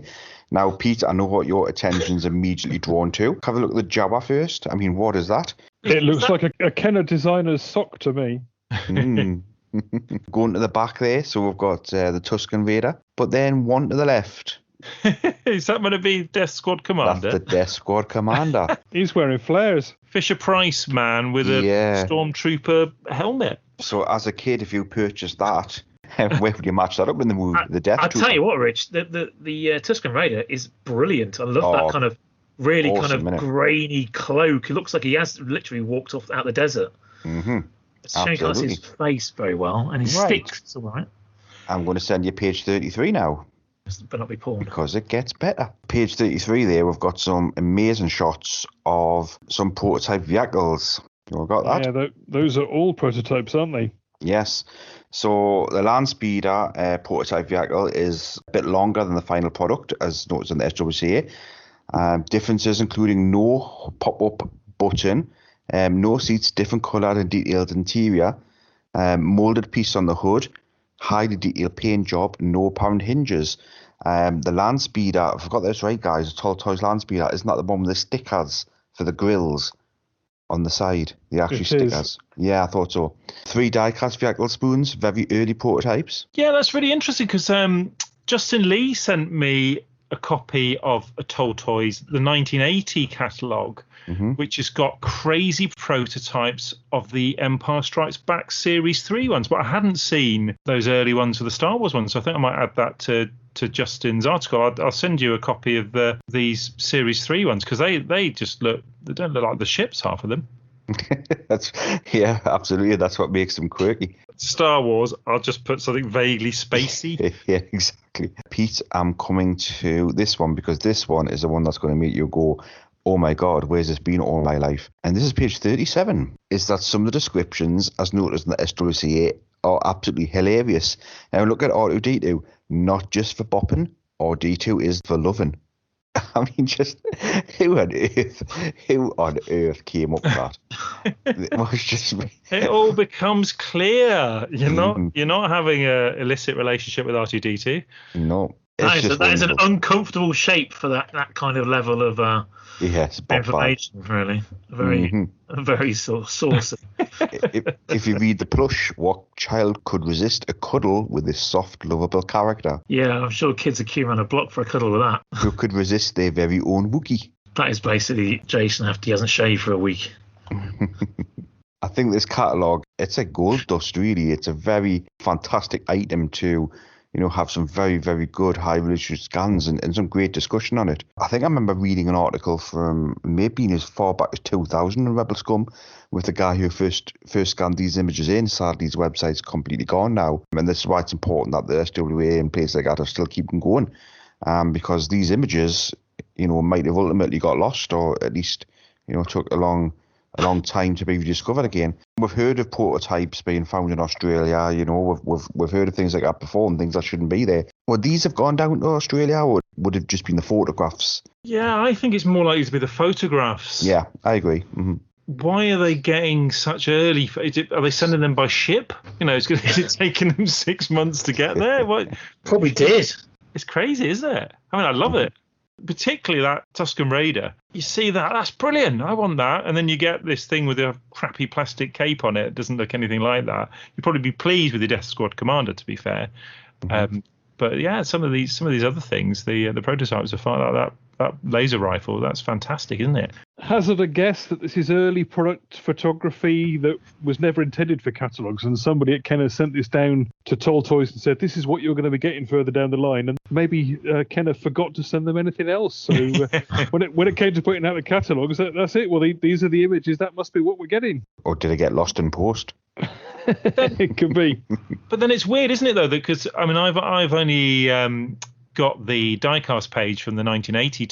Now, Pete, I know what your attention's immediately drawn to. Have a look at the Jabba first. I mean, what is that? It looks like a Kenner designer's sock to me. Going to the back there, so we've got the Tusken Vader, but then one to the left. Is that going to be Death Squad Commander? That's the Death Squad Commander. He's wearing flares. Fisher-Price man with a Stormtrooper helmet. So as a kid, if you purchased that, where would you match that up in the movie? The Death Trooper. I'll tell you what, Rich, the Tusken Raider is brilliant. I love that kind of really Awesome, kind of innit? grainy cloak. It looks like he has literally walked off out the desert. Mm-hmm. It's a shame you can't see his face very well, and his sticks. It's all right. I'm going to send you page 33 now. Better not be porn. Because it gets better. Page 33 there, we've got some amazing shots of some prototype vehicles. You all got that? Yeah, those are all prototypes, aren't they? Yes. So the Land Speeder prototype vehicle is a bit longer than the final product, as noticed in the SWCA. Differences including no pop-up button, no seats, different coloured and detailed interior, moulded piece on the hood, highly detailed paint job, no apparent hinges. The Land Speeder, I forgot this right, guys, the Tall Toys Land Speeder, isn't that the one with the stickers for the grills on the side? The actual stickers. Yeah, I thought so. 3 die-cast vehicle spoons, very early prototypes. Yeah, that's really interesting because Justin Lee sent me a copy of a Tall Toys, the 1980 catalogue, which has got crazy prototypes of the Empire Strikes Back Series 3 ones, but I hadn't seen those early ones for the Star Wars ones, so I think I might add that to Justin's article. I'll send you a copy of these Series 3 ones, because they don't look like the ships, half of them. Yeah, absolutely. That's what makes them quirky. Star Wars, I'll just put something vaguely spacey. Yeah, exactly. Pete, I'm coming to this one because this one is the one that's going to make you go, oh my God, where's this been all my life? And this is page 37. Is that some of the descriptions, as noticed in the SWCA, are absolutely hilarious. Now look at R2D2, not just for bopping, R2D2 is for loving. I mean, just who on earth came up with that? It was just it all becomes clear. You're not having a illicit relationship with R2D2. No, that is an uncomfortable shape for that kind of level of information. Really, very sort of saucy. If you read the plush, what child could resist a cuddle with this soft, lovable character? Yeah, I'm sure kids are queuing around a block for a cuddle with that. Who could resist their very own Wookiee? That is basically Jason after he hasn't shaved for a week. I think this catalogue, it's a gold dust, really. It's a very fantastic item to, have some very, very good high-resolution scans and some great discussion on it. I think I remember reading an article from maybe as far back as 2000 in Rebel Scum with the guy who first scanned these images in. Sadly, his website's completely gone now. And this is why it's important that the SWA and places like that are still keeping going. Because these images, might have ultimately got lost, or at least, took a long time to be rediscovered again. We've heard of prototypes being found in Australia, we've heard of things like that before and things that shouldn't be there. Would these have gone down to Australia, or would it have just been the photographs? Yeah, I think it's more likely to be the photographs. Yeah, I agree. Mm-hmm. Why are they getting such early? Are they sending them by ship? Is it taking them 6 months to get there? What? Probably did. It's crazy, isn't it? I mean, I love it. Particularly that Tusken Raider. You see that's brilliant. I want that. And then you get this thing with a crappy plastic cape on it. It doesn't look anything like that. You'd probably be pleased with your Death Squad commander, to be fair. But yeah, some of these other things, the prototypes are fine. Like that laser rifle, that's fantastic, isn't it? Hazard a guess that this is early product photography that was never intended for catalogues, and somebody at Kenner sent this down to Tall Toys and said, this is what you're going to be getting further down the line. And maybe Kenner forgot to send them anything else. So when it came to putting out the catalogues, that's it. Well, these are the images. That must be what we're getting. Or did it get lost in post? It could be. But then it's weird, isn't it, though? Because, I mean, I've only got the diecast page from the 1980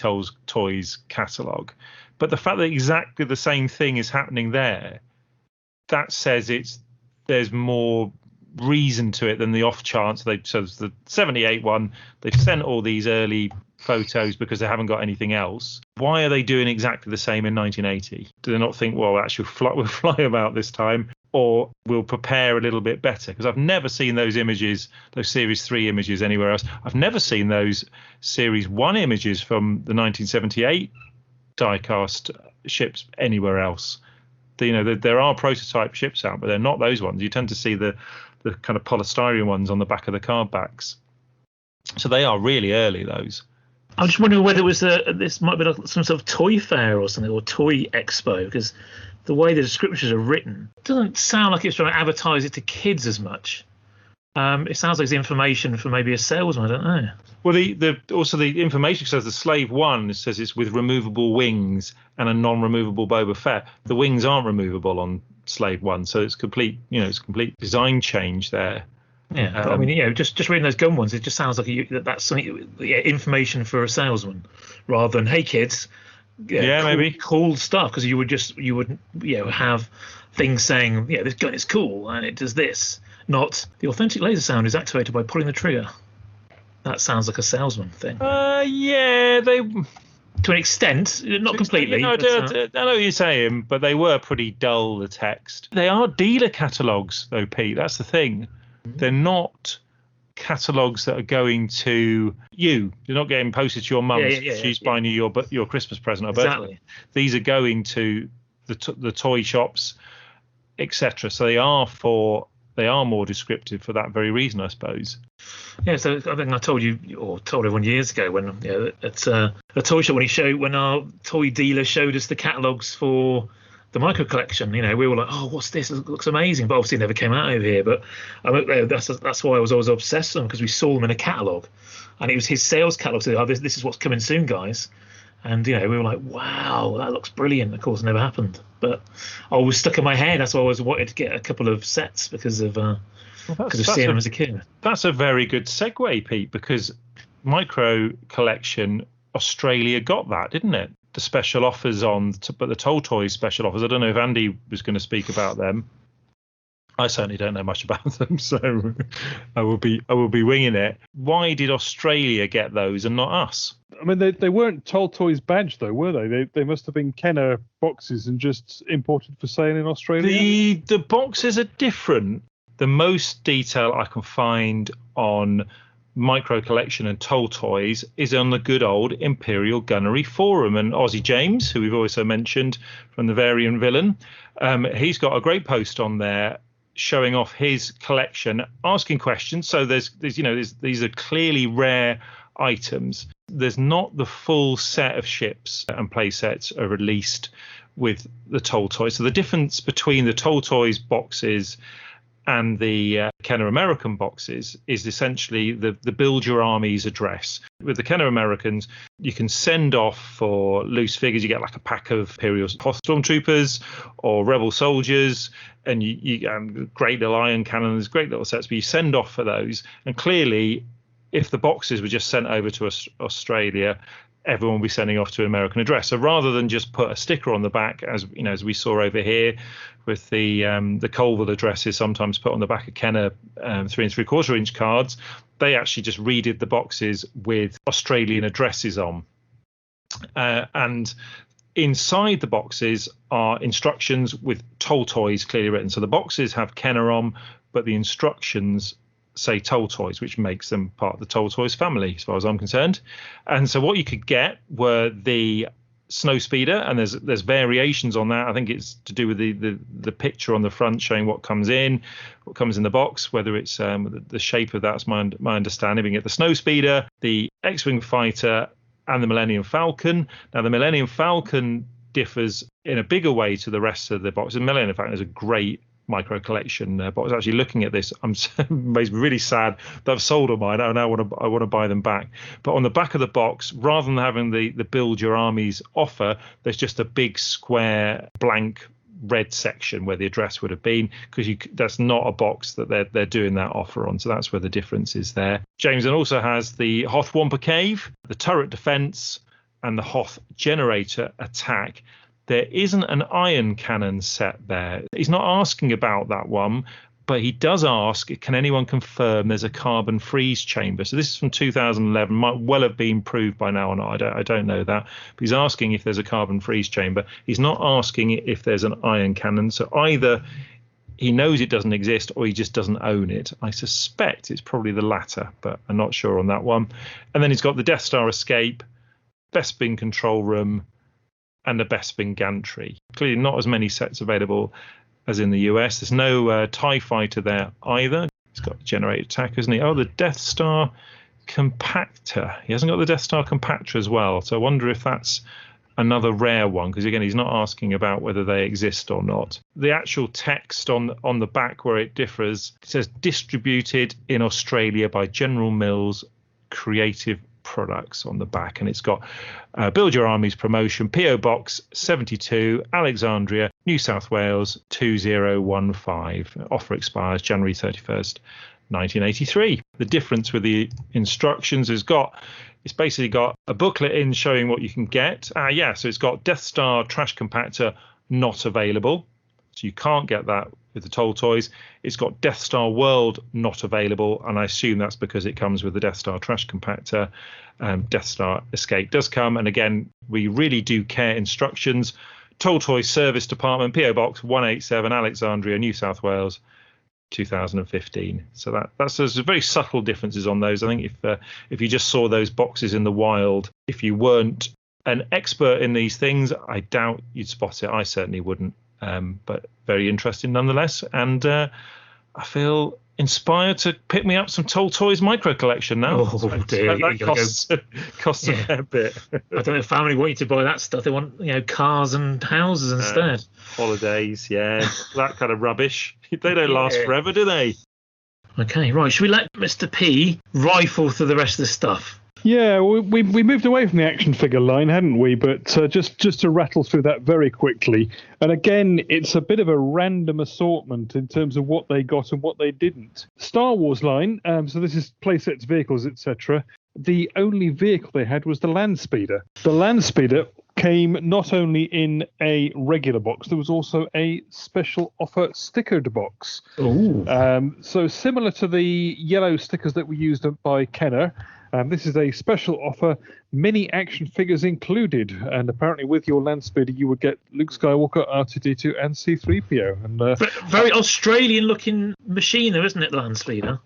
Toys catalogue. But the fact that exactly the same thing is happening there, that says there's more reason to it than the off chance. So the 78 one, they've sent all these early photos because they haven't got anything else. Why are they doing exactly the same in 1980? Do they not think, well, actually we'll fly about this time, or we'll prepare a little bit better? Because I've never seen those images, those Series 3 images anywhere else. I've never seen those Series 1 images from the 1978 diecast ships anywhere else. There are prototype ships out, but they're not those ones. You tend to see the kind of polystyrene ones on the back of the card backs. So they are really early, those. I'm just wondering whether it was this might be like some sort of toy fair or something, or toy expo, because the way the descriptions are written doesn't sound like it's trying to advertise it to kids as much. It sounds like it's information for maybe a salesman. I don't know. Well, the information says the Slave 1 says it's with removable wings and a non-removable Boba Fett. The wings aren't removable on Slave 1, so it's complete design change there. Yeah, but I mean, just reading those gun ones, it just sounds like that's something, information for a salesman, rather than, hey kids, maybe cool stuff, because you would have things saying, this gun is cool and it does this. Not the authentic laser sound is activated by pulling the trigger. That sounds like a salesman thing. They to an extent, not completely. I know what you're saying, but they were pretty dull, the text. They are dealer catalogues, though, Pete. That's the thing. They're not catalogues that are going to you. They're not getting posted to your mum. She's buying you your Christmas present or birthday. These are going to the toy shops, etc. So they are more descriptive for that very reason, I suppose. Yeah, so I think I told you, or told everyone years ago, when at a toy shop, when our toy dealer showed us the catalogues for the micro collection, we were like, oh, what's this? It looks amazing. But obviously it never came out over here. But that's why I was always obsessed with them, because we saw them in a catalogue. And it was his sales catalogue. So, this is what's coming soon, guys. And, we were like, wow, that looks brilliant. Of course, it never happened. But I was stuck in my head. That's why I always wanted to get a couple of sets because of seeing them as a kid. That's a very good segue, Pete, because micro collection, Australia got that, didn't it? The special offers but the Toll Toys special offers. I don't know if Andy was going to speak about them. I certainly don't know much about them, so I will be winging it. Why did Australia get those and not us? I mean, they weren't Toll Toys badged, though, were they? They must have been Kenner boxes and just imported for sale in Australia. The boxes are different. The most detail I can find on micro collection and Toll Toys is on the good old Imperial Gunnery Forum, and Aussie James, who we've also mentioned from the Variant Villain, he's got a great post on there showing off his collection, asking questions. So there's these are clearly rare items. There's not the full set of ships and play sets are released with the Toll Toys. So the difference between the Toll Toys boxes and the Kenner American boxes is essentially the Build Your Armies address. With the Kenner Americans, you can send off for loose figures. You get like a pack of Imperial Stormtroopers or Rebel soldiers, and you great little iron cannons, great little sets, but you send off for those. And clearly, if the boxes were just sent over to Australia, everyone will be sending off to an American address. So rather than just put a sticker on the back, as we saw over here with the Colville addresses sometimes put on the back of Kenner 3 3/4 inch cards, they actually just redid the boxes with Australian addresses on. And inside the boxes are instructions with Toll Toys clearly written. So the boxes have Kenner on, but the instructions say Toll Toys, which makes them part of the Toll Toys family, as far as I'm concerned. And so what you could get were the Snow Speeder, and there's variations on that. I think it's to do with the picture on the front showing what comes in the box, whether it's the shape of that's my understanding. We can get the Snow Speeder, the X-Wing Fighter, and the Millennium Falcon. Now the Millennium Falcon differs in a bigger way to the rest of the box. The Millennium Falcon is a great micro collection box. Actually looking at this, I'm makes me really sad that I've sold all mine. I want to buy them back. But on the back of the box, rather than having the Build Your Armies offer, there's just a big square blank red section where the address would have been, because that's not a box that they're doing that offer on. So that's where the difference is there. Jameson also has the Hoth Wampa Cave, the turret defense, and the Hoth generator attack. There isn't an iron cannon set there. He's not asking about that one, but he does ask, can anyone confirm there's a carbon freeze chamber? So this is from 2011, might well have been proved by now or not. I don't know that. But he's asking if there's a carbon freeze chamber. He's not asking if there's an iron cannon. So either he knows it doesn't exist or he just doesn't own it. I suspect it's probably the latter, but I'm not sure on that one. And then he's got the Death Star escape, Bespin control room, and the Bespin gantry. Clearly not as many sets available as in the US. There's no TIE fighter there either. He's got generated attack, hasn't he? Oh, the Death Star compactor. He hasn't got the Death Star compactor as well. So I wonder if that's another rare one, because again, he's not asking about whether they exist or not. The actual text on the back where it differs, it says distributed in Australia by General Mills Creative Products on the back, and it's got Build Your Armies promotion, PO Box 72, Alexandria, New South Wales 2015. Offer expires January 31st, 1983. The difference with the instructions it's basically got a booklet in showing what you can get. So it's got Death Star Trash Compactor not available, so you can't get that with the Toll Toys. It's got Death Star World not available, and I assume that's because it comes with the Death Star Trash Compactor. Death Star Escape does come, and again, we really do care instructions. Toll Toys Service Department, PO Box 187, Alexandria, New South Wales 2015. So there's very subtle differences on those. I think if you just saw those boxes in the wild, if you weren't an expert in these things, I doubt you'd spot it. I certainly wouldn't. But very interesting nonetheless, and I feel inspired to pick me up some Toll Toys micro collection now. Oh dear, that costs a fair bit. I don't know if family want you to buy that stuff. They want cars and houses instead. Holidays, that kind of rubbish. They don't last forever, do they? Okay, right. Should we let Mr. P rifle through the rest of the stuff? Yeah, we moved away from the action figure line, hadn't we? But just to rattle through that very quickly. And again, it's a bit of a random assortment in terms of what they got and what they didn't. Star Wars line, so this is playsets, vehicles, etc. The only vehicle they had was the Land Speeder. The Land Speeder came not only in a regular box, there was also a special offer stickered box. So similar to the yellow stickers that were used by Kenner, this is a special offer, mini action figures included, and apparently with your Land Speeder you would get Luke Skywalker, R2-D2 and C-3PO. And very Australian looking machine though, isn't it, the Land Speeder?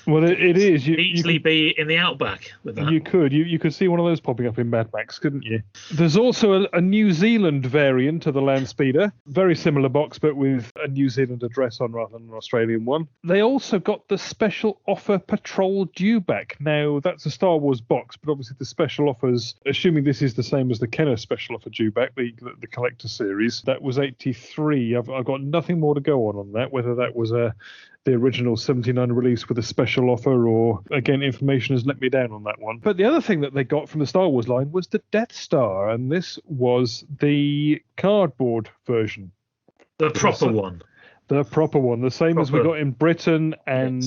Well, it is. You easily be in the outback with that. You could see one of those popping up in Mad Max, couldn't you? There's also a New Zealand variant of the Land Speeder, very similar box, but with a New Zealand address on rather than an Australian one. They also got the special offer Patrol Dewback. Now, that's a Star Wars box, but obviously the special offers, assuming this is the same as the Kenner special offer Dewback, the collector series, that was 83. I've got nothing more to go on that, whether that was the original 79 release with a special offer, or again, information has let me down on that one. But the other thing that they got from the Star Wars line was the Death Star, and this was the cardboard version. The proper one. The proper one, the same as we got in Britain and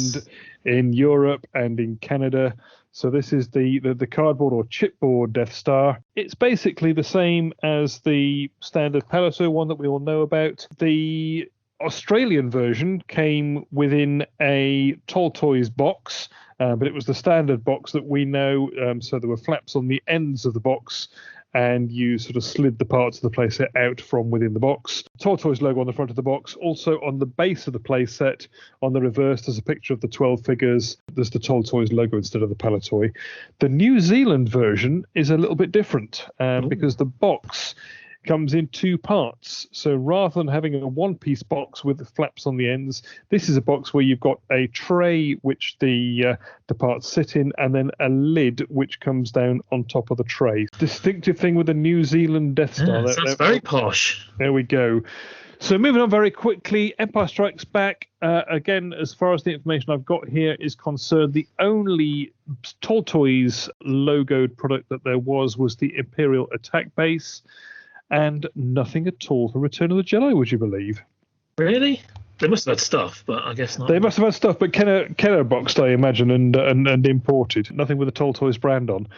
in Europe and in Canada. So this is the cardboard or chipboard Death Star. It's basically the same as the standard Palliser one that we all know about. The Australian version came within a Toll Toys box, but it was the standard box that we know. So there were flaps on the ends of the box, and you sort of slid the parts of the playset out from within the box. Toll Toys logo on the front of the box. Also on the base of the playset, on the reverse, there's a picture of the 12 figures. There's the Toll Toys logo instead of the Palitoy. The New Zealand version is a little bit different because the box comes in two parts. So rather than having a one-piece box with the flaps on the ends, this is a box where you've got a tray which the parts sit in, and then a lid which comes down on top of the tray. Distinctive thing with the New Zealand Death Star. Yeah, sounds very posh. There we go. So moving on very quickly, Empire Strikes Back. Again, as far as the information I've got here is concerned, the only Toll Toys logoed product that there was the Imperial Attack Base. And nothing at all for Return of the Jedi, would you believe? Really? They must have had stuff, but I guess not. They must have had stuff, but Kenner boxed, I imagine, and imported. Nothing with the Toll Toys brand on.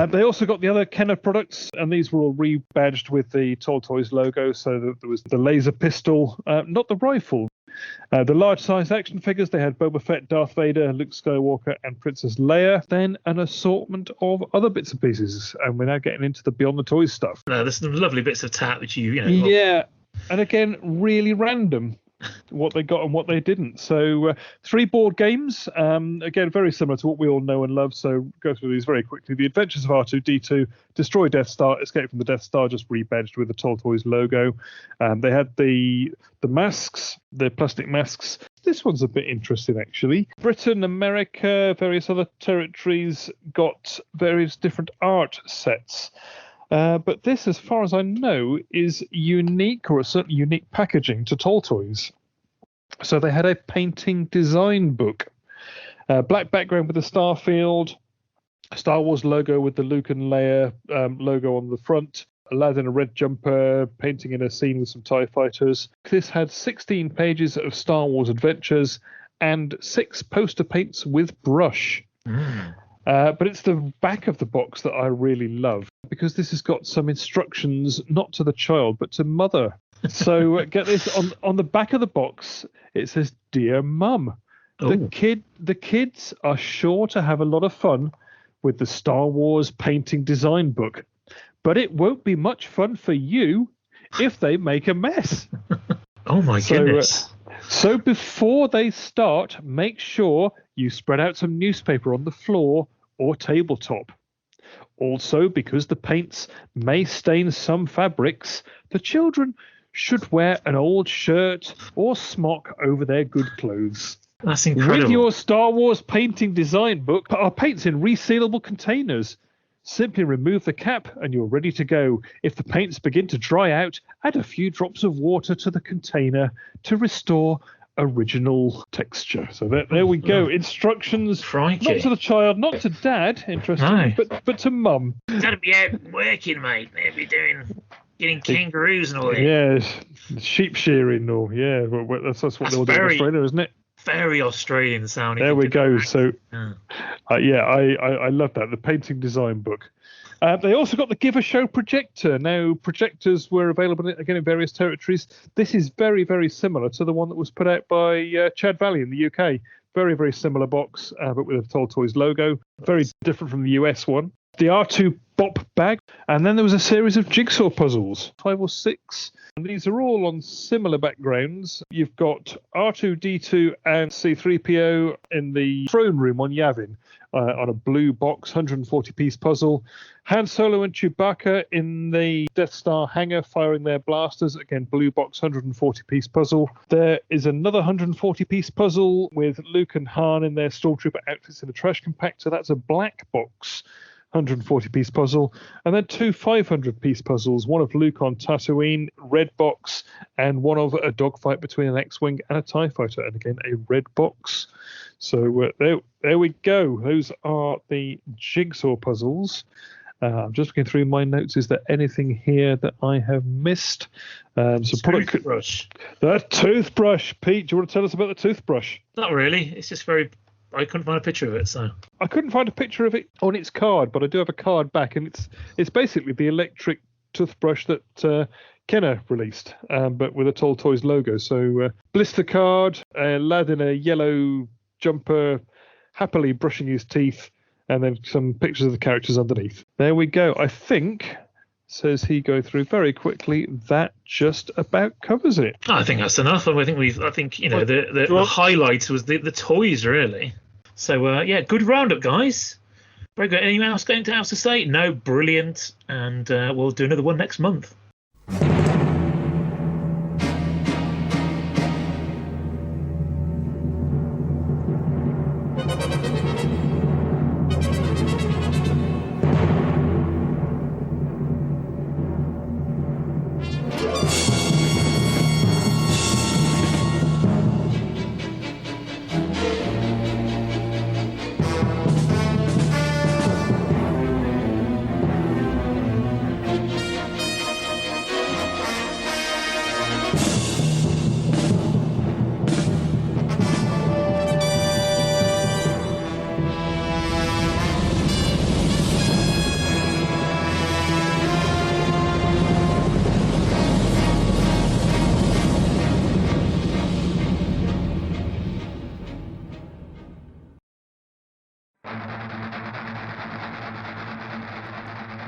They also got the other Kenner products, and these were all rebadged with the Toll Toys logo. So there was the laser pistol, not the rifle. The large-sized action figures, they had Boba Fett, Darth Vader, Luke Skywalker, and Princess Leia. Then an assortment of other bits and pieces, and we're now getting into the Beyond the Toys stuff. There's some lovely bits of tat which you know. Yeah, and again, really random what they got and what they didn't. So 3 board games, again, very similar to what we all know and love. So go through these very quickly. The Adventures of R2-D2, Destroy Death Star, Escape from the Death Star, just rebadged with the Toll Toys logo. They had the masks, the plastic masks. This one's a bit interesting, actually. Britain, America, various other territories got various different art sets. But this, as far as I know, is unique, or a certain unique packaging to Tall Toys. So they had a painting design book. Black background with the Starfield, Star Wars logo with the Luke and Leia logo on the front, a lad in a red jumper painting in a scene with some TIE fighters. This had 16 pages of Star Wars adventures and 6 poster paints with brush. But it's the back of the box that I really love, because this has got some instructions, not to the child, but to mother. So get this, on the back of the box, it says, "Dear Mum, the kids are sure to have a lot of fun with the Star Wars painting design book, but it won't be much fun for you if they make a mess." Oh my goodness. So before they start, make sure you spread out some newspaper on the floor or tabletop. Also, because the paints may stain some fabrics, the children should wear an old shirt or smock over their good clothes. That's incredible. With your Star Wars painting design book, put our paints in resealable containers. Simply remove the cap and you're ready to go. If the paints begin to dry out, add a few drops of water to the container to restore original texture. So there we go. Instructions, Crikey. not to the child, not to dad, interesting, but to mum. Gotta be out working, mate. They'll be getting kangaroos and all that. Yeah, sheep shearing, or that's what they'll do in Australia, isn't it? Very Australian sounding. There we go. So, I love that, the painting design book. They also got the Give a Show projector. Now, projectors were available again in various territories. This is very, very similar to the one that was put out by Chad Valley in the UK. Very, very similar box, but with a Tall Toys logo. Very different from the US one. The R2 Bop bag. And then there was a series of jigsaw puzzles, 5 or 6. And these are all on similar backgrounds. You've got R2-D2 and C-3PO in the throne room on Yavin on a blue box, 140-piece puzzle. Han Solo and Chewbacca in the Death Star hangar firing their blasters. Again, blue box, 140-piece puzzle. There is another 140-piece puzzle with Luke and Han in their Stormtrooper outfits in a trash compactor. That's a black box, 140-piece puzzle, and then 2 500-piece puzzles, one of Luke on Tatooine, red box, and one of a dogfight between an X-Wing and a TIE fighter, and again a red box. So there we go. Those are the jigsaw puzzles. I'm just looking through my notes. Is there anything here that I have missed? Toothbrush. The toothbrush. Pete, do you want to tell us about the toothbrush? Not really. It's just I couldn't find a picture of it, so I couldn't find a picture of it on its card, but I do have a card back, and it's basically the electric toothbrush that Kenner released, but with a Tall Toys logo. So blister card, a lad in a yellow jumper, happily brushing his teeth, and then some pictures of the characters underneath. There we go. I think, says he going through very quickly, that just about covers it. I think that's enough. I think the highlight was the toys, really. So good roundup, guys. Very good. Anyone else to say? No, brilliant. And we'll do another one next month.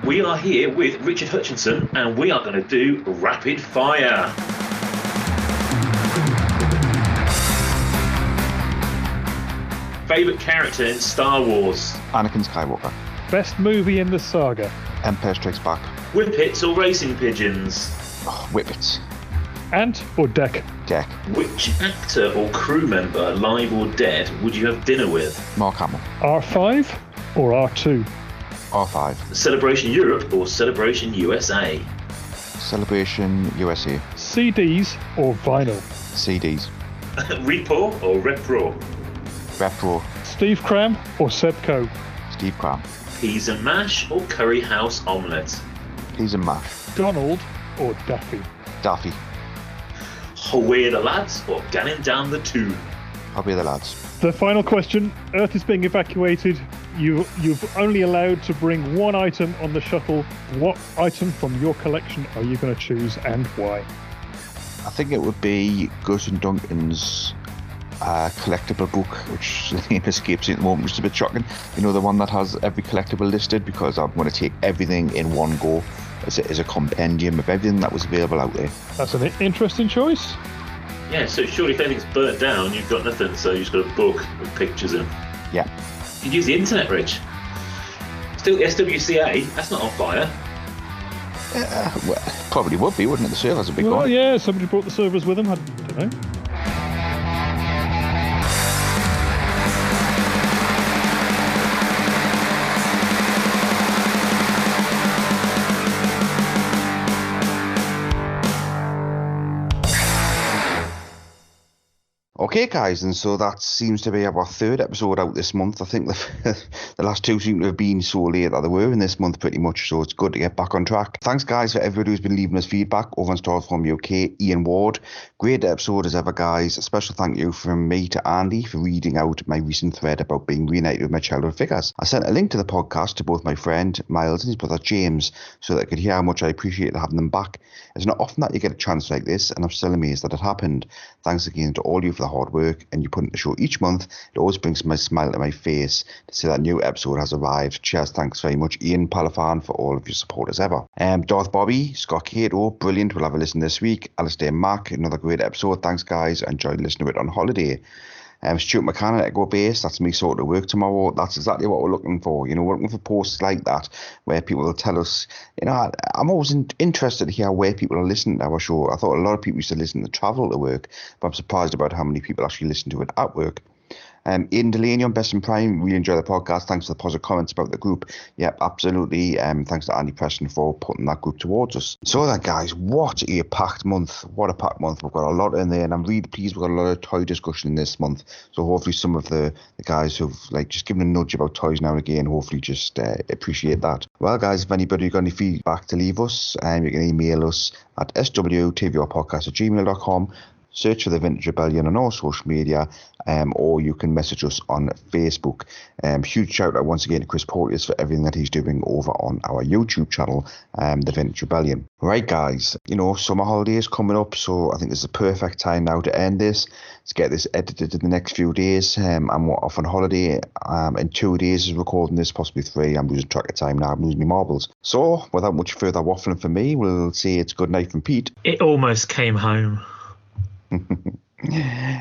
We are here with Richard Hutchinson, and we are going to do rapid fire. Favourite character in Star Wars? Anakin Skywalker. Best movie in the saga? Empire Strikes Back. Whippets or racing pigeons? Oh, whippets. Ant or Deck? Deck. Which actor or crew member, live or dead, would you have dinner with? Mark Hamill. R5 or R2? R5. Celebration Europe or Celebration USA? Celebration USA. CDs or vinyl? CDs. Repo or Repro? Repro. Steve Cram or Seb Coe? Steve Cram. Peas and mash or curry house omelette? Peas and mash. Donald or Daffy? Daffy. Away the lads or ganning down the tube? I'll be the lads. The final question. Earth is being evacuated. You've only allowed to bring one item on the shuttle. What item from your collection are you going to choose and why? I think it would be Gus and Duncan's collectible book, which the name escapes me at the moment, which is a bit shocking. You know, the one that has every collectible listed, because I'm going to take everything in one go as a compendium of everything that was available out there. That's an interesting choice. Yeah, so surely if anything's burnt down, you've got nothing, so you've just got a book with pictures in. Yeah. You use the internet, Rich. Still SWCA, that's not on fire. Well, probably would be, wouldn't it? The server's a big Well, one. yeah, somebody brought the servers with them. I don't know. Okay, guys, and so that seems to be our third episode out this month. I think the last two seem to have been so late that they were in this month pretty much, so it's good to get back on track. Thanks, guys, for everybody who's been leaving us feedback over on Stars from UK. Ian Ward, great episode as ever, guys. A special thank you from me to Andy for reading out my recent thread about being reunited with my childhood figures. I sent a link to the podcast to both my friend Miles and his brother James so that I could hear how much I appreciate having them back. It's not often that you get a chance like this, and I'm still amazed that it happened. Thanks again to all you for the hard work and you put in the show each month. It always brings my smile to my face to see that a new episode has arrived. Cheers, thanks very much, Ian Palafan, for all of your support as ever. Darth Bobby, Scott Cato, brilliant. We'll have a listen this week. Alistair Mack, another great episode. Thanks, guys. I enjoyed listening to it on holiday. Stuart McCann at Echo Base, that's me sort of work tomorrow. That's exactly what we're looking for. You know, we're looking for posts like that where people will tell us, you know, I'm always interested to hear where people are listening to our show. I thought a lot of people used to listen to travel to work, but I'm surprised about how many people actually listen to it at work. Ian Delaney on Best in Prime, really enjoy the podcast. Thanks for the positive comments about the group. Yep, absolutely. Thanks to Andy Preston for putting that group towards us. So then, guys, what a packed month. What a packed month. We've got a lot in there, and I'm really pleased we've got a lot of toy discussion in this month. So hopefully some of the guys who've just given a nudge about toys now and again, hopefully just appreciate that. Well, guys, if anybody got any feedback to leave us, you can email us at swtvopodcast@gmail.com. Search for The Vintage Rebellion on all social media, or you can message us on Facebook. Huge shout out once again to Chris Porteous for everything that he's doing over on our YouTube channel, The Vintage Rebellion. Right, guys, you know, summer holidays coming up, so I think it's the perfect time now to end this. Let's get this edited in the next few days. I'm off on holiday in 2 days is recording this, possibly 3. I'm losing track of time now. I'm losing my marbles. So, without much further waffling from me, we'll say it's good night from Pete. It almost came home.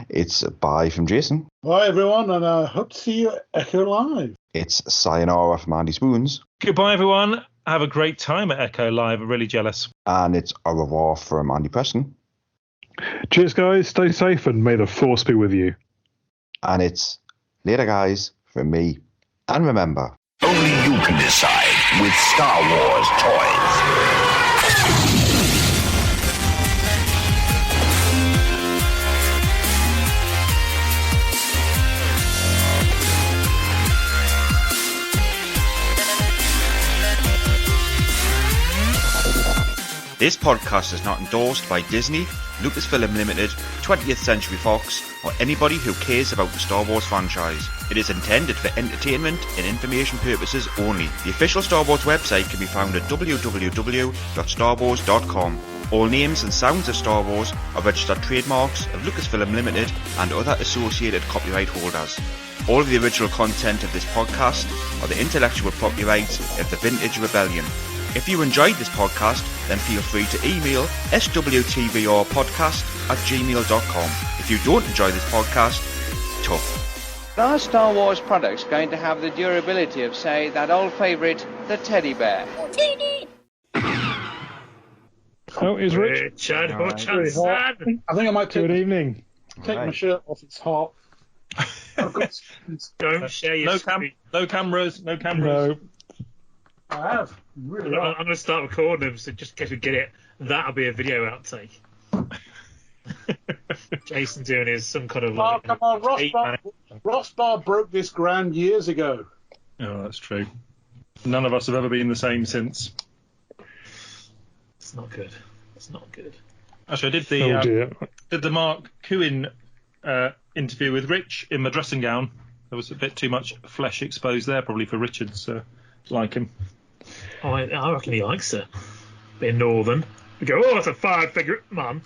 It's bye from Jason. Bye, everyone, and I hope to see you at Echo Live. It's sayonara from Andy Spoons. Goodbye, everyone. Have a great time at Echo Live. I'm really jealous. And it's au revoir from Andy Preston. Cheers, guys. Stay safe, and may the force be with you. And it's later, guys, from me. And remember, only you can decide with Star Wars toys. This podcast is not endorsed by Disney, Lucasfilm Limited, 20th Century Fox, or anybody who cares about the Star Wars franchise. It is intended for entertainment and information purposes only. The official Star Wars website can be found at www.starwars.com. All names and sounds of Star Wars are registered trademarks of Lucasfilm Limited and other associated copyright holders. All of the original content of this podcast are the intellectual property rights of the Vintage Rebellion. If you enjoyed this podcast, then feel free to email swtvrpodcast@gmail.com. If you don't enjoy this podcast, tough. Are Star Wars products going to have the durability of, say, that old favourite, the teddy bear? Oh, is Rich? Richard Hutchinson. I think I might take Good evening. my shirt off. It's hot. Don't share your No cameras. No. I have. Really I'm going to start recording them, so just in case we get it, that'll be a video outtake. Jason doing his some kind of like. Oh, come on, Ross Bar broke this ground years ago. Oh, that's true. None of us have ever been the same since. It's not good. It's not good. Actually, I did the Mark Cooin interview with Rich in my dressing gown. There was a bit too much flesh exposed there, probably for Richard, so like him. Oh, I reckon he likes it. Bit northern. We go, oh, that's a 5-figure man.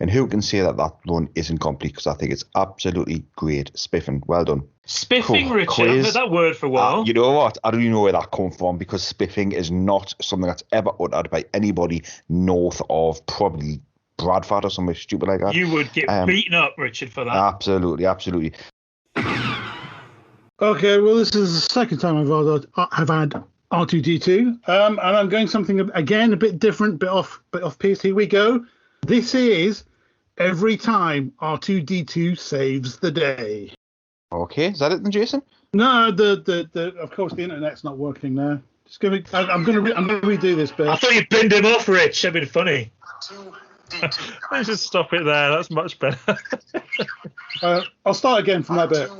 And who can say that run isn't complete? Because I think it's absolutely great. Spiffing. Well done. Spiffing, Richard. I've heard that word for a while. You know what? I don't even know where that comes from, because spiffing is not something that's ever uttered by anybody north of probably Bradford or something stupid like that. You would get beaten up, Richard, for that. Absolutely. Okay, well, this is the second time I've had R2D2, and I'm going something again a bit different, bit off piece. Here we go. This is every time R2D2 saves the day. Okay, is that it then, Jason? No, the of course the internet's not working now. Just give me. I'm gonna redo this bit. I thought you binned him off, Rich. That'd been funny. Let's just stop it there. That's much better. I'll start again from that bit.